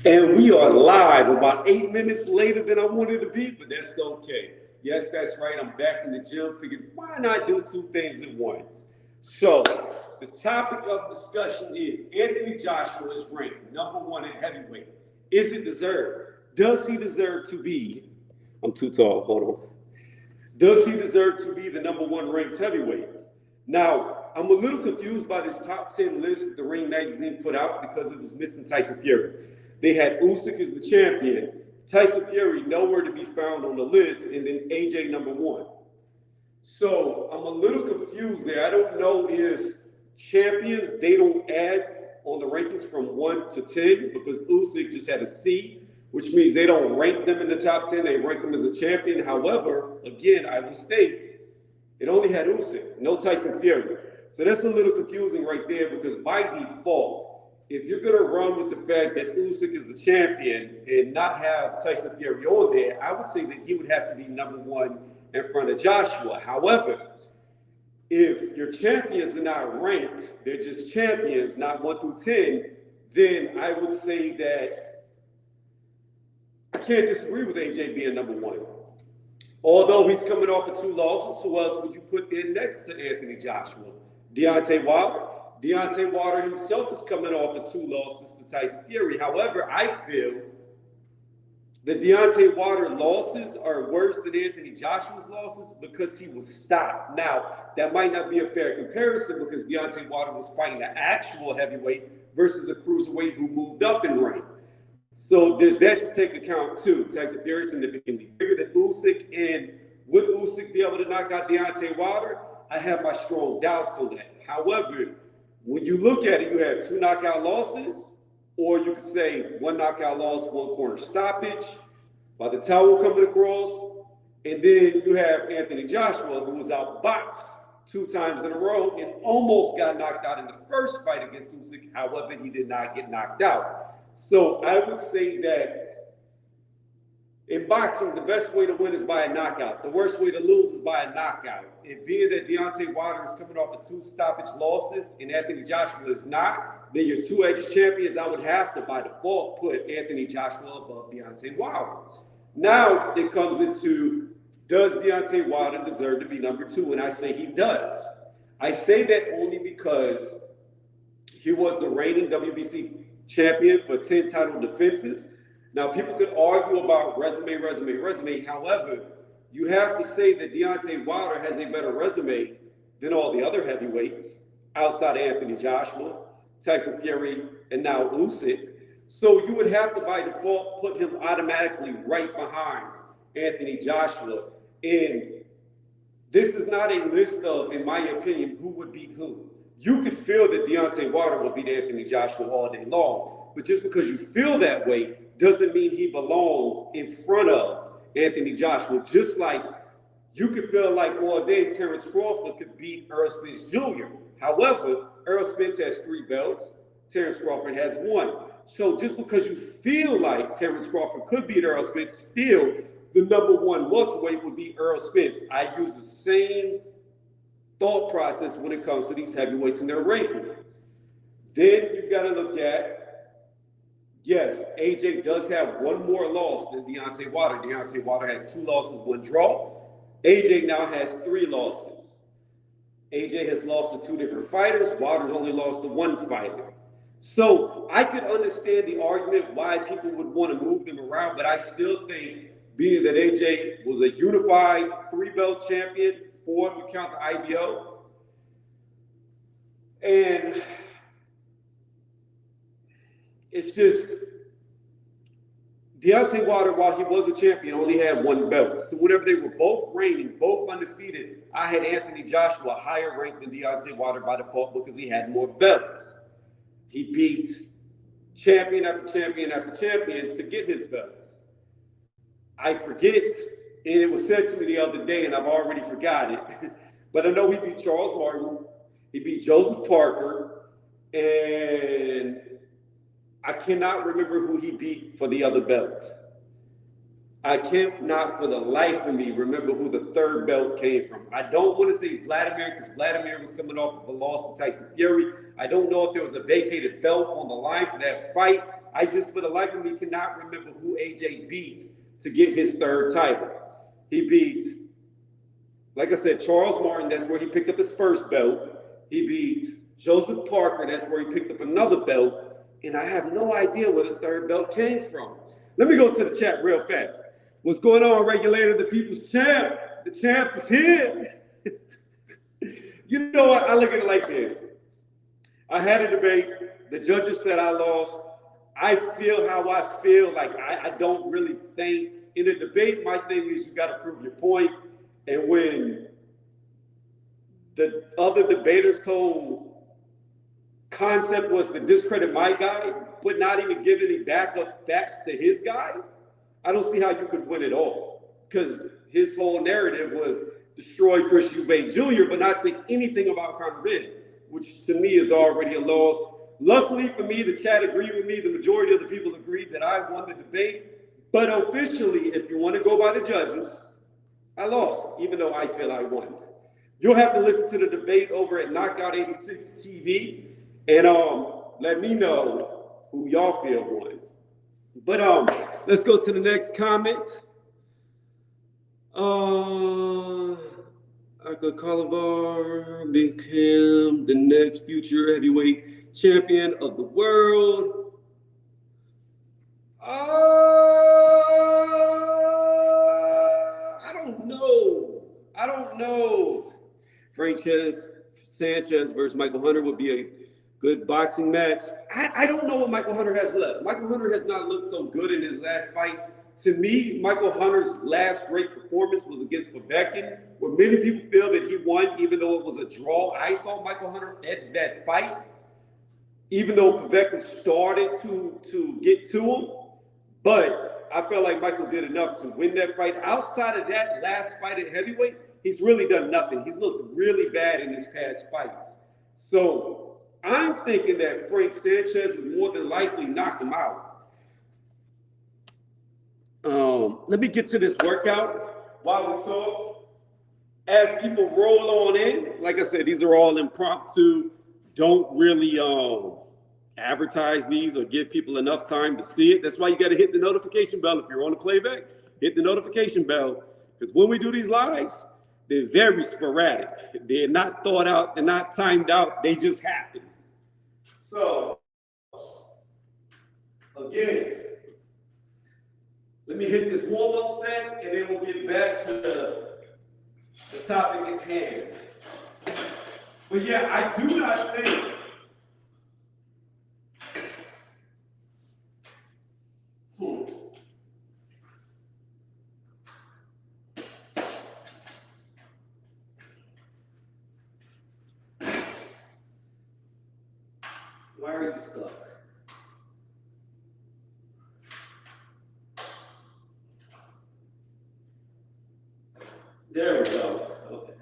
And we are live about 8 minutes later than I wanted to be, but that's okay. Yes, that's right. I'm back in the gym. Figured, why not do two things at once? So, the topic of discussion is Anthony Joshua is ranked number one in heavyweight. Is it deserved? Does he deserve to be? I'm too tall. Hold on. Does he deserve to be the number one ranked heavyweight? Now, I'm a little confused by this top 10 list that the Ring magazine put out because it was missing Tyson Fury. They had Usyk as the champion, Tyson Fury nowhere to be found on the list, and then AJ number one. So I'm a little confused there. I don't know if champions, they don't add on the rankings from 1 to 10 because Usyk just had a C, which means they don't rank them in the top 10. They rank them as a champion. However, again, I will state, it only had Usyk, no Tyson Fury. So that's a little confusing right there because by default, if you're going to run with the fact that Usyk is the champion and not have Tyson Fury on there, I would say that he would have to be number one in front of Joshua. However, if your champions are not ranked, they're just champions, not 1 through 10, then I would say that I can't disagree with AJ being number one. Although he's coming off of 2 losses, who else would you put in next to Anthony Joshua? Deontay Wilder? Deontay Wilder himself is coming off of 2 losses to Tyson Fury. However, I feel the Deontay Wilder losses are worse than Anthony Joshua's losses because he was stopped. Now, that might not be a fair comparison because Deontay Wilder was fighting an actual heavyweight versus a cruiserweight who moved up in rank. So there's that to take account too. Tyson Fury is significantly bigger than Usyk, and would Usyk be able to knock out Deontay Wilder? I have my strong doubts on that. However, when you look at it, you have 2 knockout losses, or you could say 1 knockout loss, 1 corner stoppage, by the towel coming across, and then you have Anthony Joshua, who was outboxed 2 times in a row and almost got knocked out in the first fight against Usyk. However, he did not get knocked out. So I would say that in boxing, the best way to win is by a knockout. The worst way to lose is by a knockout. And being that Deontay Wilder is coming off of 2 stoppage losses and Anthony Joshua is not, then your 2 ex-champions, I would have to, by default, put Anthony Joshua above Deontay Wilder. Now it comes into, does Deontay Wilder deserve to be number 2? And I say he does. I say that only because he was the reigning WBC champion for 10 title defenses. Now, people could argue about resume. However, you have to say that Deontay Wilder has a better resume than all the other heavyweights outside of Anthony Joshua, Tyson Fury, and now Usyk. So you would have to, by default, put him automatically right behind Anthony Joshua. And this is not a list of, in my opinion, who would beat who. You could feel that Deontay Wilder will beat Anthony Joshua all day long. But just because you feel that way doesn't mean he belongs in front of Anthony Joshua. Just like you could feel like all day Terrence Crawford could beat Earl Spence Jr. However, Earl Spence has 3 belts. Terrence Crawford has 1. So just because you feel like Terrence Crawford could beat Earl Spence, still the number 1 welterweight would be Earl Spence. I use the same thought process when it comes to these heavyweights in their ranking. Then you've got to look at, yes, AJ does have 1 more loss than Deontay Wilder. Deontay Wilder has 2 losses, 1 draw. AJ now has 3 losses. AJ has lost to 2 different fighters. Wilder's only lost to 1 fighter. So I could understand the argument why people would want to move them around, but I still think, being that AJ was a unified 3-belt champion, 4 if you count the IBO, and it's just Deontay Wilder, while he was a champion, only had 1 belt. So whenever they were both reigning, both undefeated, I had Anthony Joshua higher ranked than Deontay Wilder by default because he had more belts. He beat champion after champion after champion to get his belts. I forget, and it was said to me the other day, and I've already forgot it, but I know he beat Charles Martin, he beat Joseph Parker, and I cannot remember who he beat for the other belt. I cannot for the life of me remember who the 3rd belt came from. I don't want to say Vladimir because Vladimir was coming off of a loss to Tyson Fury. I don't know if there was a vacated belt on the line for that fight. I just, for the life of me, cannot remember who AJ beat to get his third title. He beat, like I said, Charles Martin. That's where he picked up his first belt. He beat Joseph Parker. That's where he picked up another belt. And I have no idea where the third belt came from. Let me go to the chat real fast. What's going on, regulator? The people's champ. The champ is here. You know what? I look at it like this. I had a debate. The judges said I lost. I feel how I feel. Like, I don't really think. In a debate, my thing is you got to prove your point. And when the other debater's whole concept was to discredit my guy, but not even give any backup facts to his guy, I don't see how you could win at all. Because his whole narrative was destroy Chris Eubank Jr., but not say anything about Conor Ben, which to me is already a loss. Luckily for me, the chat agreed with me. The majority of the people agreed that I won the debate. But officially, if you want to go by the judges, I lost, even though I feel I won. You'll have to listen to the debate over at Knockout 86 TV and let me know who y'all feel won. But let's go to the next comment. Aka Kalavar became the next future heavyweight champion of the world. I don't know. Frank Sanchez versus Michael Hunter would be a good boxing match. I don't know what Michael Hunter has left. Michael Hunter has not looked so good in his last fight. To me, Michael Hunter's last great performance was against Povetkin, where many people feel that he won, even though it was a draw. I thought Michael Hunter edged that fight, even though Povetkin started to get to him. But I felt like Michael did enough to win that fight. Outside of that last fight at heavyweight, he's really done nothing. He's looked really bad in his past fights. So I'm thinking that Frank Sanchez would more than likely knock him out. Let me get to this workout while we talk. As people roll on in, like I said, these are all impromptu. Don't really advertise these or give people enough time to see it. That's why you got to hit the notification bell. If you're on the playback, hit the notification bell. Because when we do these lives, they're very sporadic. They're not thought out. They're not timed out. They just happen. So, again, let me hit this warm-up set, and then we'll get back to the topic at hand. But yeah, I do not think why are you stuck? There we go. Okay.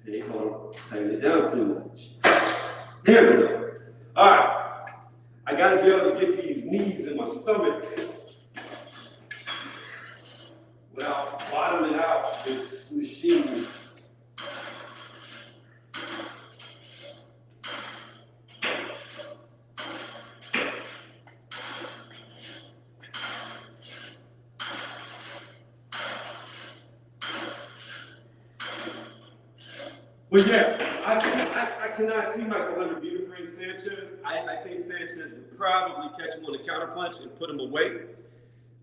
Hey, hold on. Tighten it down too much. There we go. All right. I got to be able to get these knees in my stomach without bottoming out this machine. But yeah, I cannot see Michael Hunter beating Frank Sanchez. I think Sanchez would probably catch him on the counterpunch and put him away.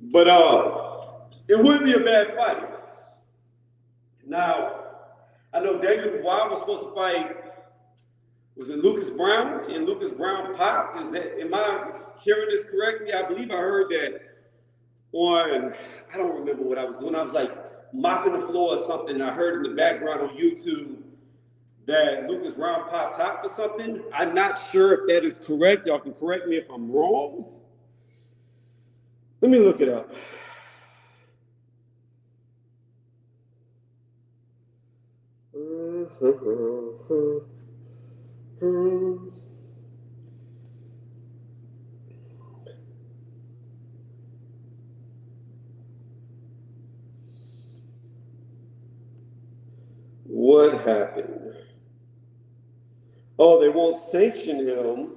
But it wouldn't be a bad fight. Now, I know David Wild was supposed to fight, was it Lucas Brown? And Lucas Brown popped. Am I hearing this correctly? I believe I heard that on, I don't remember what I was doing. I was like mopping the floor or something. And I heard in the background on YouTube that Lucas Brown popped out for something. I'm not sure if that is correct. Y'all can correct me if I'm wrong. Let me look it up. What happened? Oh, they won't sanction him.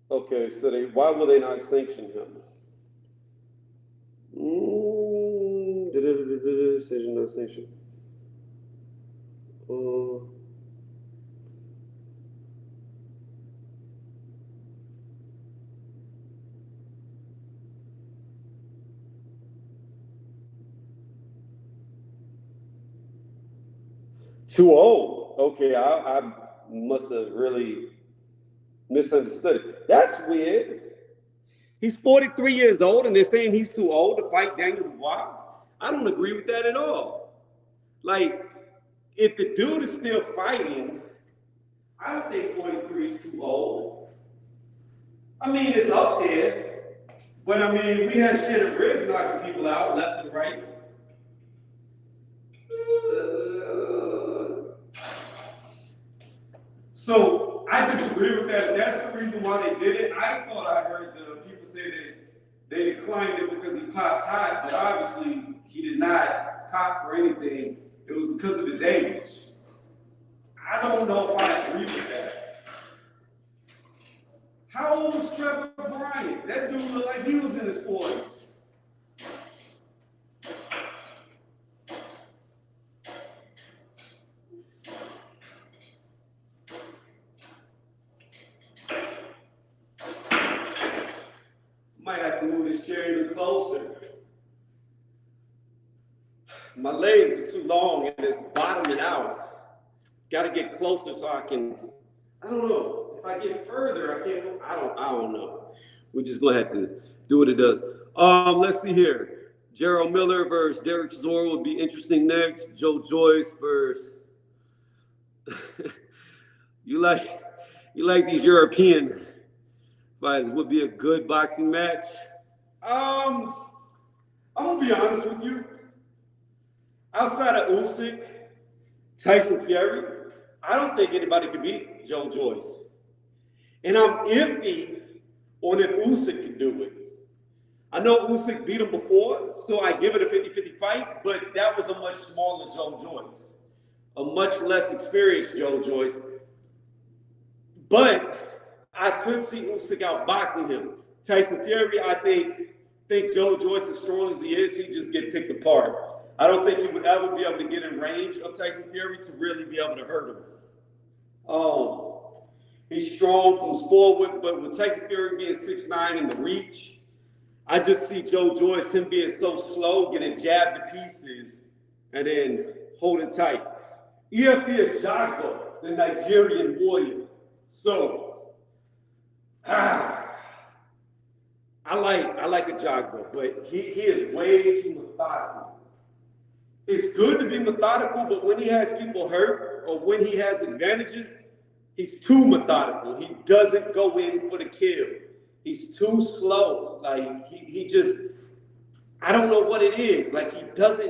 Okay, so why will they not sanction him? Decision not sanction. 2-0. Okay, I must have really misunderstood it. That's weird. He's 43 years old, and they're saying he's too old to fight Daniel Dubois. I don't agree with that at all. Like, if the dude is still fighting, I don't think 43 is too old. I mean, it's up there. But I mean, we had Shannon Briggs knocking people out left and right. So I disagree with that. That's the reason why they did it. I thought I heard the people say that they declined it because he popped hot, but obviously he did not pop for anything. It was because of his age. I don't know if I agree with that. How old was Trevor Bryant? That dude looked like he was in his 40s. Might have to move this chair even closer. My legs are too long and it's bottoming out. Got to get closer so I can, I don't know. If I get further, I can't, I don't know. We're just going to have to do what it does. Let's see here. Gerald Miller versus Derek Chisora would be interesting next. Joe Joyce versus, you like these European fighters, would be a good boxing match. I'm gonna be honest with you. Outside of Usyk, Tyson Fury, I don't think anybody could beat Joe Joyce. And I'm iffy on if Usyk can do it. I know Usyk beat him before, so I give it a 50-50 fight, but that was a much smaller Joe Joyce, a much less experienced Joe Joyce. But I could see Usyk outboxing him. Tyson Fury, I think Joe Joyce, as strong as he is, he just get picked apart. I don't think he would ever be able to get in range of Tyson Fury to really be able to hurt him. He's strong, comes forward, but with Tyson Fury being 6'9" in the reach, I just see Joe Joyce, him being so slow, getting jabbed to pieces, and then holding tight. Ife Ajagba, the Nigerian warrior. So, I like Ajagba, but he is way too methodical. It's good to be methodical, but when he has people hurt or when he has advantages, he's too methodical. He doesn't go in for the kill. He's too slow. Like he just, I don't know what it is. Like he doesn't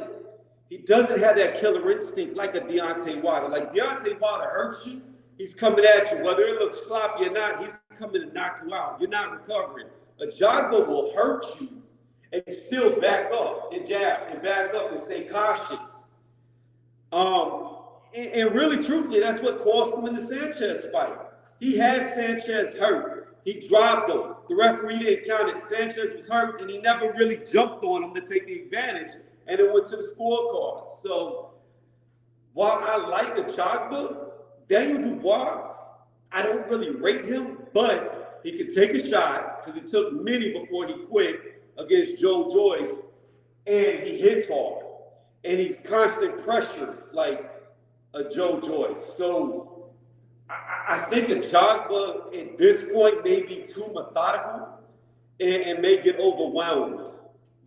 have that killer instinct like a Deontay Wilder. Like Deontay Wilder hurts you, he's coming at you. Whether it looks sloppy or not, he's coming to knock you out. You're not recovering. Ajagba will hurt you and still back up and jab and back up and stay cautious. And really, truthfully, that's what cost him in the Sanchez fight. He had Sanchez hurt. He dropped him. The referee didn't count it. Sanchez was hurt, and he never really jumped on him to take the advantage, and it went to the scorecard. So while I like Ajagba, Daniel Dubois, I don't really rate him, but he could take a shot because it took many before he quit against Joe Joyce, and he hits hard, and he's constant pressure like a Joe Joyce. So I think Ajagba at this point may be too methodical and may get overwhelmed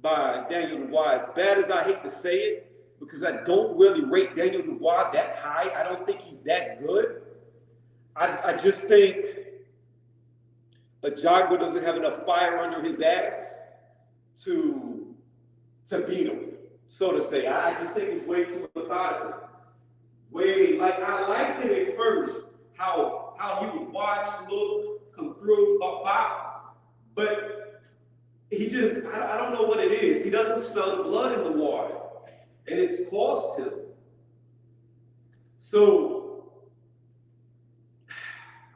by Daniel Dubois. As bad as I hate to say it, because I don't really rate Daniel Dubois that high. I don't think he's that good. I just think Ajagba doesn't have enough fire under his ass to beat him, so to say. I just think he's way too methodical. I liked it at first, how he would watch, look, come through, pop, but he just, I don't know what it is. He doesn't smell the blood in the water. And it's cost him. So,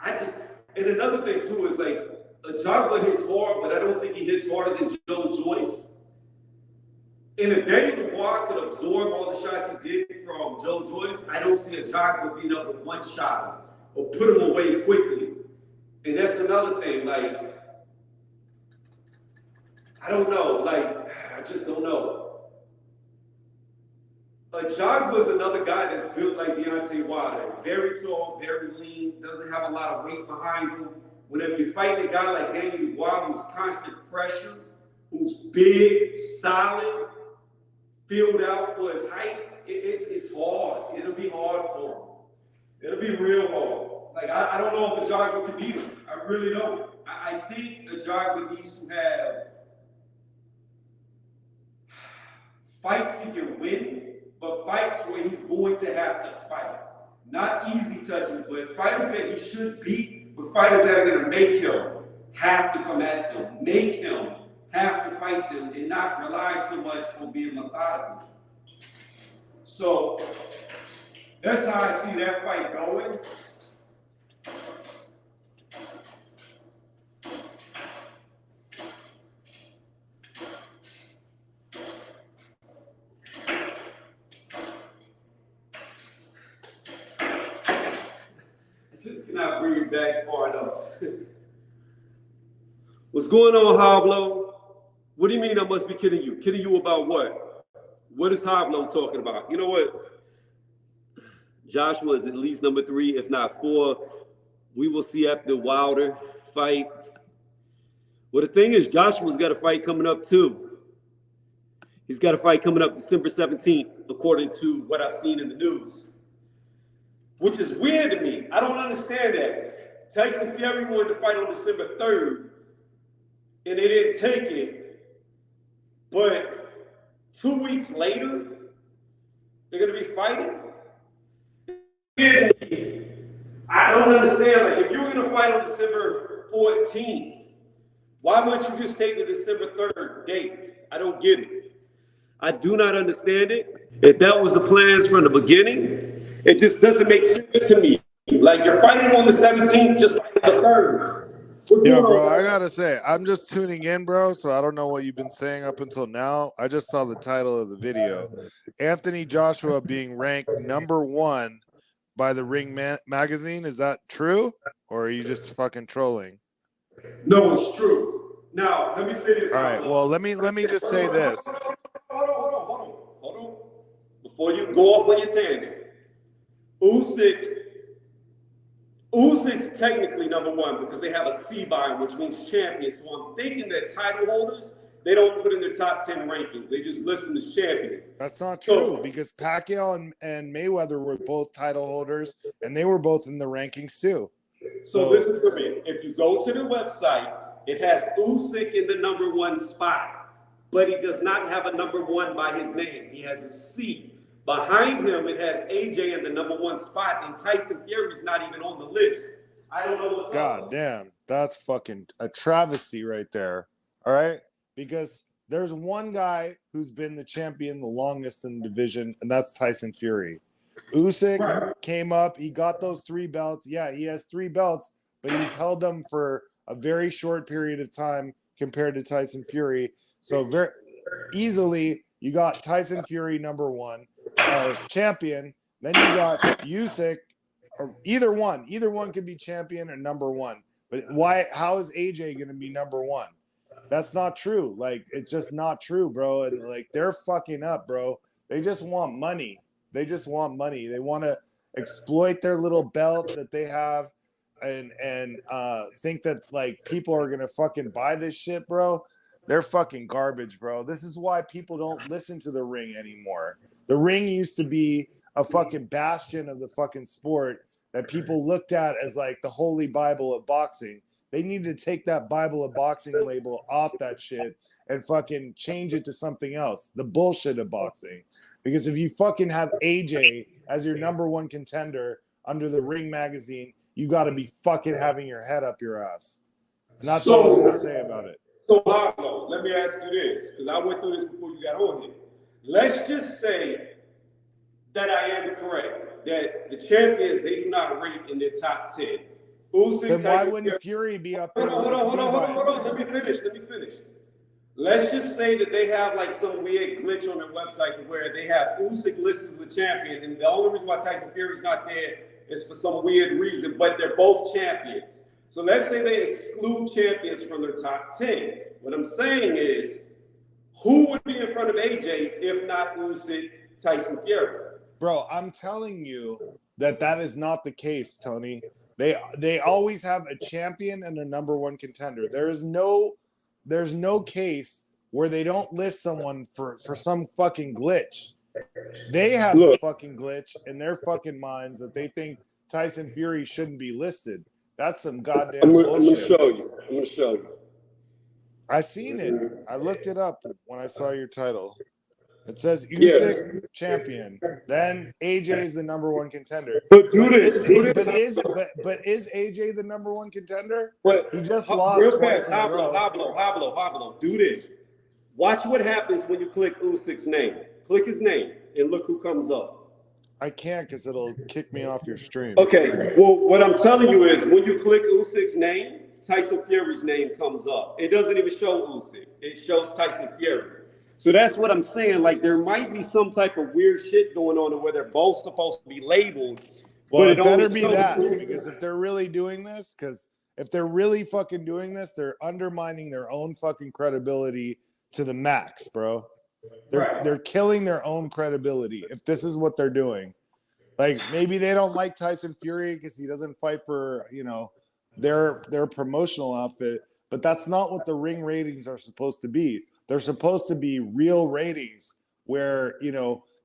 and another thing too is like, Ajagba hits hard, but I don't think he hits harder than Joe Joyce. In a day Dubois could absorb all the shots he did from Joe Joyce, I don't see Ajagba being able to one-shot him or put him away quickly. And that's another thing, like, I don't know, like, I just don't know. Ajagba is another guy that's built like Deontay Wilder. Very tall, very lean, doesn't have a lot of weight behind him. Whenever you're fighting a guy like Danny Dubois, who's constant pressure, who's big, solid, filled out for his height, it's hard. It'll be hard for him. It'll be real hard. Like, I don't know if Ajagba can beat him. I really don't. I think Ajagba needs to have fights he can win, but fights where he's going to have to fight. Not easy touches, but fighters that he should beat, but fighters that are going to make him have to come at them, make him have to fight them, and not rely so much on being methodical. So that's how I see that fight going. Just cannot bring it back far enough. What's going on, Hoblo? What do you mean I must be kidding you? Kidding you about what? What is Hoblo talking about? You know what? Joshua is at least number 3, if not 4. We will see after the Wilder fight. Well, the thing is, Joshua's got a fight coming up too. He's got a fight coming up December 17th, according to what I've seen in the news. Which is weird to me. I don't understand that. Tyson Fury wanted to fight on December 3rd, and they didn't take it. But 2 weeks later, they're going to be fighting? I don't understand. Like, if you're going to fight on December 14th, why wouldn't you just take the December 3rd date? I don't get it. I do not understand it. If that was the plans from the beginning, it just doesn't make sense to me. Like, you're fighting on the 17th, just like the 3rd. Yeah, bro, I gotta say, I'm just tuning in, bro, so I don't know what you've been saying up until now. I just saw the title of the video. Anthony Joshua being ranked number 1 by the Ring magazine. Is that true? Or are you just fucking trolling? No, it's true. Now, let me say this. All right, well, let me just say this. Hold on. Before you go off on your tangent. Usyk's technically number 1 because they have a C by him, which means champion. So I'm thinking that title holders, they don't put in their top 10 rankings. They just list them as champions. That's not true because Pacquiao and Mayweather were both title holders, and they were both in the rankings too. So listen to me. If you go to the website, it has Usyk in the number 1 spot, but he does not have a number 1 by his name. He has a C. Behind him, it has AJ in the number 1 spot, and Tyson Fury's not even on the list. I don't know what's up. God damn, that's fucking a travesty right there. All right? Because there's one guy who's been the champion the longest in the division, and that's Tyson Fury. Usyk came up, he got those 3 belts. Yeah, he has 3 belts, but he's held them for a very short period of time compared to Tyson Fury. So very easily, you got Tyson Fury number 1. Champion, then you got Usyk, or either one could be champion or number 1. But how is AJ going to be number 1? That's not true. Like, it's just not true, bro. And like, they're fucking up, bro. They just want money. They want to exploit their little belt that they have and think that like people are going to fucking buy this shit, bro. They're fucking garbage, bro. This is why people don't listen to the Ring anymore. The Ring used to be a fucking bastion of the fucking sport that people looked at as like the holy Bible of boxing. They need to take that Bible of boxing label off that shit and fucking change it to something else. The bullshit of boxing. Because if you fucking have AJ as your number 1 contender under the Ring magazine, you got to be fucking having your head up your ass. And that's all I'm going to say about it. So, Pablo, let me ask you this, because I went through this before you got on here. Let's just say that I am correct, that the champions, they do not rate in their top 10. Usyk, Then why Tyson, wouldn't Fury be up there? hold on. Let me finish. Let's just say that they have like some weird glitch on their website where they have Usyk listed as a champion, and the only reason why Tyson Fury's not there is for some weird reason, but they're both champions. So let's say they exclude champions from their top 10. What I'm saying is, who would be in front of AJ if not Usyk, Tyson Fury? Bro, I'm telling you that is not the case, Tony. They always have a champion and a number one contender. There's no case where they don't list someone for some fucking glitch. They have the fucking glitch in their fucking minds that they think Tyson Fury shouldn't be listed. That's some goddamn bullshit. I'm gonna show you. I seen it. I looked it up when I saw your title. It says Usyk champion. Then AJ is the number one contender. But is AJ the number one contender? But he just lost real twice fast. in a row. Hablo. Do this. Watch what happens when you click Usyk's name. Click his name and look who comes up. I can't because it'll kick me off your stream. Okay. Well, what I'm telling you is when you click Usyk's name, Tyson Fury's name comes up. It doesn't even show Usyk. It shows Tyson Fury. So that's what I'm saying. Like, there might be some type of weird shit going on where they're both supposed to be labeled. Well, it better be that, because if they're really doing this, if they're really fucking doing this, they're undermining their own fucking credibility to the max, bro. They're killing their own credibility if this is what they're doing. Like, maybe they don't like Tyson Fury because he doesn't fight for, their promotional outfit, but that's not what the ring ratings are supposed to be. They're supposed to be real ratings where,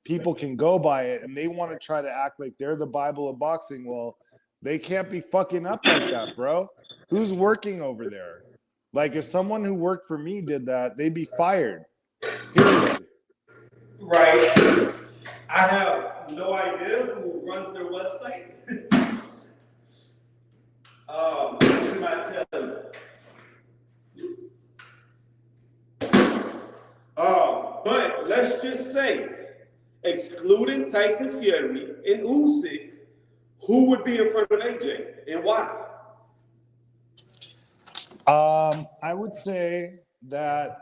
people can go by it and they want to try to act like they're the Bible of boxing. Well, they can't be fucking up like that, bro. Who's working over there? Like, if someone who worked for me did that, they'd be fired. Period. Right. I have no idea who runs their website. What can I tell you? But let's just say, excluding Tyson Fury and Usyk, who would be in front of AJ and why? I would say that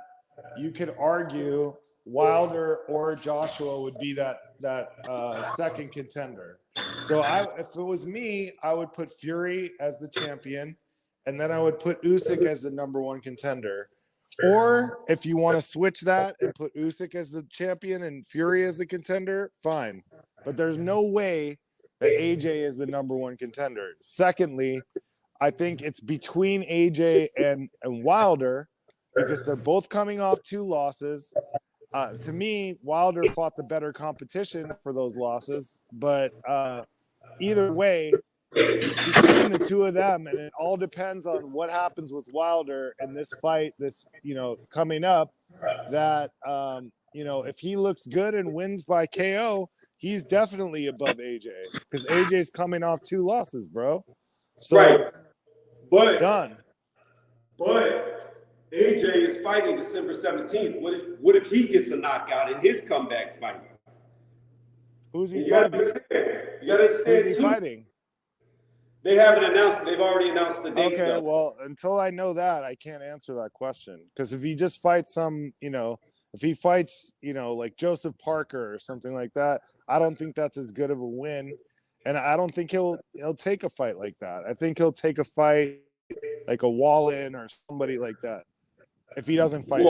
you could argue Wilder or Joshua would be that second contender. So if it was me, I would put Fury as the champion, and then I would put Usyk as the number one contender. Or if you want to switch that and put Usyk as the champion and Fury as the contender, fine. But there's no way that AJ is the number one contender. Secondly, I think it's between AJ and Wilder because they're both coming off 2 losses. To me, Wilder fought the better competition for those losses. But either way, it's between the two of them, and it all depends on what happens with Wilder in this fight, coming up, that, if he looks good and wins by KO, he's definitely above AJ because AJ's coming off 2 losses, bro. So, right. But done. But AJ is fighting December 17th. What if he gets a knockout in his comeback fight? Who's he fighting? You gotta understand. Who's he fighting? They haven't announced it. They've already announced the date. Okay, well, until I know that, I can't answer that question. Because if he just fights if he fights, like Joseph Parker or something like that, I don't think that's as good of a win. And I don't think he'll take a fight like that. I think he'll take a fight like a Wallin or somebody like that if he doesn't fight.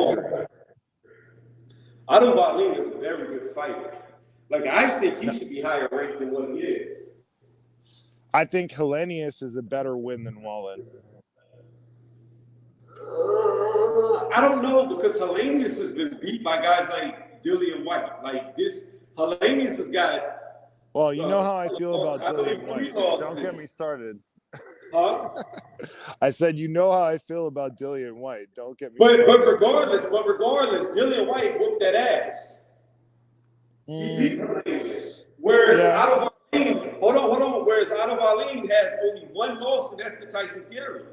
Otto Wallin is a very good fighter. Like, I think he should be higher ranked than what he is. I think Hellenius is a better win than Wallin. I don't know, because Hellenius has been beat by guys like Dillian White. Like, this Hellenius has got. Well, you know how I feel about Dillian White. Don't get me started. Huh? I said, you know how I feel about Dillian White. Don't get me started. But regardless, Dillian White whooped that ass. He beat Hellenius. Whereas Otto Wallin, hold on. Whereas Otto Wallin has only 1 loss, and that's the Tyson Fury.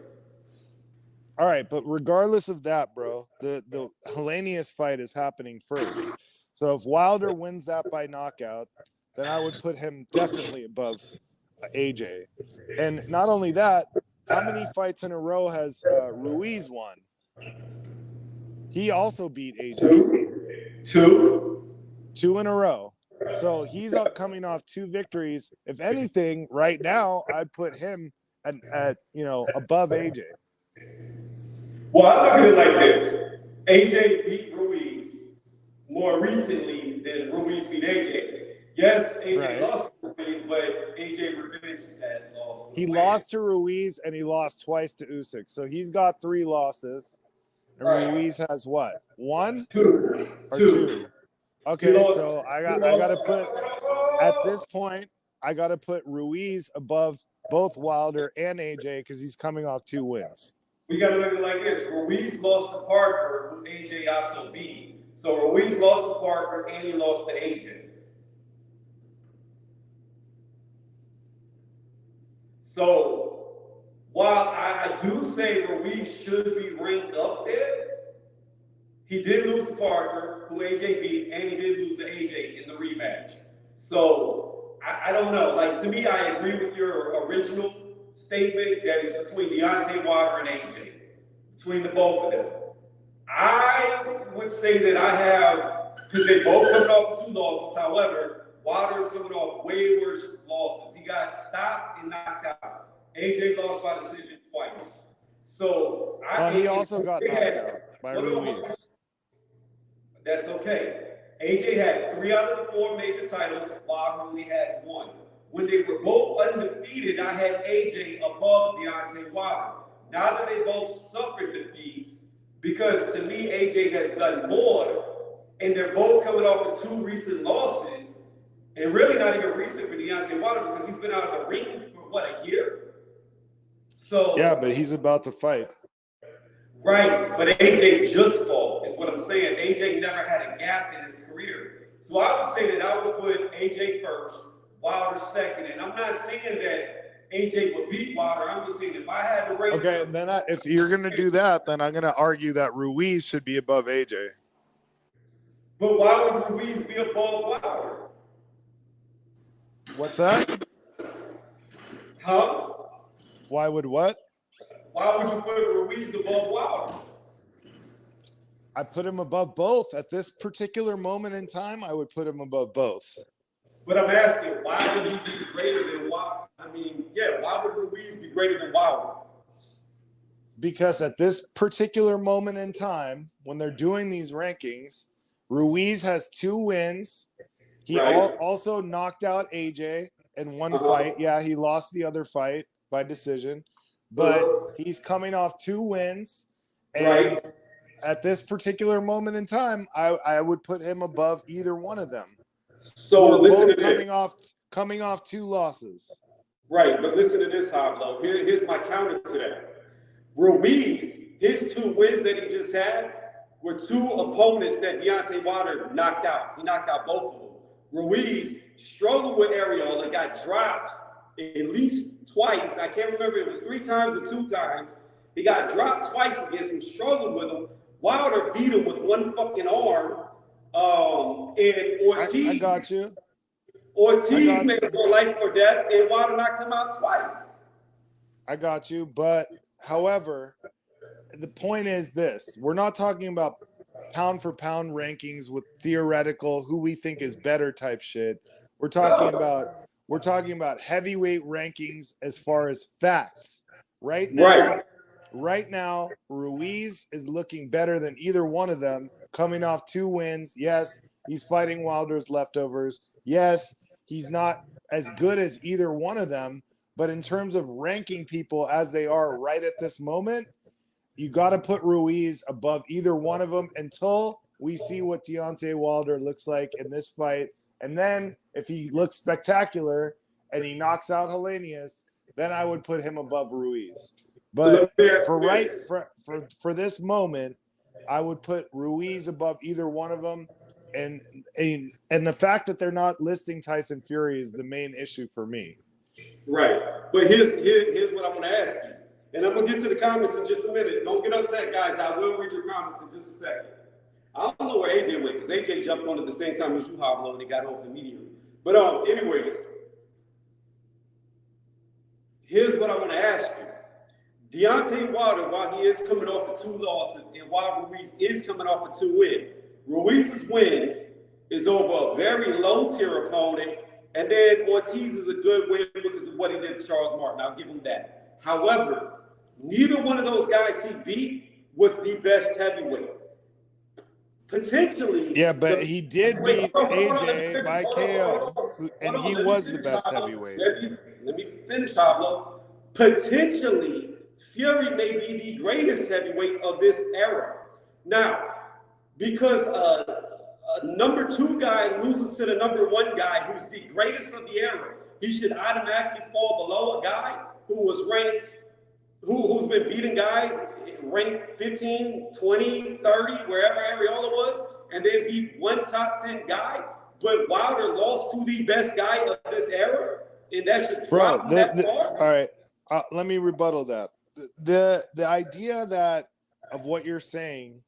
All right, but regardless of that, bro, the Helenius fight is happening first. So if Wilder wins that by knockout, then I would put him definitely above AJ. And not only that, how many fights in a row has Ruiz won? He also beat AJ. Two in a row. So he's up coming off 2 victories. If anything, right now, I'd put him at above AJ. Well, I look at it like this. AJ beat Ruiz more recently than Ruiz beat AJ. Yes, AJ lost to Ruiz, but AJ revenged that loss. He lost to Ruiz and he lost twice to Usyk. So he's got 3 losses. And Ruiz has what? 1? Two. Or 2? Okay, so I got to put at this point I got to put Ruiz above both Wilder and AJ because he's coming off 2 wins. We got to look at it like this. Ruiz lost to Parker, who AJ also beat. So Ruiz lost to Parker and he lost to AJ. So while I do say Ruiz should be ranked up there, he did lose to Parker, who AJ beat, and he did lose to AJ in the rematch. So I don't know. Like, to me, I agree with your original statement that it's between Deontay Wilder and AJ, between the both of them. I would say that I have, because they both coming off 2 losses. However, Wilder is coming off way worse losses. He got stopped and knocked out. AJ lost by decision twice. So he also got knocked out by Ruiz. That's okay. AJ had 3 out of the 4 major titles. Wilder only had 1. When they were both undefeated, I had AJ above Deontay Wilder. Now that they both suffered defeats, because to me, AJ has done more, and they're both coming off of 2 recent losses, and really not even recent for Deontay Wilder because he's been out of the ring for, what, a year? So yeah, but he's about to fight. Right, but AJ just fought, is what I'm saying. AJ never had a gap in his career. So I would say that I would put AJ first, Wilder second. And I'm not saying that AJ would beat Wilder. I'm just saying if I had to rate. Okay, then if you're going to do that, then I'm going to argue that Ruiz should be above AJ. But why would Ruiz be above Wilder? What's that? Huh? Why would what? Why would you put Ruiz above Wilder? I put him above both. At this particular moment in time, I would put him above both. But I'm asking, why would he be greater than Wilder? I mean, yeah, why would Ruiz be greater than Wilder? Because at this particular moment in time, when they're doing these rankings, Ruiz has 2 wins. He also knocked out AJ in 1 fight. Yeah, he lost the other fight by decision. But he's coming off 2 wins. And at this particular moment in time, I would put him above either one of them. So listen both to coming off 2 losses. Right, but listen to this, Hoblo. Here's my counter to that. Ruiz, his 2 wins that he just had were 2 opponents that Deontay Wilder knocked out. He knocked out both of them. Ruiz struggled with Ariola, got dropped at least twice. I can't remember if it was 3 times or 2 times. He got dropped twice against him, struggled with him. Wilder beat him with 1 fucking arm. And Ortiz. I got you. Ortiz made it for life or death, and Wilder knocked him out twice. I got you. But, however, the point is this. We're not talking about pound for pound rankings with theoretical who we think is better type shit. We're talking about heavyweight rankings as far as facts. Right now, Ruiz is looking better than either one of them, coming off 2 wins. Yes, he's fighting Wilder's leftovers. Yes, he's not as good as either one of them. But in terms of ranking people as they are right at this moment, you got to put Ruiz above either one of them until we see what Deontay Wilder looks like in this fight. And then if he looks spectacular and he knocks out Helenius, then I would put him above Ruiz. But for this moment, I would put Ruiz above either one of them. And the fact that they're not listing Tyson Fury is the main issue for me. Right. But here's what I'm going to ask you. And I'm going to get to the comments in just a minute. Don't get upset, guys. I will read your comments in just a second. I don't know where AJ went because AJ jumped on at the same time as you, Pablo, and he got off immediately. But anyways, here's what I want to ask you. Deontay Wilder, while he is coming off of 2 losses, and while Ruiz is coming off of 2 wins, Ruiz's wins is over a very low-tier opponent, and then Ortiz is a good win because of what he did to Charles Martin. I'll give him that. However, neither one of those guys he beat was the best heavyweight. Potentially. Yeah, but he did beat AJ by KO, and he was the best heavyweight. Let me finish, Pablo. Potentially, Fury may be the greatest heavyweight of this era. Now, because a number 2 guy loses to the number 1 guy who's the greatest of the era, he should automatically fall below a guy who was ranked, who's been beating guys ranked 15, 20, 30, wherever Ariola was, and then beat one top 10 guy. But Wilder lost to the best guy of this era, and that should drop that far. All right, let me rebuttal that. The idea that of what you're saying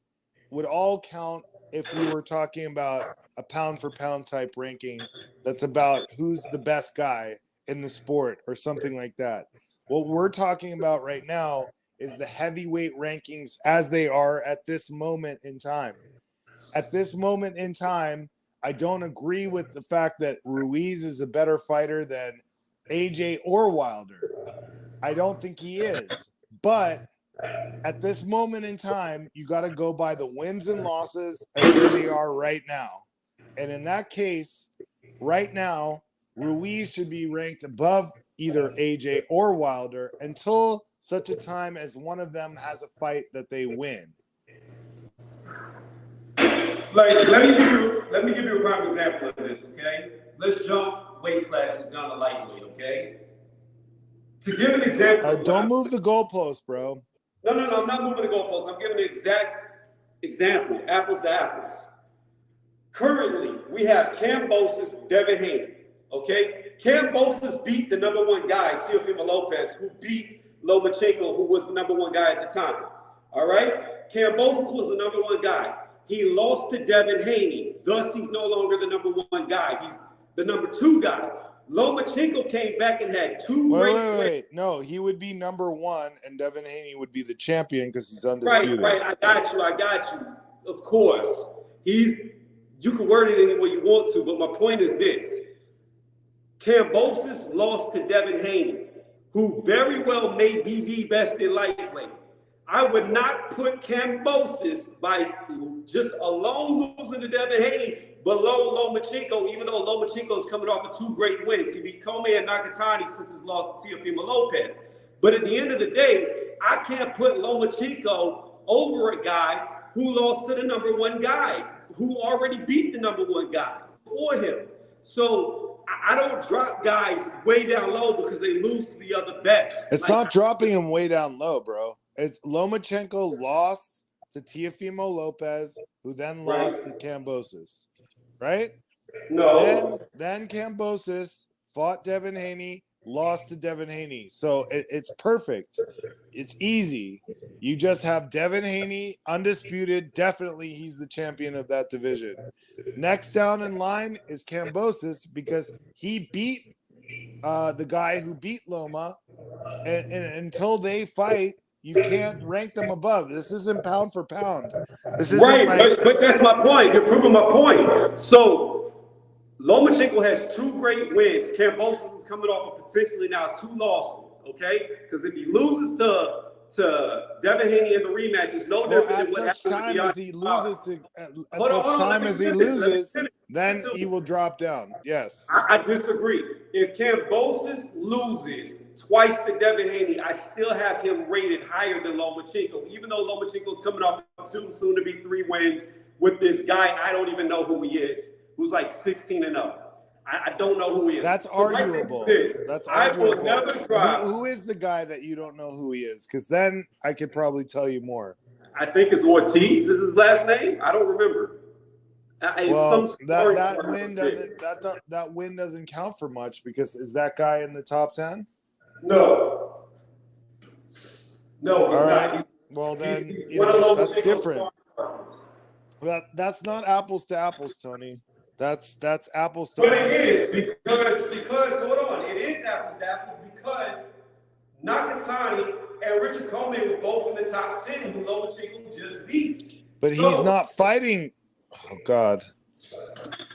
would all count if we were talking about a pound for pound type ranking that's about who's the best guy in the sport or something like that. What we're talking about right now is the heavyweight rankings as they are at this moment in time. At this moment in time, I don't agree with the fact that Ruiz is a better fighter than AJ or Wilder. I don't think he is. But at this moment in time, you got to go by the wins and losses and where they are right now. And in that case, right now, Ruiz should be ranked above either AJ or Wilder until such a time as one of them has a fight that they win. Like, let me give you a prime example of this, okay? Let's jump weight classes down to lightweight, okay? To give an example, don't move the goalpost, bro. No, I'm not moving the goalposts. I'm giving an exact example, apples to apples. Currently, we have Kambosos, Devin Haney, okay? Kambosos beat the number 1 guy, Teofimo Lopez, who beat Lomachenko, who was the number 1 guy at the time, all right? Kambosos was the number 1 guy. He lost to Devin Haney, thus he's no longer the number 1 guy. He's the number 2 guy. Lomachenko came back and had 2 great wins. Wait. No, he would be number 1, and Devin Haney would be the champion because he's undisputed. Right. I got you. Of course. You can word it any way you want to, but my point is this. Kambosos lost to Devin Haney, who very well may be the best in lightweight. I would not put Kambosos by just alone losing to Devin Haney below Lomachenko, even though Lomachenko is coming off of 2 great wins. He beat Coleman and Nakatani since his loss to Teofimo Lopez. But at the end of the day, I can't put Lomachenko over a guy who lost to the number 1 guy, who already beat the number 1 guy before him. So I don't drop guys way down low because they lose to the other best. It's not dropping him way down low, bro. It's Lomachenko lost to Teofimo Lopez, who then lost to Kambosos, right? No. Then Kambosos fought Devin Haney, lost to Devin Haney. So it's perfect. It's easy. You just have Devin Haney, undisputed. Definitely he's the champion of that division. Next down in line is Kambosos because he beat the guy who beat Loma. And until they fight, you can't rank them above. This isn't pound for pound. This isn't right, but that's my point. You're proving my point. So Lomachenko has 2 great wins. Kambosos is coming off of potentially now 2 losses, okay? Because if he loses to Devin Haney in the rematch, it's no different than what happened as he loses. At such time as he loses, then he will drop down. Yes. I disagree. If Kambosos loses twice to Devin Haney, I still have him rated higher than Lomachenko, even though Lomachenko's coming off 2, soon to be 3 wins with this guy. I don't even know who he is, who's like 16-0. I don't know who he is. That's arguable. That's arguable. I will never try. Who is the guy that you don't know who he is? Because then I could probably tell you more. I think it's Ortiz. Is his last name? I don't remember. Well, that win doesn't count for much because is that guy in the top 10? No. No, he's All not. right. Well, then, He's one of those that's chicken different. farms. That's not apples to apples, Tony. That's apples to But it oranges. is because hold on, it is apples to apples because Nakatani and Richard Coleman were both in the top 10 who Lomachenko just beat. But he's not fighting. Oh God,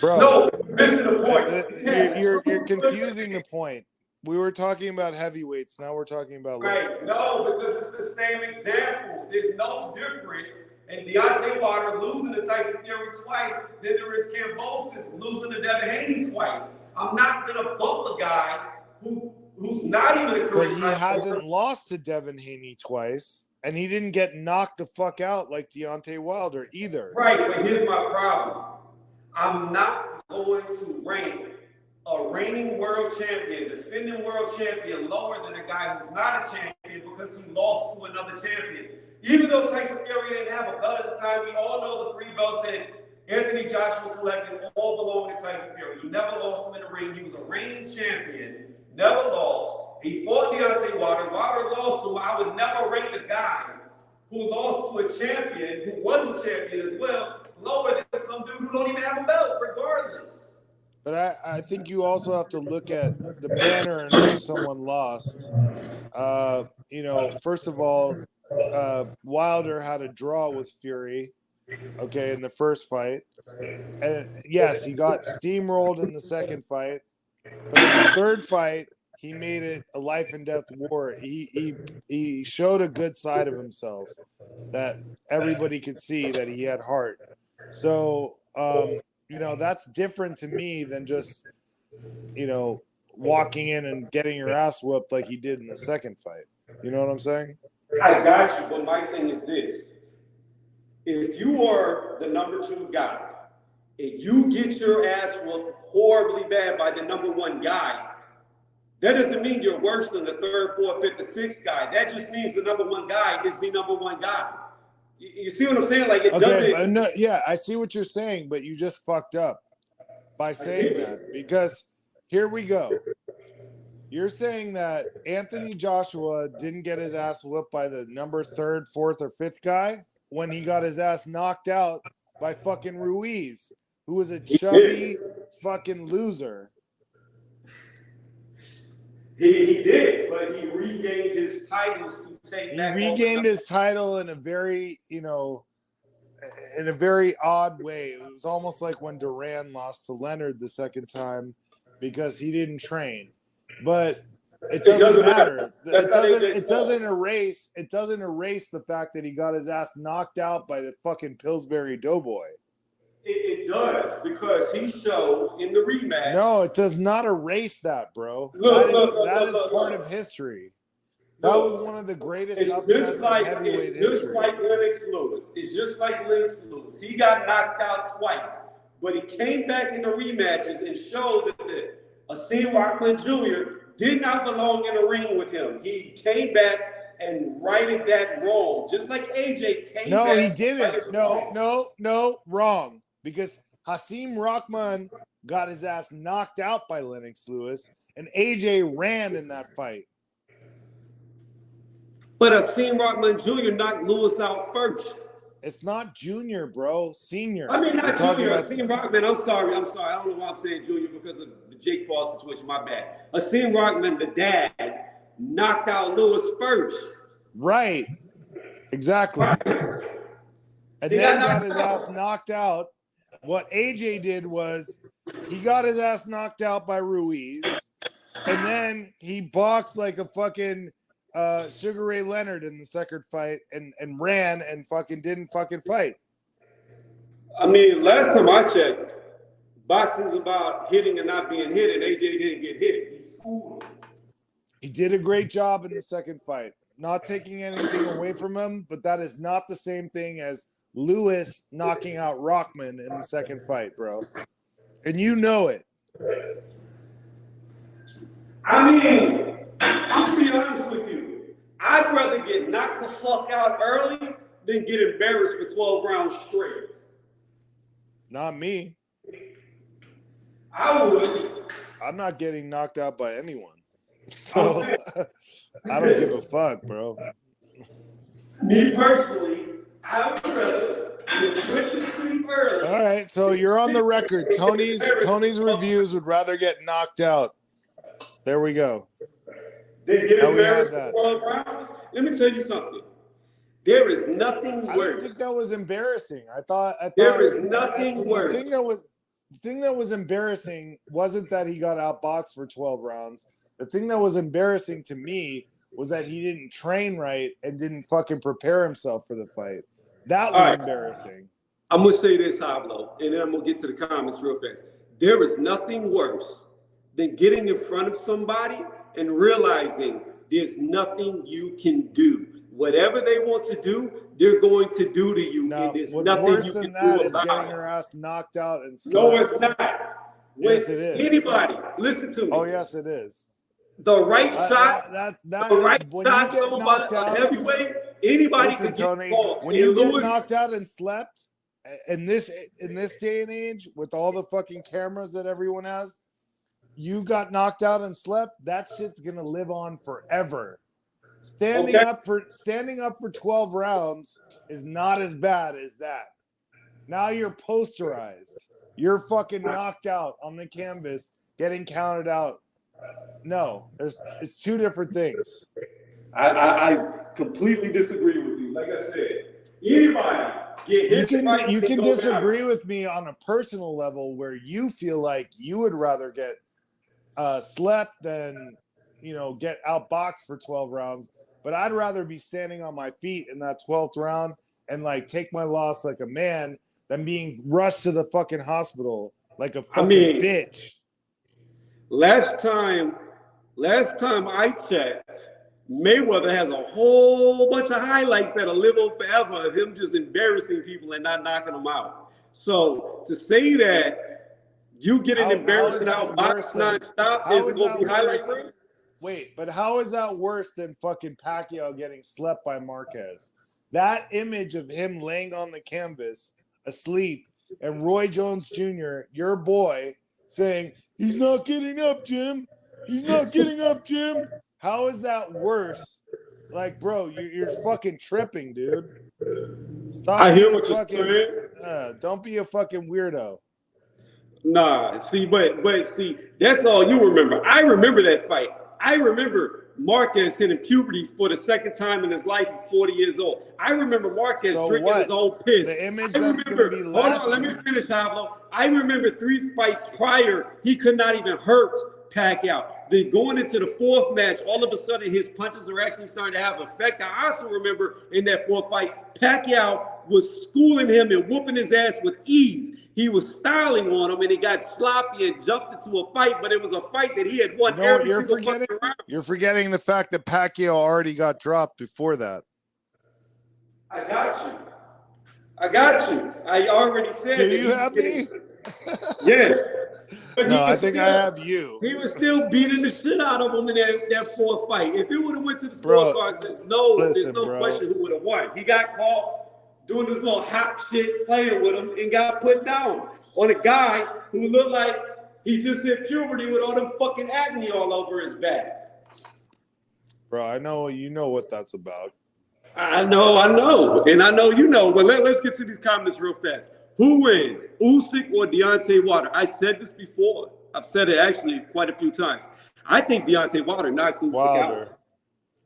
bro. No, you're missing the point. You're confusing the point. We were talking about heavyweights. Now we're talking about right. No, because it's the same example. There's no difference in Deontay Wilder losing to Tyson Fury twice than there is Kambosos losing to Devin Haney twice. I'm not gonna bump a guy who's not even a career. But he hasn't lost to Devin Haney twice, and he didn't get knocked the fuck out like Deontay Wilder either. Right, but here's my problem. I'm not going to rank a reigning world champion, defending world champion, lower than a guy who's not a champion because he lost to another champion. Even though Tyson Fury didn't have a belt at the time, we all know the 3 belts that Anthony Joshua collected all belong to Tyson Fury. He never lost him in the ring. He was a reigning champion, never lost. He fought Deontay Wilder. Wilder lost to him. I would never rank a guy who lost to a champion, who was a champion as well, lower than some dude who don't even have a belt, regardless. But I think you also have to look at the manner in which someone lost. First of all, Wilder had a draw with Fury, okay, in the first fight. And yes, he got steamrolled in the second fight. But in the third fight, he made it a life and death war. He showed a good side of himself that everybody could see that he had heart. So, that's different to me than just, walking in and getting your ass whooped like he did in the second fight. You know what I'm saying? I got you, but my thing is this. If you are the number 2 guy and you get your ass whooped horribly bad by the number 1 guy, that doesn't mean you're worse than the 3rd, 4th, 5th, or 6th guy. That just means the number 1 guy is the number 1 guy. You see what I'm saying? Like, it doesn't. No, yeah, I see what you're saying, but you just fucked up by saying that, because here we go. You're saying that Anthony Joshua didn't get his ass whooped by the number 3rd, 4th, or 5th guy when he got his ass knocked out by fucking Ruiz, who was a chubby fucking loser. He did, but he regained his titles to take that. He regained his title in a very, odd way. It was almost like when Duran lost to Leonard the second time because he didn't train. But it doesn't matter. It doesn't erase the fact that he got his ass knocked out by the fucking Pillsbury Doughboy. It does, because he showed in the rematch. No, it does not erase that, bro. That is part of history. That was one of the greatest upsets in heavyweight history. It's just like Lennox Lewis. It's just like Lennox Lewis. He got knocked out twice, but he came back in the rematches and showed that Asim Rockman Jr. did not belong in a ring with him. He came back and righted that wrong, just like AJ came back. No, he didn't. No, wrong. Because Hasim Rahman got his ass knocked out by Lennox Lewis, and AJ ran in that fight. But Hasim Rahman Jr. knocked Lewis out first. It's not junior, bro. Senior. I mean, not junior. Hasim Rahman, I'm sorry. I don't know why I'm saying junior because of the Jake Paul situation. My bad. Hasim Rahman, the dad, knocked out Lewis first. Right. Exactly. Right. And then got his ass knocked out. What AJ did was he got his ass knocked out by Ruiz, and then he boxed like a fucking Sugar Ray Leonard in the second fight and ran and fucking didn't fucking fight. I mean, last time I checked, boxing's about hitting and not being hit, and AJ didn't get hit. He did a great job in the second fight. Not taking anything away from him, but that is not the same thing as Lewis knocking out Rockman in the second fight, bro. And you know it. I mean, I'm gonna be honest with you. I'd rather get knocked the fuck out early than get embarrassed for 12 rounds straight. Not me. I would. I'm not getting knocked out by anyone. So I don't give a fuck, bro. Me personally, I would rather put to sleep early. All right, so you're on the record. Tony's reviews would rather get knocked out. There we go. Then get Now we have embarrassed that. for 12 rounds. Let me tell you something. There is nothing I worse. didn't think that was embarrassing. I thought there is nothing worse. The thing that was embarrassing wasn't that he got outboxed for 12 rounds. The thing that was embarrassing to me was that he didn't train right and didn't fucking prepare himself for the fight. That was embarrassing. I'm going to say this, Pablo, and then I'm going to get to the comments real fast. There is nothing worse than getting in front of somebody and realizing there's nothing you can do. Whatever they want to do, they're going to do to you. No, and there's what's nothing worse you than can that do is about getting it. your ass knocked out and slapped. No, it's not. Yes, it is. Anybody, listen to me. Oh, yes, it is. The right shot, the right when shot you get knocked out, heavyweight, anybody listen, can Tony, get involved. when you get knocked out and slept, in this day and age, with all the fucking cameras that everyone has, you got knocked out and slept, that shit's gonna live on forever. Standing up for 12 rounds is not as bad as that. Now you're posterized. You're fucking knocked out on the canvas, getting counted out. No, it's two different things. I completely disagree with you. Like I said, anybody get hit. You can disagree with me on a personal level where you feel like you would rather get slept than get outboxed for 12 rounds. But I'd rather be standing on my feet in that 12th round and like take my loss like a man than being rushed to the fucking hospital like a fucking bitch. Last time I checked, Mayweather has a whole bunch of highlights that'll live on forever of him just embarrassing people and not knocking them out. So to say that you getting embarrassed out box nonstop isn't going to be highlight reel? Wait, but how is that worse than fucking Pacquiao getting slept by Marquez? That image of him laying on the canvas asleep and Roy Jones Jr., your boy, saying, "He's not getting up, Jim. He's not getting up, Jim." How is that worse? Like, bro, you're fucking tripping, dude. Stop. I hear what you're saying. Don't be a fucking weirdo. Nah, see, but see, that's all you remember. I remember that fight. I remember Marquez hitting puberty for the second time in his life at 40 years old. I remember Marquez drinking his own piss. The image that's going to be lasting. Hold on, let me finish, Pablo. I remember 3 fights prior, he could not even hurt Pacquiao. Then going into the 4th match, all of a sudden his punches are actually starting to have effect. I also remember in that 4th fight, Pacquiao was schooling him and whooping his ass with ease. He was styling on him, and he got sloppy and jumped into a fight, but it was a fight that he had won every single round. You're forgetting the fact that Pacquiao already got dropped before that. I got you. I already said. Do you have me? Yes. No, I think I have you. He was still beating the shit out of him in that 4th fight. If it would have went to the scorecards, there's no question who would have won. He got caught doing this little hop shit, playing with him, and got put down on a guy who looked like he just hit puberty with all them fucking acne all over his back. Bro, I know you know what that's about. I know, and I know you know. But let's get to these comments real fast. Who wins, Usyk or Deontay Wilder? I said this before. I've said it actually quite a few times. I think Deontay Wilder knocks Usyk out.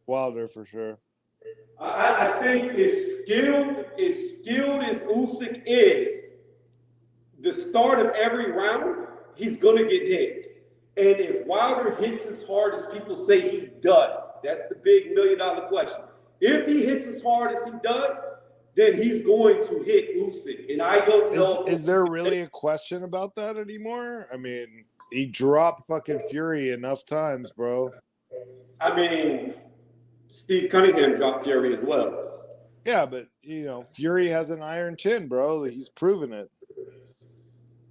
Wilder for sure. I think as skilled as Usyk is, the start of every round, he's going to get hit. And if Wilder hits as hard as people say he does, that's the big $1 million question. If he hits as hard as he does, then he's going to hit Usyk. And I don't know. Is there really a question about that anymore? I mean, he dropped fucking Fury enough times, bro. I mean, Steve Cunningham dropped Fury as well. Yeah, but, Fury has an iron chin, bro. He's proven it.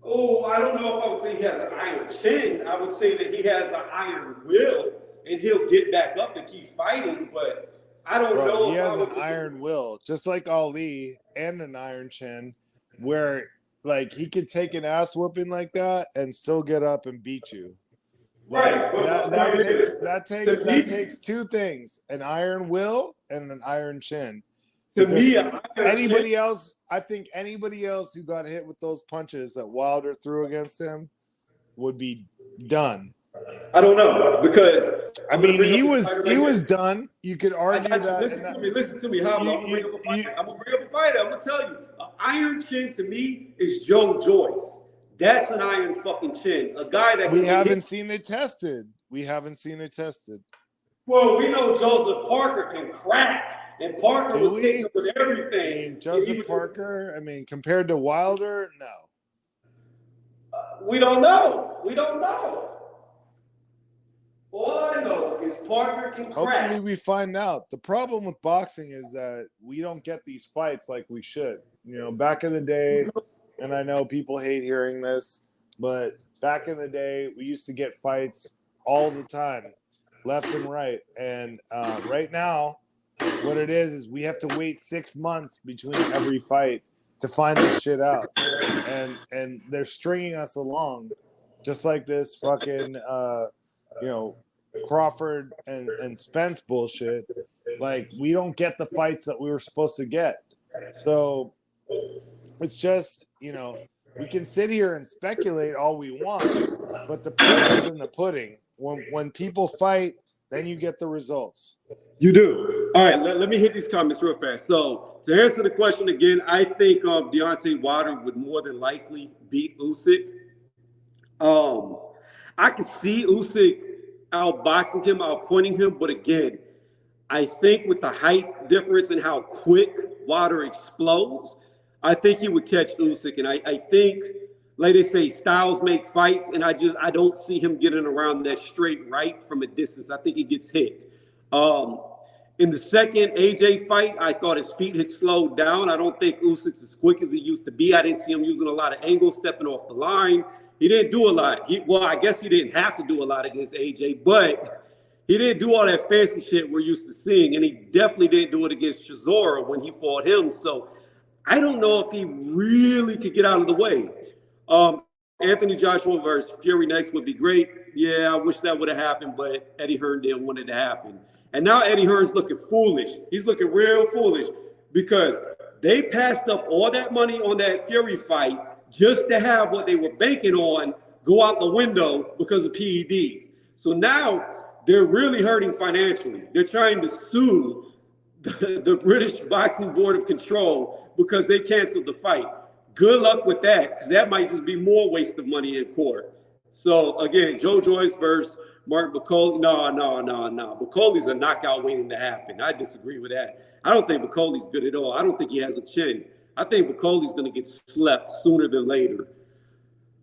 Oh, I don't know if I would say he has an iron chin. I would say that he has an iron will, and he'll get back up and keep fighting, but I don't know. He has an iron will, just like Ali, and an iron chin, where, like, he could take an ass whooping like that and still get up and beat you. Like Right. that takes two things: an iron will and an iron chin. To Because me, anybody else, I think anybody else who got hit with those punches that Wilder threw against him would be done. I don't know, because I mean, he was done. You could argue that. Listen to me. How I'm gonna bring up a fighter. I'm gonna tell you, an iron chin to me is Joe Joyce. That's an iron fucking chin. A guy that we haven't seen it tested. Well, we know Joseph Parker can crack, and Parker was hitting with everything. I mean, Joseph Parker. I mean, compared to Wilder, no. We don't know. All I know is Parker can crack. Hopefully we find out. The problem with boxing is that we don't get these fights like we should. You know, back in the day, and I know people hate hearing this, but back in the day, we used to get fights all the time, left and right. And right now, what it is we have to wait 6 months between every fight to find this shit out. And they're stringing us along just like this fucking Crawford and Spence bullshit. Like, we don't get the fights that we were supposed to get. So it's just, we can sit here and speculate all we want, but the proof is in the pudding. When people fight, then you get the results. You do. All right, let me hit these comments real fast. So to answer the question again, I think Deontay Wilder would more than likely beat Usyk. I could see Usyk outboxing him, outpointing him, but again, I think with the height difference and how quick Wilder explodes, I think he would catch Usyk. And I think, like they say, styles make fights, and I don't see him getting around that straight right from a distance. I think he gets hit. In the second AJ fight, I thought his feet had slowed down. I don't think Usyk's as quick as he used to be. I didn't see him using a lot of angles, stepping off the line. He didn't do a lot. I guess he didn't have to do a lot against AJ, but he didn't do all that fancy shit we're used to seeing, and he definitely didn't do it against Chisora when he fought him. So I don't know if he really could get out of the way. Anthony Joshua versus Fury next would be great. Yeah, I wish that would have happened, but Eddie Hearn didn't want it to happen. And now Eddie Hearn's looking foolish. He's looking real foolish because they passed up all that money on that Fury fight just to have what they were banking on go out the window because of PEDs. So now they're really hurting financially. They're trying to sue the British Boxing Board of Control because they canceled the fight. Good luck with that, because that might just be more waste of money in court. So again, Joe Joyce versus Mark McCauley. No. McCauley's a knockout waiting to happen. I disagree with that. I don't think McCauley's good at all. I don't think he has a chin. I think McCauley's going to get slept sooner than later.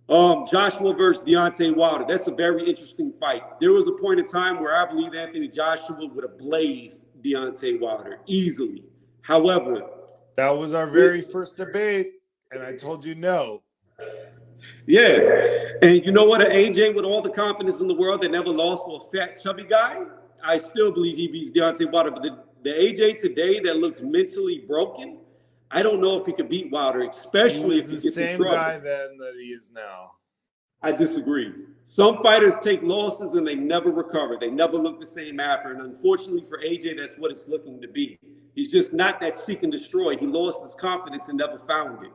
Joshua versus Deontay Wilder. That's a very interesting fight. There was a point in time where I believe Anthony Joshua would have blazed Deontay Wilder easily. However, that was our very first debate, and I told you no. Yeah, and you know what? An AJ with all the confidence in the world that never lost to a fat, chubby guy, I still believe he beats Deontay Wilder. But the AJ today that looks mentally broken, I don't know if he could beat Wilder, especially if he gets in trouble. The same guy then that he is now. I disagree. Some fighters take losses and they never recover. They never look the same after. And unfortunately for AJ, that's what it's looking to be. He's just not that seek and destroy. He lost his confidence and never found it.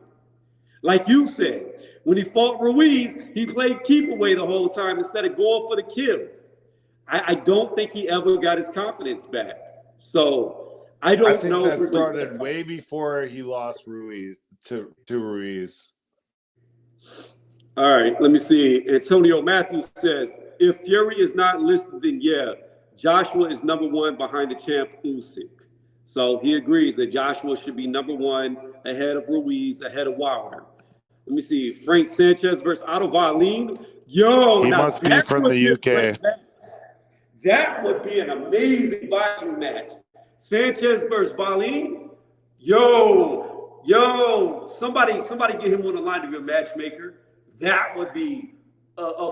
Like you said, when he fought Ruiz, he played keep away the whole time instead of going for the kill. I don't think he ever got his confidence back. So I think that started way before he lost Ruiz to Ruiz. All right, let me see. Antonio Matthews says, if Fury is not listed, then yeah, Joshua is number one behind the champ Usyk. So he agrees that Joshua should be number one ahead of Ruiz, ahead of Wilder. Let me see. Frank Sanchez versus Otto Wallin. Yo, he must be from the UK. That would be an amazing boxing match. Sanchez versus Wallin. Yo, somebody get him on the line to be a matchmaker. That would be a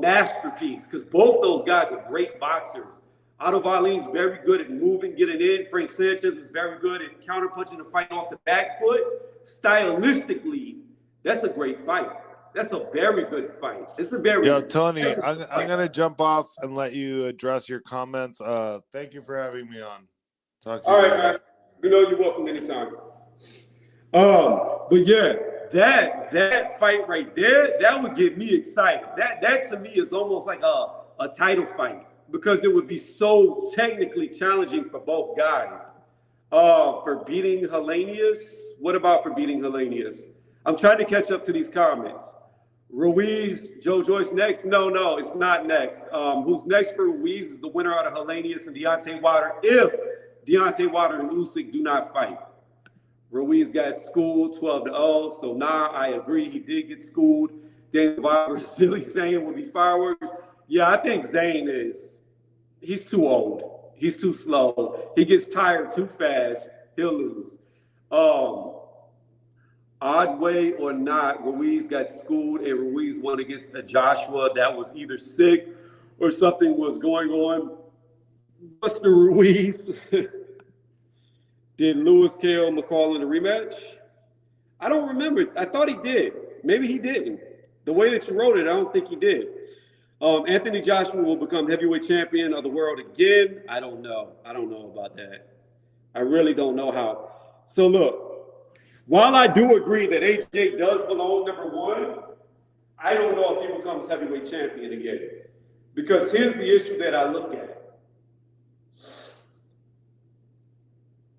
masterpiece, because both those guys are great boxers. Otto Wallin's very good at moving, getting in. Frank Sanchez is very good at counterpunching and fighting off the back foot. Stylistically, that's a great fight. That's a very good fight. It's a very Yo, Tony, I'm gonna jump off and let you address your comments. Thank you for having me on. Talk to you All right, later. man. You know you're welcome anytime. But yeah, that fight right there, that would get me excited. That to me is almost like a title fight because it would be so technically challenging for both guys. For beating Hellenius, what about for beating Hellenius? I'm trying to catch up to these comments. Ruiz, Joe Joyce next? No, it's not next. Who's next for Ruiz is the winner out of Hellenius and Deontay Wilder if Deontay Wilder and Usyk do not fight. Ruiz got schooled 12-0, so I agree he did get schooled. Daniel Wilder, silly Zayn will be fireworks. Yeah, I think Zayn he's too old. He's too slow. He gets tired too fast. He'll lose. Odd way or not, Ruiz got schooled and Ruiz won against a Joshua that was either sick or something was going on. Buster Ruiz. Did Lewis KO McCall in a rematch? I don't remember. I thought he did. Maybe he didn't. The way that you wrote it, I don't think he did. Anthony Joshua will become heavyweight champion of the world again. I don't know. I don't know about that. I really don't know how. So look, while I do agree that AJ does belong number one, I don't know if he becomes heavyweight champion again. Because here's the issue that I look at.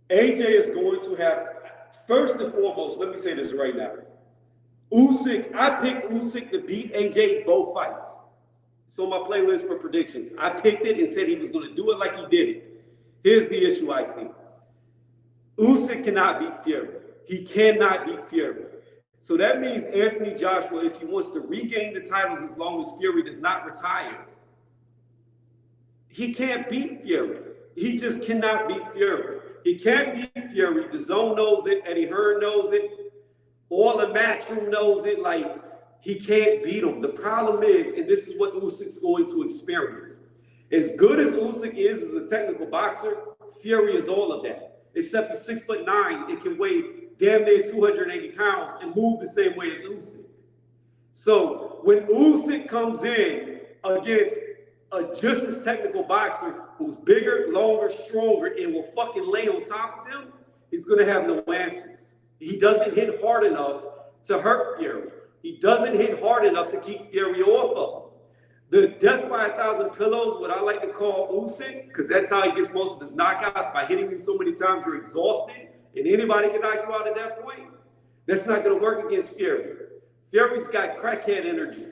AJ is going to have, first and foremost, let me say this right now. Usyk, I picked Usyk to beat AJ both fights. It's on my playlist for predictions. I picked it and said he was going to do it like he did it. Here's the issue I see. Usyk cannot beat Fury. He cannot beat Fury. So that means Anthony Joshua, if he wants to regain the titles as long as Fury does not retire, he can't beat Fury. He just cannot beat Fury. He can't beat Fury. The Zone knows it. Eddie Hearn knows it. All the Matchroom knows it. Like, he can't beat him. The problem is, and this is what Usyk's going to experience. As good as Usyk is as a technical boxer, Fury is all of that. Except he's 6'9" and can weigh damn near 280 pounds and move the same way as Usyk. So when Usyk comes in against a just as technical boxer who's bigger, longer, stronger, and will fucking lay on top of him, he's going to have no answers. He doesn't hit hard enough to hurt Fury. He doesn't hit hard enough to keep Fury off of him. The death by 1,000 pillows, what I like to call Usyk, because that's how he gets most of his knockouts, by hitting you so many times you're exhausted, and anybody can knock you out at that point. That's not going to work against Fury. Fury's got crackhead energy.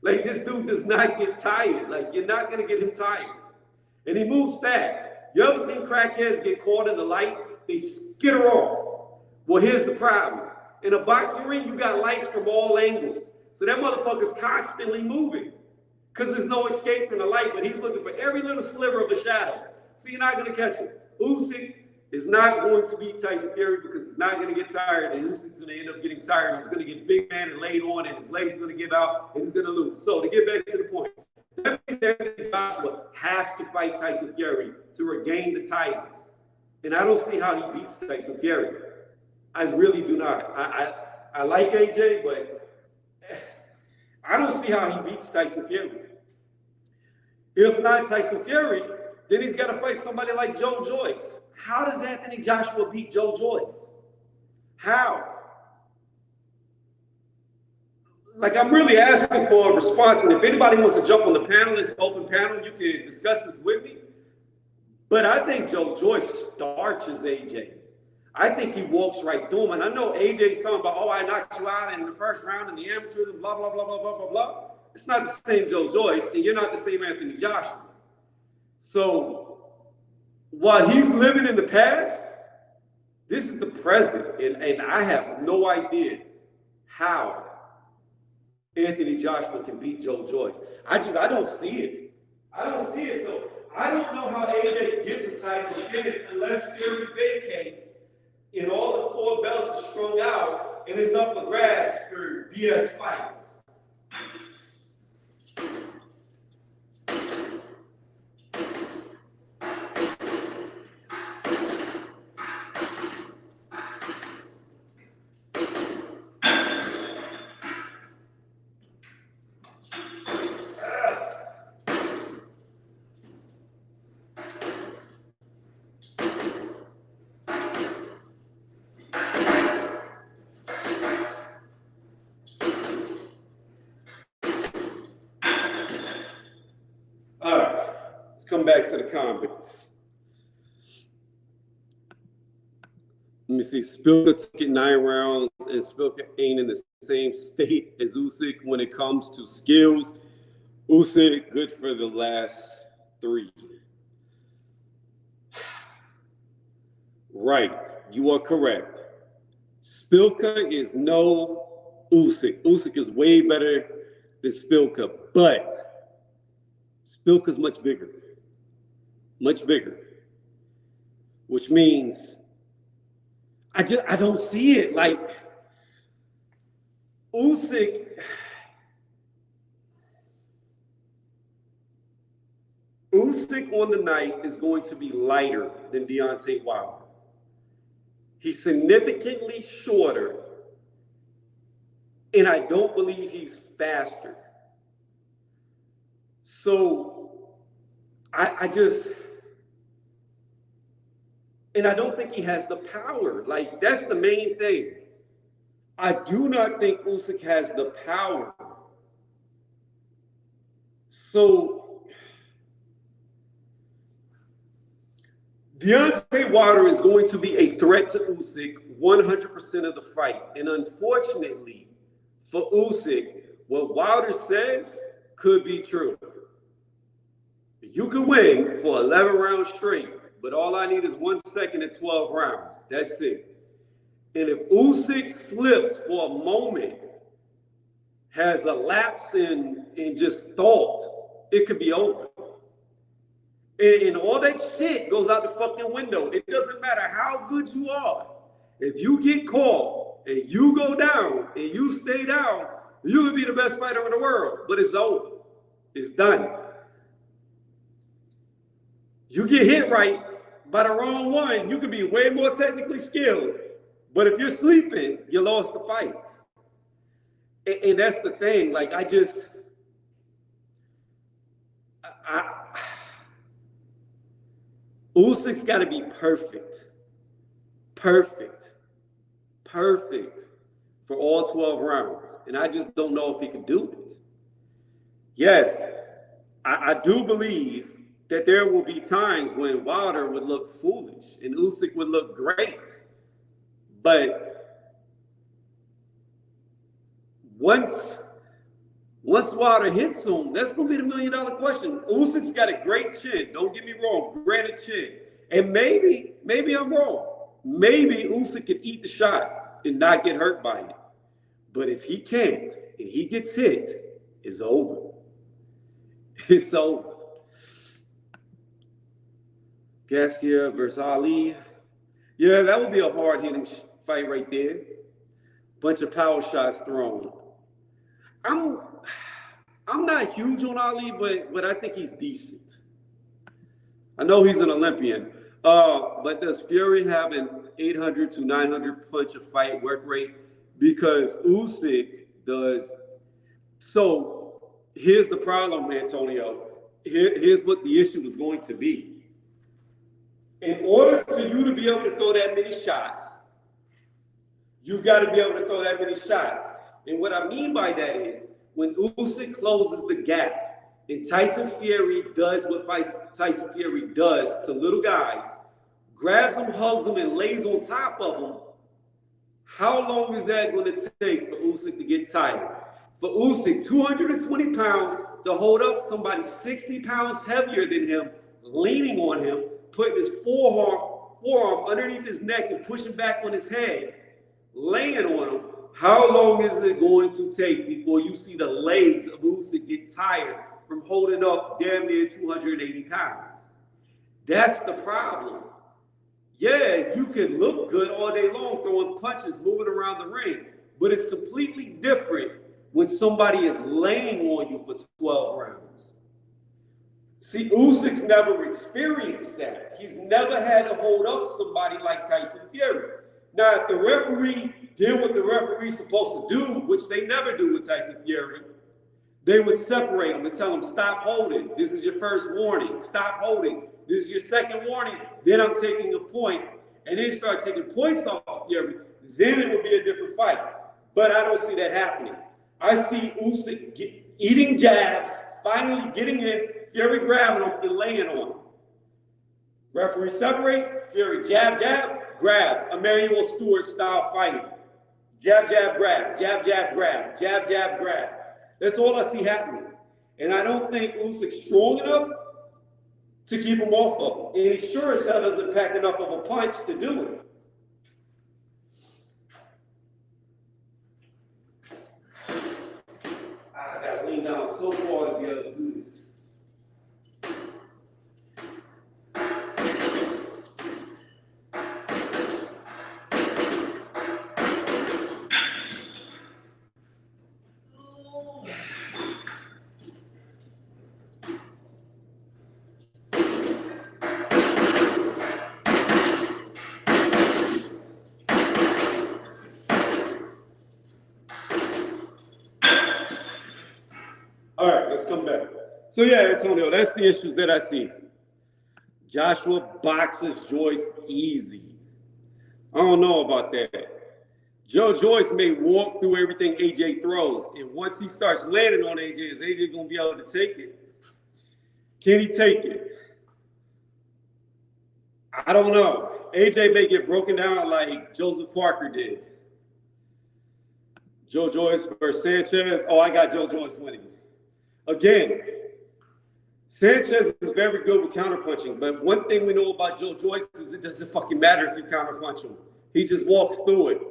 Like, this dude does not get tired. Like, you're not going to get him tired. And he moves fast. You ever seen crackheads get caught in the light? They skitter off. Well, here's the problem. In a boxing ring, you got lights from all angles. So that motherfucker's constantly moving because there's no escape from the light, but he's looking for every little sliver of a shadow. So you're not going to catch him. Usyk is not going to beat Tyson Fury because he's not going to get tired, and Usyk's going to end up getting tired. He's going to get big man and laid on, and his legs are going to give out, and he's going to lose. So to get back to the point, that means that Joshua has to fight Tyson Fury to regain the titles. And I don't see how he beats Tyson Fury. I really do not. I like AJ, but I don't see how he beats Tyson Fury. If not Tyson Fury, then he's got to fight somebody like Joe Joyce. How does Anthony Joshua beat Joe Joyce? How? Like, I'm really asking for a response, and if anybody wants to jump on the panel, it's an open panel, you can discuss this with me. But I think Joe Joyce starches AJ. I think he walks right through him. And I know AJ's talking about, oh, I knocked you out in the first round in the amateurs and blah, blah, blah, blah, blah, blah, blah. It's not the same Joe Joyce, and you're not the same Anthony Joshua. So while he's living in the past, this is the present. And I have no idea how Anthony Joshua can beat Joe Joyce. I don't see it. I don't see it. So I don't know how AJ gets a title again unless Fury vacates and all the 4 belts are strung out and it's up for grabs for BS fights. Let's come back to the comments. Let me see. Spilka took it 9 rounds, and Spilka ain't in the same state as Usyk when it comes to skills. Usyk good for the last 3. Right, you are correct. Spilka is no Usyk. Usyk is way better than Spilka, but Spilka's much bigger, which means I don't see it. Like Usyk on the night is going to be lighter than Deontay Wilder. He's significantly shorter, and I don't believe he's faster. So I don't think he has the power. Like, that's the main thing. I do not think Usyk has the power. So Deontay Wilder is going to be a threat to Usyk 100% of the fight. And unfortunately for Usyk, what Wilder says could be true. You could win for 11 rounds straight, but all I need is 1 second and 12 rounds. That's it. And if Usyk slips for a moment, has a lapse in just thought, it could be over. And all that shit goes out the fucking window. It doesn't matter how good you are. If you get caught and you go down and you stay down, you would be the best fighter in the world. But it's over. It's done. You get hit right by the wrong one, you could be way more technically skilled. But if you're sleeping, you lost the fight. And that's the thing. Like, Usyk's got to be perfect for all 12 rounds. And I just don't know if he can do it. Yes, I do believe that there will be times when Wilder would look foolish and Usyk would look great. But once Wilder hits him, that's going to be the $1 million question. Usyk's got a great chin. Don't get me wrong. Granted chin. And maybe I'm wrong. Maybe Usyk can eat the shot and not get hurt by it. But if he can't and he gets hit, it's over. It's over. Garcia versus Ali. Yeah, that would be a hard-hitting fight right there. Bunch of power shots thrown. I'm not huge on Ali, but I think he's decent. I know he's an Olympian. But does Fury have an 800 to 900 punch a fight work rate? Because Usyk does. So here's the problem, Antonio. Here's what the issue is going to be. In order for you to be able to throw that many shots, you've got to be able to throw that many shots. And what I mean by that is, when Usyk closes the gap, and Tyson Fury does what Tyson Fury does to little guys, grabs them, hugs them, and lays on top of them, how long is that going to take for Usyk to get tired? For Usyk, 220 pounds, to hold up somebody 60 pounds heavier than him, leaning on him, putting his forearm underneath his neck and pushing back on his head, laying on him, how long is it going to take before you see the legs of Usyk get tired from holding up damn near 280 pounds? That's the problem. Yeah, you can look good all day long throwing punches, moving around the ring, but it's completely different when somebody is laying on you for 12 rounds. See, Usyk's never experienced that. He's never had to hold up somebody like Tyson Fury. Now, if the referee did what the referee's supposed to do, which they never do with Tyson Fury, they would separate him and tell him, stop holding. This is your first warning. Stop holding. This is your second warning. Then I'm taking a point. And then start taking points off Fury. Then it would be a different fight. But I don't see that happening. I see Usyk eating jabs, finally getting in, Fury grabbing him and laying on him. Referee separate, Fury jab, jab, grabs. Emmanuel Stewart style fighting. Jab, jab, grab, jab, jab, grab, jab, jab, grab. That's all I see happening. And I don't think Usyk's strong enough to keep him off of him. And he sure as hell doesn't pack enough of a punch to do it. I gotta lean down so far to be able to do this. All right, let's come back. So yeah, Antonio, that's the issues that I see. Joshua boxes Joyce easy. I don't know about that. Joe Joyce may walk through everything AJ throws, and once he starts landing on AJ, is AJ gonna be able to take it? Can he take it? I don't know. AJ may get broken down like Joseph Parker did. Joe Joyce versus Sanchez. Oh, I got Joe Joyce winning. Again, Sanchez is very good with counterpunching, but one thing we know about Joe Joyce is it doesn't fucking matter if you counterpunch him. He just walks through it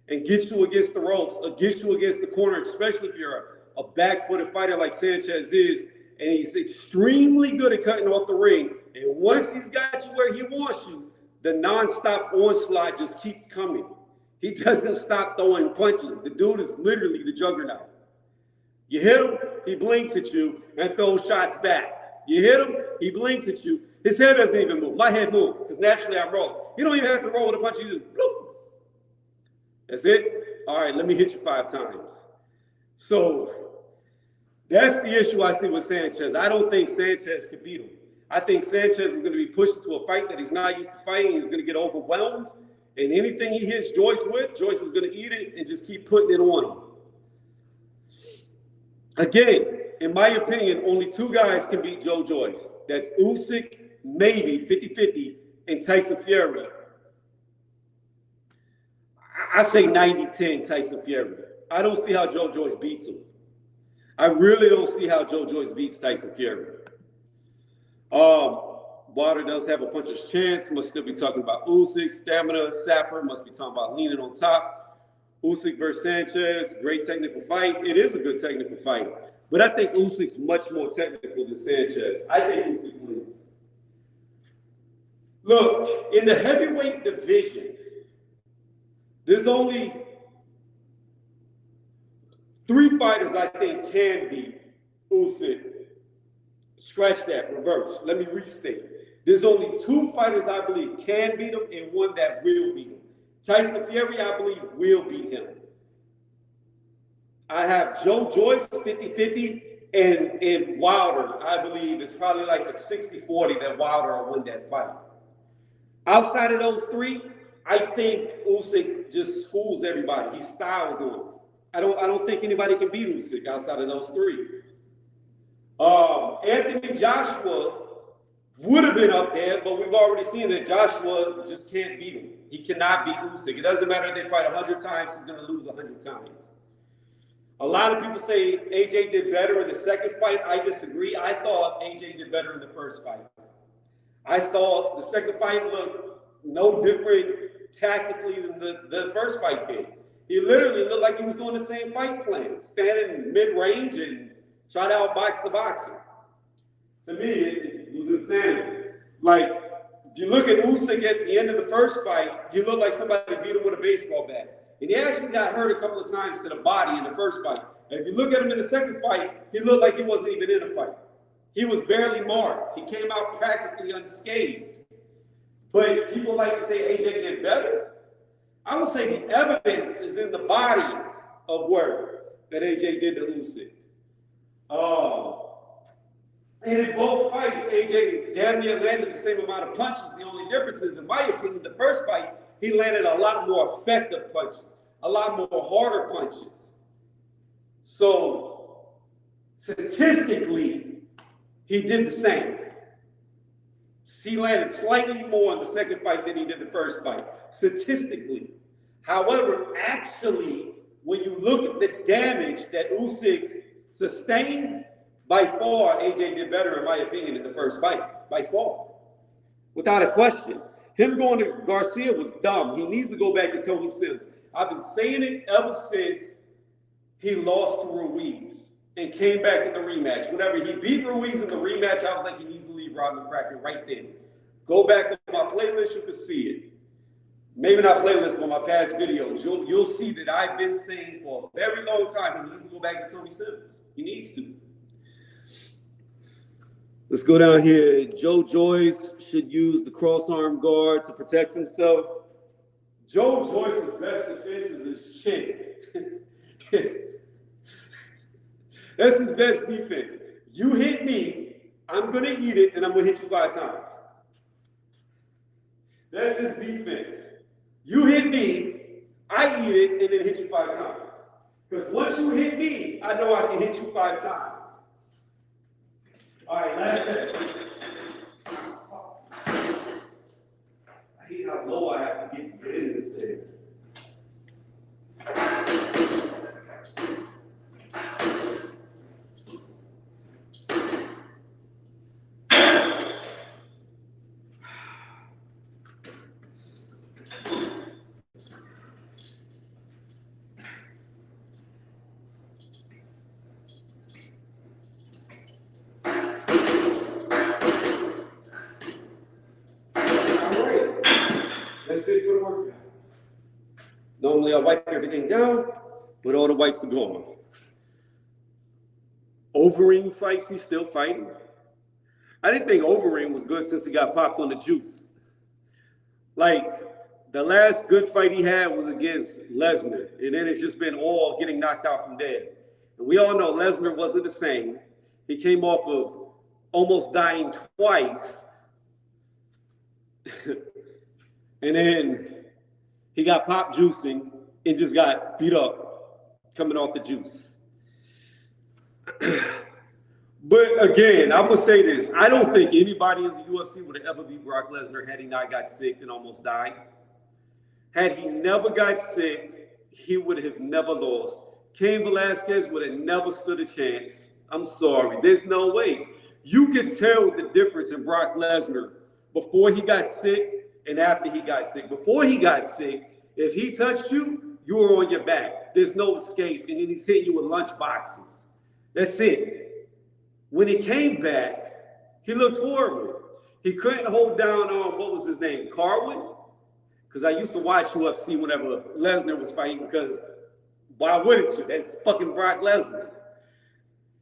and gets you against the ropes, or gets you against the corner, especially if you're a back-footed fighter like Sanchez is, and he's extremely good at cutting off the ring. And once he's got you where he wants you, the nonstop onslaught just keeps coming. He doesn't stop throwing punches. The dude is literally the juggernaut. You hit him, he blinks at you and throws shots back. You hit him, he blinks at you. His head doesn't even move. My head moves because naturally I roll. You don't even have to roll with a punch. You just bloop. That's it. All right, let me hit you 5 times. So that's the issue I see with Sanchez. I don't think Sanchez could beat him. I think Sanchez is going to be pushed into a fight that he's not used to fighting. He's going to get overwhelmed. And anything he hits Joyce with, Joyce is going to eat it and just keep putting it on him. Again, in my opinion, only 2 guys can beat Joe Joyce. That's Usyk, maybe 50-50, and Tyson Fury. I say 90-10 Tyson Fury. I don't see how Joe Joyce beats him. I really don't see how Joe Joyce beats Tyson Fury. Wilder does have a puncher's chance. Must still be talking about Usyk. Stamina, Sapper must be talking about leaning on top. Usyk versus Sanchez, great technical fight. It is a good technical fight. But I think Usyk's much more technical than Sanchez. I think Usyk wins. Look, in the heavyweight division, there's only 3 fighters I think can beat Usyk. Scratch that, reverse. Let me restate. There's only 2 fighters I believe can beat him and 1 that will beat him. Tyson Fury, I believe, will beat him. I have Joe Joyce 50-50, and Wilder, I believe, is probably like a 60-40 that Wilder will win that fight. Outside of those 3, I think Usyk just schools everybody. He styles on them. I don't think anybody can beat Usyk outside of those 3. Anthony Joshua would have been up there, but we've already seen that Joshua just can't beat him. He cannot beat Usyk. It doesn't matter if they fight 100 times, he's going to lose 100 times. A lot of people say AJ did better in the second fight. I disagree. I thought AJ did better in the first fight. I thought the second fight looked no different tactically than the first fight did. He literally looked like he was doing the same fight plan, standing mid-range and try to outbox the boxer. To me, it was insanity. Like, if you look at Usyk at the end of the first fight, he looked like somebody beat him with a baseball bat. And he actually got hurt a couple of times to the body in the first fight. And if you look at him in the second fight, he looked like he wasn't even in a fight. He was barely marked. He came out practically unscathed. But people like to say AJ did better. I would say the evidence is in the body of work that AJ did to Usyk. And in both fights, AJ damn near landed the same amount of punches. The only difference is, in my opinion, the first fight, he landed a lot more effective punches, a lot more harder punches. So, statistically, he did the same. He landed slightly more in the second fight than he did the first fight, statistically. However, actually, when you look at the damage that Usyk sustained, by far, AJ did better, in my opinion, in the first fight. By far. Without a question. Him going to Garcia was dumb. He needs to go back to Tony Sims. I've been saying it ever since he lost to Ruiz and came back in the rematch. Whenever he beat Ruiz in the rematch, I was like, he needs to leave Rob McCracken right then. Go back to my playlist, you can see it. Maybe not playlist, but my past videos. You'll see that I've been saying for a very long time he needs to go back to Tony Sims. He needs to. Let's go down here. Joe Joyce should use the cross-arm guard to protect himself. Joe Joyce's best defense is his chin. That's his best defense. You hit me, I'm going to eat it, and I'm going to hit you 5 times. That's his defense. You hit me, I eat it, and then hit you 5 times. Because once you hit me, I know I can hit you 5 times. All right, last set. I hate how low I have to get in this thing. That's it for the workout. Normally I wipe everything down, but all the wipes are gone. Overeem fights, he's still fighting. I didn't think Overeem was good since he got popped on the juice. Like, the last good fight he had was against Lesnar, and then it's just been all getting knocked out from there. And we all know Lesnar wasn't the same. He came off of almost dying twice. And then he got popped juicing and just got beat up coming off the juice. But again, I'm going to say this. I don't think anybody in the UFC would have ever beat Brock Lesnar had he not got sick and almost died. Had he never got sick, he would have never lost. Cain Velasquez would have never stood a chance. I'm sorry. There's no way. You could tell the difference in Brock Lesnar before he got sick and after he got sick. Before he got sick, if he touched you, you were on your back. There's no escape. And then he's hitting you with lunch boxes. That's it. When he came back, he looked horrible. He couldn't hold down, what was his name? Carwin? Because I used to watch UFC whenever Lesnar was fighting, because why wouldn't you? That's fucking Brock Lesnar.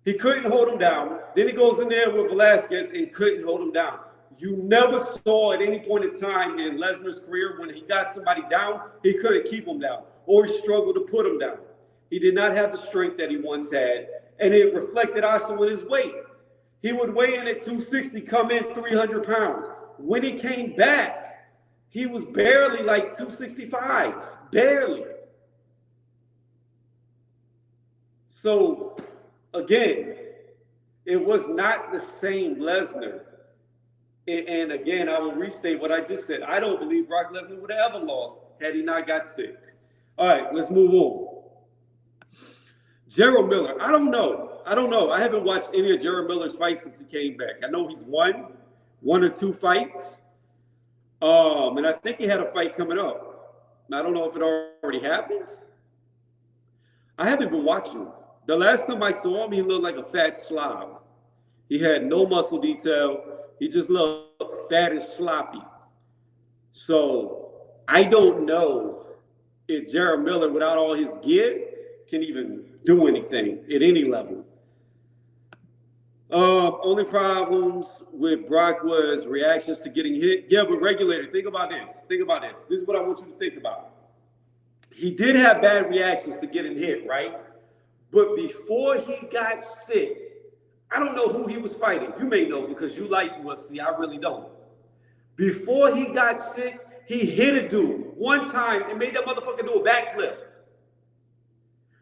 He couldn't hold him down. Then he goes in there with Velasquez and couldn't hold him down. You never saw at any point in time in Lesnar's career when he got somebody down, he couldn't keep him down, or he struggled to put him down. He did not have the strength that he once had, and it reflected also in his weight. He would weigh in at 260, come in 300 pounds. When he came back, he was barely like 265, barely. So, again, it was not the same Lesnar. And again, I will restate what I just said. I don't believe Brock Lesnar would have ever lost had he not got sick. All right, let's move on. Gerald Miller, I don't know. I haven't watched any of Gerald Miller's fights since he came back. I know he's won 1 or 2 fights. And I think he had a fight coming up. I don't know if it already happened. I haven't been watching. The last time I saw him, he looked like a fat slob. He had no muscle detail. He just looked fat and sloppy. So I don't know if Gerald Miller, without all his gear, can even do anything at any level. Only problems with Brock was reactions to getting hit. Yeah, but regulator, think about this. This is what I want you to think about. He did have bad reactions to getting hit, right? But before he got sick, I don't know who he was fighting. You may know because you like UFC. I really don't. Before he got sick, he hit a dude one time and made that motherfucker do a backflip.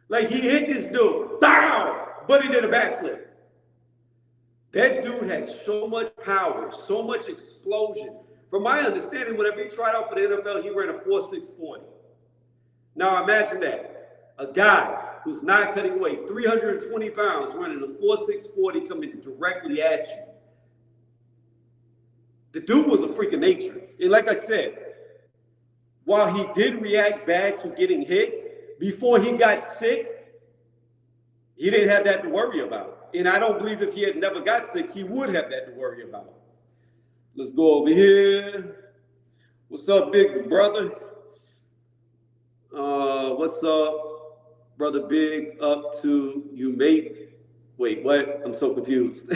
Like he hit this dude, bow, but he did a backflip. That dude had so much power, so much explosion. From my understanding, whenever he tried out for the NFL, he ran a 4.640. Now imagine that. A guy who's not cutting weight, 320 pounds, running a 4.640 coming directly at you. The dude was a freak of nature. And like I said, while he did react bad to getting hit, before he got sick, he didn't have that to worry about. And I don't believe if he had never got sick, he would have that to worry about. Let's go over here. What's up, big brother? What's up, brother Big? Up to you, mate. Wait, what? I'm so confused.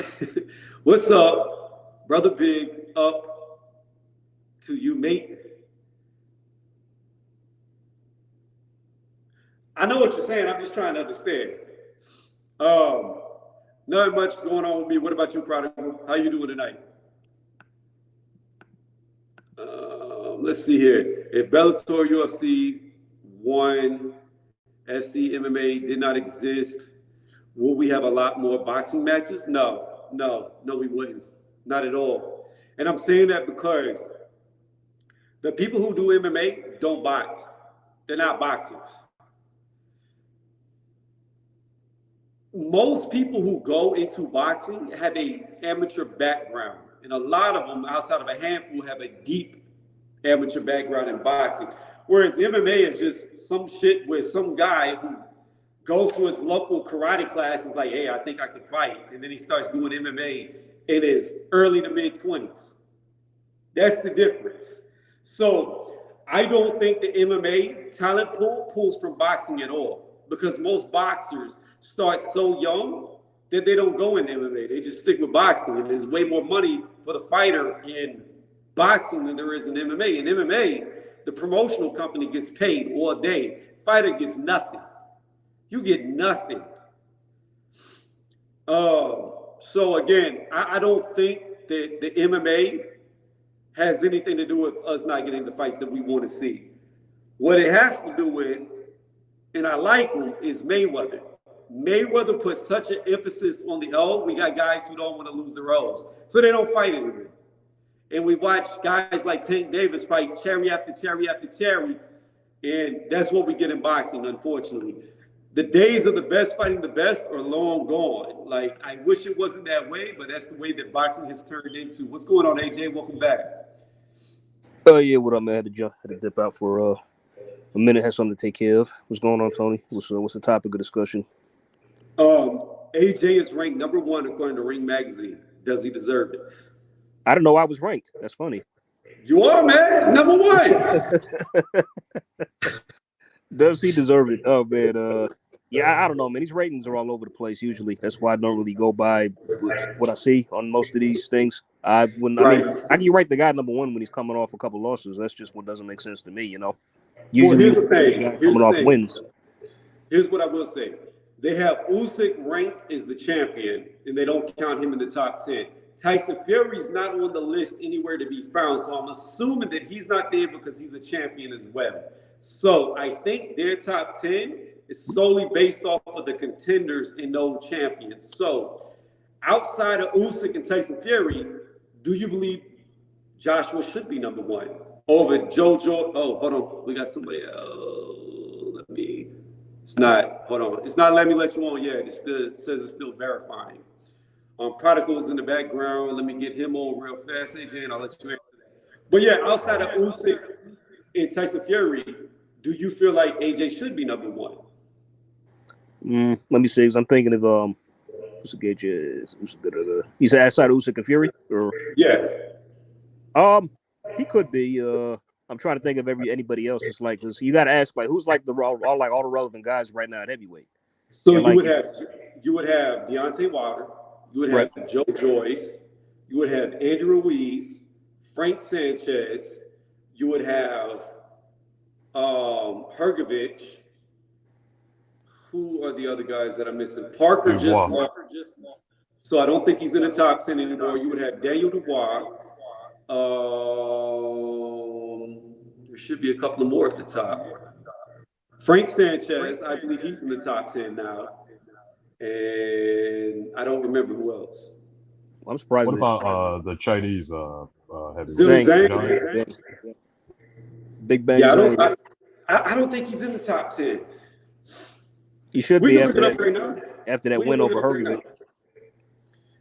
What's up, brother Big? Up to you, mate. I know what you're saying. I'm just trying to understand. Not much going on with me. What about you, Prodigal? How you doing tonight? Let's see here. If Bellator, UFC 1, SC, MMA did not exist, will we have a lot more boxing matches? No, we wouldn't. Not at all. And I'm saying that because the people who do MMA don't box. They're not boxers. Most people who go into boxing have an amateur background. And a lot of them, outside of a handful, have a deep amateur background in boxing. Whereas MMA is just some shit where some guy who goes to his local karate class is like, hey, I think I can fight. And then he starts doing MMA in his early to mid 20s. That's the difference. So I don't think the MMA talent pool pulls from boxing at all, because most boxers start so young that they don't go into MMA. They just stick with boxing. And there's way more money for the fighter in boxing than there is in MMA. In MMA, the promotional company gets paid all day. Fighter gets nothing. You get nothing. So again, I don't think that the MMA has anything to do with us not getting the fights that we want to see. What it has to do with, and I like him, is Mayweather. Mayweather puts such an emphasis on the O. We got guys who don't want to lose their O's, so they don't fight anymore. And we watch guys like Tank Davis fight cherry after cherry after cherry, and that's what we get in boxing, unfortunately. The days of the best fighting the best are long gone. Like, I wish it wasn't that way, but that's the way that boxing has turned into. What's going on, AJ? Welcome back. Oh, yeah, what up, man? Had to dip out for a minute, had something to take care of. What's going on, Tony? What's the topic of discussion? AJ is ranked number 1 according to Ring Magazine. Does he deserve it? I didn't know I was ranked. That's funny. You are, man. Number 1. Does he deserve it? Oh, man. Yeah, I don't know, man. These ratings are all over the place usually. That's why I don't really go by what I see on most of these things. I mean, I can rank the guy number 1 when he's coming off a couple losses. That's just what doesn't make sense to me, you know. Usually, well, here's the thing. Coming off wins. Here's what I will say. They have Usyk ranked as the champion, and they don't count him in the top 10. Tyson Fury's not on the list anywhere to be found, so I'm assuming that he's not there because he's a champion as well. So I think their top 10 is solely based off of the contenders and no champions. So outside of Usyk and Tyson Fury, do you believe Joshua should be number 1 over Jojo? Oh, hold on. We got somebody else. It's not. Hold on. It's not letting me let you on yet. It says it's still verifying. Prodigal's in the background. Let me get him on real fast, AJ, and I'll let you answer that. But yeah, outside of Usyk and Tyson Fury, do you feel like AJ should be number 1? Let me see, because I'm thinking of Usyk is you said outside of Usyk and Fury, or yeah. He could be. I'm trying to think of anybody else. It's like this. You got to ask like who's like all the relevant guys right now at heavyweight. So you would have Deontay Wilder. You would have Joe Joyce. You would have Andrew Ruiz, Frank Sanchez. You would have Hrgovic. Who are the other guys that I'm missing? Parker just won. So I don't think he's in the top 10 anymore. You would have Daniel Dubois. There should be a couple of more at the top. Frank Sanchez, I believe he's in the top 10 now. And I don't remember who else. I'm surprised. What about the Chinese Zhang. heavyweight? Zhang. Big Bang Yeah, Zhang. I don't think he's in the top 10. He should We be can look after it up that. right now. After that We can win look over it up right Hervey. now.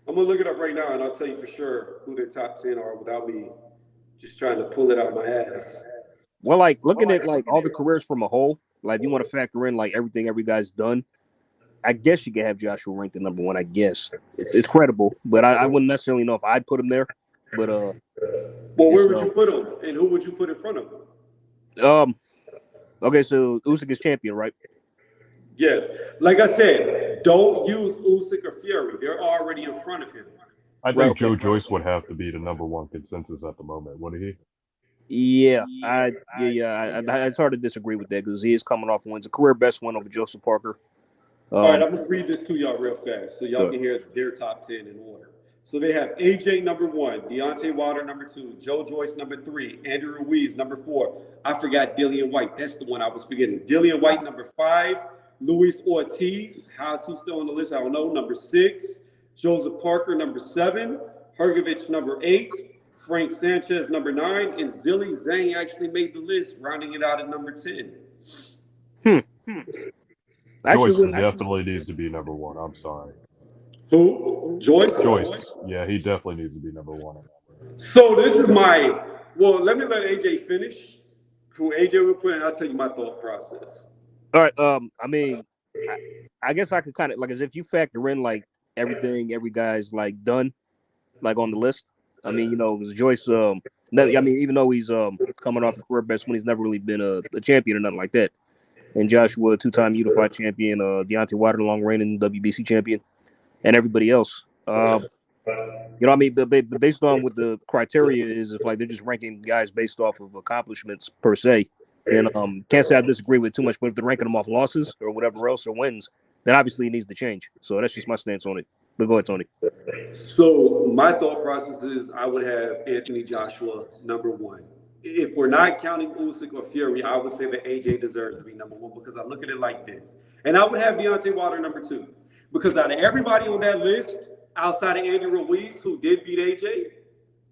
I'm gonna look it up right now, and I'll tell you for sure who their top 10 are without me just trying to pull it out my ass. Well, like looking at like all the careers from a whole, like you want to factor in like everything every guy's done. I guess you can have Joshua ranked at number 1. I guess it's credible, but I wouldn't necessarily know if I'd put him there. But well, where would you put him, and who would you put in front of him? Okay, so Usyk is champion, right? Yes, like I said, don't use Usyk or Fury. They're already in front of him. I think Joe Joyce would have to be the number 1 consensus at the moment, wouldn't he? Yeah, it's hard to disagree with that because he is coming off wins, a career best win over Joseph Parker. All right, I'm gonna read this to y'all real fast so y'all can hear their top 10 in order. So they have AJ number 1, Deontay Wilder number 2, Joe Joyce number 3, Andrew Ruiz number 4. I forgot Dillian White. That's the one I was forgetting. Dillian White number 5, Luis Ortiz. How's he still on the list? I don't know. Number 6, Joseph Parker number 7, Hrgovic number 8, Frank Sanchez number 9, and Zhilei Zhang actually made the list, rounding it out at number 10. Joyce definitely needs to be number 1. I'm sorry. Who? Joyce? Joyce. Yeah, he definitely needs to be number 1. So this is well, let me let AJ finish. Who AJ will put in, I'll tell you my thought process. All right. I mean, I guess I could kind of like as if you factor in like everything every guy's like done, like on the list. I mean, you know, it was Joyce. I mean, even though he's coming off a career best win, he's never really been a champion or nothing like that. And Joshua, 2-time unified champion, Deontay Wilder, long reigning WBC champion, and everybody else. You know, I mean, based on what the criteria is, if like they're just ranking guys based off of accomplishments per se, then can't say I disagree with too much. But if they're ranking them off losses or whatever else or wins, then obviously it needs to change. So that's just my stance on it. But go ahead, Tony. So my thought process is I would have Anthony Joshua number 1. If we're not counting Usyk or Fury, I would say that AJ deserves to be number 1 because I look at it like this. And I would have Deontay Wilder number 2 because out of everybody on that list, outside of Andy Ruiz, who did beat AJ,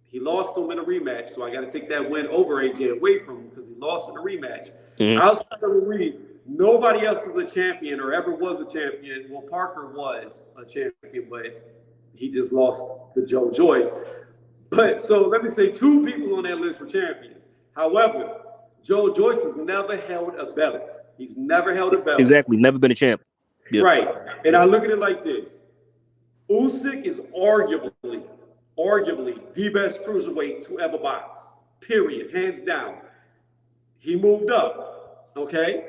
he lost him in a rematch. So I got to take that win over AJ away from him because he lost in a rematch. Mm-hmm. Outside of Ruiz, nobody else is a champion or ever was a champion. Well, Parker was a champion, but he just lost to Joe Joyce. But so let me say 2 people on that list were champions. However, Joe Joyce has never held a belt. He's never held a belt. Exactly. Never been a champ. Yep. Right. And I look at it like this. Usyk is arguably the best cruiserweight to ever box. Period. Hands down. He moved up. Okay?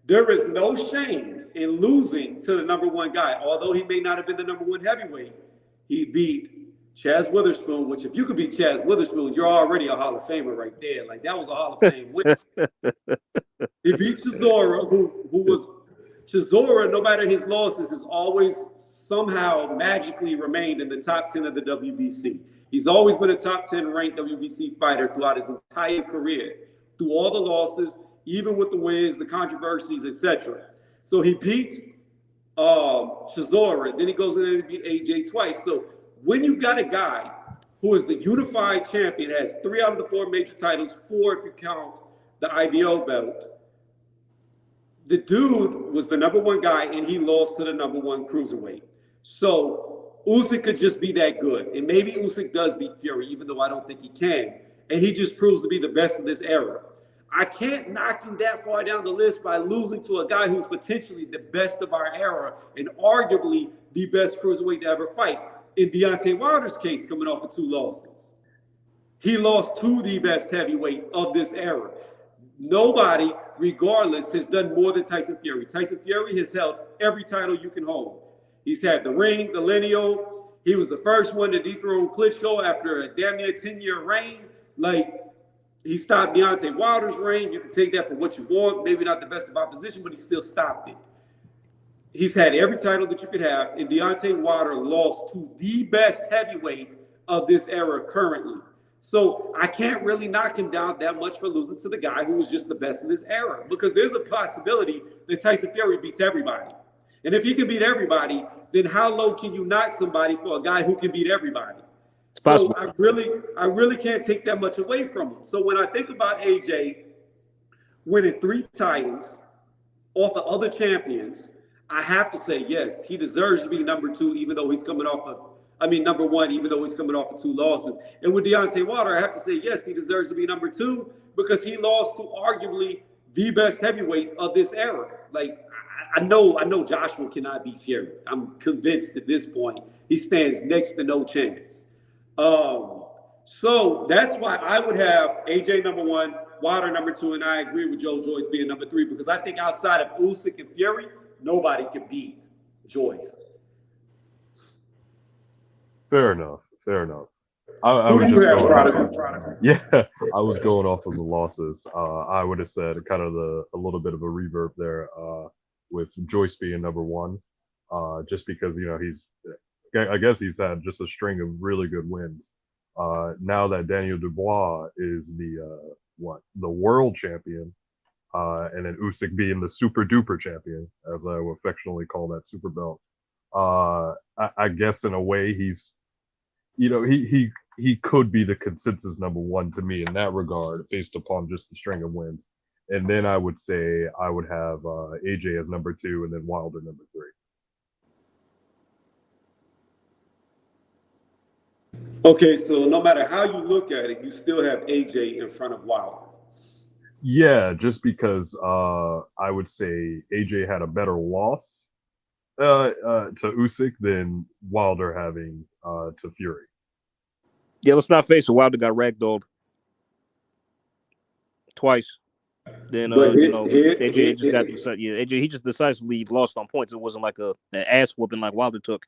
There is no shame in losing to the number 1 guy. Although he may not have been the number 1 heavyweight, he beat Chaz Witherspoon, which if you could beat Chaz Witherspoon, you're already a Hall of Famer right there. Like, that was a Hall of Fame win. He beat Chisora, who was Chisora, no matter his losses, has always somehow magically remained in the top 10 of the WBC. He's always been a top 10 ranked WBC fighter throughout his entire career, through all the losses, even with the wins, the controversies, etc. So he beat Chisora, then he goes in and beat AJ twice. So when you got a guy who is the unified champion, has 3 out of the 4 major titles, 4 if you count the IBO belt, the dude was the number 1 guy and he lost to the number 1 cruiserweight. So Usyk could just be that good. And maybe Usyk does beat Fury, even though I don't think he can. And he just proves to be the best of this era. I can't knock you that far down the list by losing to a guy who's potentially the best of our era and arguably the best cruiserweight to ever fight. In Deontay Wilder's case, coming off of 2 losses, he lost to the best heavyweight of this era. Nobody, regardless, has done more than Tyson Fury. Tyson Fury has held every title you can hold. He's had the ring, the lineal. He was the first one to dethrone Klitschko after a damn near 10-year reign. Like, he stopped Deontay Wilder's reign. You can take that for what you want. Maybe not the best of opposition, but he still stopped it. He's had every title that you could have, and Deontay Wilder lost to the best heavyweight of this era currently. So I can't really knock him down that much for losing to the guy who was just the best in this era, because there's a possibility that Tyson Fury beats everybody. And if he can beat everybody, then how low can you knock somebody for a guy who can beat everybody? It's possible. So I really can't take that much away from him. So when I think about AJ winning 3 titles off of other champions, I have to say, yes, he deserves to be number 2, even though he's coming off of, number 1, even though he's coming off of 2 losses. And with Deontay Wilder, I have to say, yes, he deserves to be number 2 because he lost to arguably the best heavyweight of this era. Like, I know Joshua cannot beat Fury. I'm convinced at this point he stands next to no chance. So that's why I would have AJ number 1, Wilder number 2, and I agree with Joe Joyce being number 3 because I think outside of Usyk and Fury, nobody can beat Joyce. Fair enough. Who do you have, Prodigal? Yeah, I was going off of the losses. I would have said kind of a little bit of a reverb there with Joyce being number 1, just because I guess he's had just a string of really good wins. Now that Daniel Dubois is the world champion, and then Usyk being the super duper champion, as I will affectionately call that super belt. I guess in a way he's, he could be the consensus number 1 to me in that regard, based upon just the string of wins. And then I would say I would have AJ as number 2, and then Wilder number 3. Okay, so no matter how you look at it, you still have AJ in front of Wilder. Yeah, just because I would say AJ had a better loss to Usyk than Wilder having to Fury. Yeah, let's not face it. Wilder got ragdolled twice. Then AJ just got AJ. He just decisively lost on points. It wasn't like an ass whooping like Wilder took.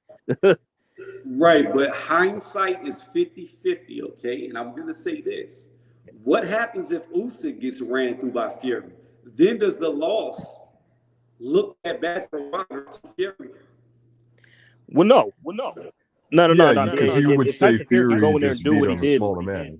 Right, but hindsight is 50-50, okay? And I'm going to say this. What happens if Usyk gets ran through by Fury? Then does the loss look that bad for Wilder to Fury? Well, no. Because you would if say Tyson Fury can go in there and just do beat what he him, did, smaller man.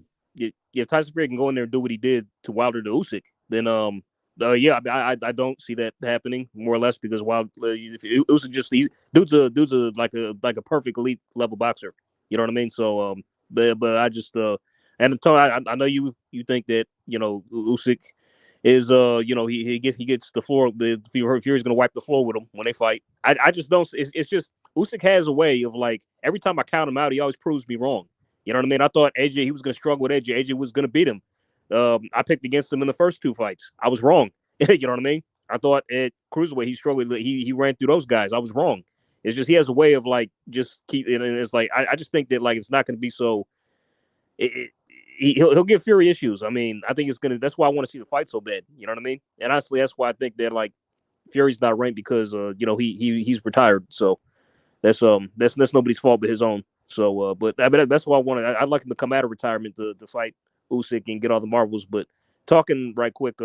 if Tyson Fury can go in there and do what he did to Wilder to Usyk, then I don't see that happening, more or less, because Usyk just dude's a like a perfect elite level boxer. You know what I mean? So but I just and Tony, I know you think that Usyk is he gets the floor. The Fury's gonna wipe the floor with him when they fight. I just don't. It's just Usyk has a way of, like, every time I count him out, he always proves me wrong. You know what I mean? I thought AJ, he was gonna struggle with AJ. AJ was gonna beat him. I picked against him in the first 2 fights. I was wrong. You know what I mean? I thought at cruiserweight he struggled. He ran through those guys. I was wrong. It's just he has a way of, like, just keep. And it's like I just think that, like, it's not going to be so. He'll give Fury issues. I mean, I think it's gonna. That's why I want to see the fight so bad. You know what I mean? And honestly, that's why I think that, like, Fury's not ranked because he's retired. So that's nobody's fault but his own. So but that's why I wanted. I'd like him to come out of retirement to fight Usyk and get all the marbles. But talking right quick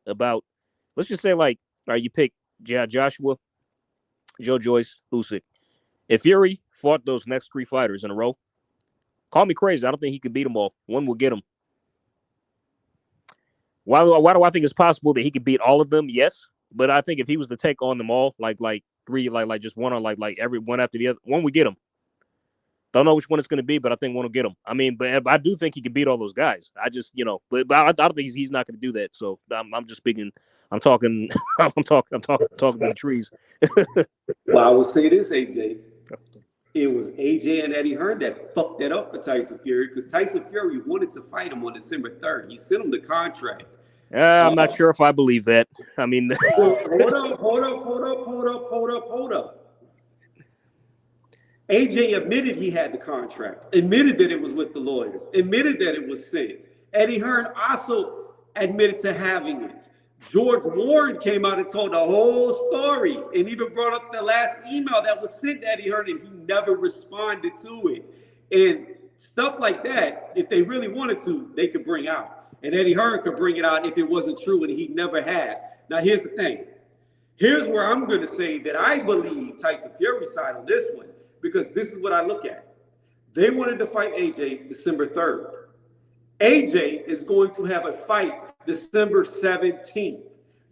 about, let's just say, like, all right, you pick Joshua, Joe Joyce, Usyk. If Fury fought those next 3 fighters in a row, call me crazy, I don't think he could beat them all. One will get him. Why do I think it's possible that he could beat all of them? Yes, but I think if he was to take on them all, like 3, like just one on like every one after the other, one would get him. Don't know which one it's going to be, but I think one will get him. I mean, but I do think he can beat all those guys. I just, but I don't think he's not going to do that. So I'm just speaking. I'm talking. I'm talking to the trees. Well, I will say this, AJ. It was AJ and Eddie Hearn that fucked that up for Tyson Fury, because Tyson Fury wanted to fight him on December 3rd. He sent him the contract. I'm not sure if I believe that. I mean, hold up. AJ admitted he had the contract, admitted that it was with the lawyers, admitted that it was sent. Eddie Hearn also admitted to having it. George Warren came out and told the whole story and even brought up the last email that was sent to Eddie Hearn, and he never responded to it. And stuff like that, if they really wanted to, they could bring out. And Eddie Hearn could bring it out if it wasn't true, and he never has. Now, here's the thing. Here's where I'm going to say that I believe Tyson Fury's side on this one, because this is what I look at. They wanted to fight AJ December 3rd. AJ is going to have a fight December 17th.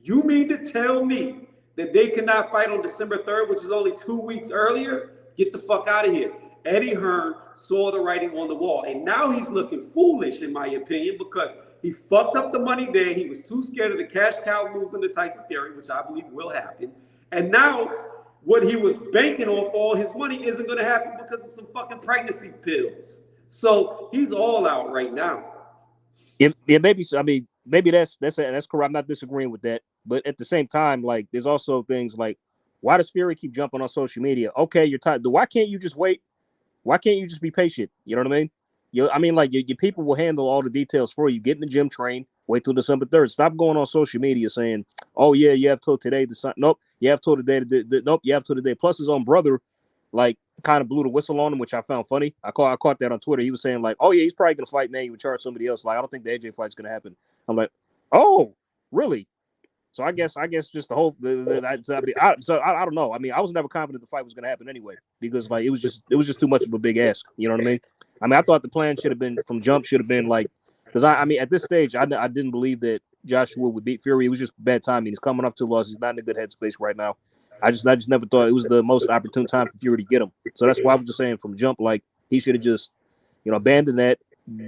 You mean to tell me that they cannot fight on December 3rd, which is only 2 weeks earlier, get the fuck out of here. Eddie Hearn saw the writing on the wall, and now he's looking foolish, in my opinion, because he fucked up the money there. He was too scared of the cash cow losing to Tyson Fury, which I believe will happen. And now what he was banking off all his money isn't going to happen because of some fucking pregnancy pills. So he's all out right now. Yeah, maybe. I mean, maybe that's correct. I'm not disagreeing with that, but at the same time, like, there's also things like, why does Fury keep jumping on social media? Okay, you're tired. Why can't you just wait? Why can't you just be patient? You know what I mean? Like, your people will handle all the details for you. Get in the gym, train, wait till December 3rd. Stop going on social media saying, oh, yeah, you have till today. Nope, you have till today. Nope, you have till today. Plus, his own brother, like, kind of blew the whistle on him, which I found funny. I caught that on Twitter. He was saying, like, oh, yeah, he's probably going to fight, man. He would charge somebody else. Like, I don't think the AJ fight's going to happen. I'm like, oh, really? So I guess just the whole I don't know. I mean, I was never confident the fight was going to happen anyway, because, like, it was just too much of a big ask. You know what I mean? I thought the plan should have been from jump, should have been like, because I mean, at this stage, I didn't believe that Joshua would beat Fury. It was just bad timing. He's coming off 2 losses. He's not in a good headspace right now. I just never thought it was the most opportune time for Fury to get him. So that's why I was just saying from jump, like, he should have just, abandon that,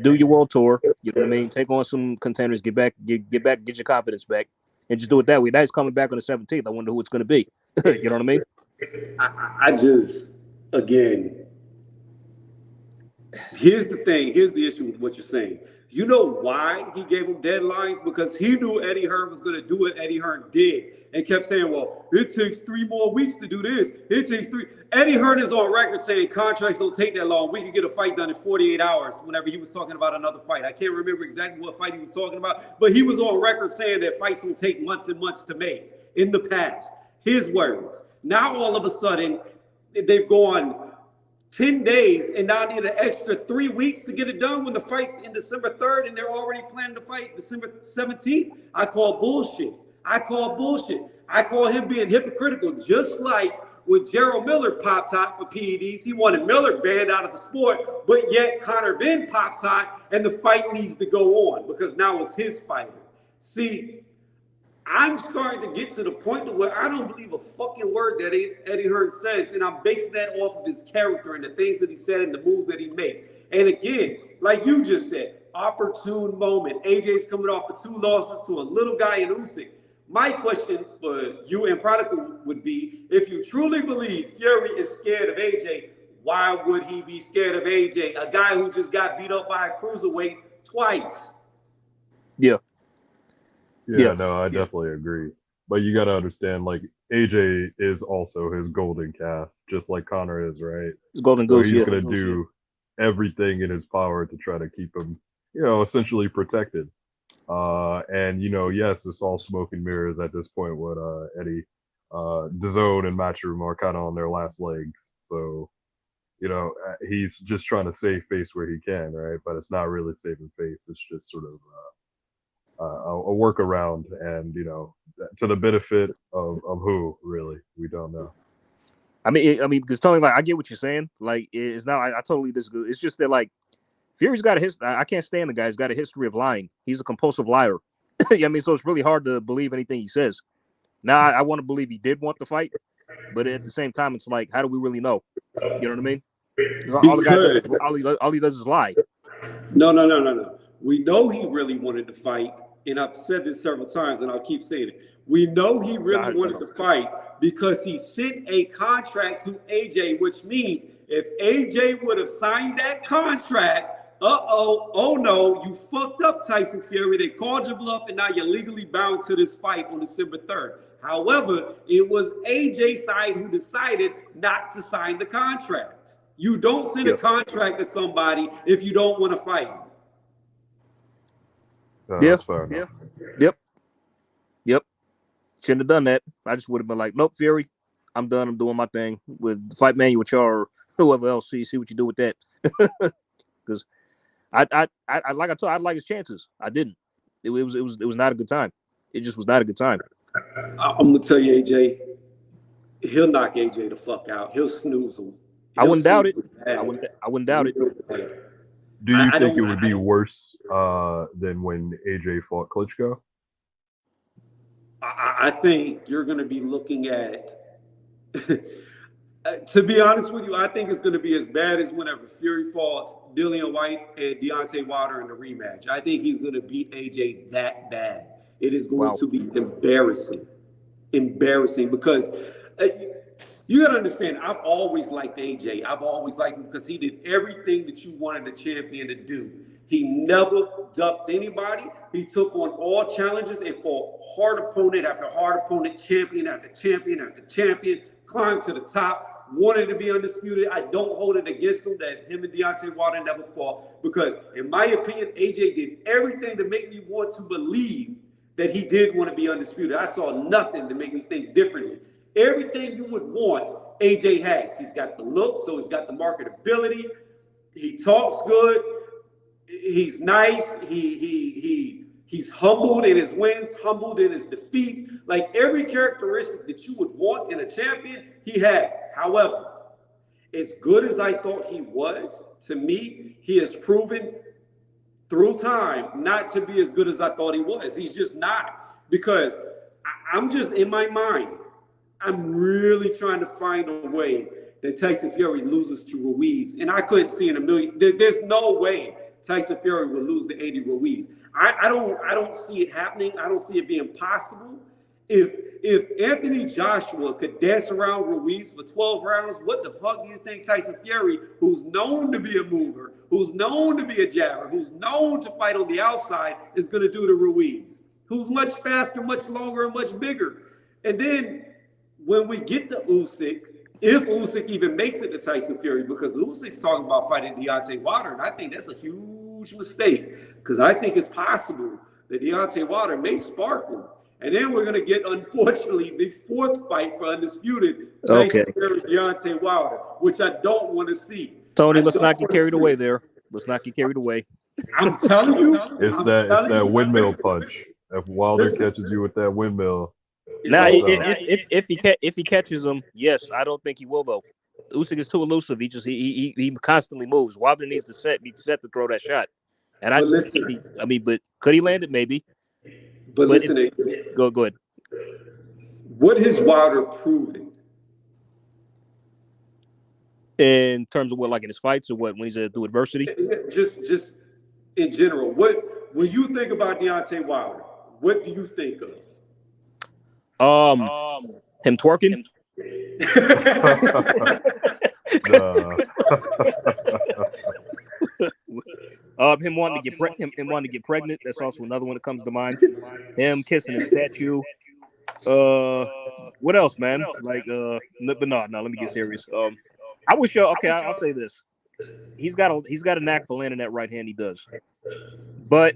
do your world tour. You know what I mean? Take on some contenders, get your confidence back, and just do it that way. Now he's coming back on the 17th. I wonder who it's going to be. You know what I mean? I just, again, here's the thing. Here's the issue with what you're saying. You know why he gave him deadlines? Because he knew Eddie Hearn was going to do what Eddie Hearn did and kept saying, well, it takes 3 more weeks to do this. It takes 3. Eddie Hearn is on record saying contracts don't take that long. We can get a fight done in 48 hours whenever he was talking about another fight. I can't remember exactly what fight he was talking about, but he was on record saying that fights will take months and months to make in the past. His words. Now, all of a sudden, they've gone 10 days and now need an extra 3 weeks to get it done when the fight's in December 3rd and they're already planning to fight December 17th. I call bullshit. I call him being hypocritical, just like when Gerald Miller popped hot for PEDs. He wanted Miller banned out of the sport, but yet Conor Ben pops hot and the fight needs to go on because now it's his fighter. See, I'm starting to get to the point where I don't believe a fucking word that Eddie Hearn says, and I'm basing that off of his character and the things that he said and the moves that he makes. And again, like you just said, opportune moment. AJ's coming off of 2 losses to a little guy in Usyk. My question for you and Prodigal would be, if you truly believe Fury is scared of AJ, why would he be scared of AJ, a guy who just got beat up by a cruiserweight twice? Yeah. Yeah, no, I definitely agree. But you got to understand, like, AJ is also his golden calf, just like Conor is, right? His golden So goose. he's going to do everything in his power to try to keep him, essentially protected. And, yes, it's all smoke and mirrors at this point with Eddie. DAZN and Matchroom are kind of on their last leg. So, he's just trying to save face where he can, right? But it's not really saving face. It's just sort of a workaround, and to the benefit of who, really, we don't know. I mean, because Tony, like, I get what you're saying. Like, it's not. I totally disagree. It's just that, like, Fury's got a history. I can't stand the guy. He's got a history of lying. He's a compulsive liar. I mean, so it's really hard to believe anything he says. Now, I want to believe he did want the fight, but at the same time, it's like, how do we really know? You know what I mean? All he does is lie. No. We know he really wanted to fight, and I've said this several times, and I'll keep saying it. We know he really wanted to fight because he sent a contract to AJ, which means if AJ would have signed that contract, oh no, you fucked up, Tyson Fury. They called your bluff, and now you're legally bound to this fight on December 3rd. However, it was AJ's side who decided not to sign the contract. You don't send a contract to somebody if you don't want to fight. Yep. Shouldn't have done that. I just would have been like, nope, Fury, I'm done. I'm doing my thing with the fight manual or whoever else. See what you do with that. Because I like I told, I like his chances. I didn't. It was not a good time. It just was not a good time. I'm gonna tell you, AJ, he'll knock AJ the fuck out. He'll snooze him. I wouldn't doubt it. I wouldn't doubt it. Do you think it would be worse than when AJ fought Klitschko? I think you're going to be looking at, to be honest with you, I think it's going to be as bad as whenever Fury fought Dillian White and Deontay Wilder in the rematch. I think he's going to beat AJ that bad. It is going Wow. to be embarrassing. Embarrassing because you got to understand, I've always liked AJ. I've always liked him because he did everything that you wanted a champion to do. He never ducked anybody. He took on all challenges and fought hard opponent after hard opponent, champion after champion after champion, climbed to the top, wanted to be undisputed. I don't hold it against him that him and Deontay Wilder never fought because, in my opinion, AJ did everything to make me want to believe that he did want to be undisputed. I saw nothing to make me think differently. Everything you would want, AJ has. He's got the look, so he's got the marketability. He talks good. He's nice. He's humbled in his wins, humbled in his defeats. Like every characteristic that you would want in a champion, he has. However, as good as I thought he was, to me, he has proven through time not to be as good as I thought he was. He's just not. Because I'm just, in my mind, I'm really trying to find a way that Tyson Fury loses to Ruiz. And I couldn't see in a million. There's no way Tyson Fury will lose to Andy Ruiz. I don't see it happening. I don't see it being possible. If Anthony Joshua could dance around Ruiz for 12 rounds, what the fuck do you think Tyson Fury, who's known to be a mover, who's known to be a jabber, who's known to fight on the outside, is going to do to Ruiz, who's much faster, much longer, and much bigger? And then when we get to Usyk, if Usyk even makes it to Tyson Fury, because Usyk's talking about fighting Deontay Wilder, and I think that's a huge mistake, because I think it's possible that Deontay Wilder may spark him. And then we're going to get, unfortunately, the fourth fight for undisputed, Tyson Fury, Deontay Wilder, which I don't want to see. Tony, let's not get carried away there. Let's not get carried away. I'm telling you. It's that windmill punch. If Wilder catches you with that windmill. Now, if he catches him, yes, I don't think he will though. Usyk is too elusive. He constantly moves. Wilder needs to be set to throw that shot. And but could he land it? Maybe. But listen, go ahead. What has Wilder proven? In terms of what, like in his fights, or what when he's through adversity? Just in general. When you think about Deontay Wilder, what do you think of? Him twerking. Him wanting to get pregnant. That's also another one that comes to mind. Him kissing a statue. What else, man? Like, but no. Let me get serious. I wish. Okay, I'll say this. He's got a knack for landing that right hand. He does, but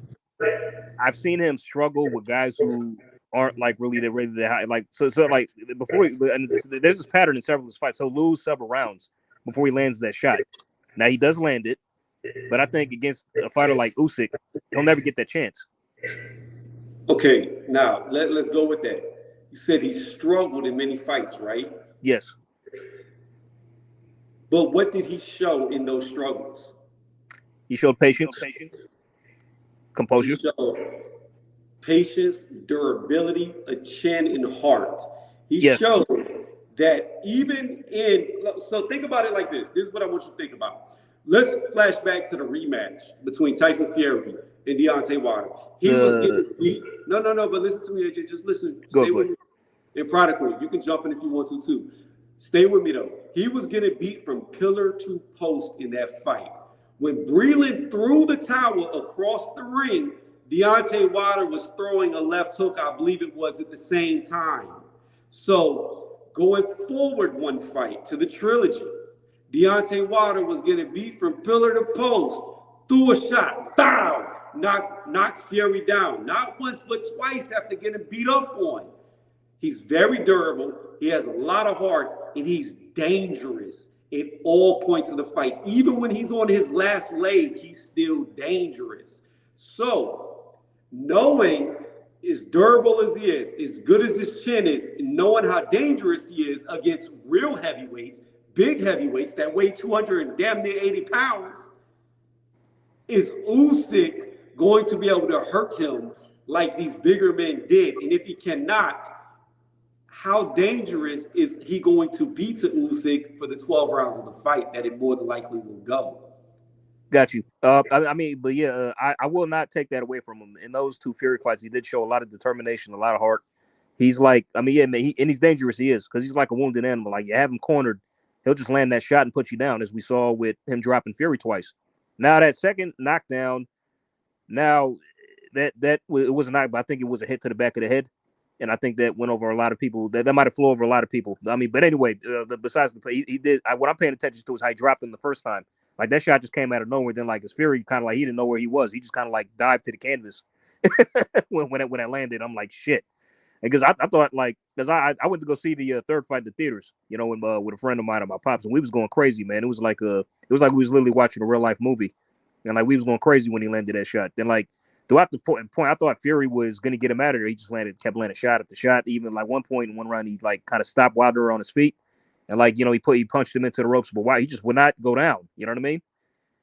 I've seen him struggle with guys who aren't like really ready to high. Like so like before. And there's this pattern in several of his fights. He'll lose several rounds before he lands that shot. Now he does land it. But I think against a fighter like Usyk, he'll never get that chance. Okay, now let's go with that. You said he struggled in many fights, right? Yes. But what did he show in those struggles? He showed patience, composure. He showed patience, durability, a chin, and heart. He showed that even in – so think about it like this. This is what I want you to think about. Let's flash back to the rematch between Tyson Fury and Deontay Wilder. He was getting beat. No, but listen to me, AJ. Just listen. Stay with me. And Prodigal, you can jump in if you want to, too. Stay with me, though. He was getting beat from pillar to post in that fight. When Breland threw the towel across the ring, Deontay Wilder was throwing a left hook, I believe it was, at the same time. So going forward one fight to the trilogy, Deontay Wilder was getting beat from pillar to post, threw a shot, bow, knocked Fury down. Not once, but twice after getting beat up on. He's very durable. He has a lot of heart, and he's dangerous at all points of the fight. Even when he's on his last leg, he's still dangerous. So, knowing as durable as he is, as good as his chin is, and knowing how dangerous he is against real heavyweights, big heavyweights that weigh 200 and damn near 80 pounds, is Usyk going to be able to hurt him like these bigger men did? And if he cannot, how dangerous is he going to be to Usyk for the 12 rounds of the fight that it more than likely will go? Got you. I mean, but yeah, I will not take that away from him. In those two Fury fights, he did show a lot of determination, a lot of heart. He's like, I mean, yeah, man, and he's dangerous. He is, because he's like a wounded animal. Like, you have him cornered, he'll just land that shot and put you down, as we saw with him dropping Fury twice. Now that second knockdown, now that it was a knock, but I think it was a hit to the back of the head, and I think that went over a lot of people. That might have flew over a lot of people. I mean, but anyway, besides the play, he did. What I'm paying attention to is how he dropped him the first time. Like, that shot just came out of nowhere. Then, like, his Fury kind of like, he didn't know where he was. He just kind of like dived to the canvas when it landed. I'm like, shit. Because I thought, like, because I went to go see the third fight in the theaters, you know, with a friend of mine and my pops, and we was going crazy, man. It was like we was literally watching a real life movie, and like we was going crazy when he landed that shot. Then, like, throughout the point, I thought Fury was gonna get him out of there. He just kept landing shot after shot. Even like one point in one round, he like kind of stopped Wilder on his feet, and like, you know, he punched him into the ropes, but why he just would not go down. You know what I mean?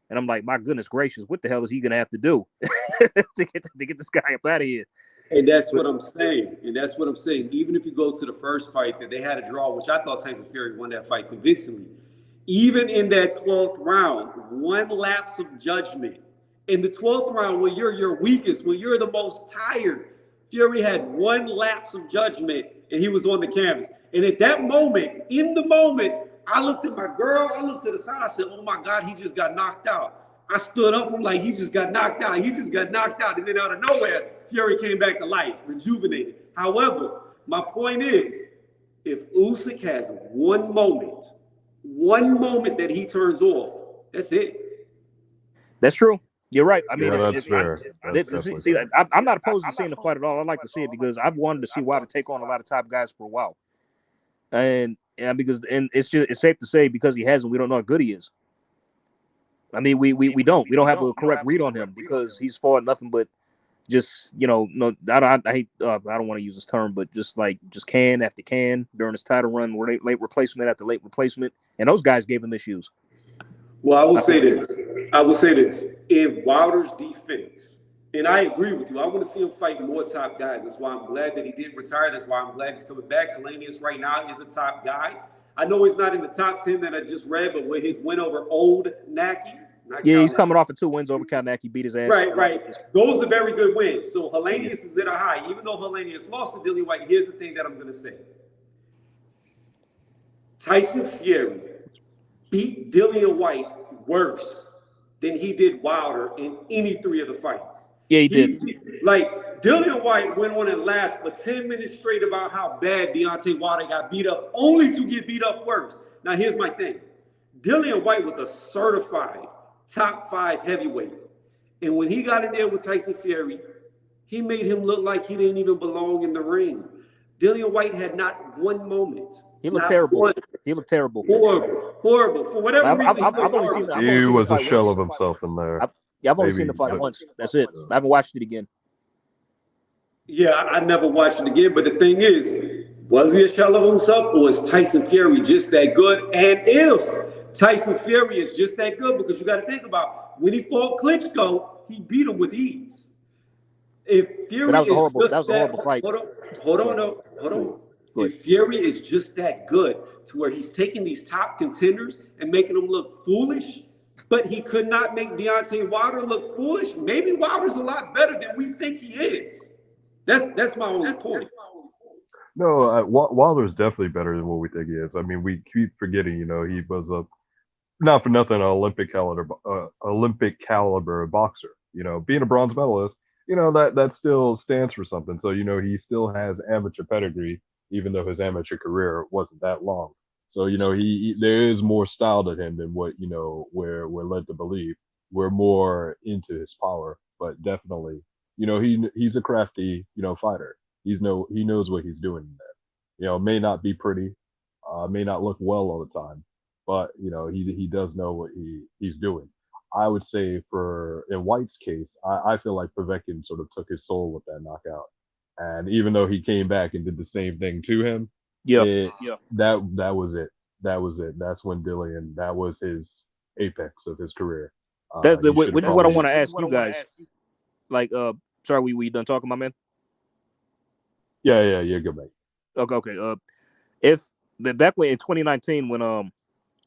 And I'm like, my goodness gracious, what the hell is he gonna have to do to get this guy up out of here? And that's what I'm saying. Even if you go to the first fight that they had a draw, which I thought Tyson Fury won that fight convincingly, even in that 12th round, one lapse of judgment. In the 12th round, when you're your weakest, when you're the most tired, Fury had one lapse of judgment, and he was on the canvas. And at that moment, I looked at my girl, I looked to the side, I said, oh my God, he just got knocked out. I stood up, I'm like, he just got knocked out. And then out of nowhere, Fury came back to life, rejuvenated. However, my point is, if Usyk has one moment that he turns off, that's it. That's true. You're right. I mean, yeah, that's fair. I'm not opposed to seeing the fight at all. I like to see it because I've wanted to see Wilder take on a lot of top guys for a while, and because it's safe to say, because he hasn't, we don't know how good he is. I mean, we don't have a correct read on him because he's fought nothing but just, you know, no, I hate, I don't want to use this term, but just can after can during his title run, late replacement after late replacement, and those guys gave him issues. Well, I will say this. In Wilder's defense, and I agree with you, I want to see him fight more top guys. That's why I'm glad that he did retire. That's why I'm glad he's coming back. Hellenius right now is a top guy. I know he's not in the top 10 that I just read, but with his win over Old Naki. Yeah, he's coming off of 2 wins over Kalnaki, beat his ass. Right. Those are very good wins. So Hellenius is at a high. Even though Hellenius lost to Dillian White, here's the thing that I'm going to say. Tyson Fury beat Dillian White worse than he did Wilder in any 3 of the fights. Yeah, he did. Like, Dillian White went on and laughed for 10 minutes straight about how bad Deontay Wilder got beat up, only to get beat up worse. Now, here's my thing. Dillian White was a certified top 5 heavyweight. And when he got in there with Tyson Fury, he made him look like he didn't even belong in the ring. Dillian White had not one moment. He looked terrible. He looked terrible. Horrible. For whatever reason, he was a shell of himself in there. I've only seen the fight once. That's it. I haven't watched it again. Yeah, I never watched it again. But the thing is, was he a shell of himself, or is Tyson Fury just that good? And if Tyson Fury is just that good, because you got to think about when he fought Klitschko, he beat him with ease. If Fury that was a horrible fight. Hold on. If Fury is just that good to where he's taking these top contenders and making them look foolish, but he could not make Deontay Wilder look foolish, maybe Wilder's a lot better than we think he is. That's my only point. No, Wilder's definitely better than what we think he is. I mean, we keep forgetting, you know, he was not for nothing, an Olympic caliber boxer. You know, being a bronze medalist, you know, that still stands for something. So, you know, he still has amateur pedigree, even though his amateur career wasn't that long. So, you know, there is more style to him than what, you know, we're led to believe. We're more into his power, but definitely, you know, he's a crafty, you know, fighter. He knows what he's doing in there. You know, may not be pretty, may not look well all the time, but you know, he does know what he's doing. I would say in White's case, I feel like Povetkin sort of took his soul with that knockout. And even though he came back and did the same thing to him, that was it. That's when Dillian, that was his apex of his career. Which is what I want to ask you guys. Like, Sorry, we done talking, my man? Yeah, good mate. Okay. If back when in 2019 when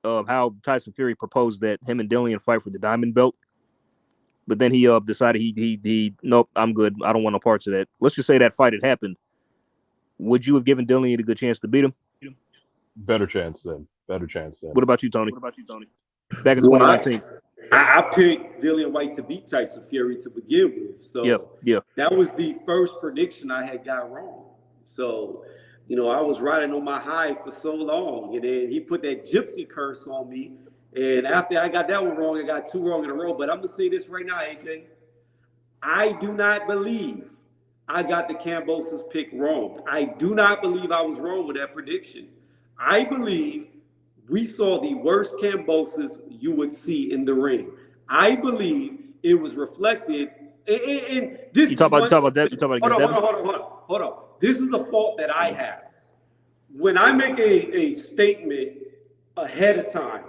how Tyson Fury proposed that him and Dillian fight for the diamond belt, but then he decided he nope, I'm good. I don't want no parts of that. Let's just say that fight had happened. Would you have given Dillian a good chance to beat him? Better chance then. What about you, Tony? Back in Well, 2019. I picked Dillian White to beat Tyson Fury to begin with. So yeah. that was the first prediction I had got wrong. So, I was riding on my high for so long. And then he put that gypsy curse on me. And after I got that one wrong, I got 2 wrong in a row. But I'm going to say this right now, AJ. I do not believe I got the Kambosos pick wrong. I do not believe I was wrong with that prediction. I believe we saw the worst Kambosos you would see in the ring. I believe it was reflected. And this You talk about that? You talk about hold on. This is the fault that I have. When I make a statement ahead of time,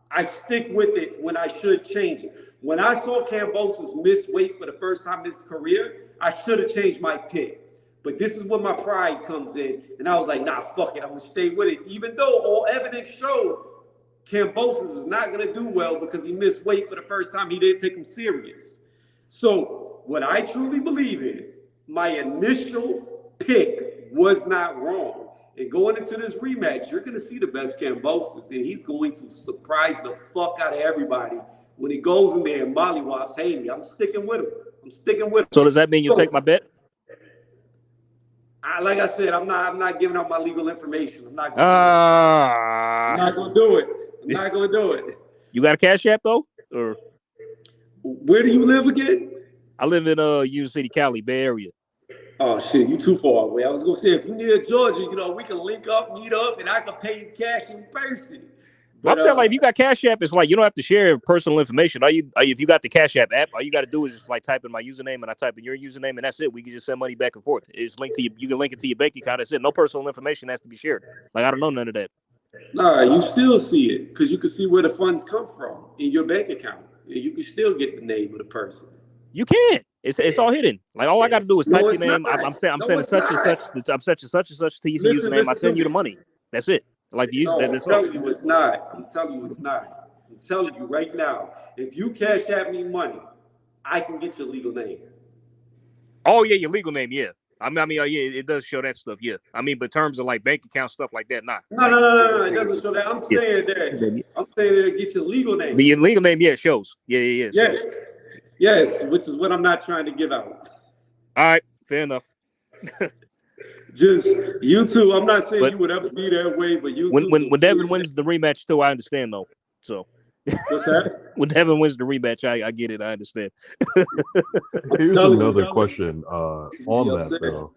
I stick with it when I should change it. When I saw Kambosos miss weight for the first time in his career, I should have changed my pick. But this is where my pride comes in. And I was like, nah, fuck it. I'm going to stay with it. Even though all evidence showed Kambosos is not going to do well because he missed weight for the first time. He didn't take him serious. So what I truly believe is my initial pick was not wrong. And going into this rematch, you're going to see the best Kambosos. And he's going to surprise the fuck out of everybody when he goes in there and mollywops Haney. I'm sticking with him. So does that mean you'll take my bet? Like I said, I'm not giving out my legal information. I'm not going to do it. You got a Cash App though? Or where do you live again? I live in Union City, Cali, Bay Area. Oh shit, you too far away. I was gonna say if you near Georgia, we can link up, meet up, and I can pay you cash in person. But I'm saying, like, if you got Cash App, it's like you don't have to share personal information. If you got the Cash App all you got to do is just like type in my username and I type in your username and that's it. We can just send money back and forth. It's linked to you can link it to your bank account. That's it. No personal information has to be shared. Like I don't know none of that. Nah, you still see it because you can see where the funds come from in your bank account, and you can still get the name of the person. You can't. It's all hidden. Like all I got to do is type your name. I'm sending such and such. I'm such and such to your username. I send you the money. That's it. Like the user. I'm telling you it's not. I'm telling you right now. If you Cash App me money, I can get your legal name. Oh yeah, your legal name. Yeah. I mean, yeah, it does show that stuff. Yeah. I mean, but terms of like bank account stuff like that, nah. No. It doesn't show that. I'm saying that it get your legal name. The legal name, yeah, it shows. Yeah. Yes, which is what I'm not trying to give out. All right, fair enough. Just you two. I'm not saying you would ever be that way, but you. When Devin wins the rematch too, I understand though. So. What's that? When Devin wins the rematch, I get it. I understand. Here's another question on that though.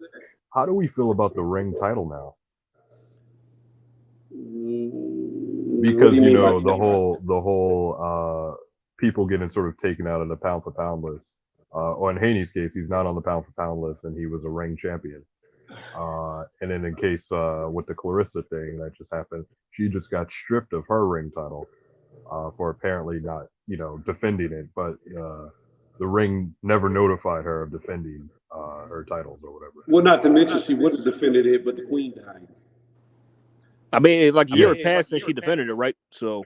How do we feel about the ring title now? Because the whole people getting sort of taken out of the pound for pound list. Or in Haney's case, he's not on the pound for pound list, and he was a ring champion. And then in case with the Clarissa thing that just happened, she just got stripped of her ring title. For apparently not, defending it, but the ring never notified her of defending her titles or whatever. Well, not to mention she would have defended it, but the queen died. I mean, like a year passed since she defended it, right? So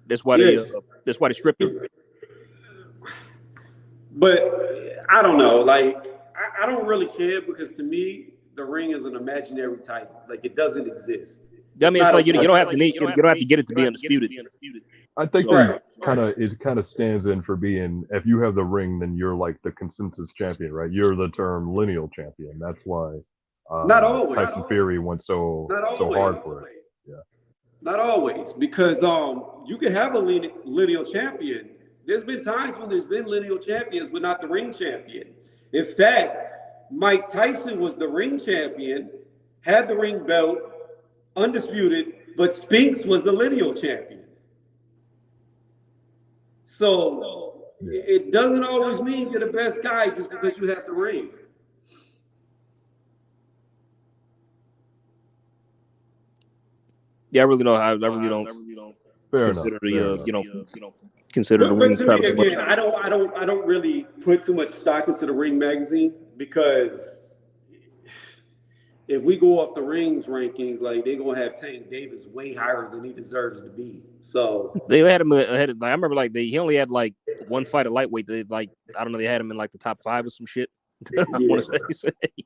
that's why they stripped her. But I don't know. Like I don't really care because to me the ring is an imaginary title. Like it doesn't exist. I mean, it's like you don't have to get it to be undisputed. I think it kind of stands in for being, if you have the ring, then you're like the consensus champion, right? You're the term lineal champion. That's why not always. Tyson Fury went so hard for it. Yeah. Not always, because you can have a lineal champion. There's been times when there's been lineal champions, but not the ring champion. In fact, Mike Tyson was the ring champion, had the ring belt, undisputed, but Spinks was the lineal champion. So it doesn't always mean you're the best guy just because you have the ring. Yeah, I really don't. I really don't Fair consider enough. consider the ring to title me, too much. again, I don't really put too much stock into the Ring magazine because if we go off the Rings rankings, like they're gonna have Tank Davis way higher than he deserves to be. So They had him ahead. I remember like he only had like one fight at lightweight. They like I don't know. They had him in like the top 5 or some shit. I want to say it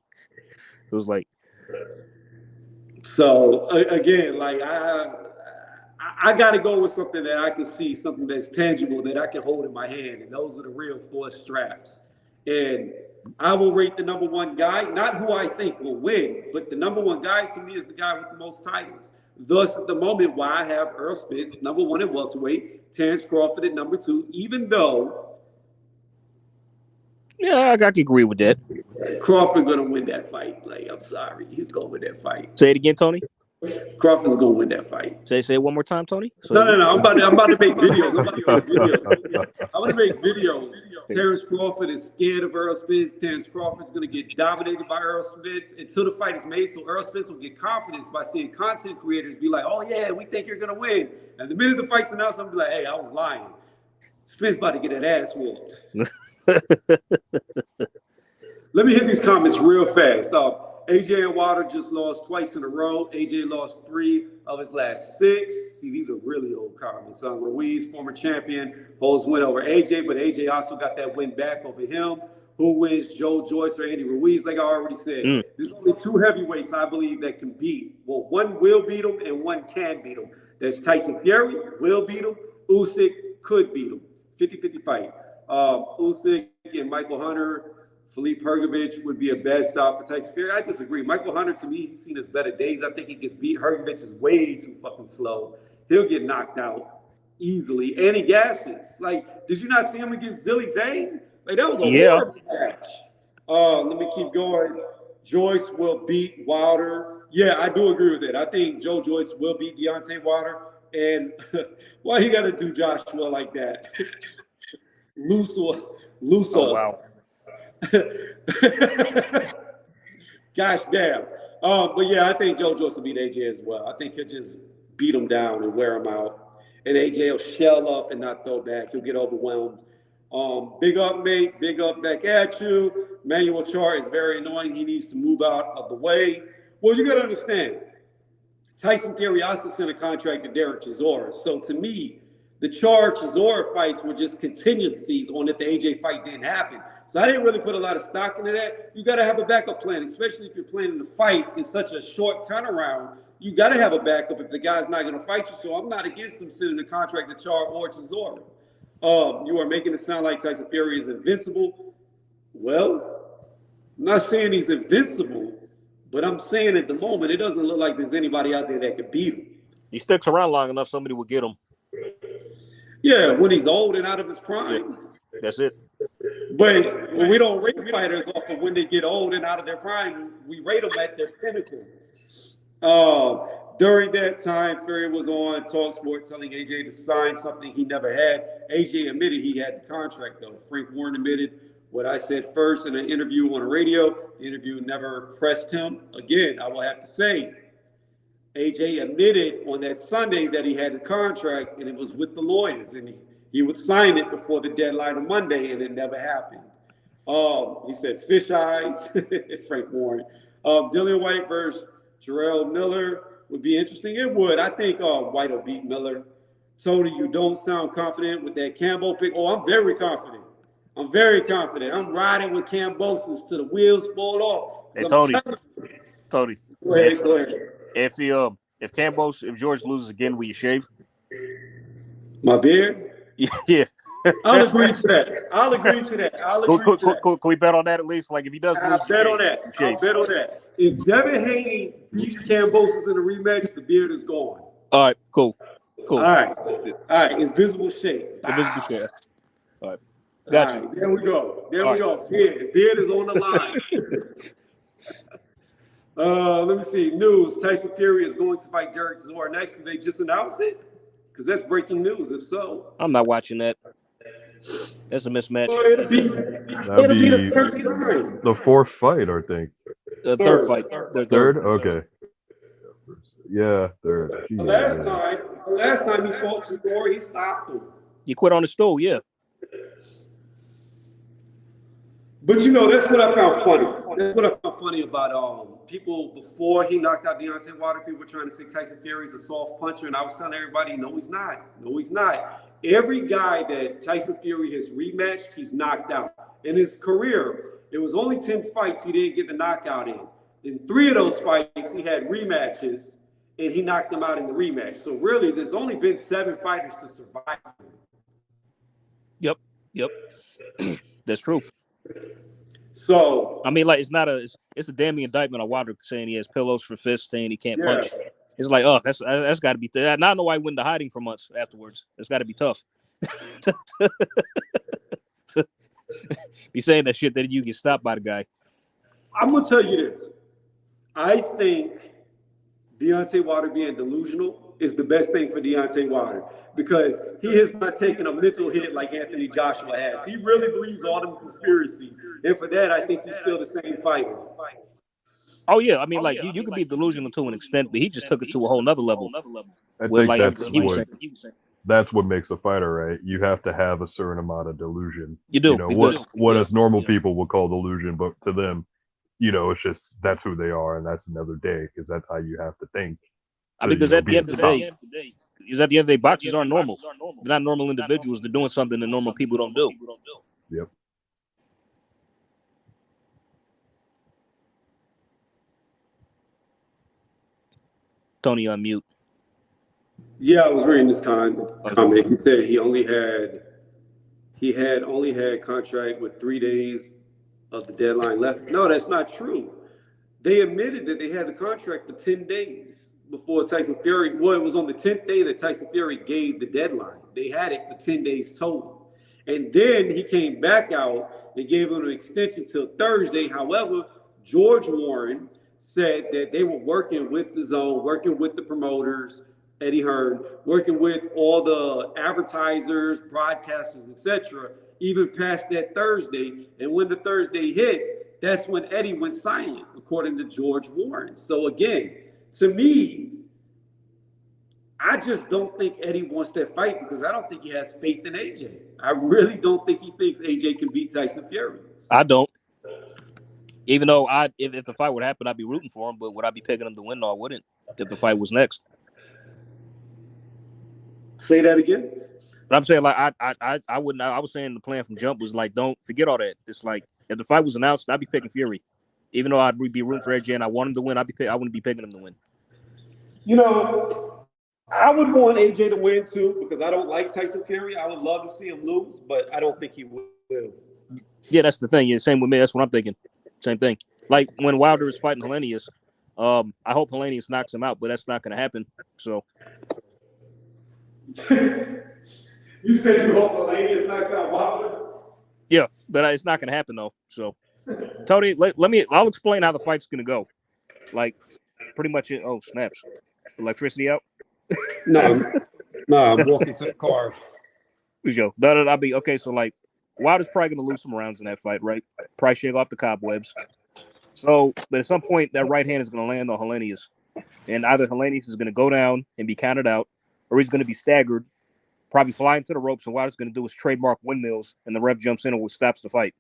was like. So again, like I got to go with something that I can see, something that's tangible that I can hold in my hand, and those are the real 4 straps. And I will rate the number 1 guy, not who I think will win, but the number 1 guy to me is the guy with the most titles. Thus, at the moment, why I have Earl Spence number 1 at welterweight, Terrence Crawford at number 2, even though. Yeah, I can agree with that. Crawford gonna win that fight. Like, I'm sorry, he's gonna win that fight. Say it again, Tony. Crawford's gonna win that fight. Say it one more time, Tony. No. I'm about to make videos. I'm gonna make videos. Terrence Crawford is scared of Earl Spence. Terrence Crawford's gonna get dominated by Earl Spence until the fight is made. So Earl Spence will get confidence by seeing content creators be like, "Oh yeah, we think you're gonna win." And the minute the fight's announced, I'm gonna be like, "Hey, I was lying. Spence about to get that ass whooped." Let me hit these comments real fast. AJ and Wilder just lost twice in a row. AJ lost 3 of his last 6. See, these are really old comments. Ruiz, former champion, holds win over AJ, but AJ also got that win back over him. Who wins, Joe Joyce or Andy Ruiz? Like I already said, there's only 2 heavyweights I believe that can beat. Well, one will beat him and one can beat him. That's Tyson Fury, will beat him. Usyk could beat him. 50-50 fight. Usyk and Michael Hunter. Philippe Hrgovic would be a bad stop for Tyson Fury. I disagree. Michael Hunter, to me, he's seen his better days. I think he gets beat. Hrgovic is way too fucking slow. He'll get knocked out easily. And he gasses. Like, did you not see him against Zilly Zane? Like, that was a horrible match. Let me keep going. Joyce will beat Wilder. Yeah, I do agree with that. I think Joe Joyce will beat Deontay Wilder. And why he got to do Joshua like that? Looser. Oh, wow. Gosh damn. But yeah, I think Joe Joyce will beat AJ as well. I think he'll just beat him down and wear him out. And AJ will shell up and not throw back. He'll get overwhelmed. Big up, mate. Big up back at you. Manual chart is very annoying. He needs to move out of the way. Well, you got to understand, Tyson Fury also sent a contract to Derek Chisora. So to me, the Chisora fights were just contingencies on if the AJ fight didn't happen. So I didn't really put a lot of stock into that. You got to have a backup plan, especially if you're planning to fight in such a short turnaround. You got to have a backup if the guy's not going to fight you. So I'm not against him sending a contract to Char or Chisora. You are making it sound like Tyson Fury is invincible. Well, I'm not saying he's invincible, but I'm saying at the moment it doesn't look like there's anybody out there that could beat him. He sticks around long enough, somebody will get him. Yeah, when he's old and out of his prime. Yeah, that's it. But we don't rate fighters off of when they get old and out of their prime. We rate them at their pinnacle. During that time, Fury was on TalkSport telling AJ to sign something he never had. AJ admitted he had the contract, though. Frank Warren admitted what I said first in an interview on the radio. The interview never pressed him. Again, I will have to say, AJ admitted on that Sunday that he had the contract and it was with the lawyers and he would sign it before the deadline on Monday and it never happened. He said fish eyes, Frank Warren. Dillian White versus Jarrell Miller would be interesting. It would. I think White will beat Miller. Tony, you don't sound confident with that Cambo pick. Oh, I'm very confident. I'm I'm riding with Cambosis till the wheels fall off. Hey, Tony. Go ahead. If George loses again, will you shave? My beard? Yeah. I'll agree to that. Can we bet on that at least? Like if he does lose, I'll bet on that. If Devin Haney beats Cambosis in a rematch, the beard is gone. All right, cool. All right. Invisible shade. Invisible shade. All right. Gotcha. Right, there we go. Beard is on the line. Let me see. News. Tyson Fury is going to fight Derek Chisora next. Did they just announce it? Because that's breaking news, if so. I'm not watching that. That's a mismatch. Well, it'll be the third time. The 4th fight, I think. The third fight. Third? Okay. Yeah, third. The last time he fought Chisora, he stopped him. You quit on the stool, yeah. But you know, that's what I found funny. That's what I found funny about people before he knocked out Deontay Wilder. People were trying to say Tyson Fury's a soft puncher, and I was telling everybody, no, he's not. No, he's not. Every guy that Tyson Fury has rematched, he's knocked out. In his career, it was only 10 fights he didn't get the knockout in. In 3 of those fights, he had rematches, and he knocked them out in the rematch. So really, there's only been 7 fighters to survive. Yep. That's true. So I mean, like, it's a damning indictment on Wilder saying he has pillows for fists, saying he can't punch. It's like, oh, that's got to be. Now I know why he went into hiding for months afterwards. It's got to be tough. Be saying that shit that you get stopped by the guy. I'm gonna tell you this. I think Deontay Wilder being delusional is the best thing for Deontay Wilder because he has not taken a mental hit like Anthony Joshua has. He really believes all them conspiracies, and for that, I think he's still the same fighter. Oh yeah, I mean, like you can be delusional to an extent, but he just took it to a whole nother level. I Well, think like, that's what makes a fighter, right? You have to have a certain amount of delusion. You do, You know, because- what us normal people would call delusion, but to them, you know, it's just that's who they are, and that's another day because that's how you have to think. I mean, because at the end of the day, top. boxers aren't normal. They're not normal individuals. They're doing something that normal people don't do. Yep. Tony, unmute. Yeah, I was reading this comment. He said he only had contract with 3 days of the deadline left. No, that's not true. They admitted that they had the contract for 10 days before Tyson Fury. Well, it was on the 10th day that Tyson Fury gave the deadline. They had it for 10 days total. And then he came back out and gave him an extension till Thursday. However, George Warren said that they were working with the zone, working with the promoters, Eddie Hearn, working with all the advertisers, broadcasters, etc., even past that Thursday. And when the Thursday hit, that's when Eddie went silent, according to George Warren. So again, to me, I just don't think Eddie wants that fight because I don't think he has faith in AJ. I really don't think he thinks AJ can beat Tyson Fury. I don't. Even though if the fight would happen, I'd be rooting for him. But would I be picking him to win? No, I wouldn't. If the fight was next. Say that again. But I'm saying, like, I wouldn't. I was saying the plan from jump was like, don't forget all that. It's like if the fight was announced, I'd be picking Fury, even though I'd be rooting for AJ and I want him to win. I wouldn't be picking him to win. You know, I would want AJ to win too because I don't like Tyson Fury. I would love to see him lose, but I don't think he will. Yeah, that's the thing. Yeah, same with me. That's what I'm thinking. Same thing. Like when Wilder was fighting Helenius, I hope Helenius knocks him out, but that's not going to happen. So. You said you hope Helenius knocks out Wilder? Yeah, but it's not going to happen though. So, Tony, I'll explain how the fight's going to go. Like, pretty much. Oh, snaps! Electricity out? No, I'm walking to the car. Joe, I'll be okay. So, like, Wilder's probably going to lose some rounds in that fight, right? Probably shake off the cobwebs. So, but at some point, that right hand is going to land on Helenius, and either Helenius is going to go down and be counted out, or he's going to be staggered, probably fly into the ropes, and what he's going to do is trademark windmills, and the ref jumps in and stops the fight.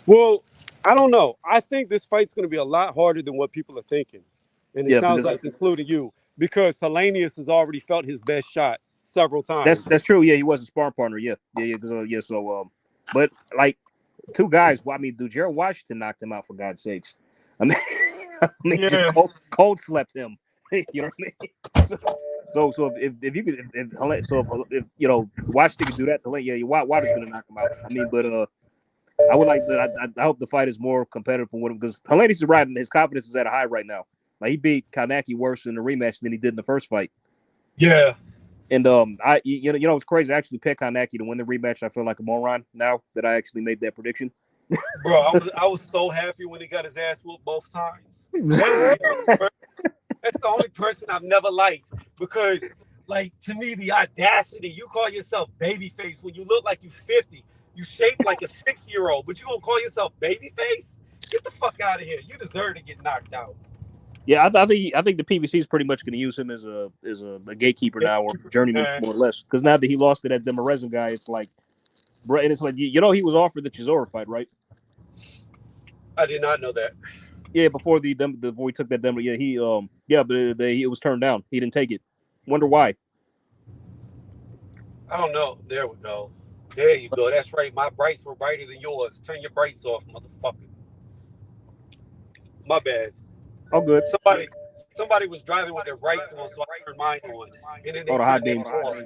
Well, I don't know. I think this fight's going to be a lot harder than what people are thinking. And it sounds like, including you, because Helenius has already felt his best shots several times. That's true. Yeah, he was a sparring partner. Yeah. So, but like two guys. Well, I mean, dude, Gerald Washington knocked him out for God's sakes. I mean, just cold slept him. You know what I mean? So if you could, if you know, Washington could do that, Wilder's going to knock him out. I mean, but I would like that. I hope the fight is more competitive for him because Helenius is riding. His confidence is at a high right now. Like he beat Kanaki worse in the rematch than he did in the first fight. Yeah. And you know it's crazy. I actually picked Kanaki to win the rematch. I feel like a moron now that I actually made that prediction. Bro, I was so happy when he got his ass whooped both times. That's the only person I've never liked because, like, to me, the audacity. You call yourself babyface when you look like you 50. You shaped like a 6-year-old, but you gonna call yourself babyface? Get the fuck out of here. You deserve to get knocked out. Yeah, I think the PBC is pretty much going to use him as a gatekeeper now, or journeyman, more or less. Because now that he lost to that Demirezin guy, it's like, bro, and it's like you know he was offered the Chisora fight, right? I did not know that. Yeah, before before he took that Demir, but it was turned down. He didn't take it. Wonder why? I don't know. There we go. There you go. That's right. My brights were brighter than yours. Turn your brights off, motherfucker. My bad. Oh, good. Somebody was driving with their brights on, so I turned mine on, and then they Oh, the hot turned beams. off.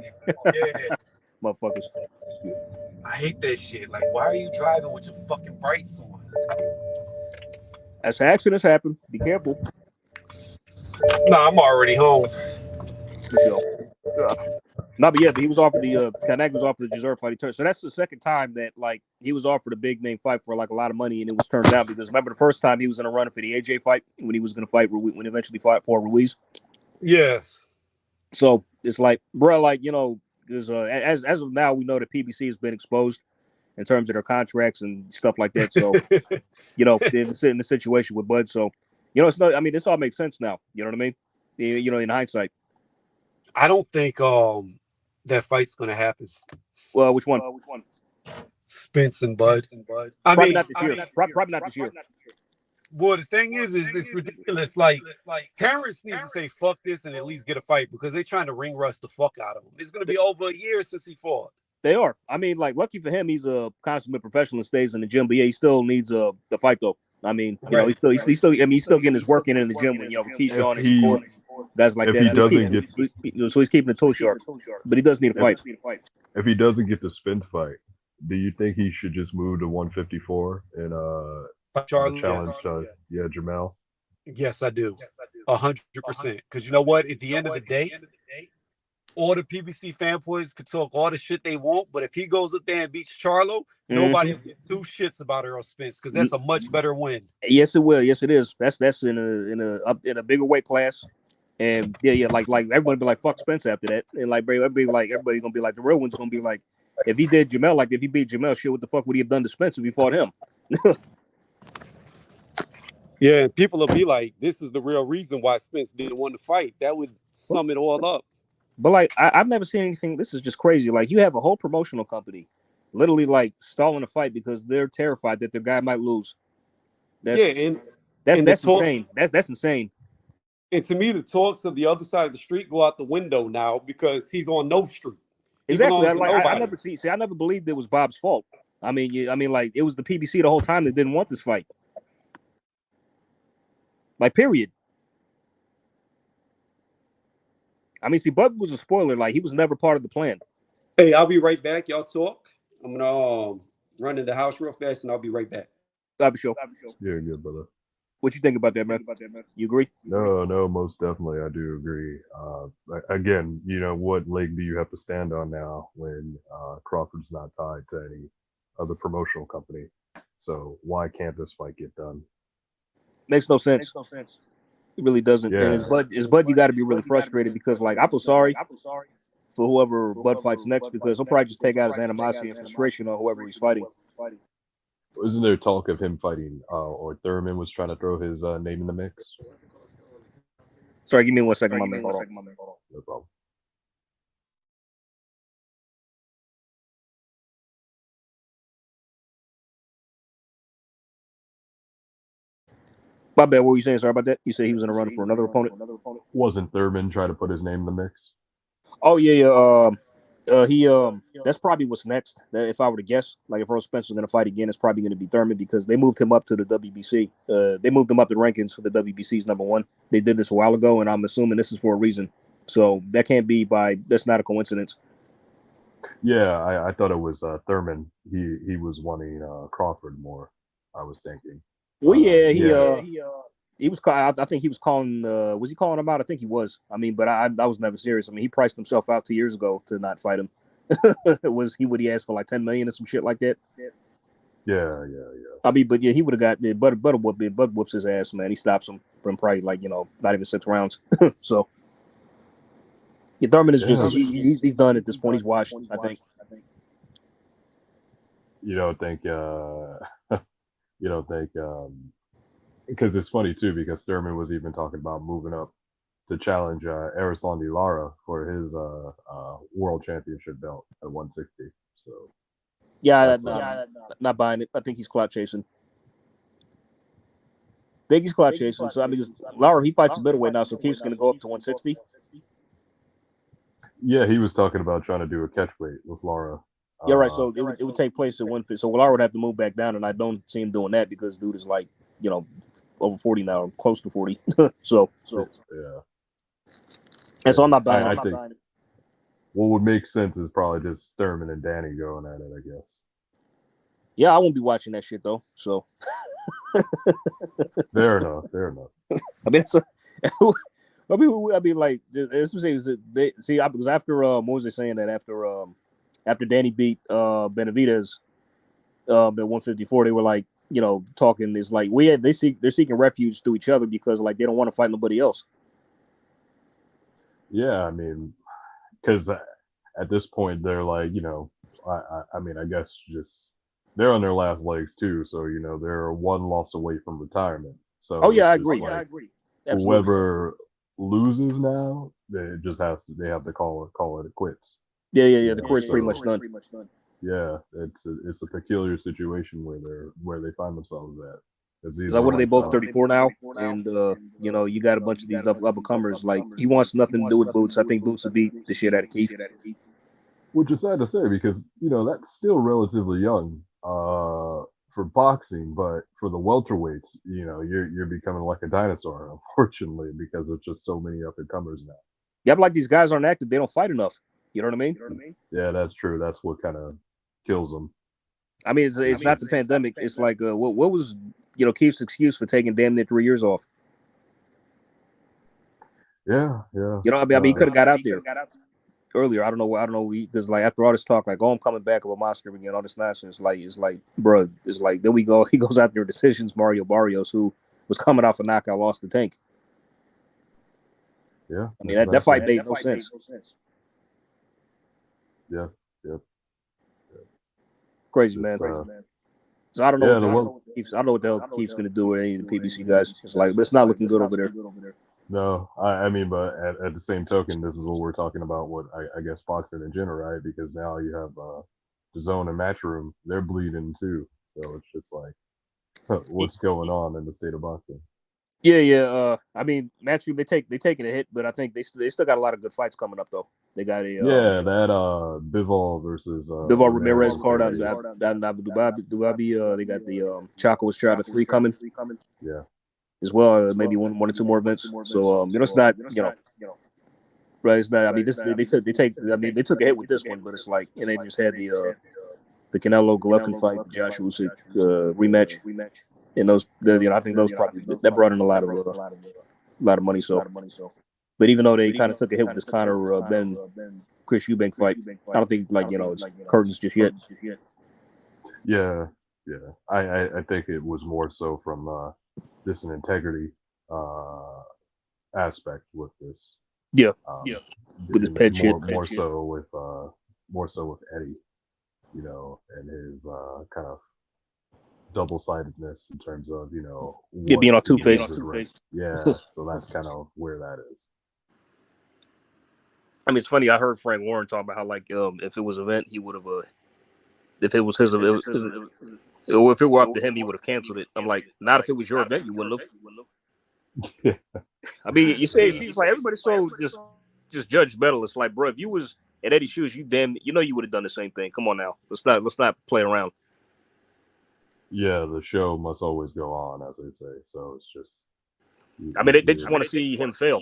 Yeah, Motherfuckers. I hate that shit. Like, why are you driving with your fucking brights on? As accidents happen, be careful. Nah, I'm already home. No, but he was offered the Kanak was offered the Giseur fight. He turned. So that's the second time that like he was offered a big name fight for like a lot of money, and it was turned down because remember the first time he was in a run for the AJ fight when he was going to fight when he eventually fought for Ruiz. Yeah. So it's like, bro, like because as of now we know that PBC has been exposed in terms of their contracts and stuff like that. So in the situation with Bud. So it's not. I mean, this all makes sense now. You know what I mean? In hindsight. I don't think that fight's gonna happen. Well, which one? Spence and Bud. Probably not this year. Probably not this year. Well, the thing is it's ridiculous. Like Terrence needs to say fuck this and at least get a fight because they're trying to ring rust the fuck out of him. It's gonna be over a year since he fought. They are. I mean, like, lucky for him, he's a consummate professional and stays in the gym. But yeah, he still needs the fight though. I mean, he's still. I mean, he's still getting his work in the gym when with Keyshawn and Shakur, guys like that. So he's keeping the toe sharp. But he does need a fight. If he doesn't get the Spence fight, do you think he should just move to 154 and challenge? Jamel. Yes, I do. 100%. Because you know what? At the end of the day, all the PBC fanboys could talk all the shit they want, but if he goes up there and beats Charlo, nobody will give two shits about Errol Spence because that's a much better win. Yes, it will. Yes, it is. That's in a bigger weight class, and like everybody be like fuck Spence after that, and like everybody gonna be like the real one's gonna be like if he did Jamel, like if he beat Jamel, shit, what the fuck would he have done to Spence if he fought him? Yeah, and people will be like, this is the real reason why Spence didn't want to fight. That would sum it all up. But like I've never seen anything. This is just crazy. Like you have a whole promotional company, literally like stalling a fight because they're terrified that their guy might lose. That's insane. That's insane. And to me, the talks of the other side of the street go out the window now because he's on no street. Exactly. I never believed it was Bob's fault. I mean, like it was the PBC the whole time that didn't want this fight. Like, period. I mean, see, Bud was a spoiler. Like, he was never part of the plan. Hey, I'll be right back. Y'all talk. I'm gonna run in the house real fast, and I'll be right back. I'll be sure. Yeah, good, brother. What you think about that, man? You agree? No, most definitely, I do agree. Again, what leg do you have to stand on now when Crawford's not tied to any other promotional company? So why can't this fight get done? Makes no sense. It really doesn't. Yeah. And his Bud, you got to be really frustrated because, like, I feel sorry for whoever Bud fights next because he'll probably just take out his animosity and frustration on whoever he's fighting. Isn't there talk of him fighting, or Thurman was trying to throw his name in the mix? Sorry, give me 1 second, my man. Hold on. No problem. My bad. What were you saying? Sorry about that. You said he was in a runner for another opponent. Wasn't Thurman trying to put his name in the mix? Oh yeah. That's probably what's next. If I were to guess, like if Earl Spence was going to fight again, it's probably going to be Thurman because they moved him up to the WBC. They moved him up the rankings for the WBC's number one. They did this a while ago, and I'm assuming this is for a reason. So that can't be that's not a coincidence. Yeah, I thought it was Thurman. He was wanting Crawford more. I was thinking. Well, he was. I think he was calling. Was he calling him out? I think he was. I mean, but I was never serious. I mean, he priced himself out 2 years ago to not fight him. He asked for like $10 million or some shit like that. Yeah. I mean, but yeah, he would have got Bud whoops his ass, man. He stops him from probably like not even 6 rounds. So yeah, Thurman is just he's done at this point. He's washed. I think. You don't think because it's funny too, because Thurman was even talking about moving up to challenge Arislandi Lara for his world championship belt at 160. So Yeah, that's not buying it. I think he's clout chasing. I think he's clout chasing. So I mean, Lara, he fights a middleweight now, so Keith's gonna go up to 160. yeah. He was talking about trying to do a catch weight with Lara. Yeah, right. So it would take place at 150. So Lara would have to move back down, and I don't see him doing that because dude is like, over 40 now, close to 40. so yeah. and so I'm not buying I it. think what would make sense is probably just Thurman and Danny going at it, I guess. Yeah, I won't be watching that shit though. So Fair enough. I mean, I mean, like this was because after what was they saying that after Danny beat Benavidez at 154, they were like, talking is like they're seeking refuge to each other because like they don't want to fight nobody else. Yeah, I mean, because at this point they're like, I mean, I guess just they're on their last legs too, so they're one loss away from retirement. So Oh yeah, I agree. Absolutely. Whoever loses now, they have to call it quits. Yeah. The career's pretty much done. Yeah, it's a peculiar situation where they find themselves at. Because what are they both 34 now? And you got a bunch of these up and comers. Like he wants nothing to do with Boots. I think Boots would beat the shit out of Keith. Which is sad to say because that's still relatively young for boxing, but for the welterweights, you're becoming like a dinosaur, unfortunately, because there's just so many up and comers now. Yeah, but like these guys aren't active; they don't fight enough. You know what I mean? Yeah, that's true. That's what kind of kills them. I mean, it's not the pandemic. It's like what was Keith's excuse for taking damn near 3 years off? Yeah. I mean, he could have got out there earlier. I don't know, because like after all this talk, like, I'm coming back with a monster again, all this nonsense. It's like, bro, it's like there we go. He goes out there decisions. Mario Barrios, who was coming off a knockout, lost the Tank. Yeah, I mean that fight made no sense. Yeah. Crazy, man. So I don't know. I don't know what the hell Keith's gonna do with any of the PBC guys. It's like, but it's not looking good over there. No, I mean, but at the same token, this is what we're talking about. What I guess boxing in general, right? Because now you have the zone and Matchroom, they're bleeding too. So it's just like, what's going on in the state of boxing? Yeah. I mean, Matchroom, they taking a hit, but I think they still got a lot of good fights coming up though. They got that Bivol versus Bivol Ramirez card out in Abu Dhabi. They got the Chaco Estrada 3 coming. Yeah. As well, maybe one or two more events. So it's not right. It's not. I mean, they took a hit with this one, but it's like, they just had the Canelo Golovkin fight, the Joshua Usyk rematch, and I think those probably that brought in a lot of money. So, but even though they kind of took a hit with this Conor Chris Eubank fight, I don't think it's curtains just yet. Yeah. I think it was more so from just an integrity aspect with this. Yeah. With his pet shit. More so with Eddie, and his kind of double-sidedness in terms of being on two-faced. Yeah, so that's kind of where that is. I mean, it's funny. I heard Frank Warren talk about how, like, if it was an event, he would have, if it was his event, or if it were up to him, he would have canceled it. I'm like, not if it was your event, you wouldn't have. Yeah. I mean, you say it seems like everybody's so just judgmental. It's like, bro, if you was in Eddie's shoes, you would have done the same thing. Come on now, let's not play around. Yeah, the show must always go on, as they say. So it's just. I mean, they just want to see him fail.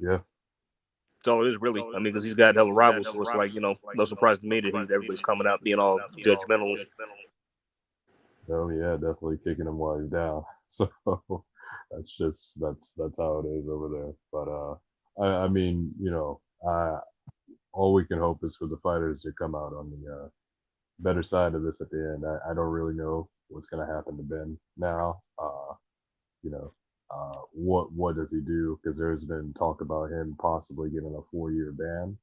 Yeah. That's all it is, really. I mean, because he's got hella rivals, so it's like, no surprise to me that everybody's coming out being all judgmental. Oh yeah, definitely kicking him while he's down. So that's how it is over there. But I mean, all we can hope is for the fighters to come out on the better side of this at the end. I don't really know what's going to happen to Ben now. What does he do? Because there's been talk about him possibly getting a 4-year ban.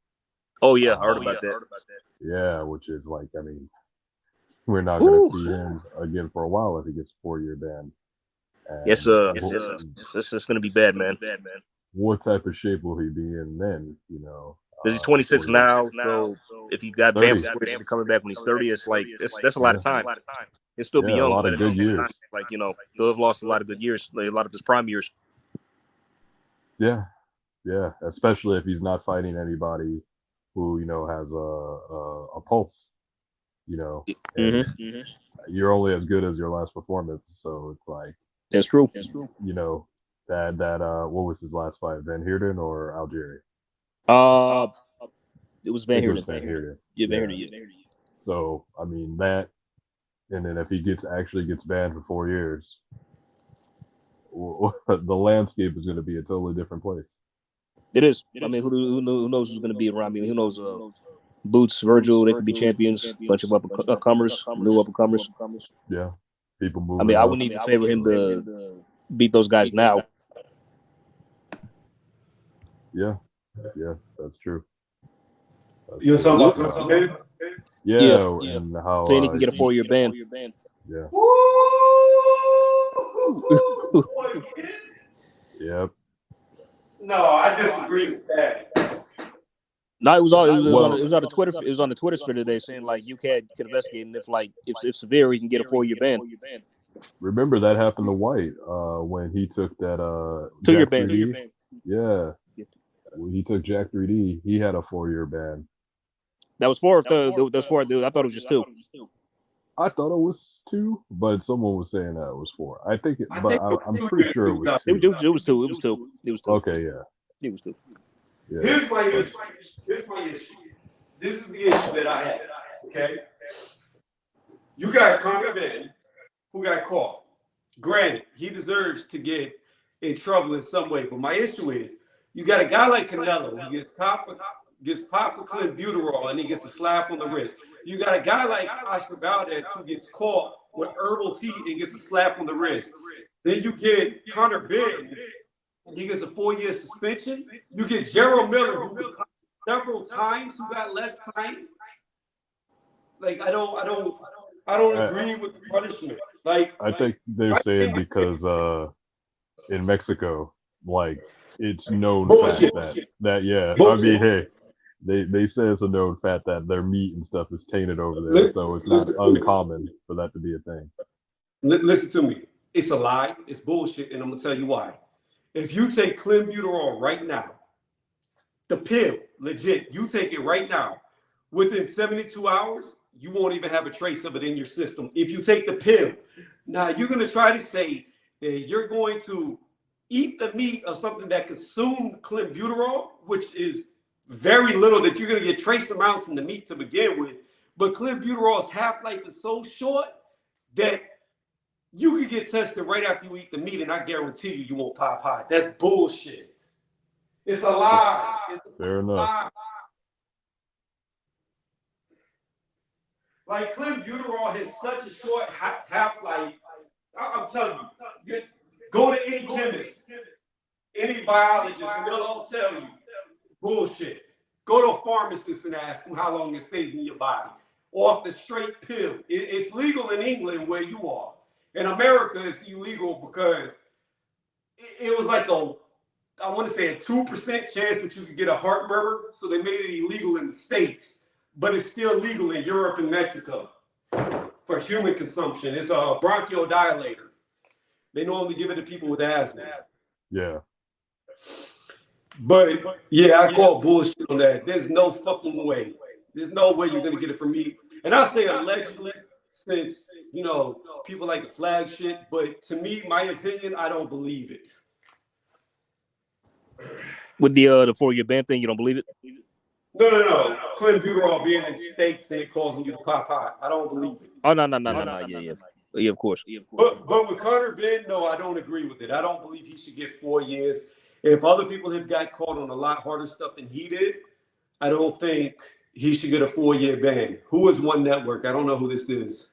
Oh yeah, I heard about that. Yeah, which is like, I mean, we're not going to see him again for a while if he gets a 4-year ban. And Yes, it's going to be bad, man. what type of shape will he be in then? You know, This is 26 now, so if he got banned 30. for 4 years and coming back when he's 30, it's like that's a lot of time. He'll still be Yeah, a young, lot but of good years. like he'll have lost a lot of good years, like a lot of his prime years. Yeah, especially if he's not fighting anybody who has a pulse. And you're only as good as your last performance. So it's like That's true. That what was his last fight? Van Heerden or Algieri? It was Van Heerden. Yeah, Van Heerden. Yeah. So I mean that, and then if he actually gets banned for 4 years, the landscape is going to be a totally different place. It is. I mean, who knows who's going to be around me? Who knows? Boots, Virgil, they could be champions. Bunch of up-and-comers, new up-and-comers. Yeah, people moving. I mean, I wouldn't even favor him to beat those guys now. Yeah, that's true. You're talking about Ben? Yeah, and how saying he can get a 4-year ban. Yeah. Yep. No, I disagree with that. No, it was on the Twitter. It was on the Twitter sphere today saying like UK could investigate, and if severe, he can get a 4-year ban. Remember that happened to White when he took that 2-year ban. Yeah. When he took Jack 3D, he had a 4-year ban. That was 4. That's 4. I thought it was just 2. I thought it was 2, but someone was saying that it was 4. I think it, but I'm pretty sure it was 2. It was 2. It was 2. Okay, yeah. It was 2. Yeah. Here's my issue. This is the issue that I have. Okay. You got Conor Ben, who got caught. Granted, he deserves to get in trouble in some way, but my issue is you got a guy like Canelo who gets popped for clenbuterol and he gets a slap on the wrist. You got a guy like Oscar Valdez who gets caught with herbal tea and gets a slap on the wrist. Then you get Conor Ben, he gets a 4-year suspension. You get Gerald Miller, who was several times, who got less time. Like I don't agree with the punishment. Like I think they're saying because in Mexico, like it's known fact that yeah. Bullshit. I mean, hey, they say it's a known fact that their meat and stuff is tainted over there, so it's not uncommon for that to be a thing. Listen to me. It's a lie. It's bullshit, and I'm gonna tell you why. If you take clenbuterol right now, the pill, legit, you take it right now, within 72 hours, you won't even have a trace of it in your system. If you take the pill, now you're gonna try to say that you're going to eat the meat of something that consumed clenbuterol, which is very little, that you're gonna get trace amounts in the meat to begin with. But clenbuterol's half-life is so short that you could get tested right after you eat the meat, and I guarantee you won't pop high. That's bullshit. It's a lie. Fair enough. Like clenbuterol has such a short half-life. I'm telling you, go to any chemist, any biologist, and they'll all tell you bullshit. Go to a pharmacist and ask them how long it stays in your body. Off the straight pill. It's legal in England where you are. In America, it's illegal because it was like I want to say a 2% chance that you could get a heart murmur. So they made it illegal in the States, but it's still legal in Europe and Mexico for human consumption. It's a bronchodilator. They normally give it to people with asthma. Yeah. But yeah, I call bullshit on that. There's no fucking way. There's no way you're gonna get it from me. And I say allegedly, since people like to flag shit, but to me, my opinion, I don't believe it. With the 4-year ban thing, you don't believe it? No. Clenbuterol being in steaks and it causing you to pop hot. I don't believe it. Oh no. Yeah, of course. But with Conor Ben, no, I don't agree with it. I don't believe he should get 4 years. If other people have got caught on a lot harder stuff than he did, I don't think he should get a 4-year ban. Who is One Network? I don't know who this is.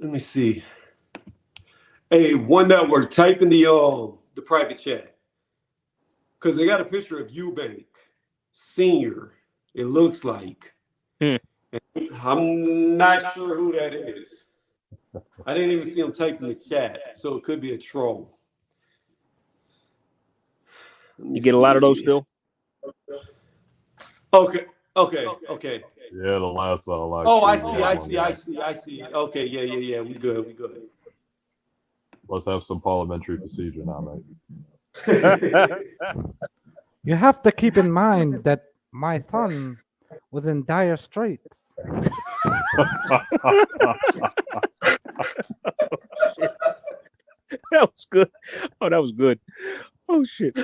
Let me see. Hey, One Network, type in the private chat. Because they got a picture of Eubank Senior, it looks like. And I'm not sure who that is. I didn't even see him type in the chat, so it could be a troll. You get a lot of those still? Okay. Yeah, the last like. Oh, I see. Okay, yeah. We good. Let's have some parliamentary procedure now, mate. You have to keep in mind that my son was in dire straits. That was good. Oh, that was good. Oh shit.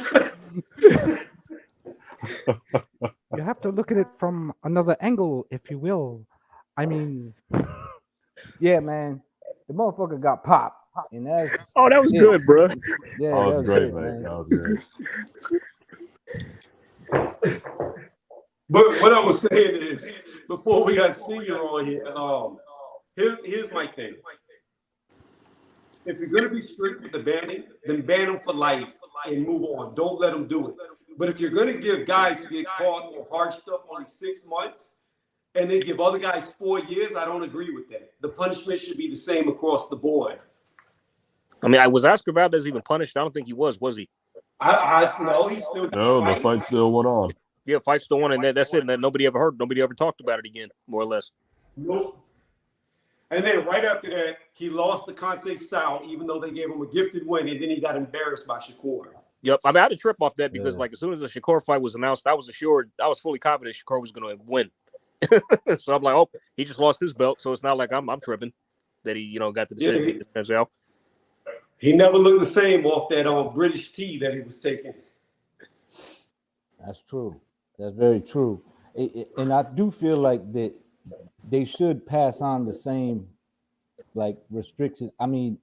You have to look at it from another angle, if you will. I mean, yeah, man, the motherfucker got popped, and that's Oh, that was good, bro. Yeah, that was great, it, mate. man. That was great. But what I was saying is, before we got Senior on here, here's my thing. If you're going to be strict with the banning, then ban them for life and move on. Don't let them do it. But if you're going to give guys who get caught with hard stuff only 6 months and then give other guys 4 years, I don't agree with that. The punishment should be the same across the board. I mean, was Oscar Valdez even punished? I don't think he was he? No, he's still the fight still went on. Yeah, fight still won, and that's it. And that nobody ever heard. Nobody ever talked about it again, more or less. Nope. And then right after that, he lost the Kansai Sao, even though they gave him a gifted win, and then he got embarrassed by Shakur. Yep, I mean, I had to trip off that because, like, as soon as the Shakur fight was announced, I was fully confident Shakur was going to win. So I'm like, oh, he just lost his belt, so it's not like I'm tripping that he, got the decision. Yeah, he never looked the same off that British tea that he was taking. That's true. That's very true. And I do feel like that they should pass on the same like restrictions. I mean,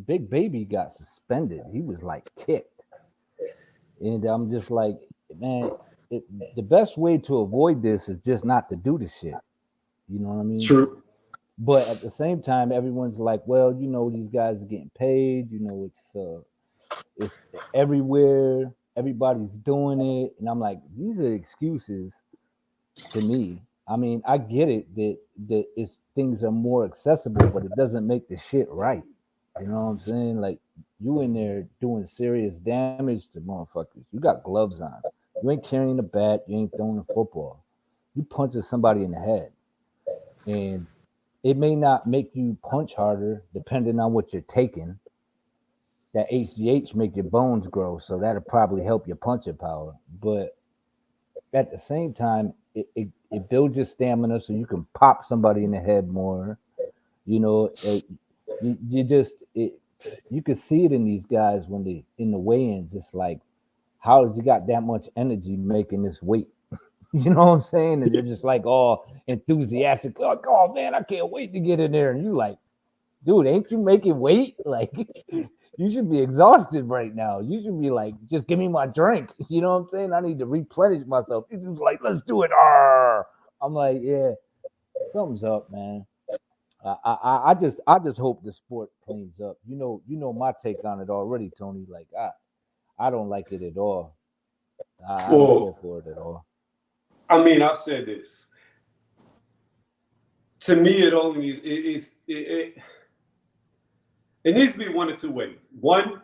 Big Baby got suspended. He was like kicked. And I'm just like, man, the best way to avoid this is just not to do the shit. You know what I mean? True. But at the same time, everyone's like, well, these guys are getting paid. It's everywhere. Everybody's doing it. And I'm like, these are excuses to me. I mean, I get it that things are more accessible, but it doesn't make the shit right. You know what I'm saying? Like, you in there doing serious damage to motherfuckers. You got gloves on. You ain't carrying a bat. You ain't throwing a football. You punching somebody in the head. And it may not make you punch harder depending on what you're taking. That HGH make your bones grow, so that'll probably help your punching power. But at the same time, it builds your stamina so you can pop somebody in the head more. You can see it in these guys when they in the weigh-ins. It's like, how has he got that much energy making this weight? You know what I'm saying? And they're just like all enthusiastic. Like, oh man, I can't wait to get in there. And you like, dude, ain't you making weight? Like, you should be exhausted right now. You should be like, just give me my drink. You know what I'm saying? I need to replenish myself. He's like, let's do it. Arr! I'm like, yeah, something's up, man. I just hope the sport cleans up. You know my take on it already, Tony. Like, I don't like it at all. I don't care for it at all. I mean, I've said this. To me, it needs to be one of two ways. One,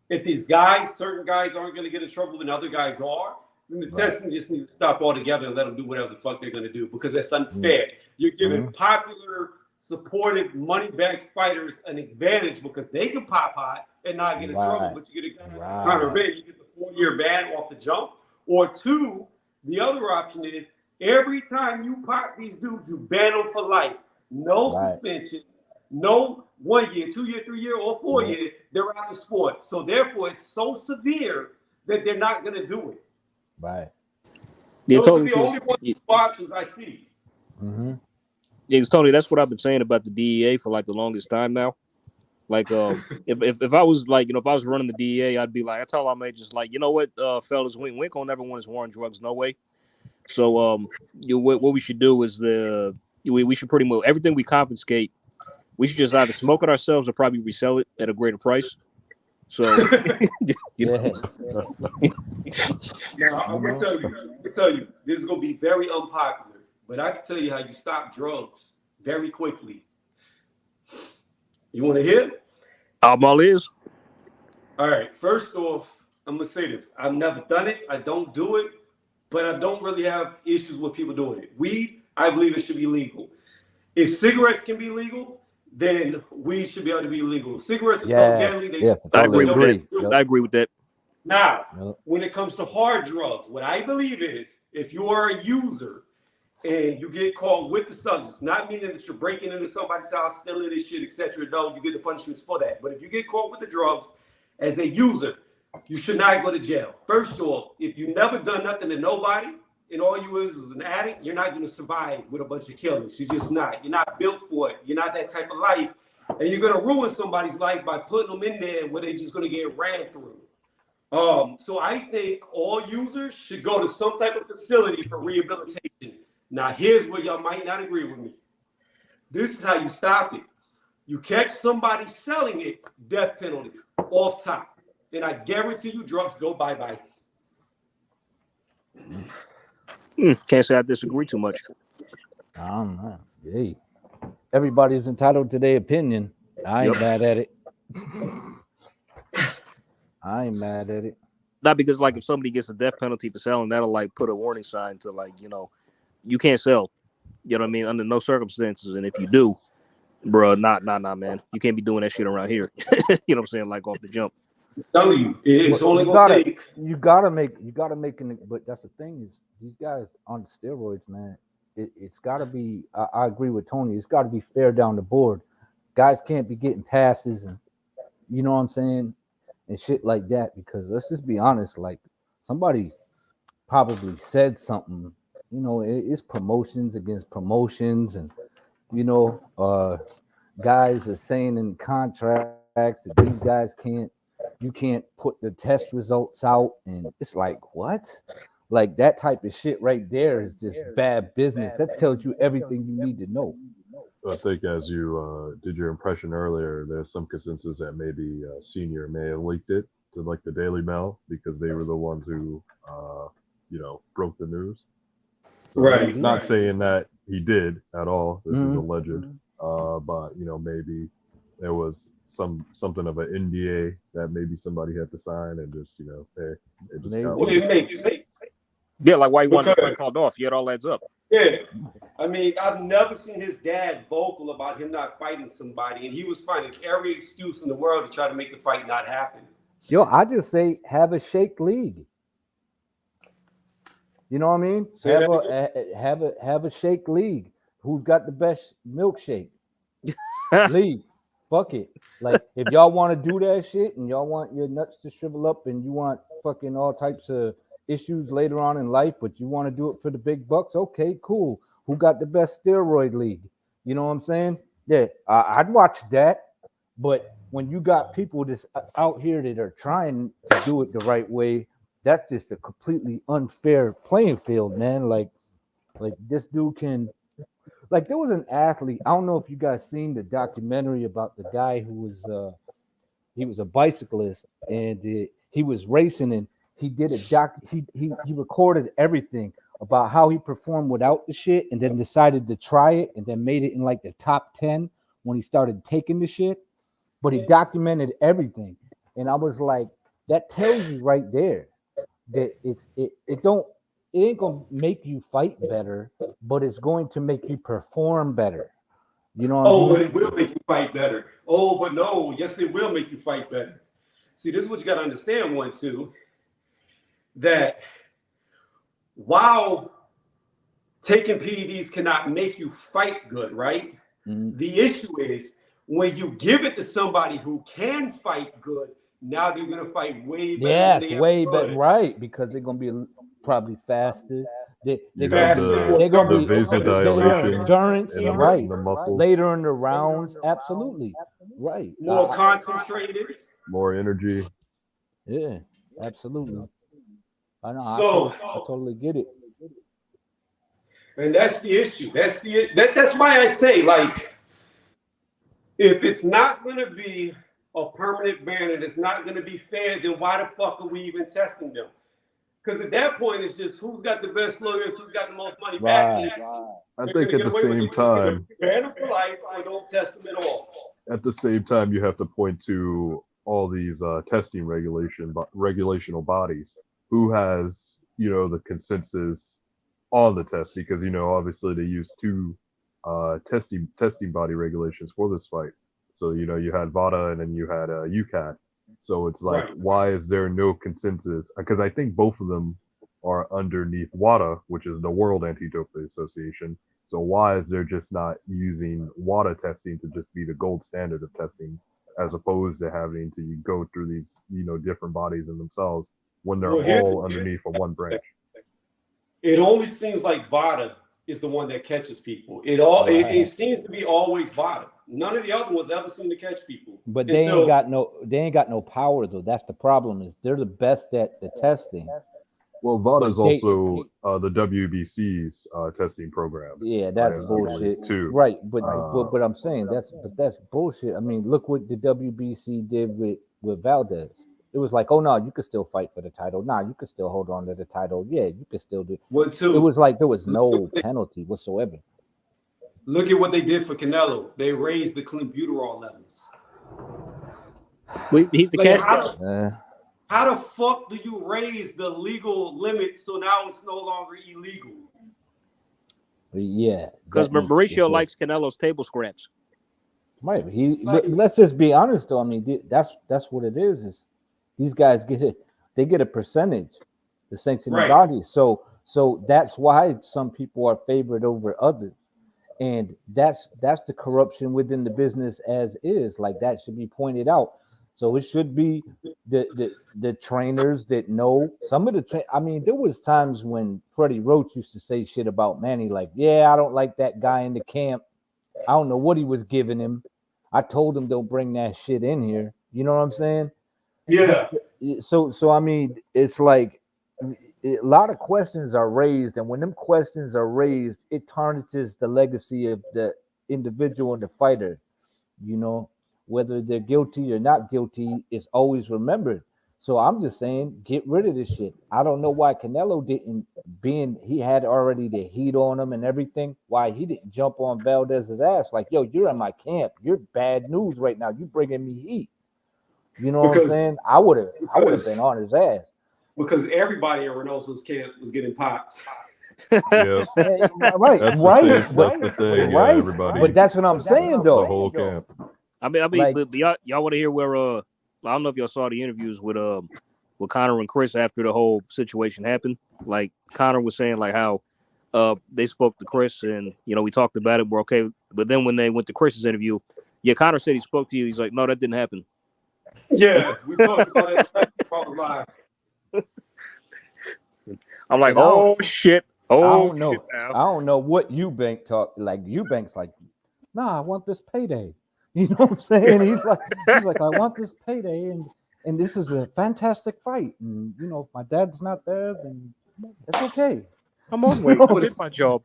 if these certain guys aren't going to get in trouble and other guys are, then the testing just needs to stop altogether and let them do whatever the fuck they're going to do, because that's unfair. You're giving popular, supported, money-back fighters an advantage because they can pop hot and not get in trouble, but you get a Conor Ben, you get the 4-year ban off the jump. Or two, the other option is every time you pop these dudes, you ban them for life. No suspension, no 1 year, 2 year, 3 year, or 4 year. They're out of sport. So therefore, it's so severe that they're not going to do it. Right. Those are the only options I see. Mm-hmm. Yeah, because Tony, that's what I've been saying about the DEA for like the longest time now. Like, if I was like, if I was running the DEA, I'd be like, I tell my agents, like, you know what, fellas, we ain't gonna never want us war on drugs, no way. So, what we should do is we should pretty much everything we confiscate, we should just either smoke it ourselves or probably resell it at a greater price. So, Now, I'm gonna tell you, this is gonna be very unpopular. but I can tell you how you stop drugs very quickly. You want to hear? I'm all ears. All right. First off, I'm gonna say this. I've never done it. I don't do it, but I don't really have issues with people doing it. Weed, I believe it should be legal. If cigarettes can be legal, then weed should be able to be legal. Cigarettes are so deadly. Yes, I totally agree with that. Yep. I agree with that. Now, Yep. when it comes to hard drugs, what I believe is if you are a user and you get caught with the substance, not meaning that you're breaking into somebody's house, stealing this shit, etc. No, you get the punishments for that. But if you get caught with the drugs as a user, you should not go to jail. First off, if you've never done nothing to nobody and all you is an addict, you're not going to survive with a bunch of killers. You're just not. You're not built for it. You're not that type of life. And you're going to ruin somebody's life by putting them in there where they're just going to get ran through. So I think all users should go to some type of facility for rehabilitation. Now, here's where y'all might not agree with me. This is how you stop it. You catch somebody selling it, death penalty, off top. And I guarantee you drugs go bye-bye. Can't say I disagree too much. I don't know. Hey, everybody's entitled to their opinion. I ain't mad at it. I ain't mad at it. Not because like if somebody gets a death penalty for selling, that'll like put a warning sign to like, you know, you can't sell. You know what I mean? Under no circumstances. And if you do, bro, nah, man. You can't be doing that shit around here. You know what I'm saying? Like off the jump. I'm telling you, it's But only you gonna gotta- take. You gotta make an. But that's the thing is these guys on steroids, man. It's gotta be. I agree with Tony. It's gotta be fair down the board. Guys can't be getting passes and you know what I'm saying and shit like that because let's just be honest. Like somebody probably said something. You know, it's promotions against promotions, and you know, guys are saying in contracts that these guys you can't put the test results out, and it's like what? Like that type of shit right there is just bad business. That tells you everything you need to know. I think as you did your impression earlier, there's some consensus that maybe Senior may have leaked it to like the Daily Mail because they were the ones who, you know, broke the news. So Right. he's not saying that he did at all. This is Mhm. alleged. But you know, maybe there was something of an NDA that maybe somebody had to sign and just, you know, hey, it just Maybe. got Well, it makes sense. Yeah, like why you want the Because- fight called off? Yet all adds up. Yeah. I mean, I've never seen his dad vocal about him not fighting somebody, and he was finding every excuse in the world to try to make the fight not happen. Yo, I just say have a shake league. You know what I mean? Say that Have a shake league. Who's got the best milkshake? League. Fuck it. Like if y'all want to do that shit and y'all want your nuts to shrivel up and you want fucking all types of issues later on in life, but you want to do it for the big bucks, okay, cool. Who got the best steroid league? You know what I'm saying? Yeah, I'd watch that. But when you got people just out here that are trying to do it the right way, that's just a completely unfair playing field, man. Like this dude can, like there was an athlete. I don't know if you guys seen the documentary about the guy who was he was a bicyclist and he was racing and he did he recorded everything about how he performed without the shit and then decided to try it and then made it in like the top 10 when he started taking the shit. But he documented everything. And I was like, that tells you right there that it ain't gonna make you fight better, but it's going to make you perform better. You know what Oh, I but mean? it will make you fight better. Oh, but no, yes, it will make you fight better. See, this is what you got to understand, one, too, that while taking PEDs cannot make you fight good, right? Mhm. The issue is when you give it to somebody who can fight good, now they're going to fight way better. Yes, than they way ever better, could. right? Because they're gonna be probably faster. They're You gonna have be, Faster, they're gonna the be their vasodilation endurance, in right? the muscles, Later in the rounds, absolutely, right? more concentrated. more energy. Yeah, absolutely. I know. So- I totally get it. And that's the issue. That's why I say, like, if it's not going to be a permanent ban and it's not going to be fair, then why the fuck are we even testing them? Because at that point, it's just who's got the best lawyers, who's got the most money Right. back. I They're think gonna at get the away with same it. It's gonna time, ban them for life or don't test them at all. at the same time, you have to point to all these testing regulational bodies who has the consensus on the test, because obviously they use two testing body regulations for this fight. So you had VADA and then you had UCAT. So it's like, Right. why is there no consensus? Because I think both of them are underneath WADA, which is the World Anti-Doping Association. So why is there just not using WADA testing to just be the gold standard of testing, as opposed to having to go through these different bodies in themselves when they're Well, here's all underneath of one branch? It only seems like VADA is the one that catches people. It seems to be always VADA. None of the other ones ever seem to catch people. But they ain't got no power though. That's the problem. Is they're the best at the testing. Well, VADA is But also the WBC's testing program. Yeah, that's I bullshit. believe, too. Right, but I'm saying that's bullshit. I mean, look what the WBC did with Valdez. It was like, oh no, you could still fight for the title. Nah, you could still hold on to the title. Yeah, you could still do. It was like there was no penalty whatsoever. Look at what they did for Canelo. They raised the clenbuterol levels. He's the Like, cash. how the fuck do you raise the legal limit so now it's no longer illegal? Yeah, because Mauricio likes Canelo's table scraps. Right. Let's just be honest though. I mean, that's what it is. Is these guys get a percentage, the sanctioning bodies. So that's why some people are favored over others. And that's the corruption within the business as is. Like that should be pointed out. So it should be the trainers that know some of the. I mean, there was times when Freddie Roach used to say shit about Manny, like, "Yeah, I don't like that guy in the camp. I don't know what he was giving him. I told him don't bring that shit in here." You know what I'm saying? Yeah. So I mean, it's like a lot of questions are raised, and when them questions are raised, it tarnishes the legacy of the individual and the fighter. Whether they're guilty or not guilty is always remembered. So I'm just saying, get rid of this shit. I don't know why Canelo didn't, being he had already the heat on him and everything, why he didn't jump on Valdez's ass like, yo, you're in my camp. You're bad news right now. You bringing me heat. You know what I'm saying? I would have been on his ass. Because everybody in Reynoso's camp was getting popped. Yes. Right. That's the thing. Right. Everybody. But that's what I'm saying though. The whole camp. I mean, like, but y'all want to hear where I don't know if y'all saw the interviews with Conor and Chris after the whole situation happened. Like Conor was saying like how they spoke to Chris and we talked about it, we're okay. But then when they went to Chris's interview, Conor said he spoke to you. He's like, no, that didn't happen. Yeah, we talked about it live. I'm like, oh shit. Oh, I don't know. I don't know what Eubank talk like. Eubank's like, nah, I want this payday. You know what I'm saying? He's like, I want this payday, and this is a fantastic fight. And if my dad's not there, then it's okay. I'm on way. I did my job.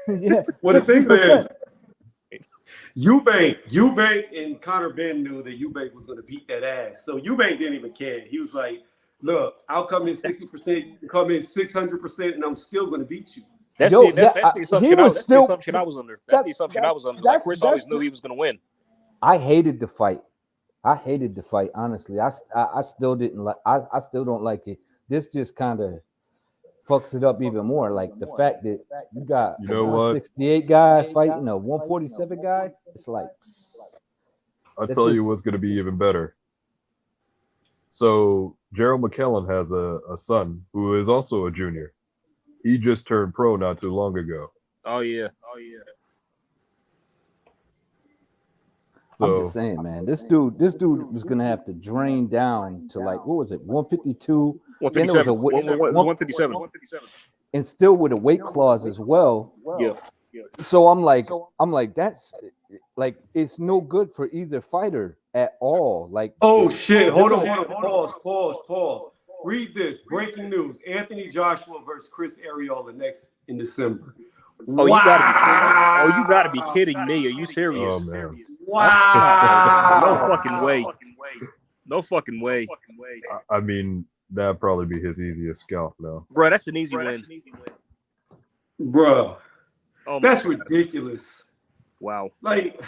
Yeah. Well, the thing is, Eubank and Conor Ben knew that Eubank was going to beat that ass. So Eubank didn't even care. He was like, look, I'll come in 60%, you come in 600%, and I'm still going to beat you. That's the assumption I was under. That's the assumption I was under. Like Chris always knew he was going to win. I hated the fight. Honestly. I still didn't like. I still don't like it. This just kind of fucks it up even more. Like the fact that you got a 168 guy fighting a 147 guy. It's like I'll tell you what's going to be even better. So Gerald McKellen has a son who is also a junior. He just turned pro not too long ago. Oh yeah. So, I'm just saying, man. This dude was gonna have to drain down to like what was it, 152? 157. And still with a weight clause as well. Yeah. So I'm like, that's like it's no good for either fighter at all. Like, oh shit! Hold on. Pause. Read this. Breaking news: Anthony Joshua versus Chris Arreola next in December. Oh, wow. You gotta be kidding me. Are you serious? Oh man. Wow. No fucking way. I mean, that'd probably be his easiest scalp now. Bro, that's an easy win. Bro, Oh my that's God. ridiculous. Wow. Like,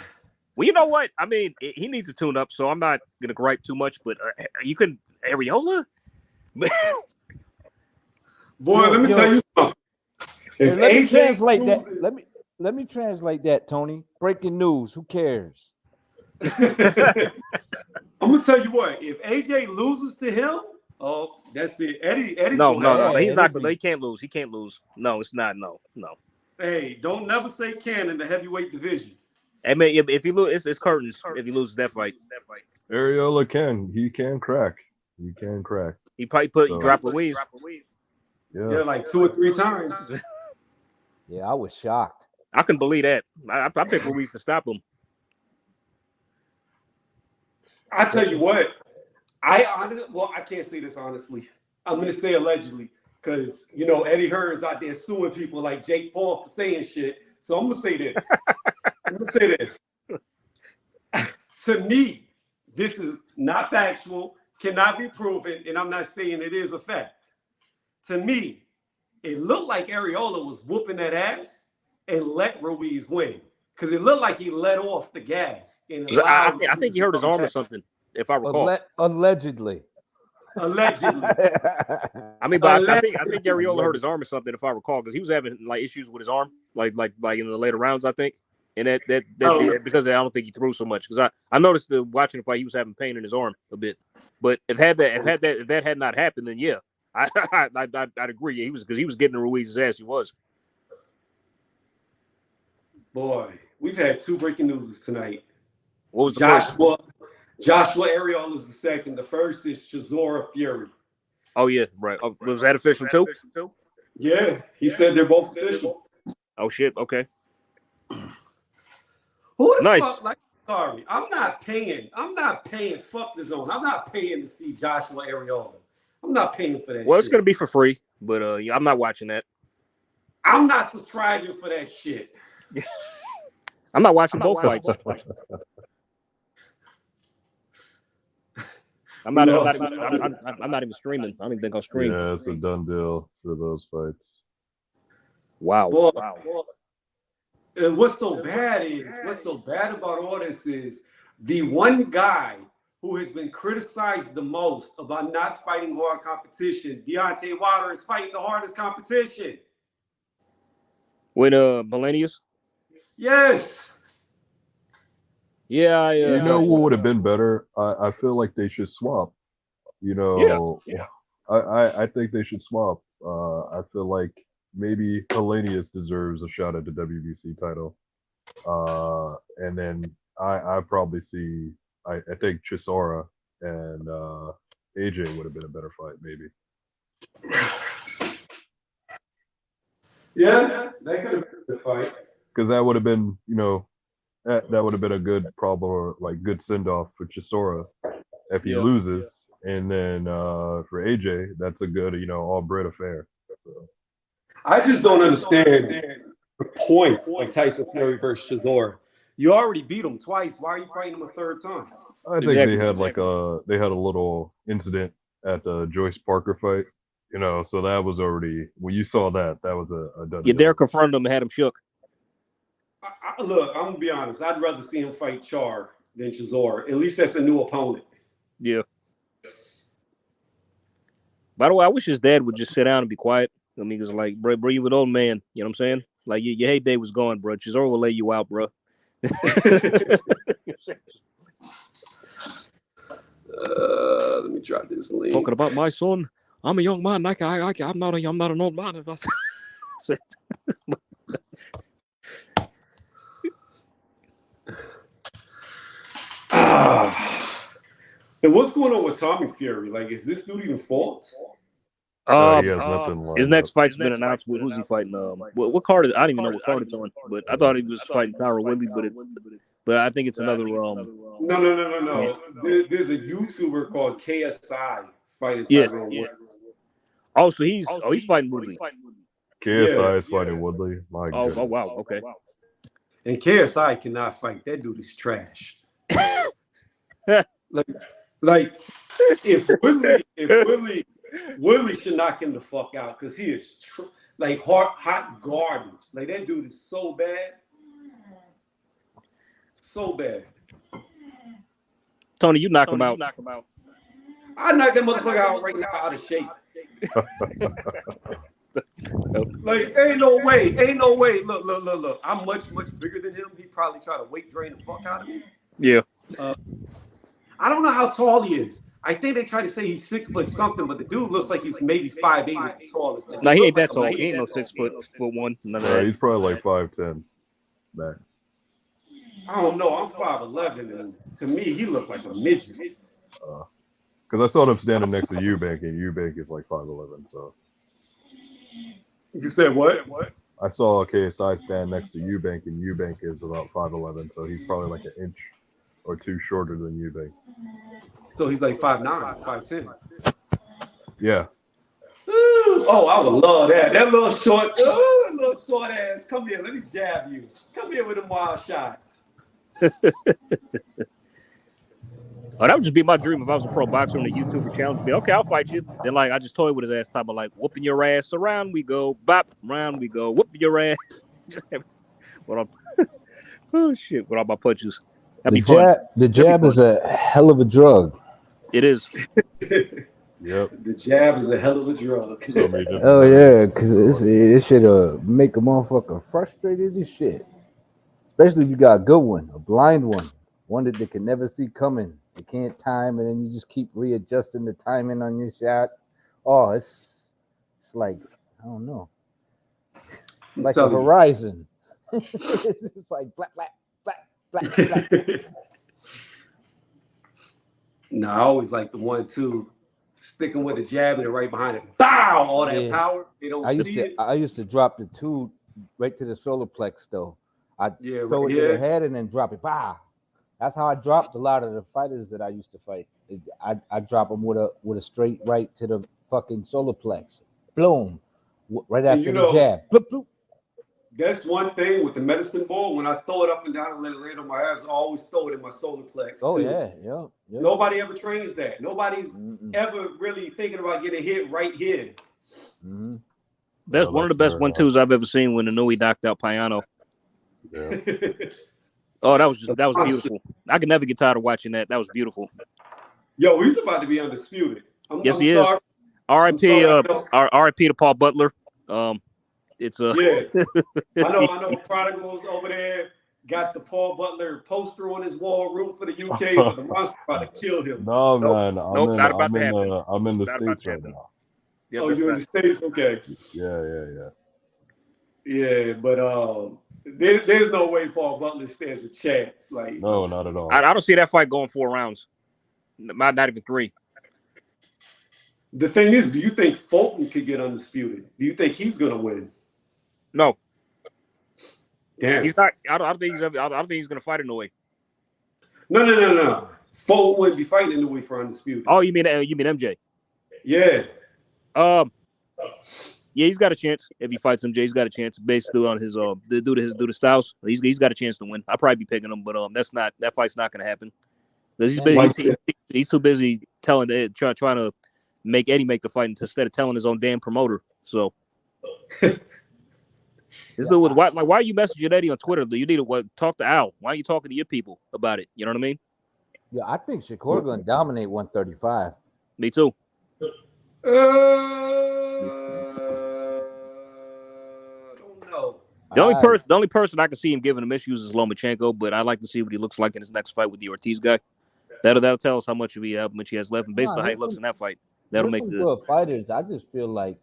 Well, you know what? I mean, he needs to tune up, so I'm not gonna gripe too much. But you couldn't Areola. boy, let me tell you something. If Let me AJ translate loses, that. Let me translate that, Tony. Breaking news. Who cares? I'm gonna tell you what. If AJ loses to him, oh, that's it. Eddie's No, gonna have. he's not. Eddie. He can't lose. He can't lose. No, it's not. No. Hey, don't never say can in the heavyweight division. I mean, if he lose, it's curtains. If he loses that fight, Areola can crack. He can crack. he probably drop Louise. Yeah, like 2 or 3 times. Yeah, I was shocked. I couldn't believe that. I picked Louise to stop him. I tell you what, I can't say this honestly. I'm gonna say allegedly, because Eddie Hearn's out there suing people like Jake Paul for saying shit. So I'm gonna say this. To me, this is not factual, cannot be proven, and I'm not saying it is a fact. To me, it looked like Areola was whooping that ass and let Ruiz win. Because it looked like he let off the gas. And I think he hurt his arm or something, if I recall. Allegedly. Allegedly. I mean, but I think Areola hurt his arm or something, if I recall, because he was having like issues with his arm, like in the later rounds, I think. And that because I don't think he threw so much. Because I noticed watching the fight, he was having pain in his arm a bit. But if that had not happened, then yeah, I'd agree. Yeah, he was getting Ruiz's ass. He was. Boy, we've had 2 breaking news tonight. What was the first? Joshua Areola is the second. The first is Chisora Fury. Oh yeah, right. Oh, was that official too? Yeah, he said they're both official. Oh shit. Okay. Who the Nice. fuck? Sorry, I'm not paying. Fuck the zone. I'm not paying to see Joshua Areola. I'm not paying for that. Well, shit. it's gonna be for free, but I'm not watching that. I'm not subscribing for that shit. I'm not watching both fights. I'm not even streaming. I don't even think I'll stream. Yeah, it's a done deal for those fights. Wow. Boy, and what's so bad about all this is the one guy who has been criticized the most about not fighting hard competition, Deontay Wilder, is fighting the hardest competition. With Millennius? Yes. Yeah, You know what would have been better? I feel like they should swap. I think they should swap. I feel like maybe Hellenius deserves a shot at the WBC title. And then I probably see I think Chisora and AJ would have been a better fight, maybe. Yeah, that could have been a good fight. Because that would have been, that would have been a good problem or like good send off for Chisora if he loses. And then for AJ, that's a good, all bred affair. So. I just don't understand the point of Tyson Fury versus Chisora. You already beat him twice. Why are you fighting him a third time? I think they had a little incident at the Joyce Parker fight. So that was already when you saw that was a done. Yeah, Derek confronted him and had him shook. Look, I'm gonna be honest. I'd rather see him fight Char than Chisora. At least that's a new opponent. Yeah. By the way, I wish his dad would just sit down and be quiet. I mean, because like, bro, you an old man. You know what I'm saying? Like, your heyday was gone, bro. Chisora will lay you out, bro. Let me drop this link. Talking about my son. I'm a young man. I'm not an old man. If I say. And what's going on with Tommy Fury? Like, is this dude even fought? He has nothing lined His next up. fight's been announced. Who's he fighting? What card is? I don't even know what card it's on. But I thought he was fighting Tyron Woodley, but I think it's another. No. There's a YouTuber called KSI fighting Yeah. Tyron Woodley. Oh, so he's fighting Woodley. KSI is fighting Woodley. My Oh, goodness. wow. Okay. And KSI cannot fight. That dude is trash. like if Woodley Woodley should knock him the fuck out because he is like hot garbage. Like that dude is so bad. So bad. Tony, you knock him out. I knock that motherfucker out right now out of shape. Like, ain't no way. Look. I'm much bigger than him. He probably try to weight drain the fuck out of me. Yeah. I don't know how tall he is. I think they try to say he's 6 foot something, but the dude looks like he's maybe 5'8" at the tallest. Like, No, he ain't that tall. He ain't no 6 foot one. None of that. He's probably like 5'10". Max. I don't know. I'm 5'11", and to me, he looked like a midget. Because I saw him standing next to Eubank, and Eubank is like 5'11". So you said what? I saw KSI stand next to Eubank, and Eubank is about 5'11". So he's probably like an inch or two shorter than Eubank. So he's like 5'9", 5'10". Yeah. Oh, I would love that. That little short ass. Come here, let me jab you. Come here with them wild shots. Oh, that would just be my dream if I was a pro boxer and a YouTuber challenge me. Okay, I'll fight you. Then like I just toyed with his ass, talking about like whooping your ass. Around we go, bop. Round we go, whooping your ass. Oh shit! With all my punches. That'd be fun. The jab is a hell of a drug. It is. Yep. The jab is a hell of a drug. Oh yeah, because it should make a motherfucker frustrated as shit. Especially if you got a good one, a blind one that they can never see coming. You can't time, and then you just keep readjusting the timing on your shot. Oh, it's like, I don't know, like a horizon. It's like black. No, I always like the 1-2, sticking with the jab and right behind it. Bow! All that power. They don't see it. I used to drop the 2 right to the solar plex though. I throw it to the head and then drop it. Bow. That's how I dropped a lot of the fighters that I used to fight. I drop them with a straight right to the fucking solar plex. Boom. Right after the jab. Bloop, bloop. That's one thing with the medicine ball. When I throw it up and down and let it land on my ass, I always throw it in my solar plex. Oh, too. yeah. Nobody ever trains that. Nobody's ever really thinking about getting hit right here. Mm-hmm. That's one of the best 1-2s I've ever seen when Inouye knocked out Payano. Yeah. Oh, that was beautiful. I could never get tired of watching that. That was beautiful. Yo, he's about to be undisputed. Yes, he is. R.I.P. R.I.P. to Paul Butler. It's yeah. I know. Prodigals over there got the Paul Butler poster on his wall, room for the UK, but the monster about to kill him. No, man. I'm in the Not States right now. Yeah, oh, you're in the States? Okay. Yeah. Yeah, but there's no way Paul Butler stands a chance. Like, no, not at all. I don't see that fight going 4 rounds. Not even 3. The thing is, do you think Fulton could get undisputed? Do you think he's gonna win? No. Damn. He's not. I don't think he's gonna fight Inouye. No. Fulton wouldn't be fighting Inouye for undisputed. Oh, you mean MJ? Yeah. Yeah, he's got a chance if he fights MJ. He's got a chance basically on his due to styles. He's got a chance to win. I'll probably be picking him, but that fight's not gonna happen. He's too busy trying to make Eddie make the fight instead of telling his own damn promoter. So this dude, why are you messaging Eddie on Twitter? You need to talk to Al. Why are you talking to your people about it? You know what I mean? Yeah, I think Shakur gonna dominate 135. Me too. I don't know. The only person I can see him giving him issues is Lomachenko, but I'd like to see what he looks like in his next fight with the Ortiz guy. That'll tell us how much he has left, and based on how he looks in that fight, that'll make the good fighters. I just feel like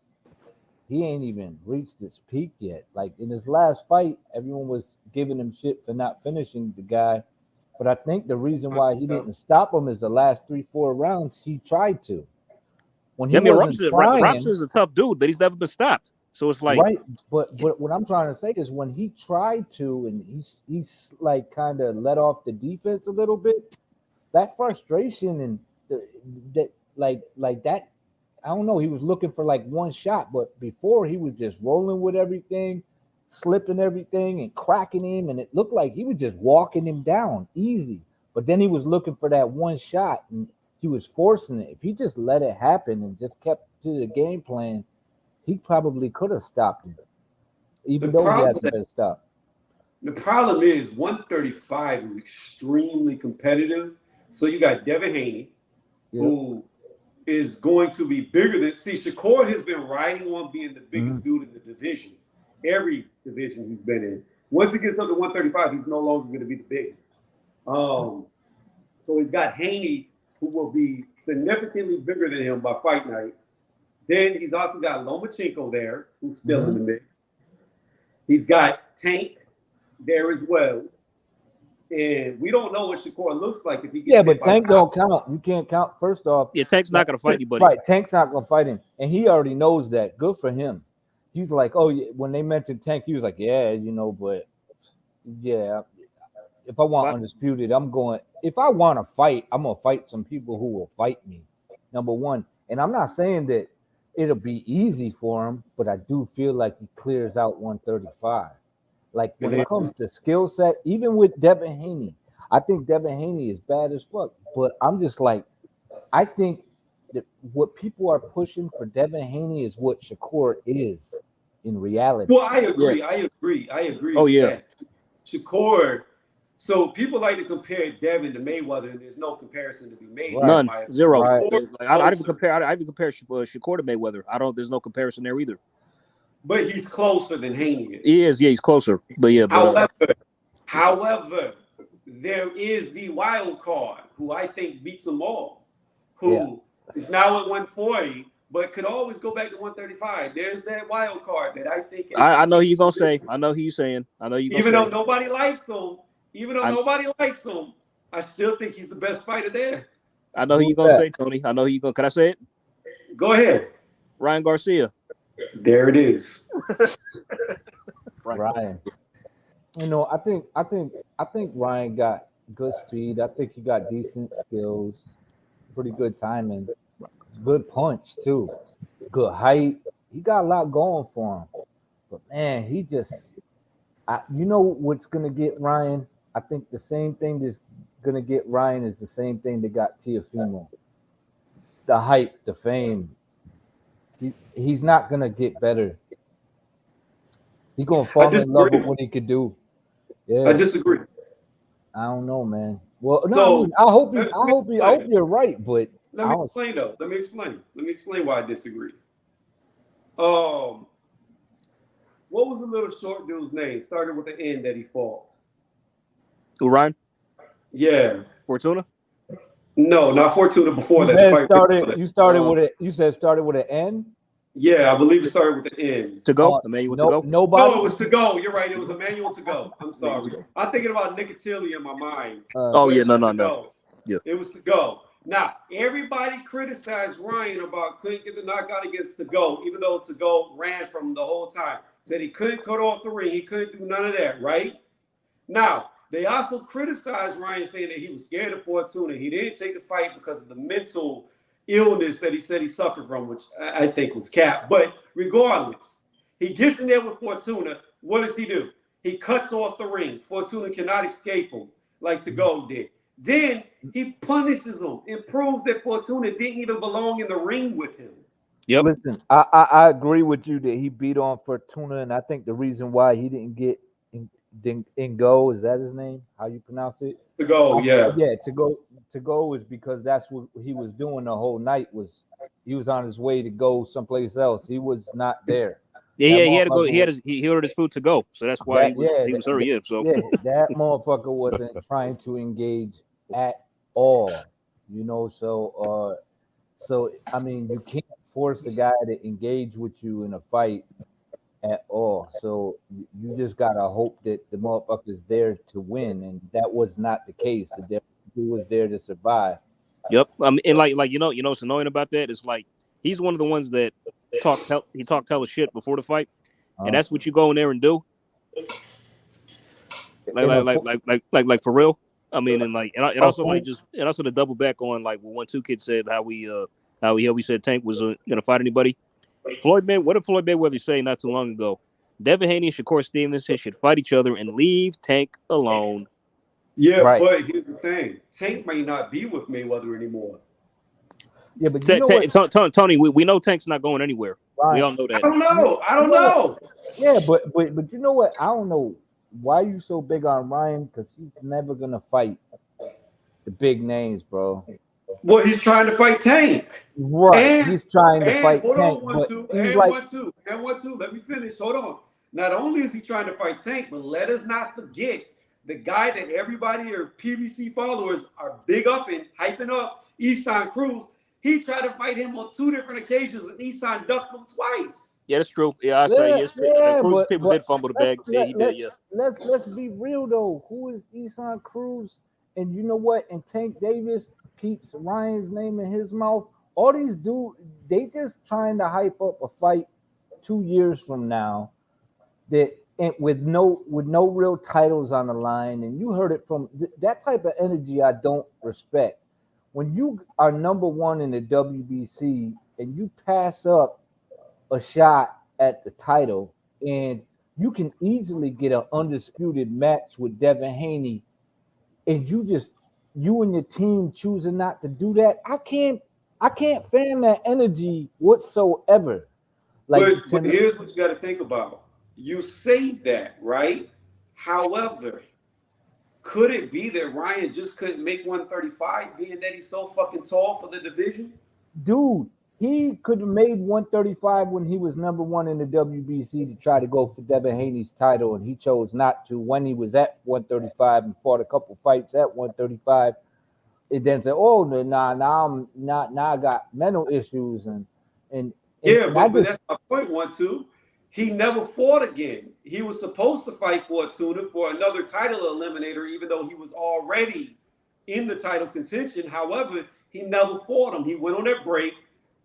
he ain't even reached his peak yet. Like in his last fight, everyone was giving him shit for not finishing the guy, but I think the reason why he didn't stop him is the last 3-4 rounds he tried to. When he Robson is a tough dude, but he's never been stopped. So it's like right, but what I'm trying to say is when he tried to, and he's like kind of let off the defense a little bit. That frustration and that like that, I don't know. He was looking for like one shot, but before he was just rolling with everything, slipping everything, and cracking him, and it looked like he was just walking him down easy. But then he was looking for that one shot, and he was forcing it. If he just let it happen and just kept to the game plan, he probably could have stopped him, even though he hasn't been stopped. The problem is 135 is extremely competitive. So you got Devin Haney, who is going to be bigger than. See, Shakur has been riding on being the biggest dude in the division. Every division he's been in. Once he gets up to 135, he's no longer going to be the biggest. So he's got Haney, who will be significantly bigger than him by fight night. Then he's also got Lomachenko there, who's still in the mix. He's got Tank there as well. And we don't know what Shakur looks like if he gets but Tank don't count. You can't count. First off, Tank's not going to fight anybody. Right, Tank's not going to fight him. And he already knows that. Good for him. He's like, oh, when they mentioned Tank, he was like, yeah, but if I want undisputed, I'm going. If I want to fight, I'm going to fight some people who will fight me. Number one. And I'm not saying that it'll be easy for him, but I do feel like he clears out 135. Like when it comes to skill set, even with Devin Haney, I think Devin Haney is bad as fuck. But I'm just like, I think that what people are pushing for Devin Haney is what Shakur is in reality. Well, I agree. I agree. Oh, yeah. Shakur. So people like to compare Devin to Mayweather, and there's no comparison to be made. Right. None, zero. Right. I even compare Shakur to Mayweather. There's no comparison there either. But he's closer than Haney is. He is, he's closer. But yeah, However, there is the wild card who I think beats them all, who is now at 140, but could always go back to 135. There's that wild card that I think. I know who you're gonna say. I know who you're saying. I know you. Even though nobody likes him, I still think he's the best fighter there. I know who you're gonna say, Tony. I know who you're gonna. Can I say it? Go ahead. Ryan Garcia. There it is. Ryan. I think Ryan got good speed. I think he got decent skills, pretty good timing, good punch too, good height. He got a lot going for him. But man, he just, what's gonna get Ryan? I think the same thing that's gonna get Ryan is the same thing that got Teofimo. The hype, the fame. He's not gonna get better. He's gonna fall in love with what he could do. Yeah, I disagree. I don't know, man. Well, no, I hope you're right, but let me explain though. Let me explain why I disagree. What was the little short dude's name? Started with the N that he fought. Who, Ryan? Yeah. Fortuna? No, not Fortuna. Before that, you said started with an N. Yeah, I believe it started with the N. To go? Emmanuel to go? Nobody. No, it was to go. You're right. It was Emmanuel to go. I'm sorry. I'm thinking about Nicotili in my mind. No. Yeah. It was to go. Now, everybody criticized Ryan about couldn't get the knockout against to go, even though to go ran from the whole time. Said he couldn't cut off the ring. He couldn't do none of that, right? Now, they also criticized Ryan saying that he was scared of Fortuna. He didn't take the fight because of the mental illness that he said he suffered from, which I think was cap. But regardless, he gets in there with Fortuna. What does he do? He cuts off the ring. Fortuna cannot escape him like to go did. Then he punishes him and proves that Fortuna didn't even belong in the ring with him. Yep. Listen, I agree with you that he beat on Fortuna, and I think the reason why he didn't get in go, is that his name? How you pronounce it? To go, yeah. Yeah, to go is because that's what he was doing the whole night. He was on his way to go someplace else. He was not there. Yeah, he had to go. He ordered his food to go, so that's why he was hurrying up. So that motherfucker wasn't trying to engage at all. So I mean, you can't force a guy to engage with you in a fight at all. So you just gotta hope that the motherfucker's there to win, and that was not the case. He was there to survive. Yep. And like what's annoying about that is like he's one of the ones that talked hella shit before the fight, and that's what you go in there and do. Like for real. I mean, and also to double back on like what 1-2 Kid said how we said Tank was gonna fight anybody. What did Floyd Mayweather say not too long ago? Devin Haney and Shakur Stevenson should fight each other and leave Tank alone. Yeah, right. But here's the thing: Tank may not be with Mayweather anymore. Yeah, but you know what? Tony, we know Tank's not going anywhere. Right. We all know I that. don't know. I don't know. Yeah, but you know what? I don't know why you so big on Ryan, because he's never gonna fight the big names, bro. Well, he's trying to fight Tank. Right. And He's trying to fight hold Tank, on, one, but two, he's and like, 1, 2, and 1, 2. Let me finish. Hold on. Not only is he trying to fight Tank, but let us not forget the guy that everybody or PBC followers are big up and hyping up, Isan Cruz. He tried to fight him on 2 different occasions, and Isan ducked him twice. Yeah, that's true. Yeah, I say yes. Cruz people but did fumble the bag. Yeah, he did. Yeah. let's be real though. Who is Isan Cruz? And you know what? And Tank Davis keeps Ryan's name in his mouth. All these dudes, they just trying to hype up a fight 2 years from now that with no real titles on the line. And you heard it from that type of energy. I don't respect. When you are number 1 in the WBC and you pass up a shot at the title, and you can easily get an undisputed match with Devin Haney, and you and your team choosing not to do that, I can't fan that energy whatsoever. Like, but here's what you got to think about. You say that, right? However, could it be that Ryan just couldn't make 135, being that he's so fucking tall for the division? Dude, he could have made 135 when he was number 1 in the WBC to try to go for Devin Haney's title, and he chose not to when he was at 135 and fought a couple fights at 135. It then said, "Oh, now I got mental issues," and yeah, but that's my point. 1, 2. He never fought again. He was supposed to fight Fortuna for another title eliminator, even though he was already in the title contention. However, he never fought him. He went on that break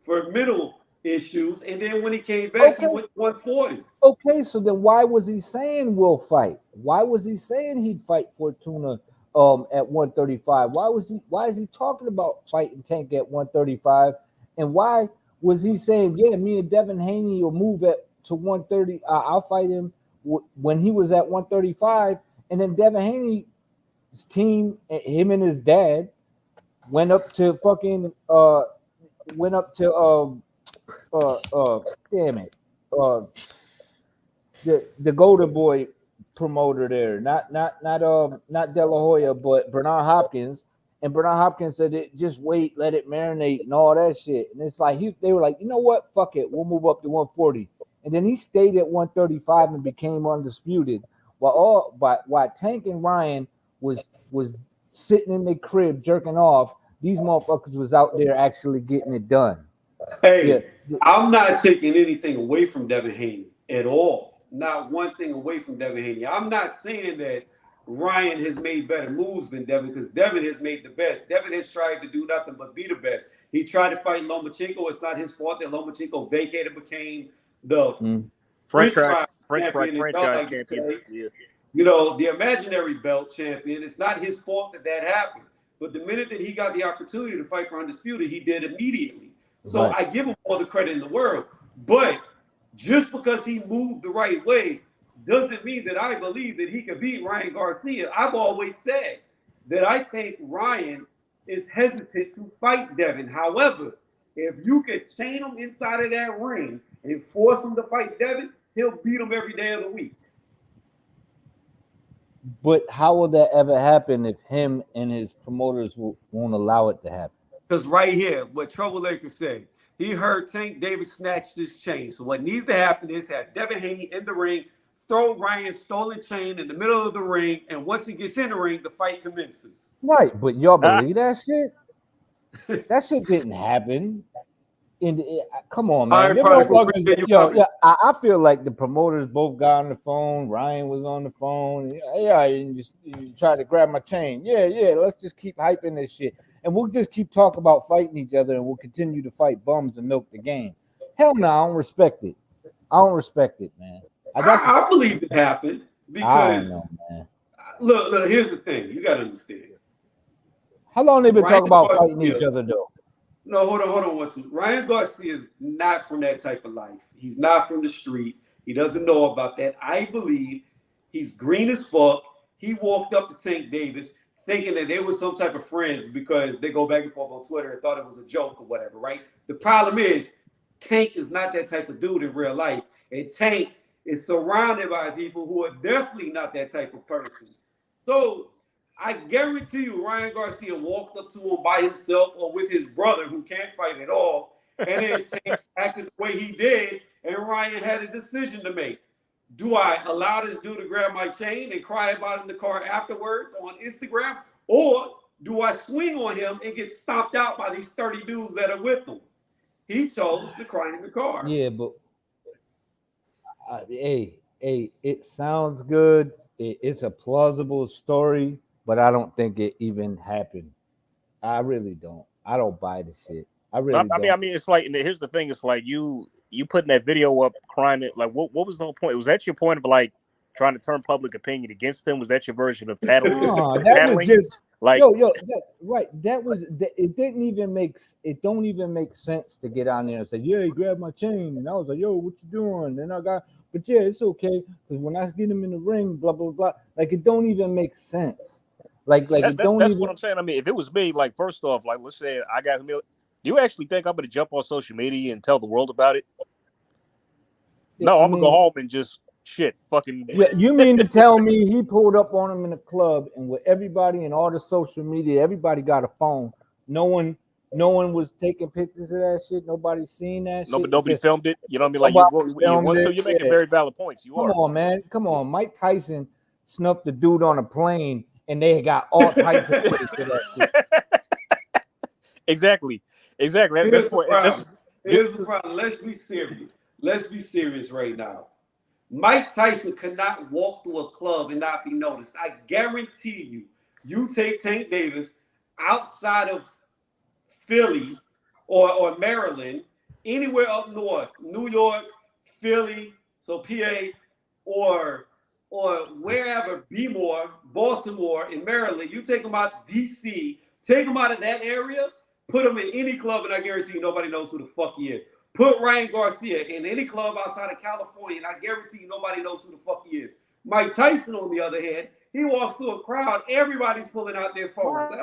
for mental issues, and then when he came back, he went 140. Okay, so then why was he saying we'll fight? Why was he saying he'd fight Fortuna at 135? Why is he talking about fighting Tank at 135? And why was he saying, yeah, me and Devin Haney will move to 130? I'll fight him when he was at 135, and then Devin Haney's team, him and his dad, went up to damn it, the Golden Boy promoter there, not De La Hoya, but Bernard Hopkins. And Bernard Hopkins said, just wait, let it marinate and all that shit. And it's like they were like, you know what, fuck it, we'll move up to 140. And then he stayed at 135 and became undisputed, while Tank and Ryan was sitting in their crib jerking off. These motherfuckers was out there actually getting it done. Hey, yeah. I'm not taking anything away from Devin Haney at all. Not one thing away from Devin Haney. I'm not saying that Ryan has made better moves than Devin, because Devin has made the best. Devin has tried to do nothing but be the best. He tried to fight Lomachenko. It's not his fault that Lomachenko vacated, became the French fry champion. Yeah. You know, the imaginary belt champion. It's not his fault that happened. But the minute that he got the opportunity to fight for Undisputed, he did immediately. So I give him all the credit in the world. But just because he moved the right way doesn't mean that I believe that he can beat Ryan Garcia. I've always said that I think Ryan is hesitant to fight Devin. However, if you could chain him inside of that ring and force him to fight Devin, he'll beat him every day of the week. But how will that ever happen if him and his promoters won't allow it to happen? Because right here, what Troublemaker said, he heard Tank Davis snatch this chain. So what needs to happen is have Devin Haney in the ring, throw Ryan's stolen chain in the middle of the ring, and once he gets in the ring, the fight commences. Right, but y'all believe that shit? That shit didn't happen. Come on, man. I feel like the promoters both got on the phone. Ryan was on the phone. Yeah, and you tried to grab my chain. Yeah, let's just keep hyping this shit. And we'll just keep talking about fighting each other, and we'll continue to fight bums and milk the game. Hell no, I don't respect it. I don't respect it, man. I believe it happened because I don't know, man. Look, here's the thing. You got to understand. How long they been talking about fighting each other, though? No, hold on, 1, 2. Ryan Garcia is not from that type of life. He's not from the streets. He doesn't know about that. I believe he's green as fuck. He walked up to Tank Davis, thinking that they were some type of friends because they go back and forth on Twitter and thought it was a joke or whatever, right? The problem is Tank is not that type of dude in real life. And Tank is surrounded by people who are definitely not that type of person. So I guarantee you Ryan Garcia walked up to him by himself or with his brother who can't fight at all. And then Tank acted the way he did, and Ryan had a decision to make. Do I allow this dude to grab my chain and cry about it in the car afterwards on Instagram? Or do I swing on him and get stomped out by these 30 dudes that are with him? He chose to cry in the car. Yeah, but hey, it sounds good. It's a plausible story, but I don't think it even happened. I really don't. I don't buy the shit. I really don't. I mean, it's like, and here's the thing: it's like you putting that video up, crying it. Like, what was the whole point? Was that your point of like trying to turn public opinion against him? Was that your version of tattling? No, that tattling? was just like, That was it. Didn't even make it. Don't even make sense to get on there and say, "Yeah, he grabbed my chain," and I was like, "Yo, what you doing?" And I got, but yeah, it's okay because when I get him in the ring, blah blah blah. Like it don't even make sense. Like that's it don't even. what I'm saying. I mean, if it was me, like first off, like let's say I got him. Do you actually think I'm going to jump on social media and tell the world about it? No, I'm going to go home and just fucking. Yeah, you mean to tell me he pulled up on him in a club and with everybody and all the social media, everybody got a phone. No one was taking pictures of that shit. Nobody seen that shit. Nobody filmed it. You know what I mean? Like you're making very valid points. Come on, man. Come on. Mike Tyson snuffed the dude on a plane and they got all types of footage of that shit. Exactly. Here's the problem. Let's be serious. Let's be serious right now. Mike Tyson could not walk through a club and not be noticed. I guarantee you, you take Tank Davis outside of Philly or Maryland, anywhere up north, New York, Philly, so PA, or wherever, Baltimore, in Maryland, you take them out DC, take them out of that area, put him in any club, and I guarantee you nobody knows who the fuck he is. Put Ryan Garcia in any club outside of California, and I guarantee you nobody knows who the fuck he is. Mike Tyson, on the other hand, he walks through a crowd, everybody's pulling out their phones.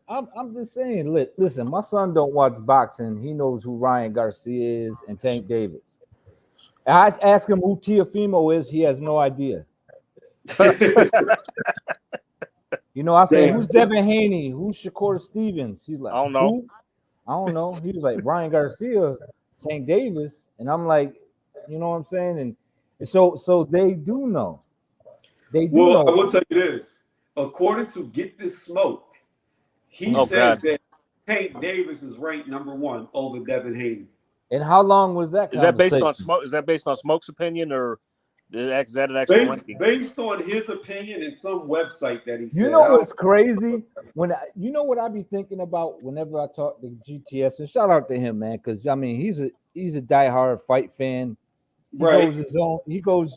I'm just saying. Listen, my son don't watch boxing. He knows who Ryan Garcia is and Tank Davis. I ask him who Teofimo is. He has no idea. You know, I say, who's Devin Haney? Who's Shakur Stevens? He's like, I don't know. Who? I don't know. He was like, Ryan Garcia, Tank Davis. And I'm like, you know what I'm saying? And so they do know. They do know. I will tell you this. According to Get This Smoke, he says that Tank Davis is ranked number 1 over Devin Haney. And how long was that? Is that based on Smoke? Is that based on Smoke's opinion, or is that an actual ranking? Based on his opinion and some website that he said. You know what's crazy? You know what I be thinking about whenever I talk to GTS, and shout out to him, man, because I mean he's a diehard fight fan. He goes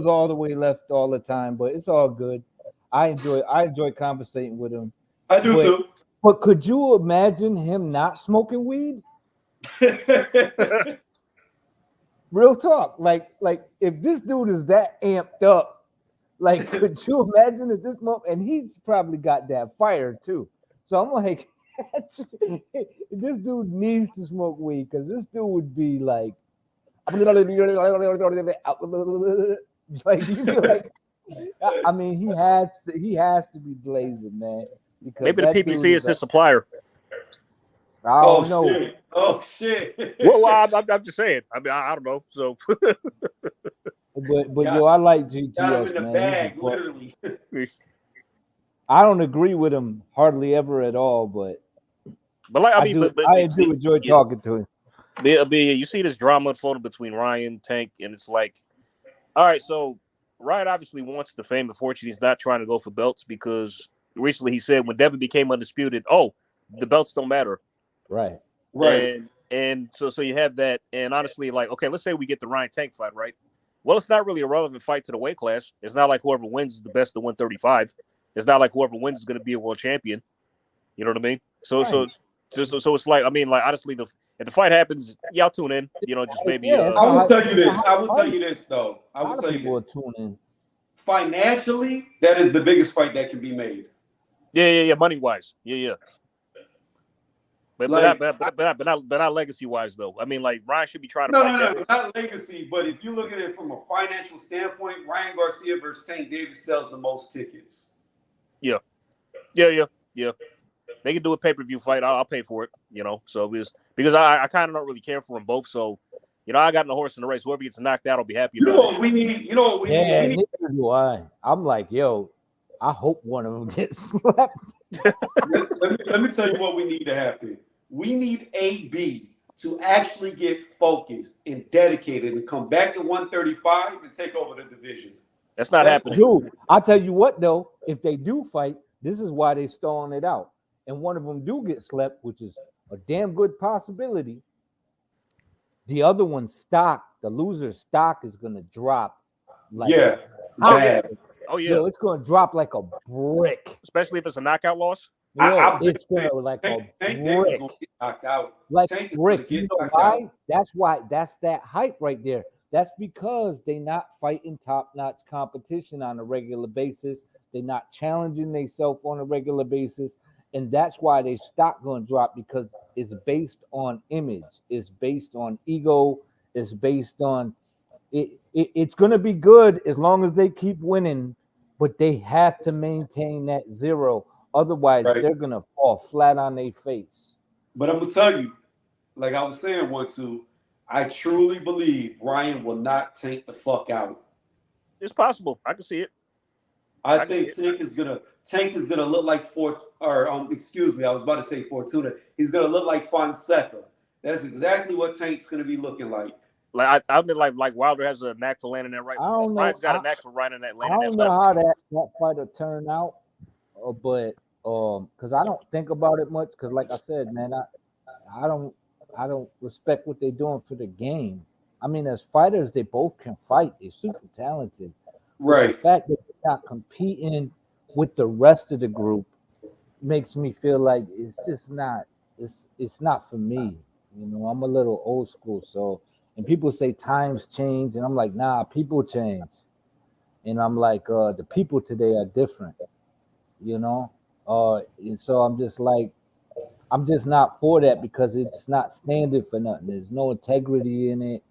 all the way left all the time, but it's all good. I enjoy conversating with him. I do too. But could you imagine him not smoking weed? Real talk, like if this dude is that amped up, like could you imagine at this moment? And he's probably got that fire too. So I'm like, this dude needs to smoke weed because this dude would be like, I mean, he has to be blazing, man. Maybe the PPC is his supplier. I don't know. Shit. Oh shit! Well, I'm just saying. I mean, I don't know. So, but yo, I like GTS, in the man. bag, literally. I don't agree with him hardly ever at all, but like I do enjoy talking to him. You see this drama unfolding between Ryan, Tank, and it's like, all right, so Ryan obviously wants the fame and fortune. He's not trying to go for belts because recently he said when Devin became undisputed, the belts don't matter. Right. And so you have that. And honestly, like, okay, let's say we get the Ryan Tank fight, right? Well, it's not really a relevant fight to the weight class. It's not like whoever wins is the best of 135. It's not like whoever wins is going to be a world champion. You know what I mean? So it's like, I mean, like, honestly, if the fight happens, I'll tune in. You know, just maybe. I will tell you this. I will tell you this though. I will tell you people tune in. financially, that is the biggest fight that can be made. Yeah. Money wise, yeah. But Like, not legacy wise though. I mean, like Ryan should be trying to no, fight no, that. no, not legacy. But if you look at it from a financial standpoint, Ryan Garcia versus Tank Davis sells the most tickets. Yeah. They can do a pay-per-view fight. I'll pay for it. You know, so because I kind of don't really care for them both. So, you know, I got no horse in the race. Whoever gets knocked out, I'll be happy You know about what it. we need? You know what we Yeah, need? neither do I. I'm like, yo, I hope one of them gets slapped. Let me tell you what we need to happen. We need AB to actually get focused and dedicated and come back to 135 and take over the division. That's not happening. Dude, I'll tell you what though, if they do fight, this is why they stalling it out. And one of them do get slept, which is a damn good possibility. The other one's stock, the loser's stock is gonna drop. Like, Yeah. bad. Oh yeah. Yo, it's gonna drop like a brick. Especially if it's a knockout loss. Yo, it's gonna like Tank a Davis is brick. gonna get knocked out. Like Tank is brick. gonna get You know knocked why? out. That's that hype right there. That's because they not fighting top-notch competition on a regular basis. They're not challenging themselves on a regular basis. And that's why they stock gonna drop, because it's based on image, it's based on ego, it's based on it's gonna be good as long as they keep winning, but they have to maintain that zero. Otherwise, Right. they're gonna fall flat on their face. But I'm gonna tell you, like I was saying, 1-2, I truly believe Ryan will not tank the fuck out. It's possible. I can see it. I think Tank is gonna look like excuse me, I was about to say Fortuna. He's gonna look like Fonseca. That's exactly what Tank's gonna be looking like. Like I've been like Wilder has a knack for landing that right. I don't know. Ryan's got a knack for landing that I landing don't that know left. how that fight will turn out, but because I don't think about it much. Because like I said, man, I don't respect what they're doing for the game. I mean, as fighters, they both can fight. They're super talented. Right. The fact that they're not competing with the rest of the group makes me feel like it's just not. It's not for me. You know, I'm a little old school, so. And people say times change, and I'm like, nah, people change. And I'm like, the people today are different, you know. And so I'm just like, I'm just not for that, because it's not standard for nothing. There's no integrity in it.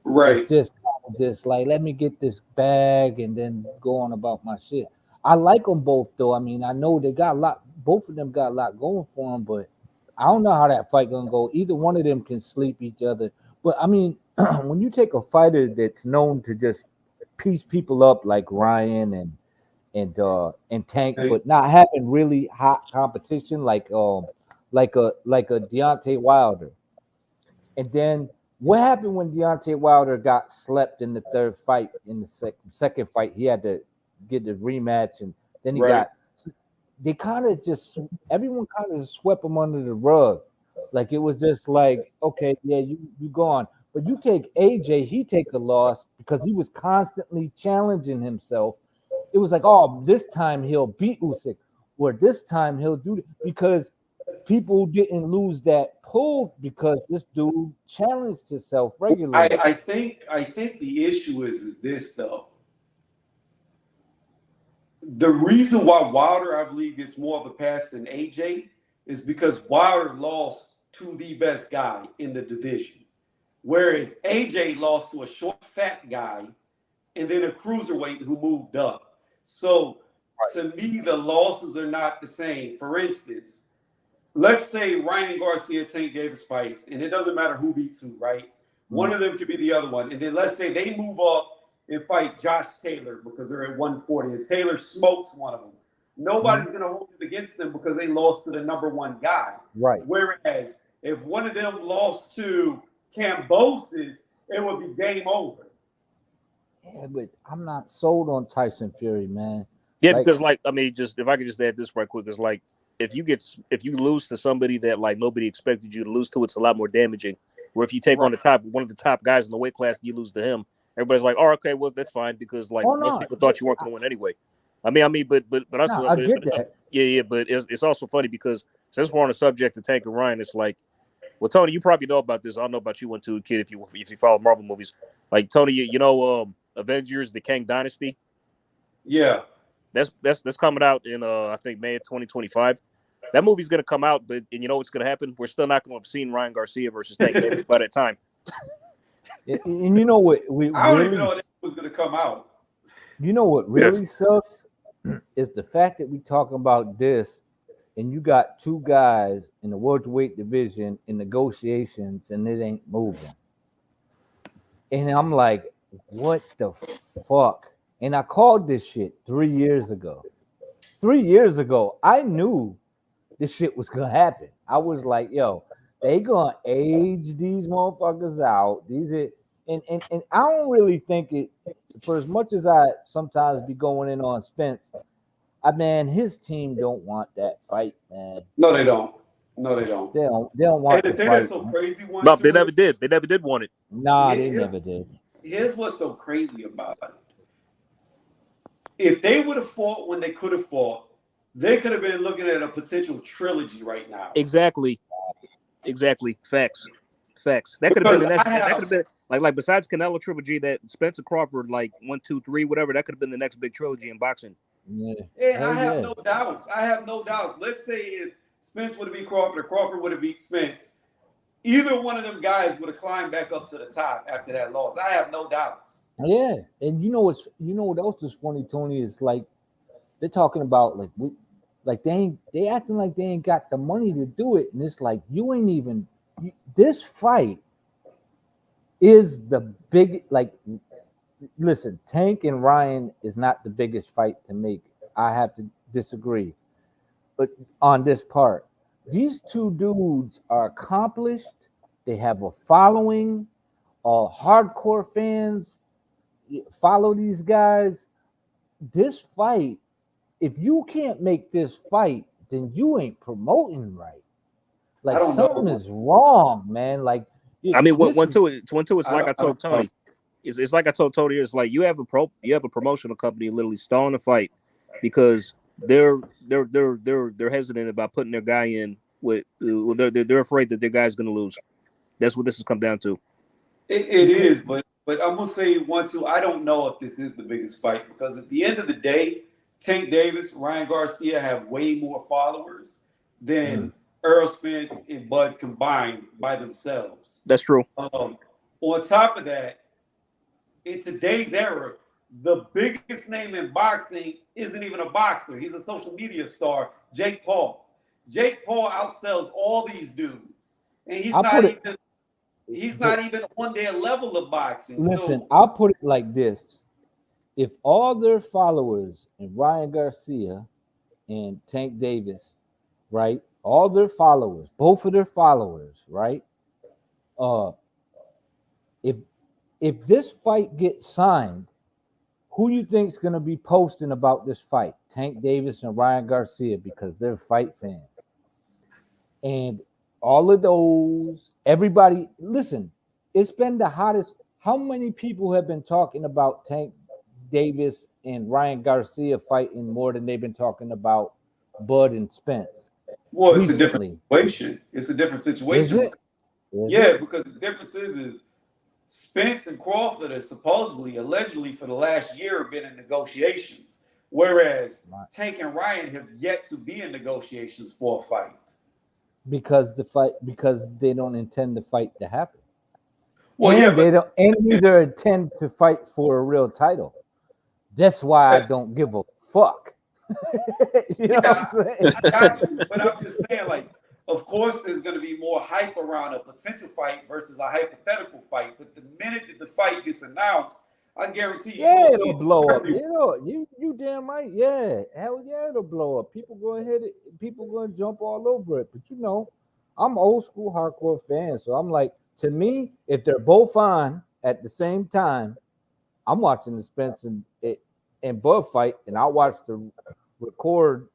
Right. It's just like, let me get this bag and then go on about my shit. I like them both though. I mean, I know they got a lot. Both of them got a lot going for them, but I don't know how that fight gonna go. Either one of them can sleep each other. But I mean, when you take a fighter that's known to just piece people up like Ryan and Tank, but not having really hot competition like a Deontay Wilder. And then what happened when Deontay Wilder got slept in the third fight? In the second fight, he had to get the rematch, and then he got. They kind of just everyone kind of swept him under the rug, like it was just like, okay, yeah, you gone. But you take AJ, he take a loss because he was constantly challenging himself. It was like, oh, this time he'll beat Usyk, or this time he'll do it, because people didn't lose that pull because this dude challenged himself regularly. I think the issue is this though. The reason why Wilder, I believe, gets more of a pass than AJ is because Wilder lost to the best guy in the division, whereas AJ lost to a short, fat guy and then a cruiserweight who moved up. So to me, the losses are not the same. For instance, let's say Ryan Garcia, Tank Davis fights, and it doesn't matter who beats who, right? One of them could be the other one. And then let's say they move up and fight Josh Taylor because they're at 140, and Taylor smokes one of them. Nobody's going to hold it against them because they lost to the number one guy. Right. Whereas if one of them lost to Kambosos, it would be game over. Yeah, but I'm not sold on Tyson Fury, man. Yeah, because I mean, just if I could just add this right quick, it's like if you lose to somebody that like nobody expected you to lose to, it's a lot more damaging. Where if you take on one of the top guys in the weight class and you lose to him, everybody's like, oh, okay, well, that's fine, because like most people thought you weren't going to win anyway. I mean, but I get that. Yeah, but it's also funny because since we're on the subject of Tank and Ryan, it's like, well, Tony, you probably know about this. I don't know about you, one too, kid, if you follow Marvel movies. Like Tony, you know, Avengers, the Kang Dynasty. Yeah. That's coming out in I think May of 2025. That movie's gonna come out, but and you know what's gonna happen? We're still not gonna have seen Ryan Garcia versus Tank Davis by that time. And you know what? We I don't even really, know that was going to come out. you know what really sucks is the fact that we talking about this, and you got two guys in the welterweight division in negotiations, and it ain't moving. And I'm like, what the fuck? And I called this shit 3 years ago. 3 years ago, I knew this shit was gonna happen. I was like, yo, they gonna age these motherfuckers out. These are, and I don't really think it, for as much as I sometimes be going in on Spence, man, his team don't want that fight, man. No, they don't. No, they don't. They don't want And the the thing fight. that's so crazy, one, No, they never did. They never did want it. Nah, they Here's- never did. Here's what's so crazy about it. If they would have fought when they could have fought, they could have been looking at a potential trilogy right now. Exactly. Facts. That could have been the Because next. That could have been like besides Canelo Triple G, that Spencer Crawford like 1, 2, 3, whatever. That could have been the next big trilogy in boxing. Yeah. And I Hell have yeah. no doubts. I have no doubts. Let's say if Spence would have beat Crawford or Crawford would have beat Spence, either one of them guys would have climbed back up to the top after that loss. I have no doubts. Yeah, and you know what else is funny, Tony, is like they're talking about they acting like they ain't got the money to do it, and it's like you ain't even this fight is the big listen, Tank and Ryan is not the biggest fight to make. I have to disagree, but on this part, these two dudes are accomplished. They have a following, hardcore fans follow these guys. This fight, if you can't make this fight, then you ain't promoting right. Like something is wrong, man. Like I mean, one two, it's I like I told Tony. It's like I told Tony. It's like you have a promotional company literally stalling the fight because they're hesitant about putting their guy in with. They're afraid that their guy's going to lose. That's what this has come down to. It is, but I'm gonna say 1, 2. I don't know if this is the biggest fight because at the end of the day, Tank Davis, Ryan Garcia have way more followers than Earl Spence and Bud combined by themselves. That's true. On top of that, in today's era, the biggest name in boxing isn't even a boxer. He's a social media star, Jake Paul. Jake Paul outsells all these dudes, and he's not even on their level of boxing. Listen, I'll put it like this. If all their followers and Ryan Garcia and Tank Davis, right? All their followers, both of their followers, right? If this fight gets signed, who you think is going to be posting about this fight? Tank Davis and Ryan Garcia, because they're fight fans. And all of those, everybody, listen, it's been the hottest. How many people have been talking about Tank Davis and Ryan Garcia fighting more than they've been talking about Bud and Spence? Well, it's a different situation. It's a different situation. Is it? Yeah, because the difference is Spence and Crawford are supposedly, allegedly, for the last year have been in negotiations, whereas Tank and Ryan have yet to be in negotiations for a fight. Because they don't intend the fight to happen. Well, and yeah, they don't, and neither intend to fight for a real title. That's why I don't give a fuck. You know what I'm saying? I got you, but I'm just saying, like, of course, there's going to be more hype around a potential fight versus a hypothetical fight. But the minute that the fight gets announced, I guarantee you, yeah, it'll blow up. You damn right. Yeah, hell yeah, it'll blow up. People going to jump all over it. But you know, I'm old school hardcore fan, so I'm like, to me, if they're both on at the same time, I'm watching the Spence and Bud fight, and I'll watch the record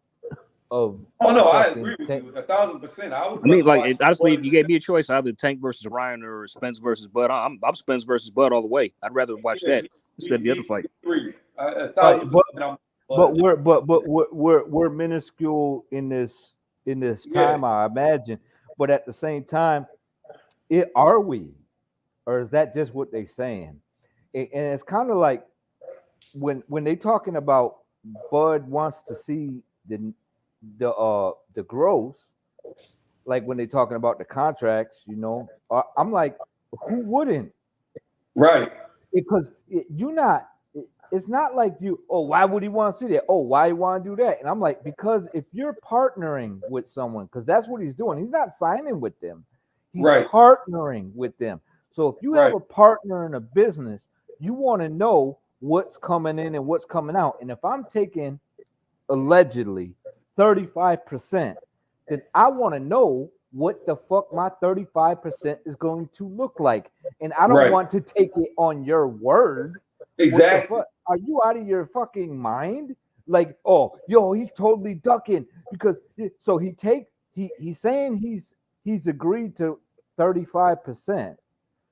of. Oh no, I agree with you 1,000%. I mean, like honestly, if you gave me a choice, I'd be Tank versus Ryan or Spence versus Bud. I'm Spence versus Bud all the way. I'd rather watch that instead of the other fight. 1,000%. But we're minuscule in this time, I imagine. But at the same time, are we, or is that just what they're saying? And it's kind of like when they talking about Bud wants to see the growth, like when they're talking about the contracts, I'm like, who wouldn't? Right. Because it's not like why would he want to see that? Oh, why you want to do that? And I'm like, because if you're partnering with someone, because that's what he's doing, he's not signing with them, he's Right. partnering with them. So if you have Right. a partner in a business, you want to know what's coming in and what's coming out. And if I'm taking allegedly 35%, then I want to know what the fuck my 35% is going to look like. And I don't Right. want to take it on your word. Exactly. What the fuck? Are you out of your fucking mind? Like, oh, yo, he's totally ducking because so he's saying he's agreed to 35%.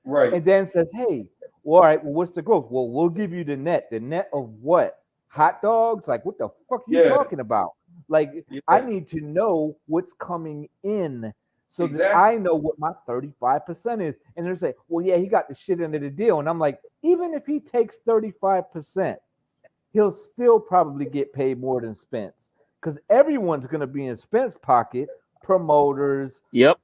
Right. And then says, hey, well, all right, well, what's the growth? Well, we'll give you the net. The net of what? Hot dogs? Like, what the fuck are you Yeah. talking about? Like, Yeah. I need to know what's coming in so that Exactly. I know what my 35% is. And they're saying, well, yeah, he got the shit into the deal. And I'm like, even if he takes 35%, he'll still probably get paid more than Spence because everyone's going to be in Spence's pocket. Promoters, Yep.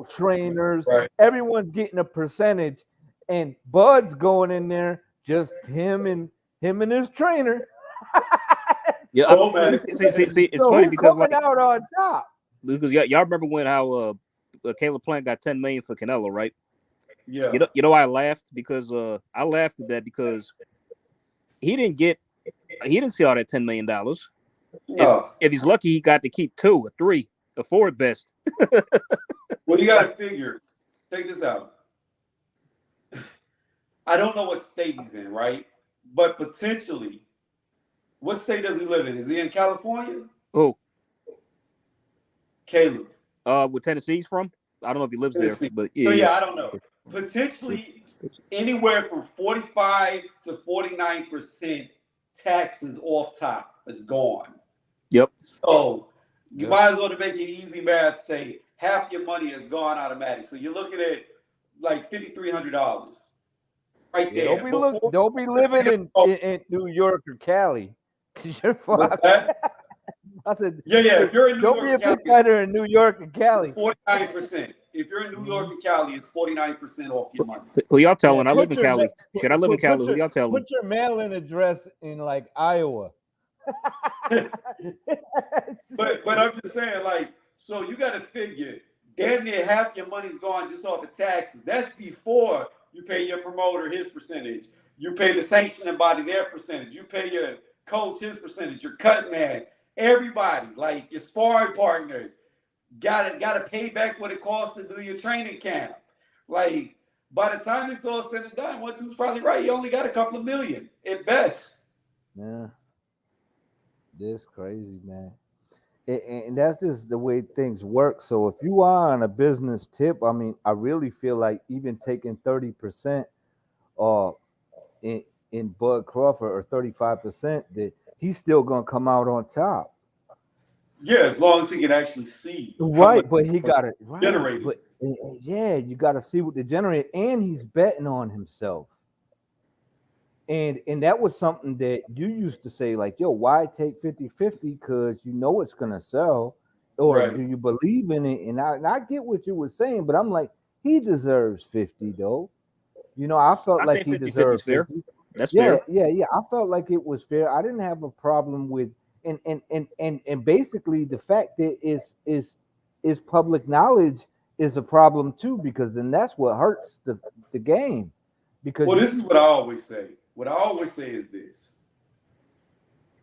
trainers, Right. everyone's getting a percentage, and Bud's going in there, just him and his trainer. Yeah. So, man. See, it's So funny who's because coming out on top? because y'all remember when how Caleb Plant got $10 million for Canelo, right? Yeah. You know I laughed because I laughed at that because he didn't see all that $10 million. No. If he's lucky, he got to keep 2 or 3 or 4 at best. Well, you got to figure. Check this out. I don't know what state he's in, right? But potentially, what state does he live in? Is he in California? Who? Caleb. Where Tennessee's from? I don't know if he lives Tennessee. there, but So yeah, I don't know. Potentially anywhere from 45 to 49% taxes off top is gone. Yep. So you might as well, to make it easy math, say half your money is gone automatic. So you're looking at like $5,300 right there. Don't be living in New York or Cali. You're What's fucked. that? I said, Yeah. If you're in New don't York, be a big fighter in New York and Cali. it's 49%. If you're in New York and Cali, it's 49% off your money. Who y'all telling? Yeah, I live in Cali. Shit, I live in Cali. Who y'all telling? Put your mail-in address in like Iowa. But I'm just saying, like, so you got to figure damn near half your money's gone just off the taxes. That's before you pay your promoter his percentage. You pay the sanctioning body their percentage. You pay your coach his percentage. Your cut man, everybody, like your sparring partners, gotta pay back what it costs to do your training camp. Like, by the time it's all said and done, 1-2's probably right. You only got a couple of million at best. Yeah, this crazy, man. And that's just the way things work. So if you are on a business tip, I mean, I really feel like even taking 30% in Bud Crawford or 35%, that he's still gonna come out on top. Yeah, as long as he can actually see. Right, but he got it right. Generated. But yeah, you got to see what they generate, and he's betting on himself. And that was something that you used to say, like, yo, why take 50-50? Because you know it's gonna sell, or Right. do you believe in it? And I get what you were saying, but I'm like, he deserves 50 though. I felt like he 50-50 deserved fair. 50. That's Yeah, fair. yeah. I felt like it was fair. I didn't have a problem with and basically the fact that is public knowledge is a problem too, because then that's what hurts the game. Because Well, this is what I always say. What I always say is this.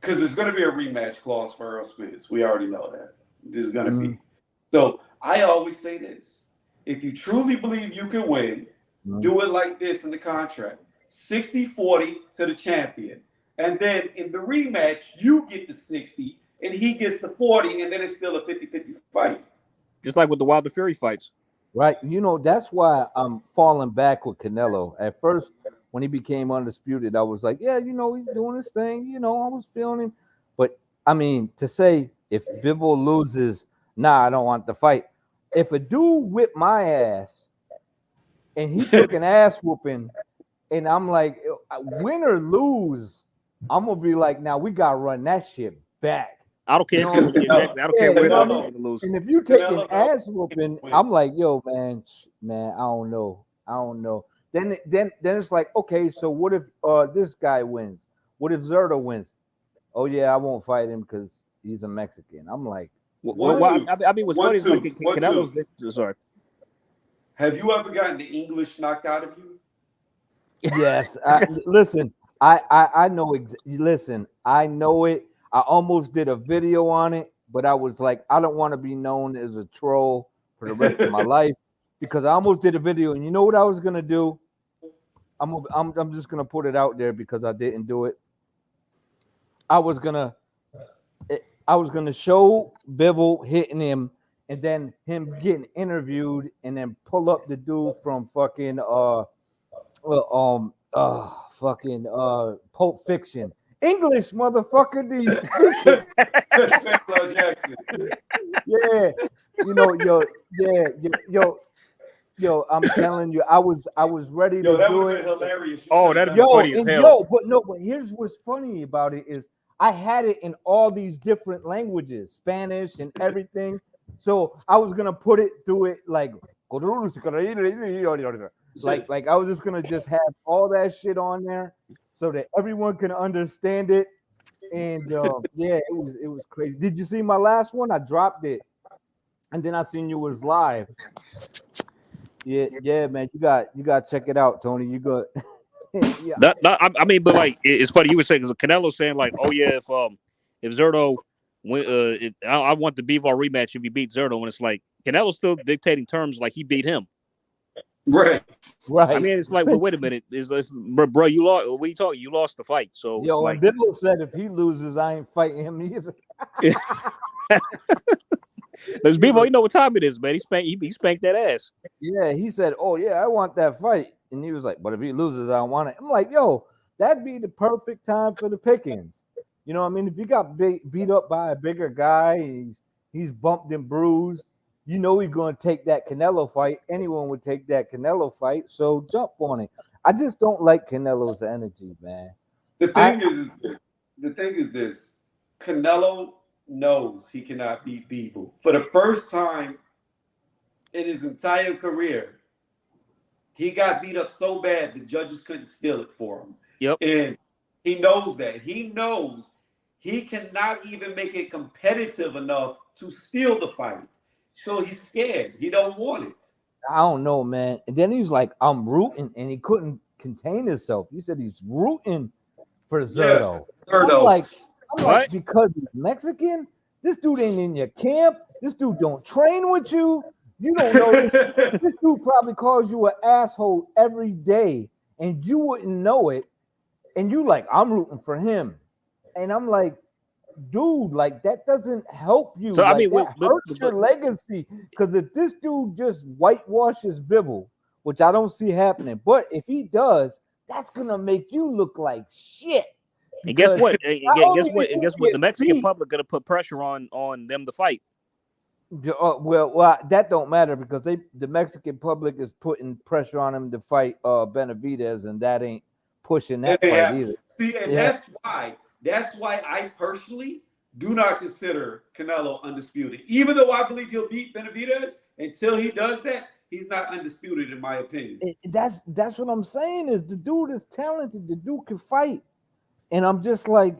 Because there's going to be a rematch clause for Earl Spence. We already know that. There's going to be. So I always say this. If you truly believe you can win, do it like this in the contract. 60-40 to the champion. And then in the rematch, you get the 60 and he gets the 40, and then it's still a 50-50 fight. Just like with the Wilder Fury fights. Right. That's why I'm falling back with Canelo. At first, when he became undisputed, I was like, yeah, he's doing his thing. I was feeling him. But, I mean, to say if Bivol loses, I don't want the fight. If a dude whipped my ass and he took an ass whooping, and I'm like, win or lose, I'm gonna be like, now we gotta run that shit back. I don't care. You know what I'm saying? Exactly. I don't care Yeah, where you the know other what I mean? nigga lose. And if you take an Canelo- ass whooping, I'm like, yo, man, I don't know. Then it's like, okay, so what if this guy wins? What if Zerto wins? Oh yeah, I won't fight him because he's a Mexican. I'm like, Well, One, I mean, what's one, funny is like two, one, Canelo's. Sorry. Have you ever gotten the English knocked out of you? yes. Listen, I know. Listen, I know it. I almost did a video on it, but I was like, I don't want to be known as a troll for the rest of my life because I almost did a video, and you know what I was gonna do? I'm just gonna put it out there because I didn't do it. I was gonna show Bivol hitting him, and then him getting interviewed, and then pull up the dude from fucking fucking Pulp Fiction. English, motherfucker, do you speak it? Samuel Jackson. Yeah, yo, I'm telling you, I was ready Yo, to that do would have it. been hilarious. You Oh, should've that'd done be Yo, funny as and hell. but here's what's funny about it is I had it in all these different languages, Spanish and everything. So I was gonna put it through it like I was just gonna just have all that shit on there so that everyone can understand it. And yeah, it was crazy. Did you see my last one? I dropped it, and then I seen you was live. Yeah, man, you got to check it out, Tony. You got yeah. I mean, but like, it's funny you were saying because Canelo saying like, oh yeah, if Zerto win, I want the Bivol rematch if he beat Zerto, and it's like Canelo's still dictating terms like he beat him. Right. Right. I mean, it's like, well, wait a minute, bro, you lost. What are you talking? You lost the fight, so it's Yo, like, and Dibble said if he loses, I ain't fighting him either. there's Bivol. You know what time it is, man. He spanked that ass. Yeah, he said, "Oh yeah, I want that fight," and he was like, "But if he loses, I don't want it." I'm like, "Yo, that'd be the perfect time for the pickings." You know what I mean? If you got beat up by a bigger guy, he's bumped and bruised. You know he's going to take that Canelo fight. Anyone would take that Canelo fight, so jump on it. I just don't like Canelo's energy, man. The thing is this. Canelo knows he cannot beat Bivol. For the first time in his entire career, he got beat up so bad the judges couldn't steal it for him. Yep. And he knows that. He knows he cannot even make it competitive enough to steal the fight. So he's scared. He don't want it. I don't know, man. And then he was like, "I'm rooting," and he couldn't contain himself. He said he's rooting for Zerto. Zerto. I'm like, because he's Mexican? This dude ain't in your camp. This dude don't train with you. You don't know this. This dude probably calls you an asshole every day, and you wouldn't know it. And you like, I'm rooting for him. And I'm like, dude, like that doesn't help you. So like, I mean, that hurts your legacy. Because if this dude just whitewashes Bivol, which I don't see happening, but if he does, that's gonna make you look like shit. And guess what? Guess what? The Mexican beat, public gonna put pressure on them to fight. Well, that don't matter because the Mexican public is putting pressure on him to fight Benavidez, and that ain't pushing that fight either. See, and that's why I personally do not consider Canelo undisputed. Even though I believe he'll beat Benavidez, until he does that, he's not undisputed in my opinion. That's what I'm saying is the dude is talented. The dude can fight. And I'm just like,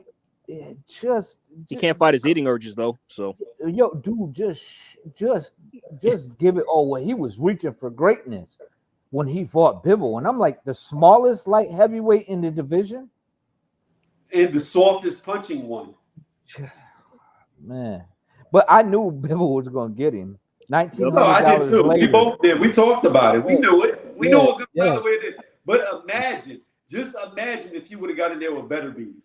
he can't fight his eating urges though. So yo, dude, just give it. Oh, well, he was reaching for greatness when he fought Bivol, and I'm like the smallest light heavyweight in the division, and the softest punching one. Man, but I knew Bivol was gonna get him. $1,900 I did too. later. We both did. We talked about it. We knew it. We knew it was gonna be the way it. But imagine. Just imagine if you would have got in there with better beef.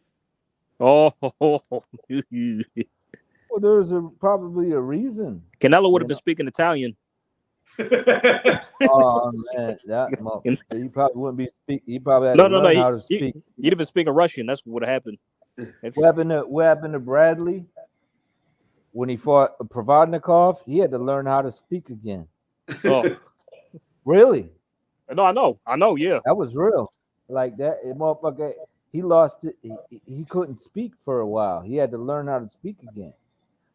Oh, well, there's probably a reason. Canelo would have been speaking Italian. Oh man, he probably wouldn't be speaking. He probably had to learn how to speak. He'd have been speaking Russian. That's what would have happened. What happened to Bradley when he fought Provodnikov? He had to learn how to speak again. Oh, really? No, I know. Yeah, that was real. Like that, motherfucker. He lost it. He couldn't speak for a while. He had to learn how to speak again.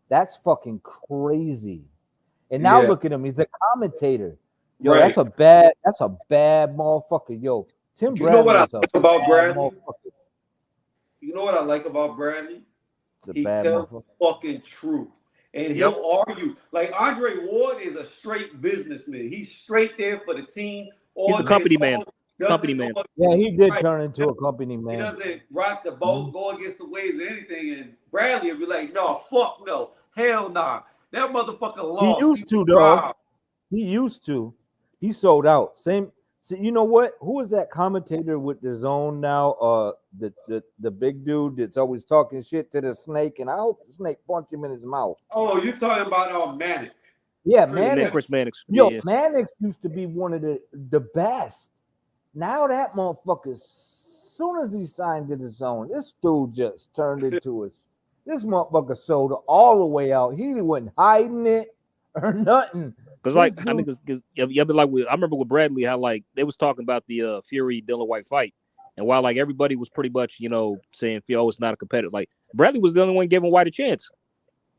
That's fucking crazy. And now Yeah. look at him. He's a commentator. Yo, Right. that's a bad motherfucker. Yo, Tim You know what Bradley I is a like about bad Bradley? motherfucker. You know what I like about Bradley? It's a He bad tells motherfucker. the fucking truth. And he'll argue. Like Andre Ward is a straight businessman. He's straight there for the team. He's the company man. Company man. Yeah, he did Right. turn into a company He man. doesn't rock the boat, go against the waves or anything. And Bradley will be like, no, fuck no. Hell nah. That motherfucker He lost. used to, was though. robbed. He used to. He sold out. Same. See, you know what? Who is that commentator with the zone now? The big dude that's always talking shit to the snake, and I hope the snake punch him in his mouth. Oh, you talking about Manic. Yeah, Chris Mannix. Chris Mannix. Yo, Yeah. Mannix used to be one of the best. Now that motherfucker, as soon as he signed to the zone, this dude just turned into a. This motherfucker sold it all the way out. He wasn't hiding it or nothing. Because like I mean, because I remember with Bradley how like they was talking about the Fury Dillian White fight, and while like everybody was pretty much saying Fio was not a competitor, like Bradley was the only one giving White a chance.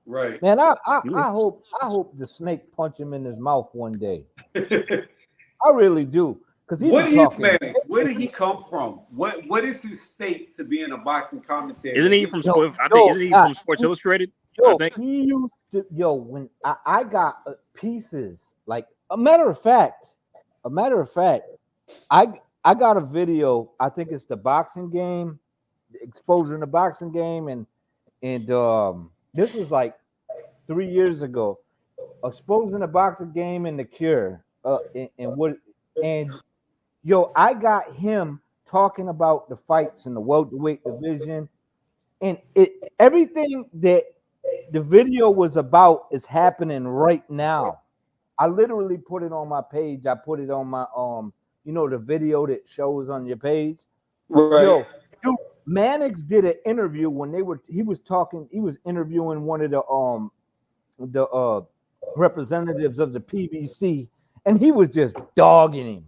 Right. Man, I hope the snake punch him in his mouth one day. I really do. Because What is Mannix? Where did he come from? What is his state to being a boxing commentator? Isn't he from from Sports Illustrated? Yo, I think he used to. Yo, when I got pieces, like a matter of fact, I got a video. I think it's the boxing game, exposing the boxing game, and this was like 3 years ago, exposing the boxing game and the Cure, and yo, I got him talking about the fights in the welterweight division, and everything that the video was about is happening right now. I literally put it on my page. I put it on my the video that shows on your page. Right. Yo, dude, Mannix did an interview when he was interviewing one of the representatives of the PBC, and he was just dogging him.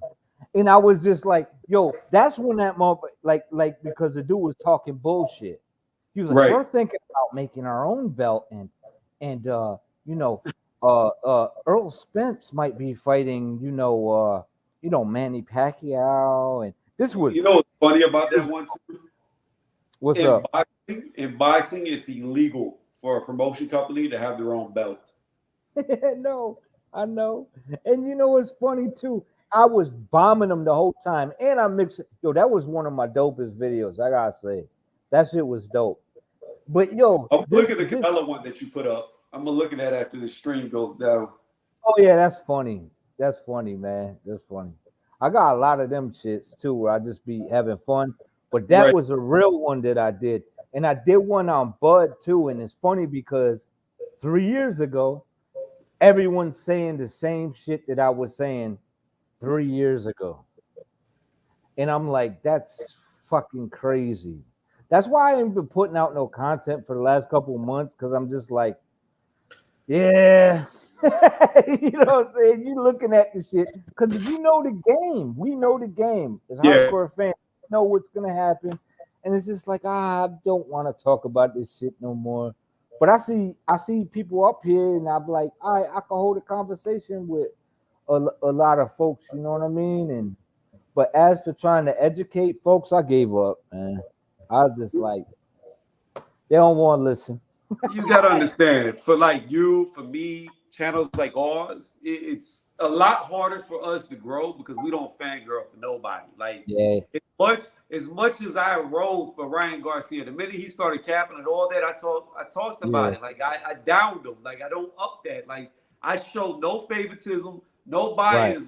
And I was just like, yo, that's when that moment, like because the dude was talking bullshit. He was like, Right. we're thinking about making our own belt, and Earl Spence might be fighting, Manny Pacquiao, and this was. You know what's funny about that one too? What's up? In boxing, it's illegal for a promotion company to have their own belt. No, I know. And you know what's funny too? I was bombing them the whole time, and I mixed it. Yo, that was one of my dopest videos. I gotta say, that shit was dope. But yo, Look at the Canelo one that you put up. I'm gonna look at that after the stream goes down. Oh yeah, that's funny. That's funny, man. That's funny. I got a lot of them shits too, where I just be having fun. But that was a real one that I did, and I did one on Bud too. And it's funny because 3 years ago, everyone's saying the same shit that I was saying 3 years ago. And I'm like, that's fucking crazy. That's why I ain't been putting out no content for the last couple of months, because I'm just like, yeah. You know what I'm saying? You looking at the shit. Because if you know the game, we know the game. As hardcore fans, we know what's gonna happen. And it's just like, I don't want to talk about this shit no more. But I see people up here, and I'm like, I can hold a conversation with a lot of folks, you know what I mean? But as for trying to educate folks, I gave up, man. I was just like, they don't want to listen. You gotta understand, for me, channels like ours, it's a lot harder for us to grow because we don't fangirl for nobody. Like, as much as I rode for Ryan Garcia, the minute he started capping and all that, I talked about it. Like, I downed him. Like, I don't up that. Like, I show no favoritism, no bias.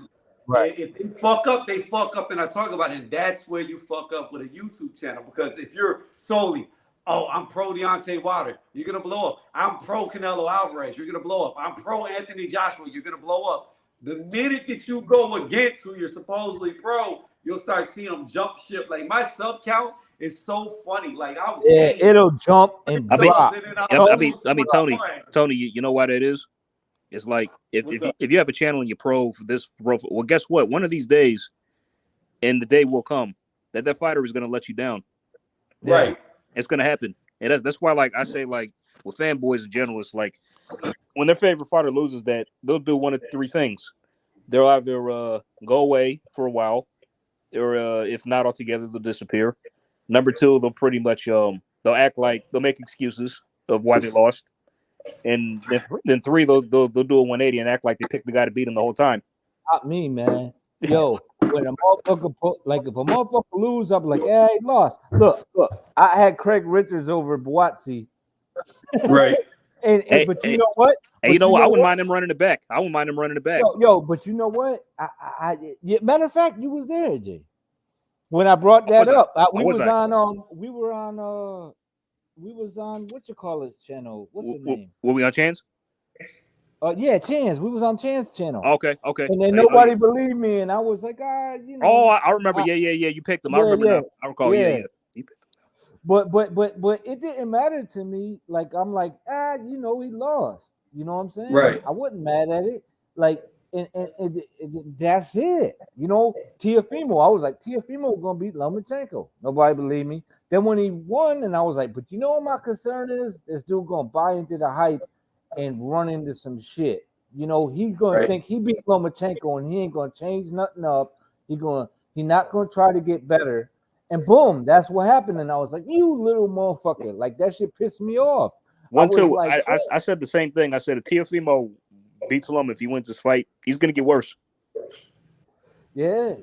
Right. If they fuck up, they fuck up, and I talk about it. And that's where you fuck up with a YouTube channel, because if you're solely, oh, I'm pro Deontay Wilder, you're gonna blow up. I'm pro Canelo Alvarez, you're gonna blow up. I'm pro Anthony Joshua, you're gonna blow up. The minute that you go against who you're supposedly pro, you'll start seeing them jump ship. Like, my sub count is so funny. Like, it'll jump and drop. I mean, Tony, you know why that is? It's like if you have a channel and you're pro for this, well, guess what? One of these days, and the day will come that fighter is going to let you down. Right. It's gonna happen, and that's why, like I say, like with fanboys in general, it's like when their favorite fighter loses, that they'll do one of three things. They'll either go away for a while, or if not altogether, they'll disappear. Number two, they'll pretty much they'll act like they'll make excuses of why they lost, and then three, they'll do a 180 and act like they picked the guy to beat him the whole time. Not me, man. Yo, when a motherfucker if a motherfucker lose, I'm like, yeah, he lost. Look, I had Craig Richards over Boatsi. Right. But you know what? Hey, you know what? I wouldn't mind him running it back. Yo, but you know what? Matter of fact, you was there, Jay. When I brought that up, we was on what you call his channel? What's the name? Were we on Chance? Yeah, Chance. We was on Chance channel. Okay. And then nobody believed me, and I was like, you know. Oh, I remember. Yeah. You picked him. I remember now. I recall. Yeah. You picked him. But it didn't matter to me. Like I'm like, you know, he lost. You know what I'm saying? Right. I wasn't mad at it. Like, and that's it. You know, Teofimo. I was like, Teofimo gonna beat Lomachenko. Nobody believed me. Then when he won, and I was like, but you know what my concern is? This dude gonna buy into the hype and run into some shit. You know, he's gonna think he beat Lomachenko and he ain't gonna change nothing up. He's not gonna try to get better. And boom, that's what happened. And I was like, you little motherfucker. Like that shit pissed me off. I said the same thing. I said if Teofimo beats Loma, if he wins this fight, he's gonna get worse. Yeah,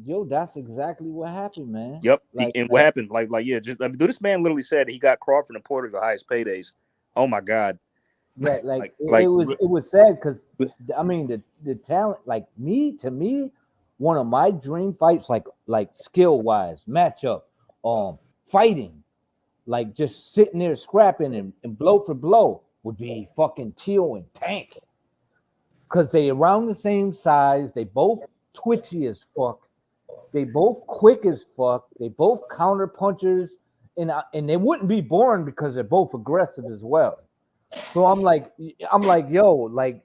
yo, that's exactly what happened, man. Yep. What happened? Dude, this man literally said he got Crawford and Porter the highest paydays. Oh my God. Yeah, it was sad because I mean the talent, like to me, one of my dream fights, like skill wise, matchup, fighting, like just sitting there scrapping and blow for blow would be fucking Teo and Tank, because they around the same size, they both twitchy as fuck, they both quick as fuck, they both counter punchers, and they wouldn't be boring because they're both aggressive as well. So I'm like, yo, like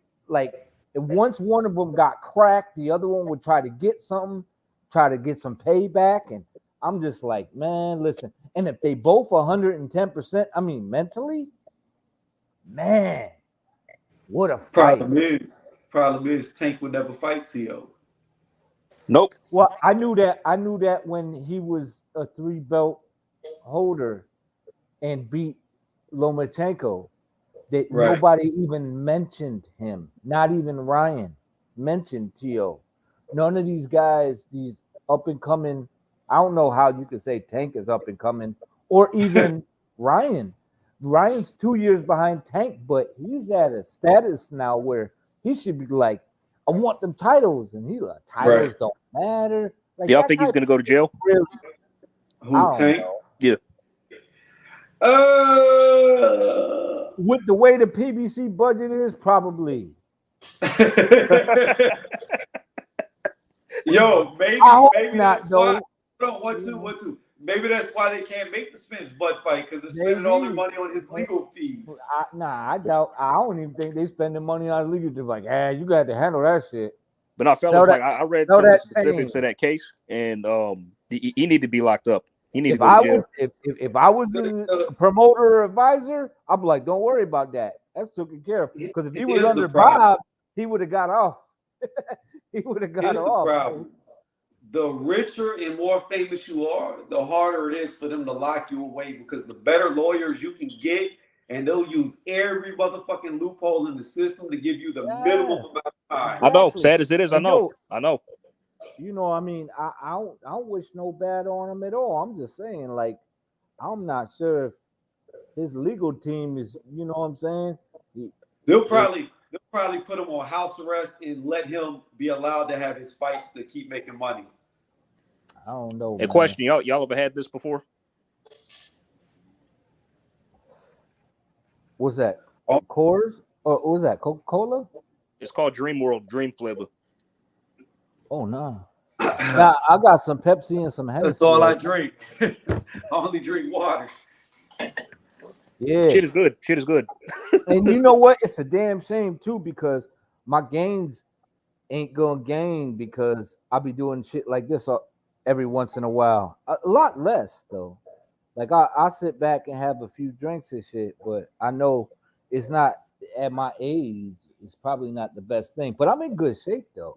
once one of them got cracked, the other one would try to get some payback, and I'm just like, man, listen. And if they both 110%, I mean, mentally, man, what a fight. Problem is, Tank would never fight Teo. Nope. Well, I knew that when he was a 3-belt holder and beat Lomachenko. That nobody even mentioned him. Not even Ryan mentioned Teo. None of these guys, these up and coming. I don't know how you could say Tank is up and coming, or even Ryan. Ryan's 2 years behind Tank, but he's at a status now where he should be like, I want them titles, and he's like, titles don't matter. Like, y'all think he's gonna go to jail? Really, Who, Tank? Yeah. With the way the PBC budget is, probably. Yo, maybe not though. One, two. Maybe that's why they can't make the Spence Bud fight, because they're spending all their money on his legal fees. I doubt. I don't even think they spending money on legal fees. Like, you got to handle that shit. But no, fellas, I read some of the specifics of that case, and he needed to be locked up. He needed to go to jail. If I was a promoter or advisor, I'd be like, don't worry about that. That's taken care of. Because if he was under Bob, he would have got off. He would have got off. The problem. The richer and more famous you are, the harder it is for them to lock you away, because the better lawyers you can get, and they'll use every motherfucking loophole in the system to give you the minimum amount of time. I know, sad as it is, I know. You know, I mean, I don't wish no bad on him at all. I'm just saying, like, I'm not sure if his legal team is, you know what I'm saying? They'll probably put him on house arrest and let him be allowed to have his fights to keep making money. I don't know. A question, y'all ever had this before? What's that? Coors? Or what was that? Coca-Cola? It's called Dream World, Dream Flavor. Oh no. Nah, I got some Pepsi and some Hennessy. That's all I drink. I only drink water. Yeah. Shit is good. And you know what? It's a damn shame too, because my gains ain't gonna gain because I'll be doing shit like this every once in a while. A lot less though. Like I sit back and have a few drinks and shit, but I know it's not at my age. It's probably not the best thing. But I'm in good shape though.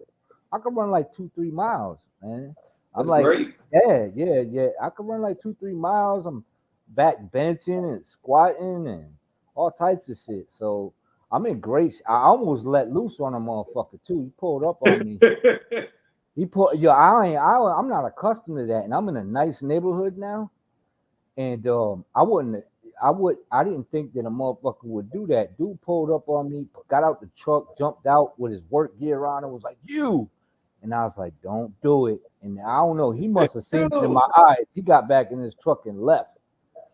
I can run like 2-3 miles, man. I'm That's like, great. yeah. I can run like 2-3 miles. I'm back benching and squatting and all types of shit. So I'm in great. I almost let loose on a motherfucker too. He pulled up on me. He put yo. I'm not accustomed to that, and I'm in a nice neighborhood now. And I didn't think that a motherfucker would do that. Dude pulled up on me, got out the truck, jumped out with his work gear on, and was like, "You," and I was like, "Don't do it." And I don't know. He must have seen it in my eyes. He got back in his truck and left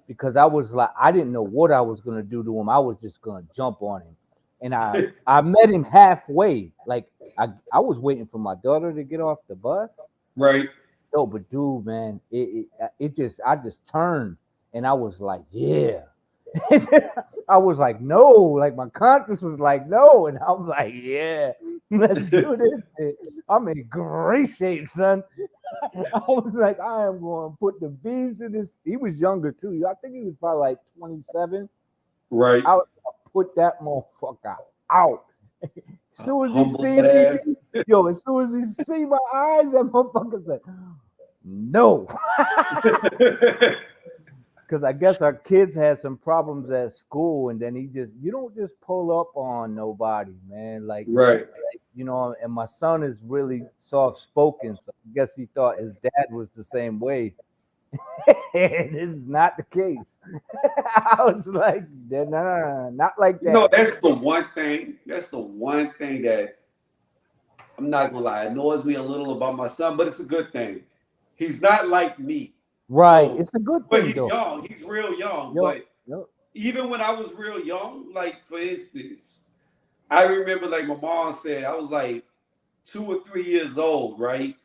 because I was like, I didn't know what I was gonna do to him. I was just gonna jump on him, and I met him halfway. Like I was waiting for my daughter to get off the bus. Right. No, but dude, man, I just turned and I was like, yeah. I was like, no, like my conscience was like, no, and I was like, yeah, let's do this shit. I'm in great shape, son. I was like, I am going to put the bees in this. He was younger too. I think he was probably like 27. Right. I was gonna put that motherfucker out. As soon as he Humble see that me, yo, as soon as he see my eyes, that motherfucker said, no. ass. Because I guess our kids had some problems at school, and then you don't just pull up on nobody, man. Like, Right. and my son is really soft spoken, so I guess he thought his dad was the same way. And it's not the case. I was like, no, not like You know, that. that's the one thing. That's the one thing that I'm not gonna lie, annoys me a little about my son, but it's a good thing. He's not like me. Right. So, It's a good but thing, he's though. young. He's real young. Yo, But yo. even when I was real young, like for instance, I remember like my mom said I was like 2 or 3 years old, right?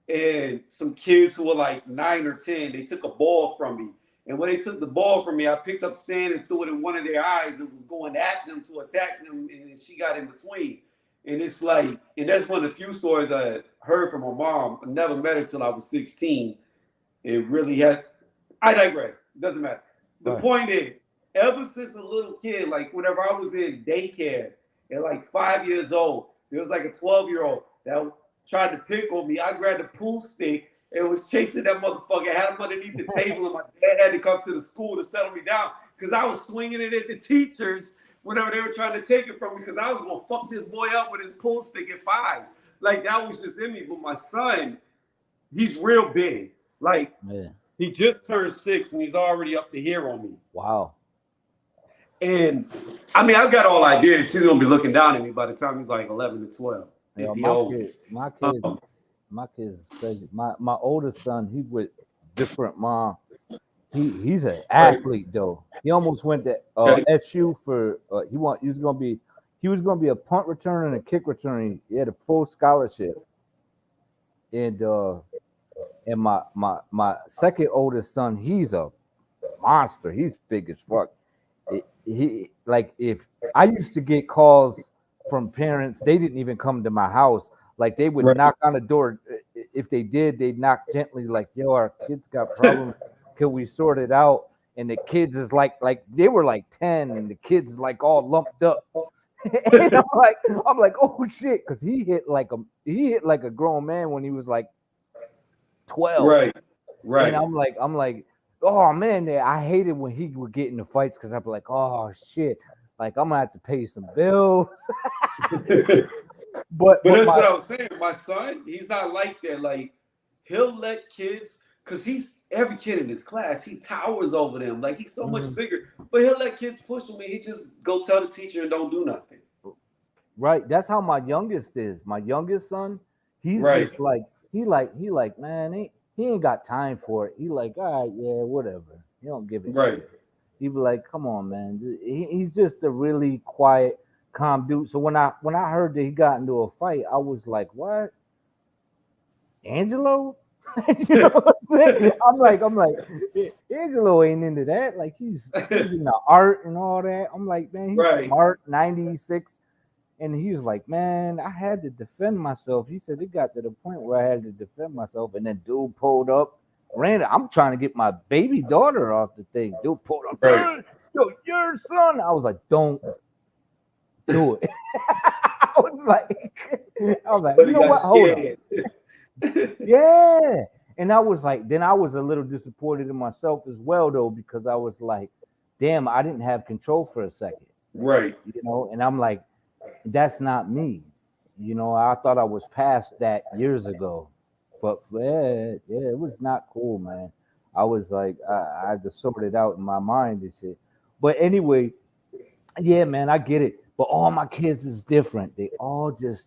And some kids who were like 9 or 10, they took a ball from me. And when they took the ball from me, I picked up sand and threw it in one of their eyes and was going at them to attack them. And she got in between. And it's like, and that's one of the few stories I heard from my mom. I never met her till I was 16. It really had, I digress. It doesn't matter. The Right. point is, ever since a little kid, like whenever I was in daycare at like 5 years old, there was like a 12-year-old that tried to pick on me. I grabbed a pool stick and was chasing that motherfucker. I had him underneath the table, and my dad had to come to the school to settle me down because I was swinging it at the teachers whenever they were trying to take it from me because I was gonna fuck this boy up with his pool stick at 5. Like that was just in me. But my son, he's real big. Like Yeah. he just turned 6 and he's already up to here on me. Wow. And I mean, I've got all ideas. He's gonna be looking down at me by the time he's like 11 to 12. Yeah, At the oldest. my kids is crazy. My oldest son, he with different mom. He's an athlete though. He almost went to SU for he was gonna be a punt returner and a kick returner. He had a full scholarship. And my second oldest son, he's a monster. He's big as fuck. He like if I used to get calls from parents, they didn't even come to my house. Like they would knock on the door. If they did, they'd knock gently, like, "Yo, our kids got problems. Can we sort it out?" And the kids is like they were like 10, and the kids is like all lumped up. And I'm like, oh shit, because he hit like a grown man when he was like 12. Right. And I'm like, oh man, I hated when he would get into fights because I'd be like, oh shit, like I'm gonna have to pay some bills. but that's what I was saying. My son, he's not like that. Like he'll let kids, because he's every kid in his class, he towers over them. Like he's so much bigger. But he'll let kids push him and he just go tell the teacher and don't do nothing. Right. That's how my youngest is. My youngest son, he's just like he like, man, he ain't got time for it. He like, all right, yeah, whatever. He don't give a shit. He be like, come on, man. He's just a really quiet, calm dude. So when I heard that he got into a fight, I was like, what? Angelo? You know what I'm saying? I'm like, Angelo ain't into that. Like he's into art and all that. I'm like, man, he's smart, 96. And he was like, man, I had to defend myself. He said it got to the point where I had to defend myself. And then dude pulled up Random. I'm trying to get my baby daughter off the thing. Dude pulled up. Right. Yo, your son. I was like, don't do it. I was like, But you he know got what? Hold on. scared. Yeah. And I was like, then I was a little disappointed in myself as well, though, because I was like, damn, I didn't have control for a second, Right. you know? And I'm like, that's not me. You know, I thought I was past that years ago. But yeah, it was not cool, man. I was like, I had to sort it out in my mind and shit. But anyway, yeah, man, I get it. But all my kids is different. They all just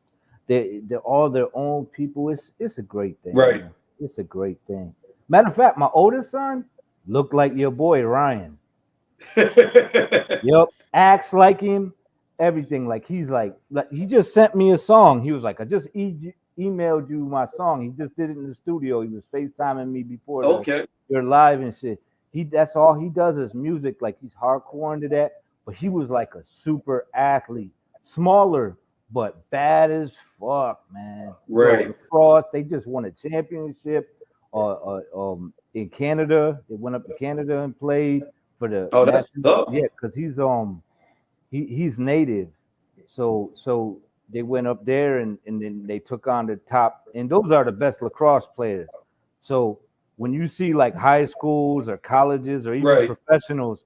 they're all their own people. It's a great thing, Right. man. It's a great thing. Matter of fact, my oldest son looked like your boy Ryan. Yep, acts like him, everything. Like he just sent me a song. He was like, I just emailed you my song. He just did it in the studio. He was FaceTiming me before Okay. you're live and shit. That's all he does is music. Like he's hardcore into that. But he was like a super athlete, smaller but bad as fuck, man. Right. Lacrosse, they just won a championship. In Canada, they went up to Canada and played for the Oh, that's national. tough. Yeah, because he's native, so they went up there and then they took on the top, and those are the best lacrosse players. So when you see like high schools or colleges or even Right. professionals,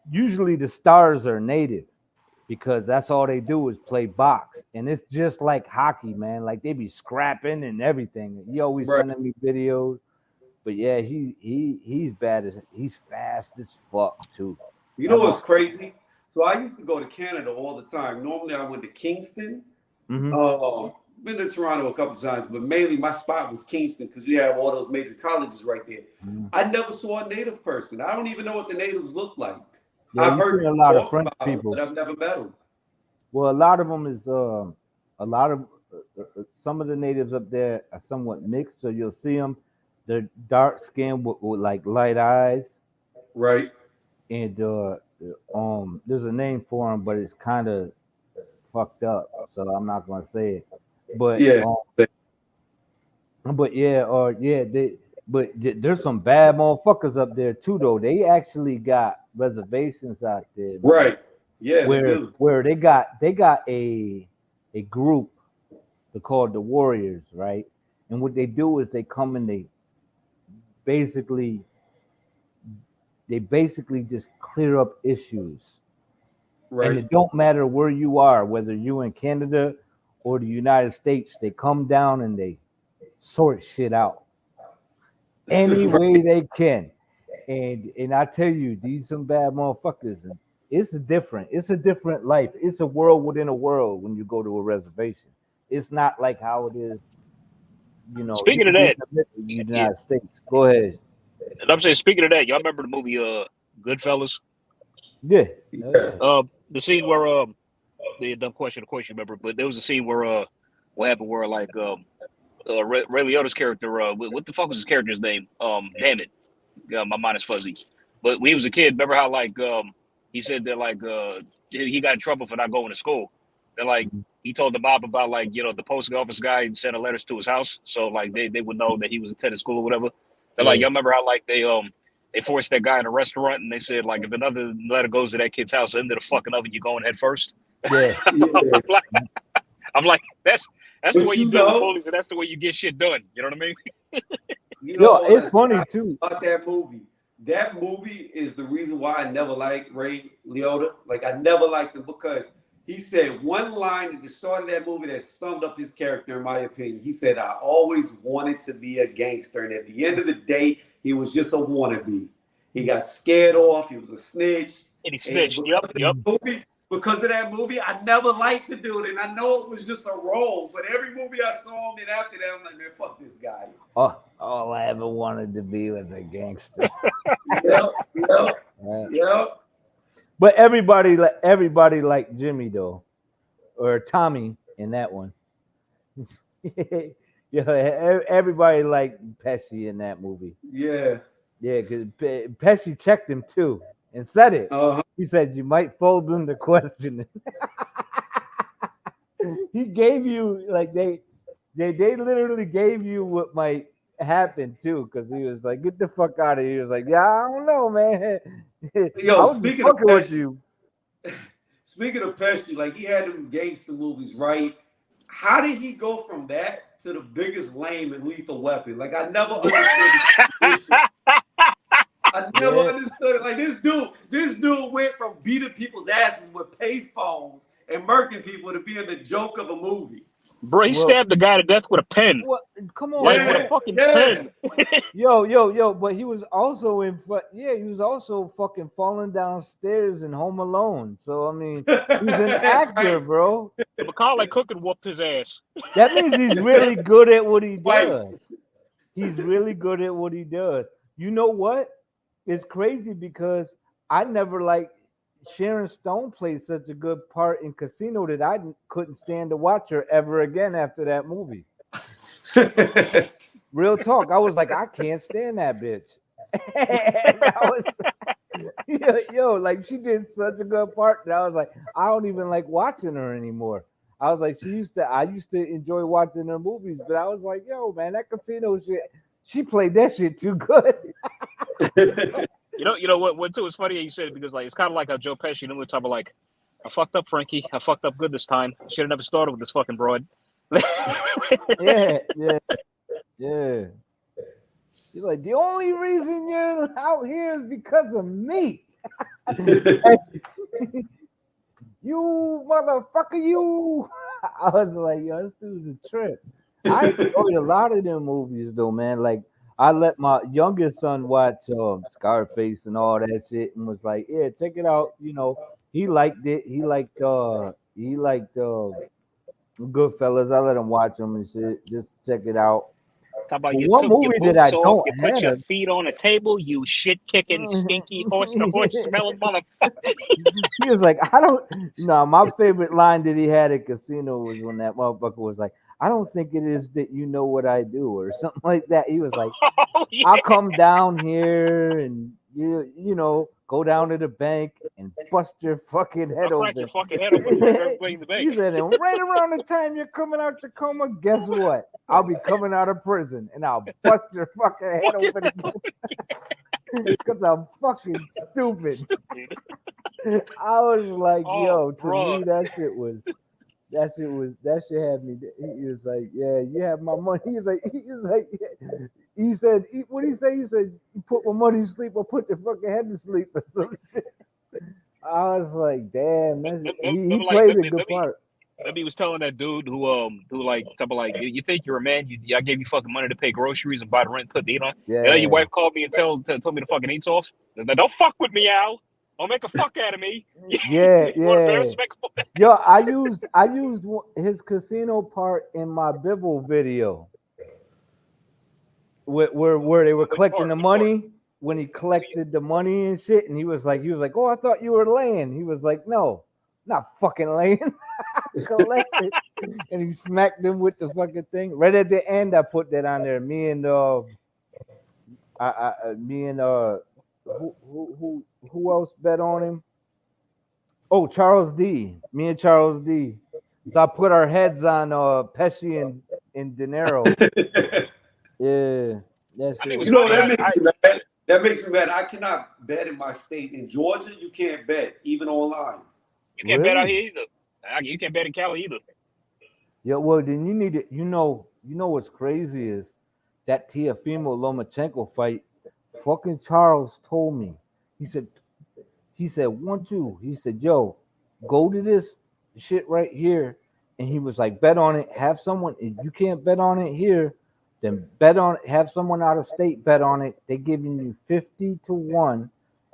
usually the stars are native because that's all they do is play box, and it's just like hockey, man. Like they be scrapping and everything. He always Right. sending me videos, but yeah, he's bad as he's fast as fuck too. You know what's crazy? So I used to go to Canada all the time. Normally I went to Kingston. Mm-hmm. Been to Toronto a couple times, but mainly my spot was Kingston because we have all those major colleges right there. Mm-hmm. I never saw a native person. I don't even know what the natives look like. Yeah, I've you heard see a lot of talk French about them, people. but I've never met them. Well, a lot of them is a lot of some of the natives up there are somewhat mixed, so you'll see them. They're dark skinned with like light eyes, Right. and there's a name for them, but it's kind of fucked up, so I'm not gonna say it. But Yeah. but yeah, or yeah, there's some bad motherfuckers up there too, though. They actually got reservations out there, man, Right. Yeah, they do. where they got a group they're called the Warriors, right? And what they do is they come and basically they basically just clear up issues. And Right. it don't matter where you are, whether you in Canada or the United States, they come down and they sort shit out any way they can. And I tell you, these some bad motherfuckers. And it's a different life. It's a world within a world when you go to a reservation. It's not like how it is, you know. Speaking you of can be that, in the United States. Go ahead. and I'm saying, speaking of that, y'all remember the movie Goodfellas? Yeah. The scene where the dumb question, of course you remember, but there was a scene where what happened where like Ray Liotta's character, what the fuck was his character's name? Damn it, my mind is fuzzy. But when he was a kid, remember how like he said that like he got in trouble for not going to school. Then like he told the mob about like the post office guy sent letters to his house, so like they would know that he was attending school or whatever. Then like y'all remember how like they forced that guy in a restaurant and they said like if another letter goes to that kid's house into the fucking oven, you going head first. Yeah. Yeah. I'm like that's the But way you deal with bullies and that's the way you get shit done. You know what I mean? You know, It's funny too. about that movie. That movie is the reason why I never liked Ray Liotta. Like I never liked him because he said one line at the start of that movie that summed up his character, in my opinion. He said, "I always wanted to be a gangster," and at the end of the day, he was just a wannabe. He got scared off. He was a snitch. And he snitched. Because of that movie, I never liked the dude, and I know it was just a role. But every movie I saw him in after that, I'm like, man, fuck this guy. Oh, all I ever wanted to be was a gangster. Yep. But everybody liked Jimmy though, or Tommy in that one. Everybody liked Pesci in that movie. Yeah. Yeah, because Pesci checked him too and said it. He said you might fold them the question. He gave you like they literally gave you what might happened too, because he was like, "Get the fuck out of here." He was like, "Yeah, I don't know, man. I Yo, was just fucking with you." Speaking of Pesci, like he had them gangster movies, right? How did he go from that to the biggest lame in Lethal Weapon? Like I never understood this shit. I never Yeah. understood it. Like this dude went from beating people's asses with payphones and murking people to being the joke of a movie. Bro, he Well, stabbed the guy to death with a pen. what? Come on, Like, with a man. fucking Yeah. pen. Yo, but he was also he was also fucking falling downstairs in Home Alone. So I mean, he's an That's actor, right. bro. Macaulay Culkin whooped his ass. That means he's really good at what he Twice. does. He's really good at what he does. You know what? It's crazy because I never like Sharon Stone played such a good part in Casino that I couldn't stand to watch her ever again after that movie. Real talk. I was like, I can't stand that bitch. And I was yo, like she did such a good part that I was like, I don't even like watching her anymore. I was like, I used to enjoy watching her movies, but I was like, yo, man, that Casino shit, she played that shit too good. You know what too? It's funny you said it because like it's kind of like how Joe Pesci, you know, we're talking about like, I fucked up, Frankie. I fucked up good this time. Should have never started with this fucking broad. Yeah. He's like, the only reason you're out here is because of me. You motherfucker, you. I was like, yo, this dude's a trip. I enjoyed a lot of them movies though, man. Like I let my youngest son watch Scarface and all that shit and was like, yeah, check it out. You know, he liked it. He liked Goodfellas. I let him watch them and shit. Just check it out. Talk about But you one took your movie that boots I off, don't you put your have. feet on a table, you shit kicking, stinky horse smelling motherfucker. He was like, I don't. No, my favorite line that he had at Casino was when that motherfucker was like, I don't think it is that you know what I do or something like that. He was like, Oh, yeah. I'll come down here and you know go down to the bank and bust your fucking head I'll crack open. your fucking head open before you're playing the He bank. said, and right around the time you're coming out Tacoma, guess what? I'll be coming out of prison and I'll bust your fucking head open again. Because I'm fucking stupid. I was like, Oh, yo, to bro. me, that shit had me. He was like, yeah, you have my money. He said, what did he say? He said, you put my money to sleep or put your fucking head to sleep or some shit. I was like, damn, he played a good part. Maybe he was telling that dude who like something like, you think you're a man? I gave you fucking money to pay groceries and buy the rent, put the heat on. Yeah. And then your wife called me and told me to fucking eat off. Don't fuck with me, Al. Don't make a fuck out of me. Yeah. Yo, I used his Casino part in my Bibble video, where they were collecting the money. When he collected the money and shit, and he was like, oh, I thought you were laying. He was like, no, not fucking laying. Collected, and he smacked him with the fucking thing. Right at the end, I put that on there. Me and who else bet on him? Oh, Charles D. Me and Charles D. So I put our heads on Pesci and De Niro. Yeah, that's it. You know, that makes me mad. That makes me mad. I cannot bet in my state. In Georgia, you can't bet, even online. You can't bet out here either. You can't bet in Cali either. Yeah, well, then you need it. You know what's crazy is that Teofimo Lomachenko fight. Fucking Charles told me. He said 1-2. He said, yo, go to this shit right here. And he was like, bet on it. Have someone, if you can't bet on it here, then bet on it. Have someone out of state bet on it. They're giving you 50-1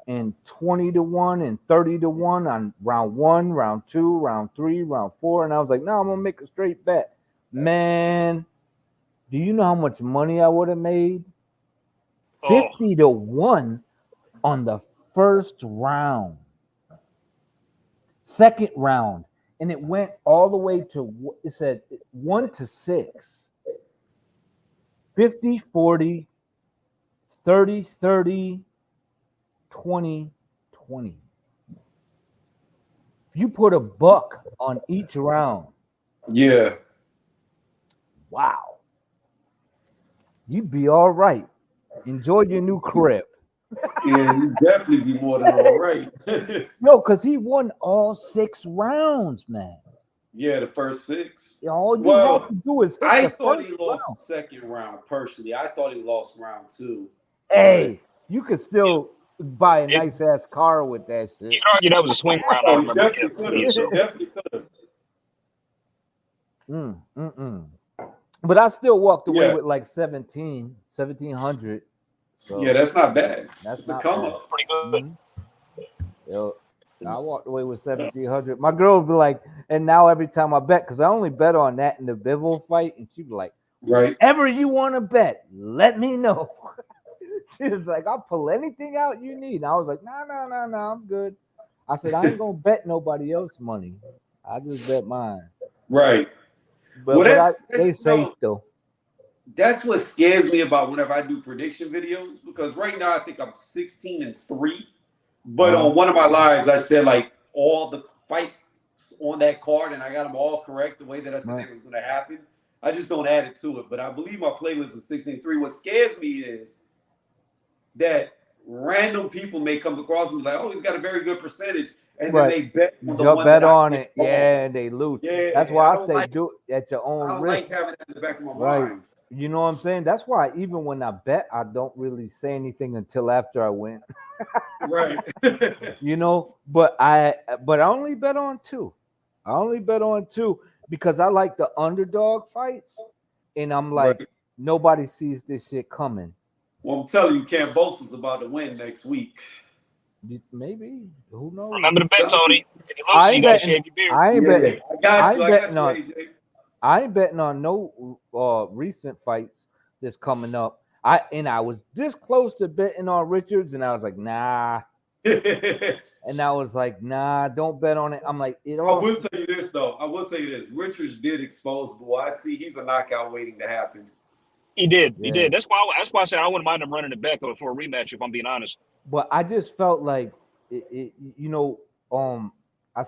and 20-1 and 30-1 on round 1, round 2, round 3, round 4. And I was like, no, I'm gonna make a straight bet. Man, do you know how much money I would have made? 50-1 on the first round. Second round. And it went all the way to, it said 1-6. 50-40, 30-30, 20-20. If you put $1 on each round, yeah, wow. you'd be all right. Enjoy your new crib. Yeah, you definitely be more than all right. No, because he won all 6 rounds, man. Yeah, the first 6. All you have Well, to do is hit I the thought first he lost round. the second round personally. I thought he lost round 2. Hey, you could still buy a It- nice ass car with that You shit. could argue that was a swing round. I Oh, he remember. definitely Yeah, could yeah, have. He so definitely could have. But I still walked away Yeah. with like 1700. So Yeah, that's not bad. that's It's a not come bad. up. pretty good. Yo, I walked away with 1700. My girl would be like, and now every time I bet, because I only bet on that in the Bivol fight, and she'd be like, Right. "Ever you want to bet, let me know." She was like, "I'll pull anything out you need." And I was like, "No, I'm good." I said, "I ain't gonna bet nobody else money. I just bet mine." Right. But Well, they that's safe though. that's what scares me about whenever I do prediction videos, because right now I think I'm 16-3. But on one of my lives, I said like all the fights on that card, and I got them all correct the way that I said Right. it was going to happen. I just don't add it to it. But I believe my playlist is 16-3. What scares me is that random people may come across me like, oh, he's got a very good percentage, and then Right. they bet on the Just one bet that I on get it. wrong. Yeah, and they lose. Yeah, That's and why I I don't say like do it at your I own don't risk. like having that in the back of my Right. mind. You know what I'm saying? That's why even when I bet, I don't really say anything until after I win. Right. You know, but I only bet on 2. I only bet on 2 because I like the underdog fights, and I'm like, Right. nobody sees this shit coming. Well, I'm telling you, Cam Bost is about to win next week. Maybe, who knows? Remember the bet, Tony. If you lose, I you ain't gotta betting. shave your beard. I ain't betting. I got I you. ain't I got betting you, on. AJ. I ain't betting on no recent fights that's coming up. I was this close to betting on Richards, and I was like, nah. And I was like, nah, don't bet on it. I'm like, it I all. will tell you this though. I will tell you this. Richards did expose Bull. I see he's a knockout waiting to happen. He did. Yeah. He did. That's why I said I wouldn't mind him running it back for a rematch. If I'm being honest. But I just felt like I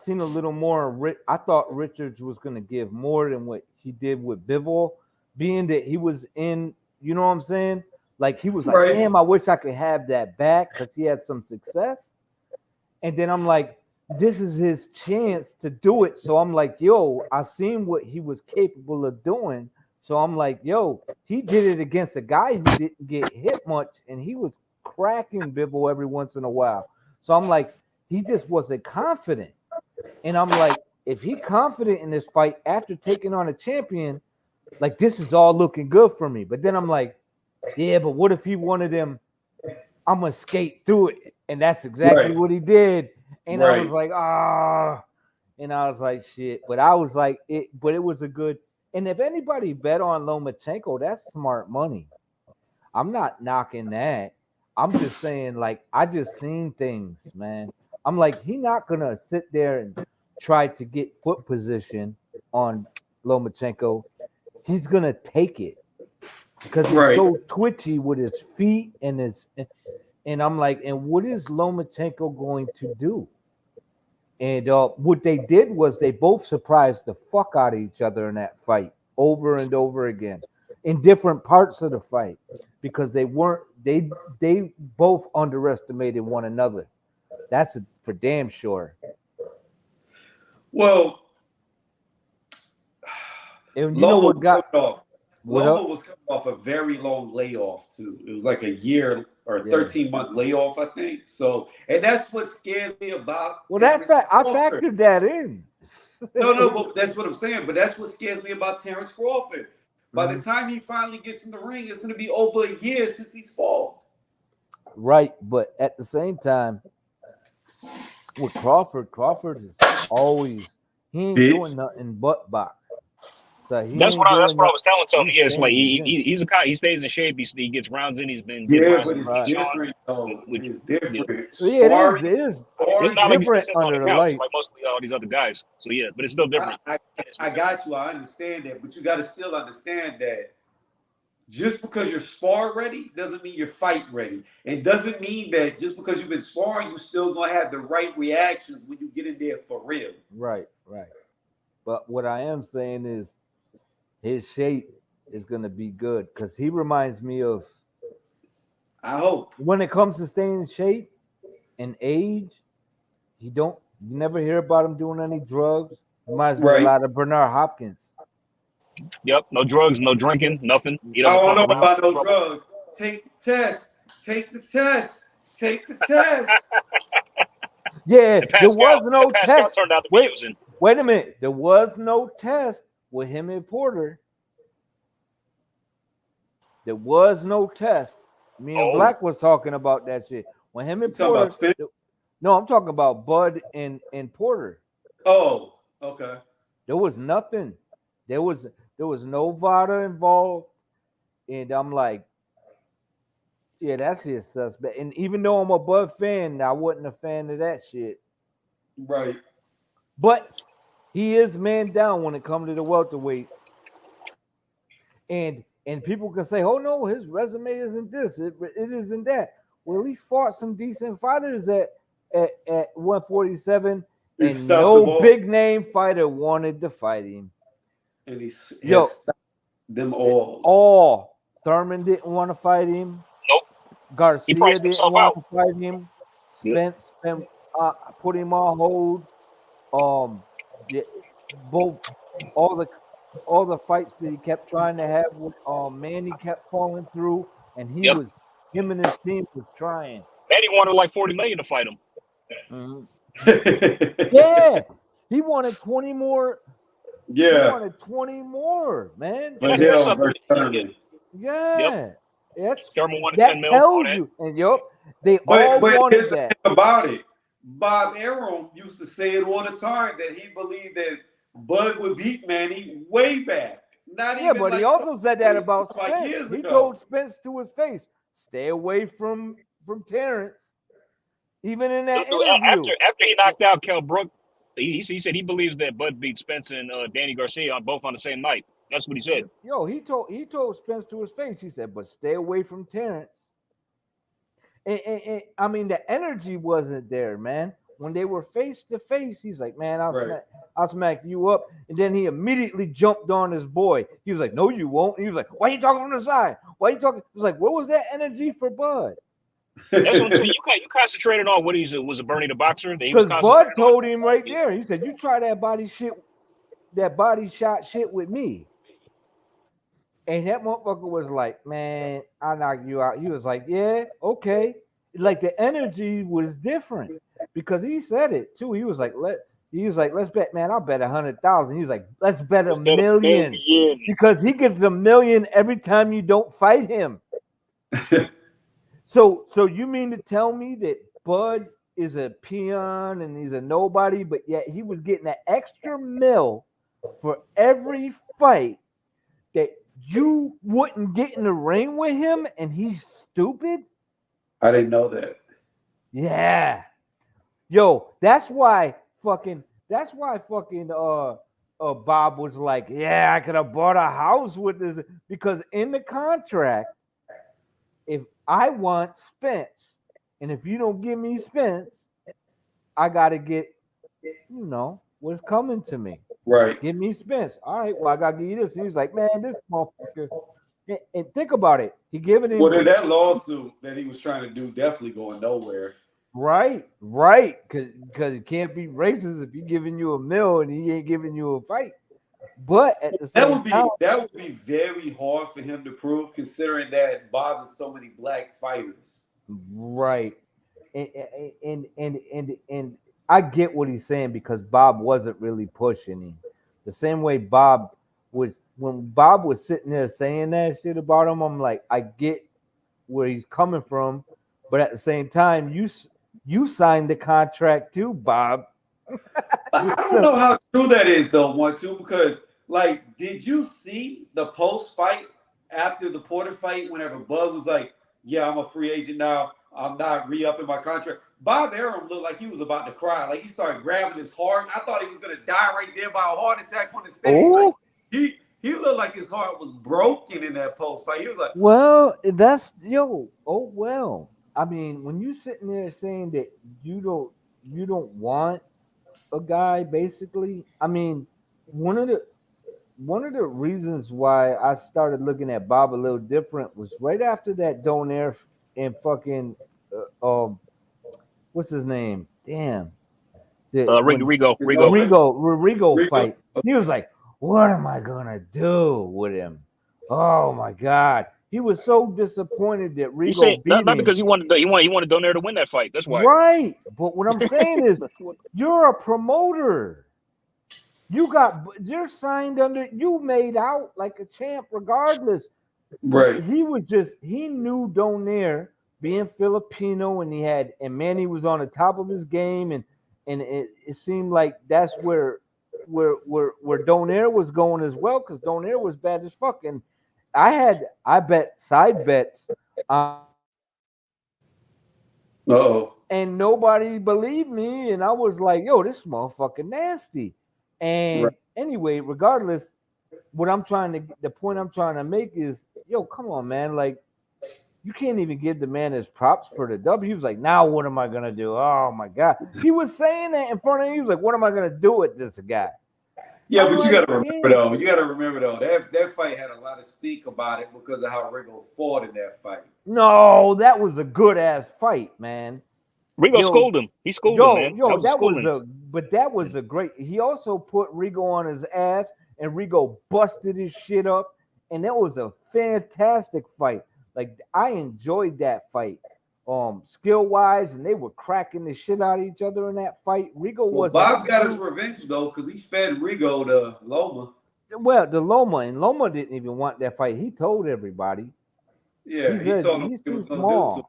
seen a little more. I thought Richards was gonna give more than what he did with Bivol, being that he was in. You know what I'm saying? Like he was like, Right. damn, I wish I could have that back because he had some success. And then I'm like, this is his chance to do it. So I'm like, yo, I seen what he was capable of doing. So I'm like, yo, he did it against a guy who didn't get hit much, and he was cracking Bibble every once in a while. So I'm like, he just wasn't confident. And I'm like, if he confident in this fight after taking on a champion, like this is all looking good for me. But then I'm like, yeah, but what if he wanted him? I'm gonna skate through it, and that's exactly Right. what he did. And I was Right. like, and I was like, shit. But I was like, but it was a good. And if anybody bet on Lomachenko, that's smart money. I'm not knocking that. I'm just saying, like, I just seen things, man. I'm like, he not gonna sit there and try to get foot position on Lomachenko. He's gonna take it because he's Right. so twitchy with his feet and his. And I'm like, and what is Lomachenko going to do? And what they did was they both surprised the fuck out of each other in that fight over and over again in different parts of the fight because they both underestimated one another. That's for damn sure. Well, And you know Loma what was got coming off. what Loma up? was coming off a very long layoff too. It was like a year or Yeah. 13-month layoff, I think. So, and that's what scares me about. Well, Terrence I Crawford. factored that in. No, but that's what I'm saying. But that's what scares me about Terrence Crawford. By the time he finally gets in the ring, it's going to be over a year since he's fought. Right, but at the same time, with Crawford is always he ain't doing nothing but box. So That's what I doing was telling Tony. he's Yeah, it's staying like in the gym. he's a guy. He stays in shape. He gets rounds in. He's been getting Yeah, rounds but in it's with Keyshawn. different though. It's Yeah. different. Yeah, Sparring, it's It's not like he's been different sitting on under the the couch lights. like most of all these other guys. So yeah, but it's still different. I got you. I understand that, but you got to still understand that just because you're spar ready doesn't mean you're fight ready. And doesn't mean that just because you've been sparring, you still gonna have the right reactions when you get in there for real. Right. But what I am saying is his shape is gonna be good because he reminds me of I hope. when it comes to staying in shape and age. You never hear about him doing any drugs. Reminds me a Right. lot of Bernard Hopkins. Yep. No drugs, no drinking, nothing. He I doesn't don't fuck know around. about no Trouble. drugs. Take the test. Take the test. Take the test. Yeah, The there Pascal, was no the Pascal test. turned out to be Wait, using. wait a minute. There was no test with him and Porter. There was no test. Me and Oh, Black was talking about that shit. When him You and talking about Porter. spin? No, I'm talking about Bud and Porter. Oh, okay. There was nothing. There was no Vada involved. And I'm like, yeah, that shit's suspect. And even though I'm a Bud fan, I wasn't a fan of that shit. Right. But he is man down when it comes to the welterweights. And people can say, oh no, his resume isn't this, it isn't that. Well, he fought some decent fighters at 147, He and stopped the no ball. big name fighter wanted to fight him. And he Yo. has stopped them all. All Thurman didn't want to fight him. nope. He Garcia priced didn't himself want out. to fight him. Spence put him on hold. Yeah, both all the fights that he kept trying to have with Manny kept falling through, and Yep. him and his team was trying. And he wanted like 40 million to fight him. Yeah, he wanted 20 more. He Yeah. wanted 20 more, man. For That's that him stuff. versus Thurman. Yeah, that's Thurman wanted that 10 mil on tells that. you, and they all But wanted here's the that. thing about it. Bob Arum used to say it all the time that he believed that Bud would beat Manny way back. Not Yeah, even but like he also said that about like Spence. years He ago. told Spence to his face, "Stay away from Terrence." Even in that interview, After he knocked out Kell Brook, he said he believes that Bud beat Spence and Danny Garcia on both on the same night. That's what he said. yo, he told Spence to his face. He said, "But stay away from Terrence." And I mean, the energy wasn't there, man. When they were face to face, he's like, "Man, I'll smack you up." And then he immediately jumped on his boy. He was like, "No, you won't." And he was like, "Why are you talking from the side? Why are you talking?" He was like, "What was that energy for Bud?" That's what I'm saying. You concentrated on what was a Bernie the boxer that he was Because concentrating Bud on. told him right there. He said, "You try that body shot shit with me." And that motherfucker was like, "Man, I'll knock you out." He was like, "Yeah, okay." Like the energy was different because he said it too. He was like, let's bet, man. I'll bet 100,000. He was like, let's bet a million because he gets a million every time you don't fight him. So you mean to tell me that Bud is a peon and he's a nobody, but yet he was getting an extra mil for every fight that you wouldn't get in the ring with him, and he's stupid? I didn't know that. Yeah. Yo, that's why fucking Bob was like, yeah, I could have bought a house with this, because in the contract, if I want Spence, and if you don't give me Spence, I gotta get, what's coming to me. Right. Give me Spence. All right, well, I gotta give you this. And he was like, man, this motherfucker. And think about it. He giving him. Well, then that lawsuit that he was trying to do definitely going nowhere. Right. Because it can't be racist if he's giving you a meal and he ain't giving you a fight. But at the same time, that would be very hard for him to prove, considering that Bob has so many black fighters. Right. And I get what he's saying, because Bob wasn't really pushing him. The same way Bob was, when Bob was sitting there saying that shit about him, I'm like, I get where he's coming from, but at the same time, you signed the contract too, Bob. I don't know how true that is, though, because, like, did you see the post-fight after the Porter fight whenever Bud was like, yeah, I'm a free agent now, I'm not re-upping my contract? Bob Arum looked like he was about to cry. Like, he started grabbing his heart. I thought he was going to die right there by a heart attack on the stage. Like, he looked like his heart was broken in that post-fight. He was like, well, that's, well. I mean, when you sitting there saying that you don't want a guy, basically, I mean, one of the one of the reasons why I started looking at Bob a little different was right after that Donaire and fucking what's his name? Damn. When Rigo. Rigo Rico. fight, he was like, "What am I gonna do with him?" Oh my god, he was so disappointed that He said Rigo beat not him. because he wanted Donaire to win that fight. That's why. Right, but what I'm saying is, you're a promoter. You're signed under. You made out like a champ, regardless. Right. He knew Donaire being Filipino, and Manny was on the top of his game, and it seemed like that's where Donaire was going as well, because Donaire was bad as fuck. And I bet side bets, Uh-oh. and nobody believed me, and I was like, yo, this motherfucker nasty. And Right. anyway, regardless, the point I'm trying to make is, yo, come on, man, like, you can't even give the man his props for the W. He was like, now what am I gonna do? Oh my god. He was saying that in front of him. He was like, what am I gonna do with this guy? Yeah, I'm but like, you gotta remember yeah. though. You gotta remember though. That fight had a lot of stink about it because of how Rigo fought in that fight. No, that was a good ass fight, man. Rigo Yo, scolded him. He scolded him, man. Yo, that was that was a great. He also put Rigo on his ass, and Rigo busted his shit up, and that was a fantastic fight. Like, I enjoyed that fight, skill wise, and they were cracking the shit out of each other in that fight. Rigo Well, was Bob got his revenge though, because he fed Rigo to Loma. well, the Loma didn't even want that fight. He told everybody. Yeah, He he said told him he's he too was gonna small. do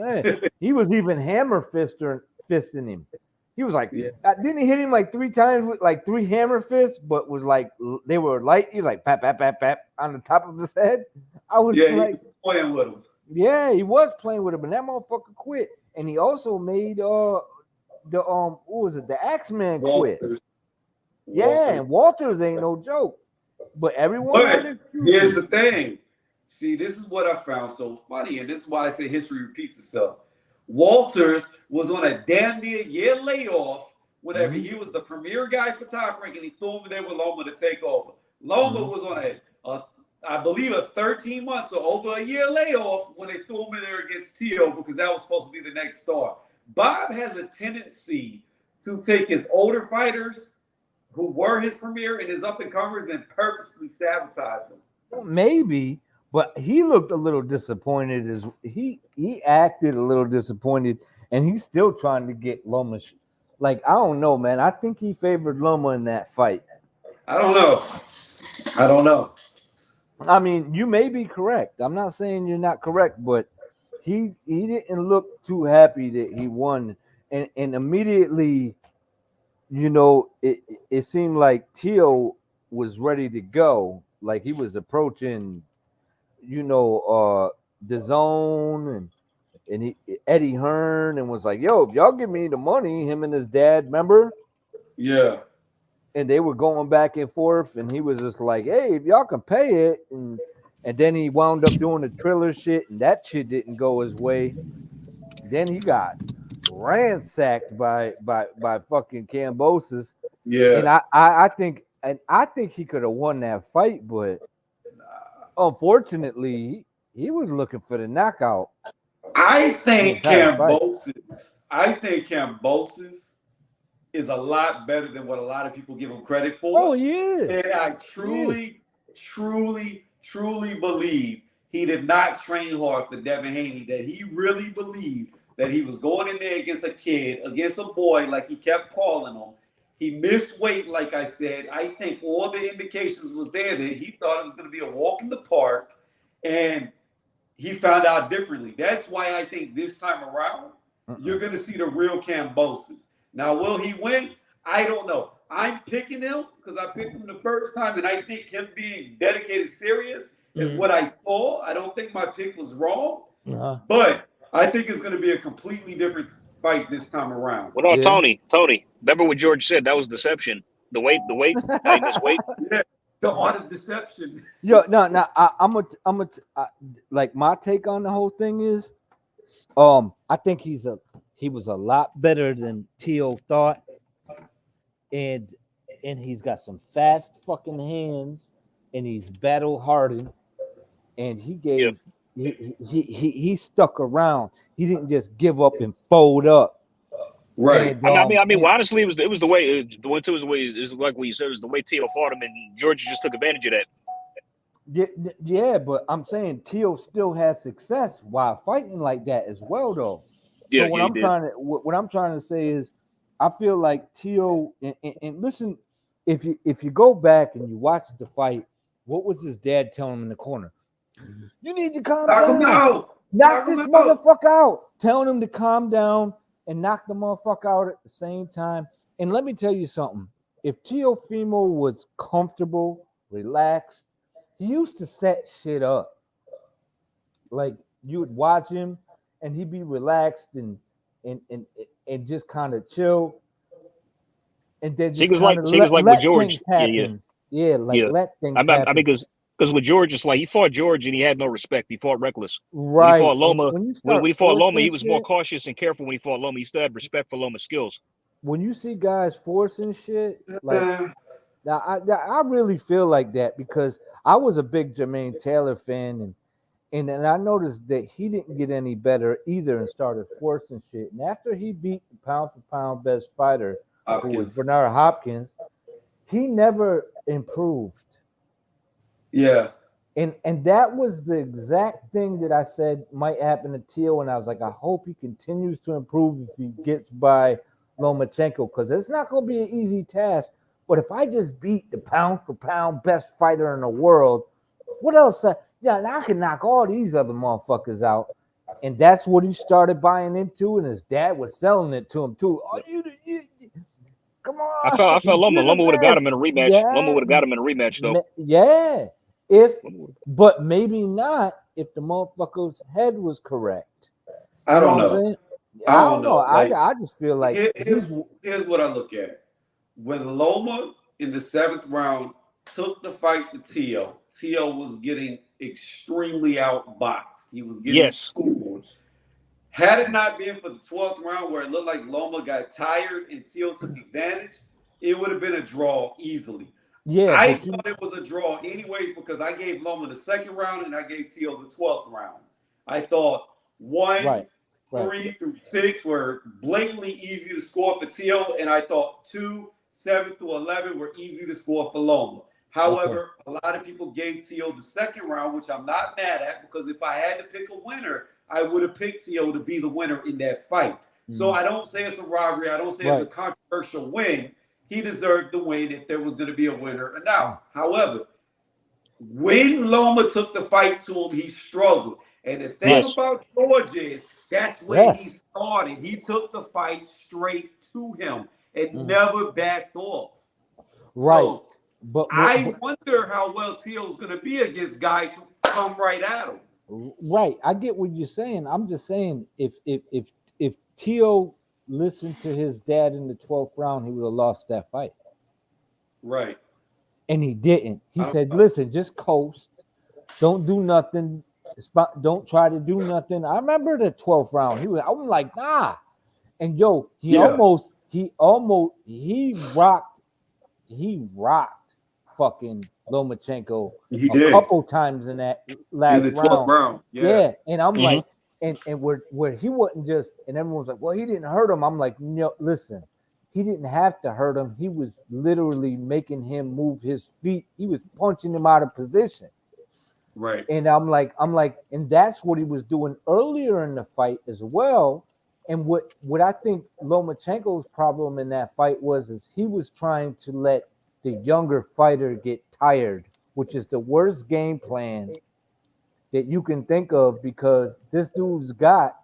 Yeah, he was even fisting him. He was like, Yeah. didn't he hit him like 3 times with like 3 hammer fists, but was like, they were light. He was like, pat, pat, pat, pat on the top of his head. I was Yeah, he like, was playing with him. yeah, he was playing with him, and that motherfucker quit. And he also made what was it? The Axeman quit. Walters. Yeah, Walters. and Walters ain't no joke. But everyone But had here's the thing. See, this is what I found so funny, and this is why I say history repeats itself. Walters was on a damn near year layoff whenever he was the premier guy for Top Rank, and he threw him there with Loma to take over. Loma was on I believe, a 13 months or over a year layoff when they threw him in there against Tio, because that was supposed to be the next star. Bob has a tendency to take his older fighters who were his premier and his up-and-comers and purposely sabotage them. Well, maybe, but he looked a little disappointed. He acted a little disappointed, and he's still trying to get Loma. Like, I don't know, man. I think he favored Loma in that fight. I don't know. I mean, you may be correct. I'm not saying you're not correct, but he didn't look too happy that he won, and immediately, you know, it seemed like Tio was ready to go. Like, he was approaching, you know, the zone, and Eddie Hearn, and was like, yo, if y'all give me the money, him and his dad, remember? Yeah. And they were going back and forth, and he was just like, hey, if y'all can pay it. And then he wound up doing the Triller shit, and that shit didn't go his way. Then he got ransacked by fucking Cambosis. Yeah. And I think he could have won that fight, but unfortunately, he was looking for the knockout. I think The entire fight. Cambosis is a lot better than what a lot of people give him credit for. Oh, he is. And I truly believe he did not train hard for Devin Haney, that he really believed that he was going in there against a kid, against a boy, like he kept calling him. He missed weight, like I said. I think all the indications was there that he thought it was going to be a walk in the park, and he found out differently. That's why I think this time around, you're going to see the real Cambosis. Now, will he win? I don't know. I'm picking him because I picked him the first time, and I think him being dedicated, serious is what I saw. I don't think my pick was wrong, but I think it's going to be a completely different fight this time around. Well, no, Tony, remember what George said? That was deception. The weight, I missed weight. Yeah, the art of deception. Yo, no, I'm like, my take on the whole thing is, I think he was a lot better than Tio thought, and and he's got some fast fucking hands, and he's battle hardened, and he gave he stuck around. He didn't just give up and fold up. Right. And I mean, well, honestly, it was the way the one too is the way is like what you said, it was the way Tio fought him, and Georgia just took advantage of that. yeah, but I'm saying Tio still has success while fighting like that as well, though. Yeah, So what I'm trying to say is, I feel like Tio and listen, if you go back and you watch the fight, what was his dad telling him in the corner? You need to calm Knock him down. out. Knock Knock this him out. motherfucker out. Telling him to calm down and knock the motherfucker out at the same time. And let me tell you something. If Teofimo was comfortable, relaxed, he used to set shit up. Like you would watch him and he'd be relaxed and just kind of chill. And then just kind of like let with George. things happen. Yeah, let things I happen. mean, because with George, it's like he fought George and he had no respect. He fought reckless. Right. When he fought Loma, when he fought Loma, he was more cautious and careful. When he fought Loma, he still had respect for Loma's skills. When you see guys forcing shit, like I really feel like that because I was a big Jermaine Taylor fan, and I noticed that he didn't get any better either and started forcing shit. And after he beat the pound for pound best fighter, who was Bernard Hopkins, he never improved. Yeah. And that was the exact thing that I said might happen to Tio, and I was like, I hope he continues to improve if he gets by Lomachenko, because it's not going to be an easy task. But if I just beat the pound for pound best fighter in the world, what else? Yeah, I can knock all these other motherfuckers out. And that's what he started buying into, and his dad was selling it to him too. Oh, you come on! I felt Loma would have got him in a rematch. Yeah. Loma would have got him in a rematch though. Yeah, but maybe not if the motherfucker's head was correct. I don't know. I don't know. Like, I just feel like here's what I look at. When Loma in the 7th round took the fight to Tio was getting extremely outboxed. He was getting schooled. Had it not been for the 12th round where it looked like Loma got tired and Tio took advantage, it would have been a draw easily. Yeah, I thought it was a draw anyways because I gave Loma the 2nd round and I gave Tio the 12th round. I thought 1, 3 through 6 were blatantly easy to score for Tio, and I thought 2, 7 through 11 were easy to score for Loma. However, a lot of people gave Tio the 2nd round, which I'm not mad at, because if I had to pick a winner, I would have picked Tio to be the winner in that fight. So I don't say it's a robbery. I don't say it's a controversial win. He deserved the win if there was going to be a winner announced. However, when Loma took the fight to him, he struggled. And the thing about George is that's where he started. He took the fight straight to him and never backed off. Right. So, but I wonder how well Tio's going to be against guys who come right at him. Right. I get what you're saying. I'm just saying if Tio listened to his dad in the 12th round, he would have lost that fight. Right. And he didn't. He said, listen, just coast. Don't do nothing. Don't try to do nothing. I remember the 12th round. I'm like, nah. And yo, he rocked fucking Lomachenko couple times in that last in the 12th round. Yeah. And I'm like, and where he wasn't just, and everyone's like, well, he didn't hurt him. I'm like, no, listen, he didn't have to hurt him. He was literally making him move his feet. He was punching him out of position. Right. And I'm like, and that's what he was doing earlier in the fight as well. And what I think Lomachenko's problem in that fight is he was trying to let the younger fighter get tired, which is the worst game plan that you can think of, because this dude's got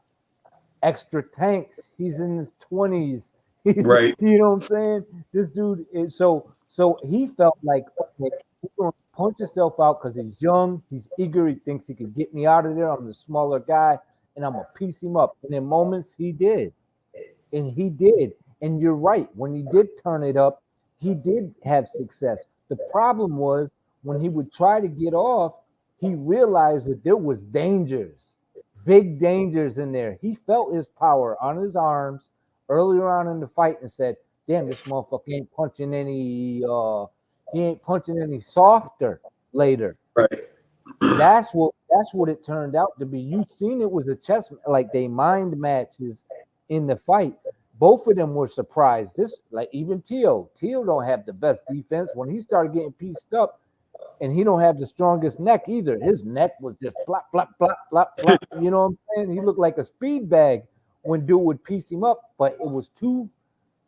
extra tanks. He's in his 20s. Right. You know what I'm saying? This dude is so he felt like, okay, he's going to punch himself out because he's young, he's eager, he thinks he could get me out of there. I'm the smaller guy, and I'm going to piece him up. And in moments, he did. And he did. And you're right. When he did turn it up, he did have success. The problem was when he would try to get off, he realized that there was dangers, big dangers in there. He felt his power on his arms earlier on in the fight and said, damn, this motherfucker ain't punching any. He ain't punching any softer later. Right. That's what it turned out to be. You seen it was a chess, like they mind matches in the fight. Both of them were surprised. This, like, even Teo don't have the best defense. When he started getting pieced up, and he don't have the strongest neck either. His neck was just flop, flop, flop, flop, flop. You know what I'm saying? He looked like a speed bag when dude would piece him up, but it was too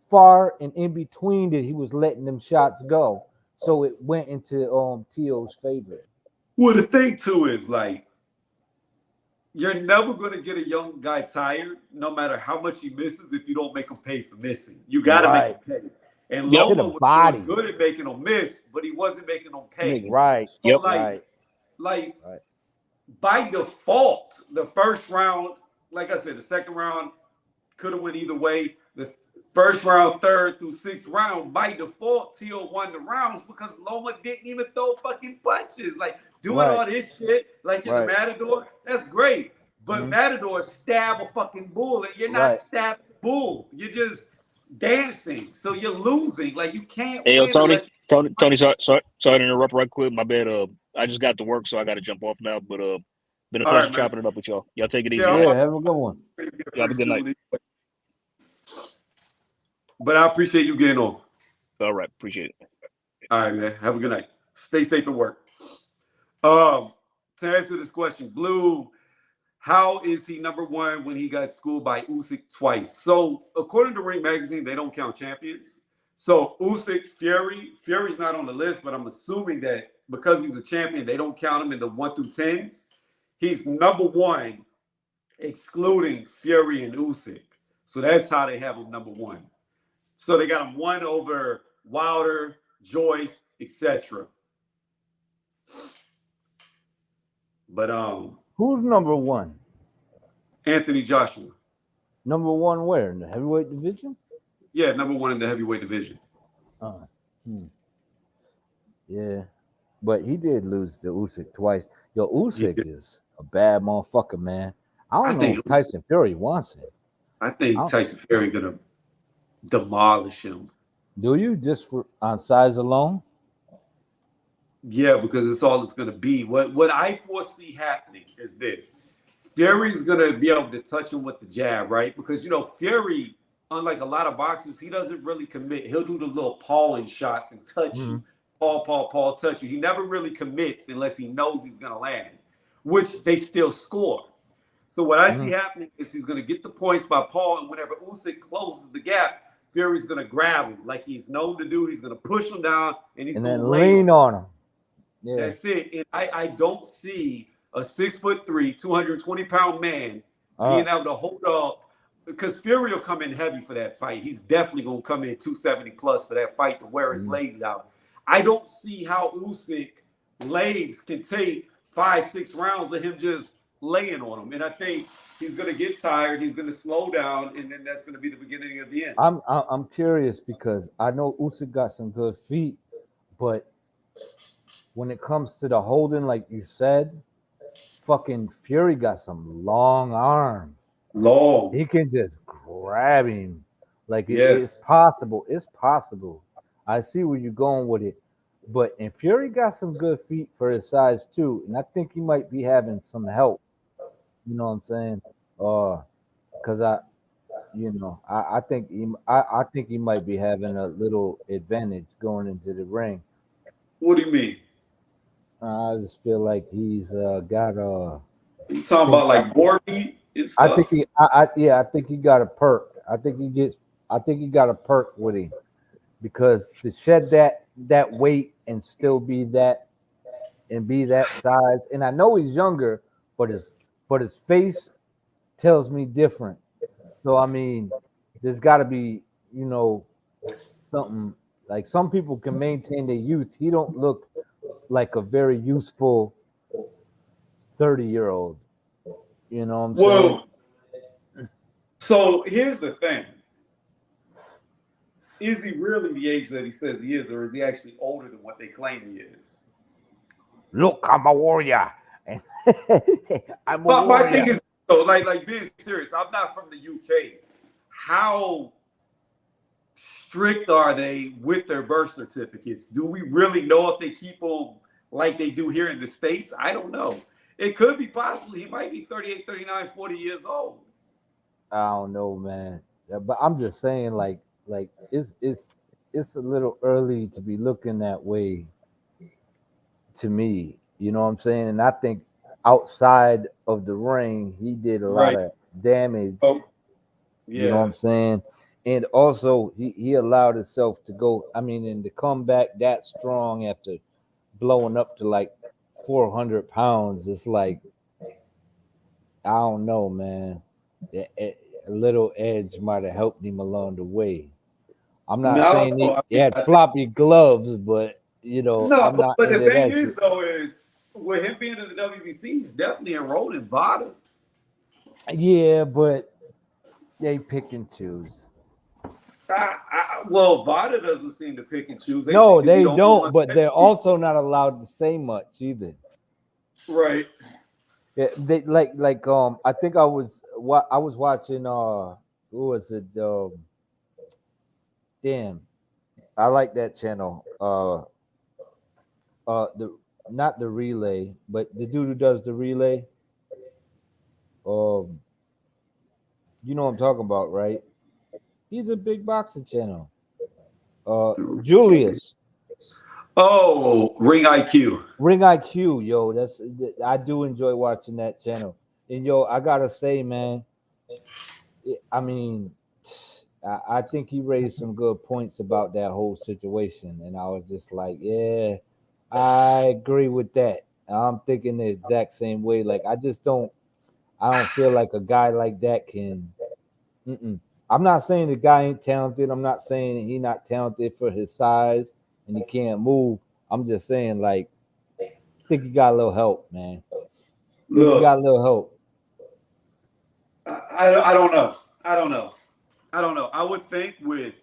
far and in between that he was letting them shots go. So it went into Teo's favor. Well, the thing too is, like, you're never going to get a young guy tired, no matter how much he misses, if you don't make him pay for missing. You got to make him pay. And Yep. Loma was doing good at making him miss, but he wasn't making them pay. Right. So, Yep. Like by default, the first round, like I said, the second round could have went either way. The first round, third through sixth round, by default, Teo won the rounds because Loma didn't even throw fucking punches. Like, doing all this shit, like in the Matador, that's great. But Matador stab a fucking bull, and you're not stabbing a bull. You're just dancing. So you're losing. Like, you can't Hey, yo, win. Tony, sorry to interrupt right quick. My bad. I just got to work, so I got to jump off now. But been a pleasure chopping it up with y'all. Y'all take it easy. Yeah, have a good one. Y'all have a good night. But I appreciate you getting on. All right, appreciate it. All right, man. Have a good night. Stay safe at work. To answer this question, Blue, how is he number one when he got schooled by Usyk twice? So, according to Ring Magazine, they don't count champions. So, Usyk, Fury's not on the list, but I'm assuming that because he's a champion, they don't count him in the 1 through 10s. He's number one, excluding Fury and Usyk. So, that's how they have him number one. So, they got him one over Wilder, Joyce, etc. But who's number one? Anthony Joshua. Number one where? In the heavyweight division? Yeah, number one in the heavyweight division. Yeah. But he did lose to Usyk twice. Yo, Usyk is a bad motherfucker, man. I don't know if Tyson Fury wants it. I think Tyson Fury gonna demolish him. Do you? Just on size alone? Yeah, because it's all it's gonna be. What I foresee happening is this: Fury's gonna be able to touch him with the jab, right? Because Fury, unlike a lot of boxers, he doesn't really commit. He'll do the little pawing shots and touch you, paw, touch you. He never really commits unless he knows he's gonna land, which they still score. So what I see happening is he's gonna get the points by paw, and whenever Usyk closes the gap, Fury's gonna grab him like he's known to do. He's gonna push him down, and he's gonna lean on him. Yeah. That's it. And I don't see a 6'3", 220-pound man being able to hold up, because Fury will come in heavy for that fight. He's definitely gonna come in 270 plus for that fight to wear his legs out. I don't see how Usyk legs can take 5-6 rounds of him just laying on him. And I think he's gonna get tired. He's gonna slow down, and then that's gonna be the beginning of the end. I'm curious because I know Usyk got some good feet, but when it comes to the holding, like you said, fucking Fury got some long arms. Long. He can just grab him. Like, it's possible. It's possible. I see where you're going with it. And Fury got some good feet for his size too. And I think he might be having some help. You know what I'm saying? Because I think he might be having a little advantage going into the ring. What do you mean? I just feel like he's got You talking about like boar meat and stuff? I think he got a perk. I think he got a perk with him, because to shed that weight and still be that size. And I know he's younger, but his face tells me different. So I mean, there's got to be something. Like, some people can maintain their youth. He don't look like a very useful 30-year-old. You know what I'm saying? So here's the thing. Is he really the age that he says he is, or is he actually older than what they claim he is? Look, I'm a warrior. My thing is, though, like being serious, I'm not from the UK. How strict are they with their birth certificates? Do we really know if they keep them like they do here in the States? I don't know. It could be possible he might be 38, 39, 40 years old. I don't know, man. Yeah, but I'm just saying, like it's a little early to be looking that way to me. You know what I'm saying? And I think outside of the ring, he did a lot Right. of damage. Oh, You know what I'm saying? And also, he allowed himself to go. I mean, and to come back that strong after blowing up to like 400 pounds, it's like, I don't know, man. A little edge might have helped him along the way. I'm not I don't saying know. I he mean, had floppy gloves, but you know, no, I'm not but the into thing that is, shit. though, is with him being in the WBC, he's definitely enrolled in VADA. Yeah, but they pick and choose. Well, VADA doesn't seem to pick and choose. They No, seem to be they the only don't, ones but that they're choose. also not allowed to say much either. Right. Yeah, they I think I was watching who was it? Damn, I like that channel. The not the relay, but the dude who does the relay. Um, you know what I'm talking about, right? He's a big boxing channel. Julius. Oh, Ring IQ. Ring IQ, yo, I do enjoy watching that channel. And yo, I gotta say, man, I mean, I think he raised some good points about that whole situation, and I was just like, yeah, I agree with that. I'm thinking the exact same way. Like, I don't feel like a guy like that can. Mm-mm. I'm not saying the guy ain't talented. I'm not saying he not talented for his size and he can't move. I'm just saying, like, I think he got a little help, man. I think he got a Look, little help. I don't know. I don't know. I don't know. I would think with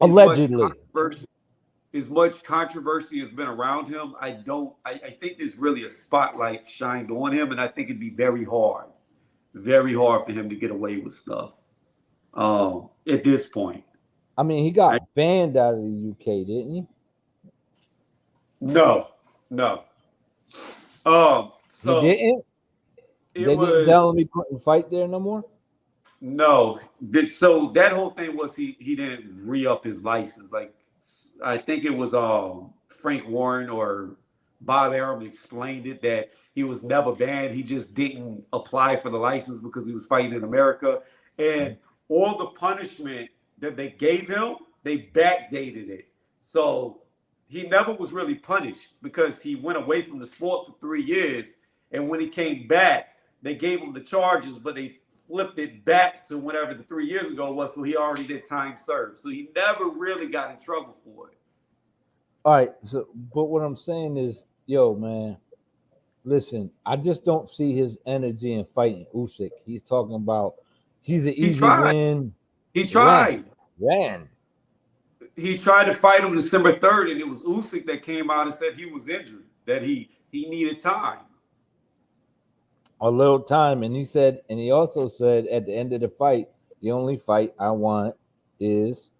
as much Allegedly. controversy, as much controversy has been around him, I think there's really a spotlight shined on him, and I think it'd be very hard for him to get away with stuff. At this point. I mean, he I, got banned out of the UK, didn't he? no, no. He So didn't. it They didn't tell was him he couldn't fight there no more. no. So that whole thing was he didn't re-up his license. Like I think it was Frank Warren or Bob Arum explained it that he was never banned. He just didn't apply for the license because he was fighting in America. And all the punishment that they gave him, they backdated it. So he never was really punished because he went away from the sport for 3 years. And when he came back, they gave him the charges, but they flipped it back to whenever the 3 years ago was. So he already did time served. So he never really got in trouble for it. All right. So, but what I'm saying is, yo, man, listen, I just don't see his energy in fighting Usyk. He's talking about he's an He easy tried. win. He tried. Ran. He tried to fight him December 3rd, and it was Usyk that came out and said he was injured, that he needed time. A little time, and he also said at the end of the fight, the only fight I want is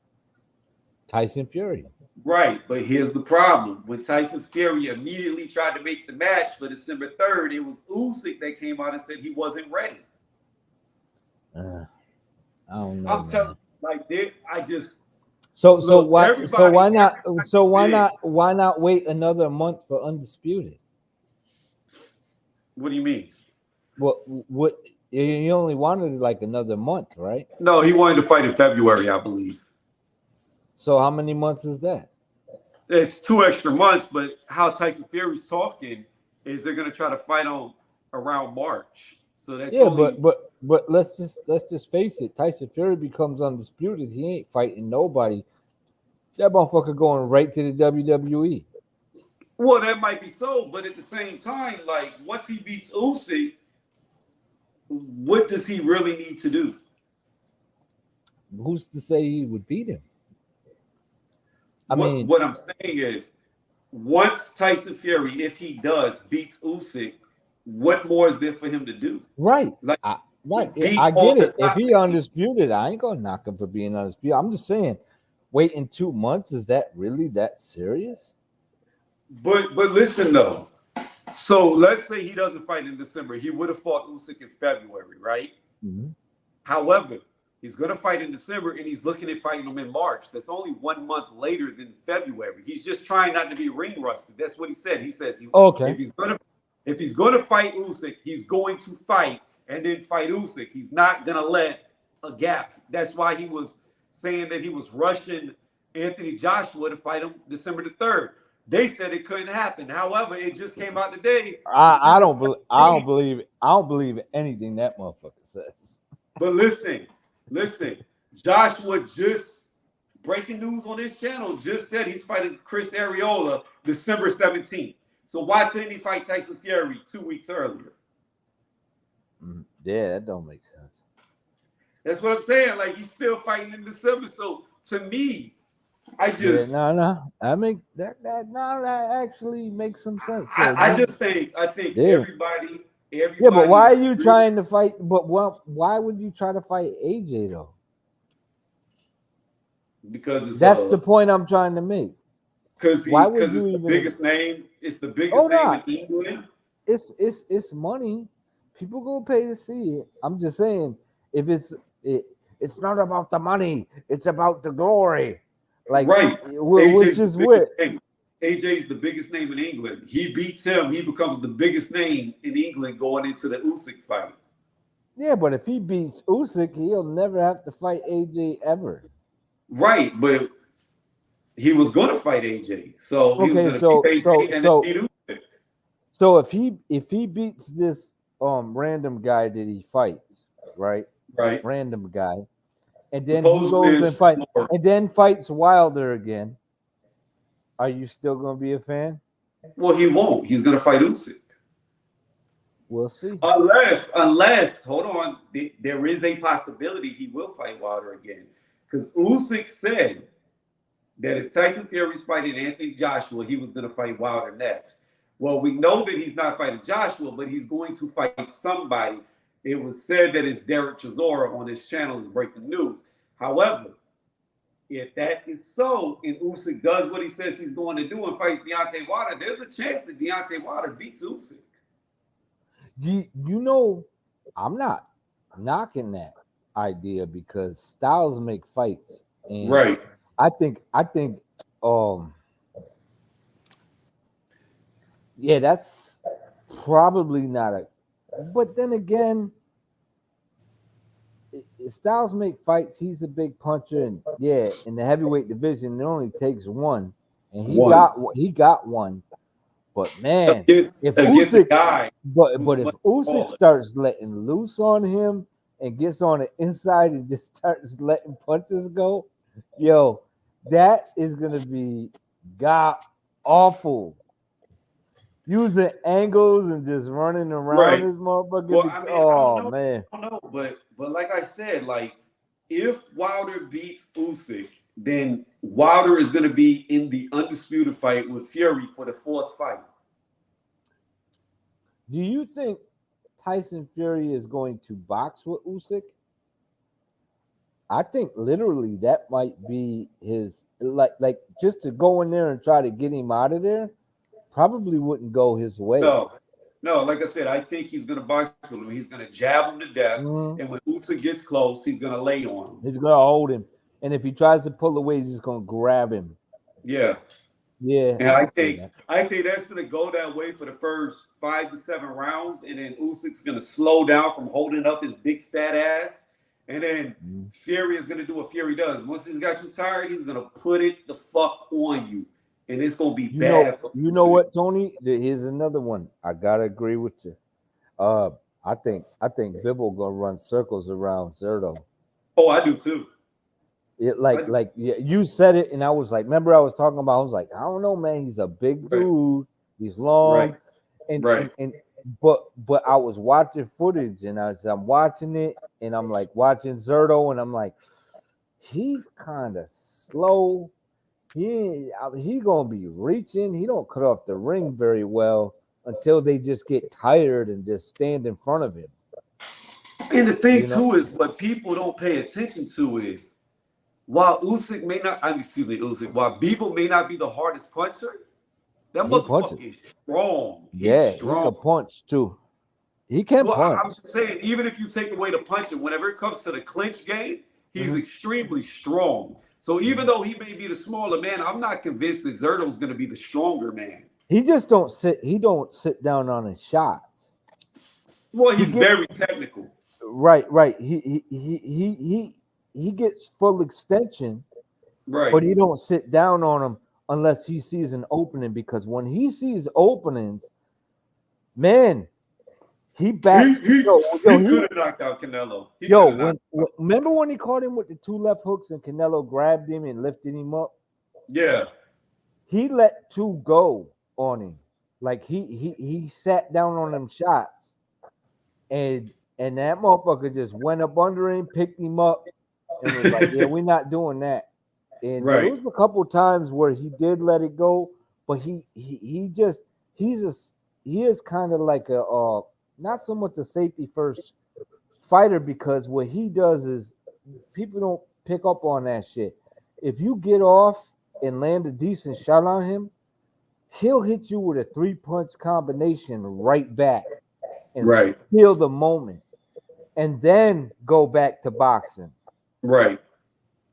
Tyson Fury. Right, but here's the problem. When Tyson Fury immediately tried to make the match for December 3rd, it was Usyk that came out and said he wasn't ready. I don't know. I'm telling you, like, I just So look, why not wait another month for Undisputed? What do you mean? What you only wanted like another month, right? No, he wanted to fight in February, I believe. So how many months is that? It's 2 extra months, but how Tyson Fury's talking is they're gonna try to fight on around March. So that's but let's just face it. Tyson Fury becomes undisputed. He ain't fighting nobody. That motherfucker going right to the WWE. well, that might be so, but at the same time, like once he beats Usyk, what does he really need to do? Who's to say he would beat him? What I'm saying is, once Tyson Fury, if he does, beats Usyk, what more is there for him to do? Right. Like Right. Yeah, beat I all get the it. If top. he undisputed, I ain't gonna knock him for being undisputed. I'm just saying, waiting 2 months, is that really that serious? But listen though. So let's say he doesn't fight in December. He would have fought Usyk in February, right? Mm-hmm. However, he's going to fight in December, and he's looking at fighting him in March. That's only 1 month later than February. He's just trying not to be ring rusted. That's what he said. He says Okay. if he's going to fight Usyk, he's going to fight and then fight Usyk. He's not going to let a gap. That's why he was saying that he was rushing Anthony Joshua to fight him December the 3rd. They said it couldn't happen. However, it just came out today. I don't believe anything that motherfucker says. But listen, Joshua just breaking news on his channel just said he's fighting Chris Arreola December 17th. So why couldn't he fight Tyson Fury 2 weeks earlier? Yeah, that don't make sense. That's what I'm saying. Like he's still fighting in December. So to me, I just no. That actually makes some sense. I think everybody. Yeah, but why are you trying to fight? But why would you try to fight AJ though? Because that's the point I'm trying to make. Because it's the biggest name. It's the biggest name in England. It's money. People go pay to see it. I'm just saying, if it's not about the money, it's about the glory. Like right, which is what AJ is the biggest name in England. He beats him, he becomes the biggest name in England going into the Usyk fight. Yeah, but if he beats Usyk, he'll never have to fight AJ ever. Right, but he was going to fight AJ, so he was going to beat AJ and then beat Usyk. So if he beats this random guy that he fights, right, random guy, and then he goes and fights Wilder again, are you still going to be a fan? Well, he won't. He's going to fight Usyk. We'll see. Unless, hold on, there is a possibility he will fight Wilder again. Because Usyk said that if Tyson Fury's fighting Anthony Joshua, he was going to fight Wilder next. Well, we know that he's not fighting Joshua, but he's going to fight somebody. It was said that it's Derek Chisora on his channel is breaking news. However, if that is so, and Usyk does what he says he's going to do and fights Deontay Wilder, there's a chance that Deontay Wilder beats Usyk. You know, I'm not knocking that idea because styles make fights. And right. I think yeah, that's probably not a, but then again, styles make fights. He's a big puncher, and yeah, in the heavyweight division, it only takes one, and he got one. But man, if Usyk, but if Usyk starts letting loose on him and gets on the inside and just starts letting punches go, yo, that is gonna be god awful. Using angles and just running around this motherfucker. Well, I mean, man. I don't know, but like I said, like if Wilder beats Usyk, then Wilder is going to be in the undisputed fight with Fury for the 4th fight. Do you think Tyson Fury is going to box with Usyk? I think literally that might be his like just to go in there and try to get him out of there. Probably wouldn't go his way. No, like I said, I think he's going to box with him. He's going to jab him to death. Mm-hmm. And when Usyk gets close, he's going to lay on him. He's going to hold him. And if he tries to pull away, he's just going to grab him. Yeah. Yeah. And I think that's going to go that way for the first 5 to 7 rounds. And then Usyk's going to slow down from holding up his big fat ass. And then Fury is going to do what Fury does. Once he's got you tired, he's going to put it the fuck on you. And it's gonna be bad. You know what, Tony? Here's another one. I gotta agree with you. I think Bibble gonna run circles around Zerto. Oh, I do too. You said it, and I was like, remember I was talking about? I was like, I don't know, man. He's a big dude. He's long, but I was watching footage, and I'm watching it, and I'm like watching Zerto, and I'm like, he's kind of slow. He gonna be reaching. He don't cut off the ring very well until they just get tired and just stand in front of him. And the thing You know? too is what people don't pay attention to is while Usyk may not, excuse me, Usyk, while Bivol may not be the hardest puncher, that He punches. motherfucker is strong. He's Yeah, he strong. can punch too. He can Well, I'm punch. saying, even if you take away the punching, whenever it comes to the clinch game, he's Mhm. extremely strong. So even though he may be the smaller man, I'm not convinced that Zerto's going to be the stronger man. He just don't sit. He don't sit down on his shots. Well, he's very technical. Right, right. He gets full extension, Right. but he don't sit down on them unless he sees an opening. Because when he sees openings, man, he backs. He he could have knocked out Canelo. Remember when he caught him with the 2 left hooks and Canelo grabbed him and lifted him up? Yeah. He let 2 go on him. Like he sat down on them shots, and that motherfucker just went up under him, picked him up, and was like, "Yeah, we're not doing that." And there was a couple times where he did let it go, but he is kind of like a not so much a safety first fighter, because what he does is people don't pick up on that shit. If you get off and land a decent shot on him, he'll hit you with a 3-punch combination right back and steal the moment and then go back to boxing. Right.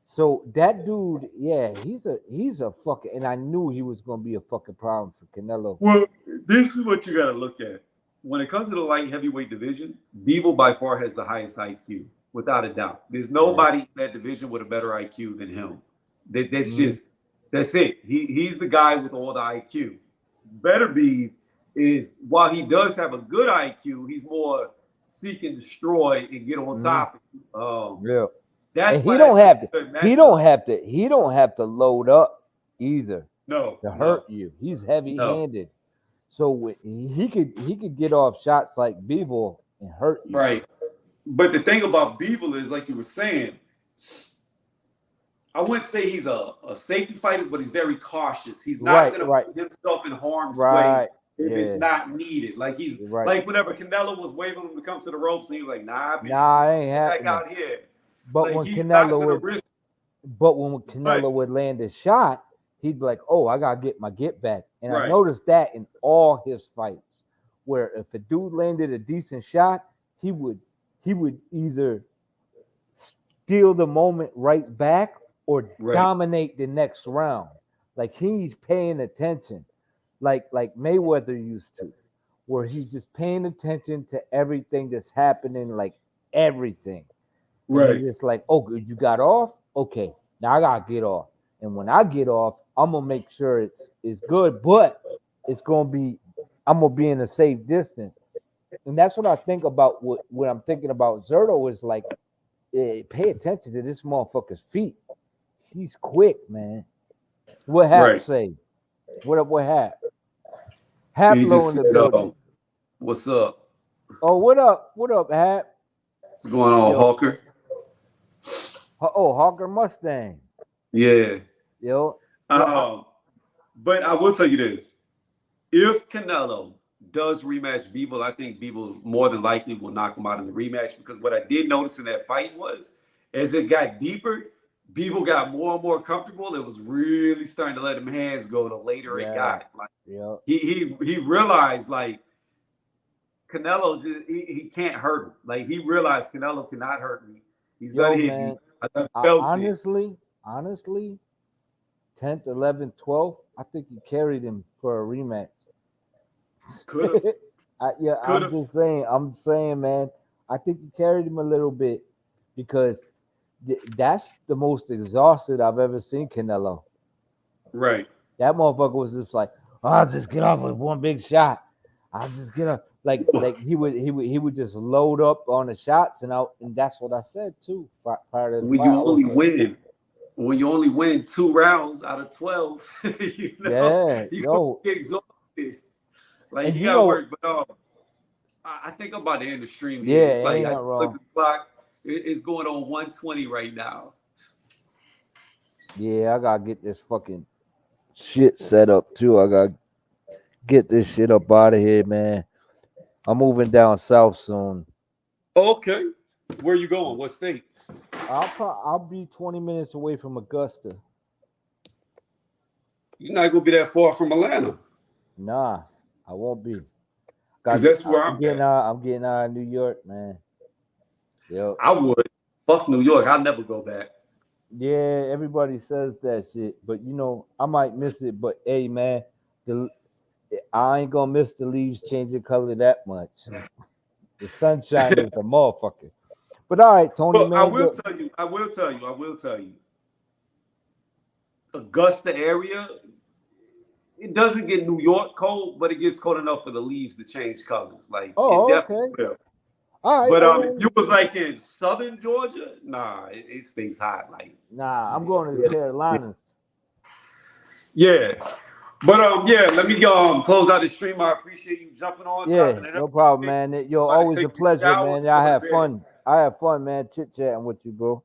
So that dude, yeah, he's a fucking, and I knew he was gonna be a fucking problem for Canelo. Well, this is what you gotta look at. When it comes to the light heavyweight division, Bivol by far has the highest IQ, without a doubt. There's nobody in that division with a better IQ than him. That's it. He's the guy with all the IQ. Better be is, while he does have a good IQ, he's more seek and destroy and get on top. Yeah. That's and he don't have to load up either. No, to hurt you. He's heavy-handed. So he could get off shots like Bivol and hurt you. Right. But the thing about Bivol is, like you were saying, I wouldn't say he's a safety fighter, but he's very cautious. He's not going to put himself in harm's way if it's not needed. Like like whenever Canelo was waving him to come to the ropes, and he was like, "Nah, bitch, I ain't happening out here." But like, when Canelo would land a shot, he'd be like, "Oh, I gotta get my get back." And I noticed that in all his fights, where if a dude landed a decent shot, he would either steal the moment right back or dominate the next round. Like he's paying attention, like Mayweather used to, where he's just paying attention to everything that's happening, like everything. And it's like, oh, you got off? Okay, now I gotta get off. And when I get off, I'm gonna make sure it's good, but I'm gonna be in a safe distance. And that's what I think about what I'm thinking about Zerto is like, pay attention to this motherfucker's feet. He's quick, man. What Hap say? What up, what Hap? Hap low in the building. What's up? Oh, what up? What up, Hap? What's going on, Hawker? Oh, Hawker Mustang. Yeah. Yo. But I will tell you this. If Canelo does rematch Bivol, I think Bivol more than likely will knock him out in the rematch, because what I did notice in that fight was, as it got deeper, Bivol got more and more comfortable. It was really starting to let him hands go the later it got. Like, he realized, like, Canelo, he can't hurt him. Like, he realized Canelo cannot hurt me. He's gonna hit me. Honestly, 10th, 11th, 12th, I think he carried him for a rematch. Could have. I'm saying, man, I think he carried him a little bit, because that's the most exhausted I've ever seen Canelo. Right. That motherfucker was just like, I'll just get off with one big shot. I'll just get up. Like he would just load up on the shots, and that's what I said too. Prior to the fight. When you only win 2 rounds out of 12, you get exhausted. Like, you gotta work. But I think about the end of stream here. It's like, I look at the clock. It's going on 1:20 right now. Yeah, I gotta get this fucking shit set up too. I gotta get this shit up out of here, man. I'm moving down south soon. Okay. Where you going? What state? I'll be 20 minutes away from Augusta. You're not gonna be that far from Atlanta. Nah, I won't be. Because that's where I'm getting at. out. I'm getting out of New York, man. Yo. I would. Fuck New York. I'll never go back. Yeah, everybody says that shit, but I might miss it. But hey, man, I ain't gonna miss the leaves changing color that much. The sunshine is the motherfucker. But all right, Tony, But man. I will tell you. Augusta area, it doesn't get New York cold, but it gets cold enough for the leaves to change colors. Like, it definitely will. All right, But if you was like in southern Georgia, nah, it stays hot. Like, nah, I'm going to the Carolinas. yeah. But yeah, let me close out the stream. I appreciate you jumping on. Yeah, no problem, man. Yo, always a pleasure, man. I have fun. I have fun, man, chit chatting with you, bro.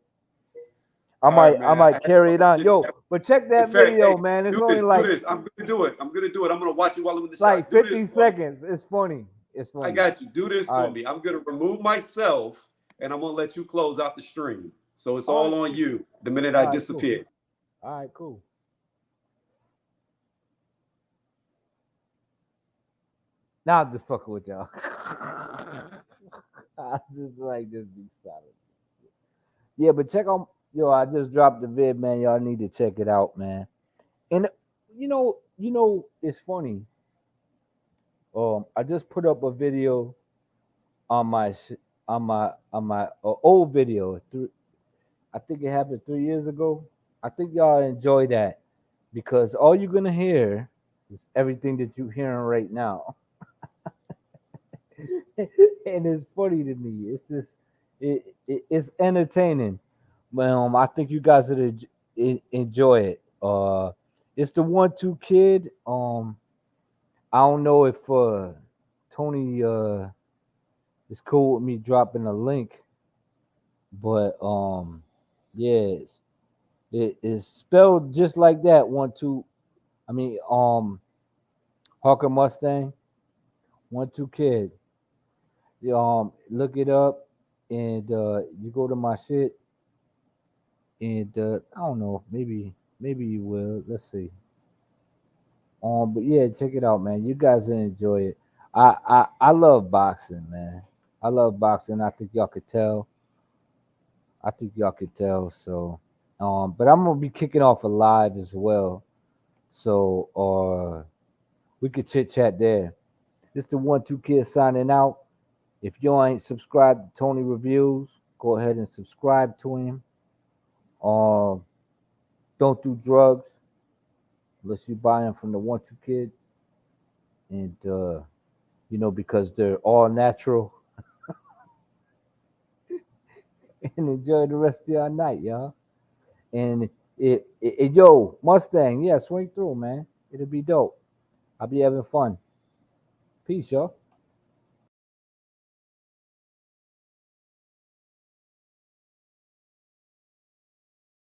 I might carry it on. Yo, but check that video, man. It's only like I'm gonna do it. I'm gonna watch it while I'm in the like shot. 50 seconds. It's funny. It's funny. I got you. Do this All for me. I'm gonna remove myself and I'm gonna let you close out the stream. So it's all on you the minute I disappear. Cool. All right, cool. Now I'm just fucking with y'all. I just like just be solid. Yeah, but check on I just dropped the vid, man. Y'all need to check it out, man. And it's funny. I just put up a video on my old video. I think it happened 3 years ago. I think y'all enjoy that because all you're gonna hear is everything that you're hearing right now. And it's funny to me. It's just it's entertaining. I think you guys would enjoy it. It's the 1-2 kid. I don't know if Tony is cool with me dropping a link, but yes, it is spelled just like that. 1-2. I mean, Hawker Mustang, 1-2 kid. Look it up, and you go to my shit, and I don't know, maybe you will. Let's see. But yeah, check it out, man. You guys will enjoy it. I love boxing, man. I love boxing. I think y'all could tell. So, but I'm gonna be kicking off a live as well. So, we could chit chat there. This the 1-2 kid signing out. If you ain't subscribed to Tony Reviews, go ahead and subscribe to him. Don't do drugs unless you buy them from the 1-2 kid, and because they're all natural. And enjoy the rest of your night, y'all. And yo, Mustang, yeah, swing through, man. It'll be dope. I'll be having fun. Peace, y'all.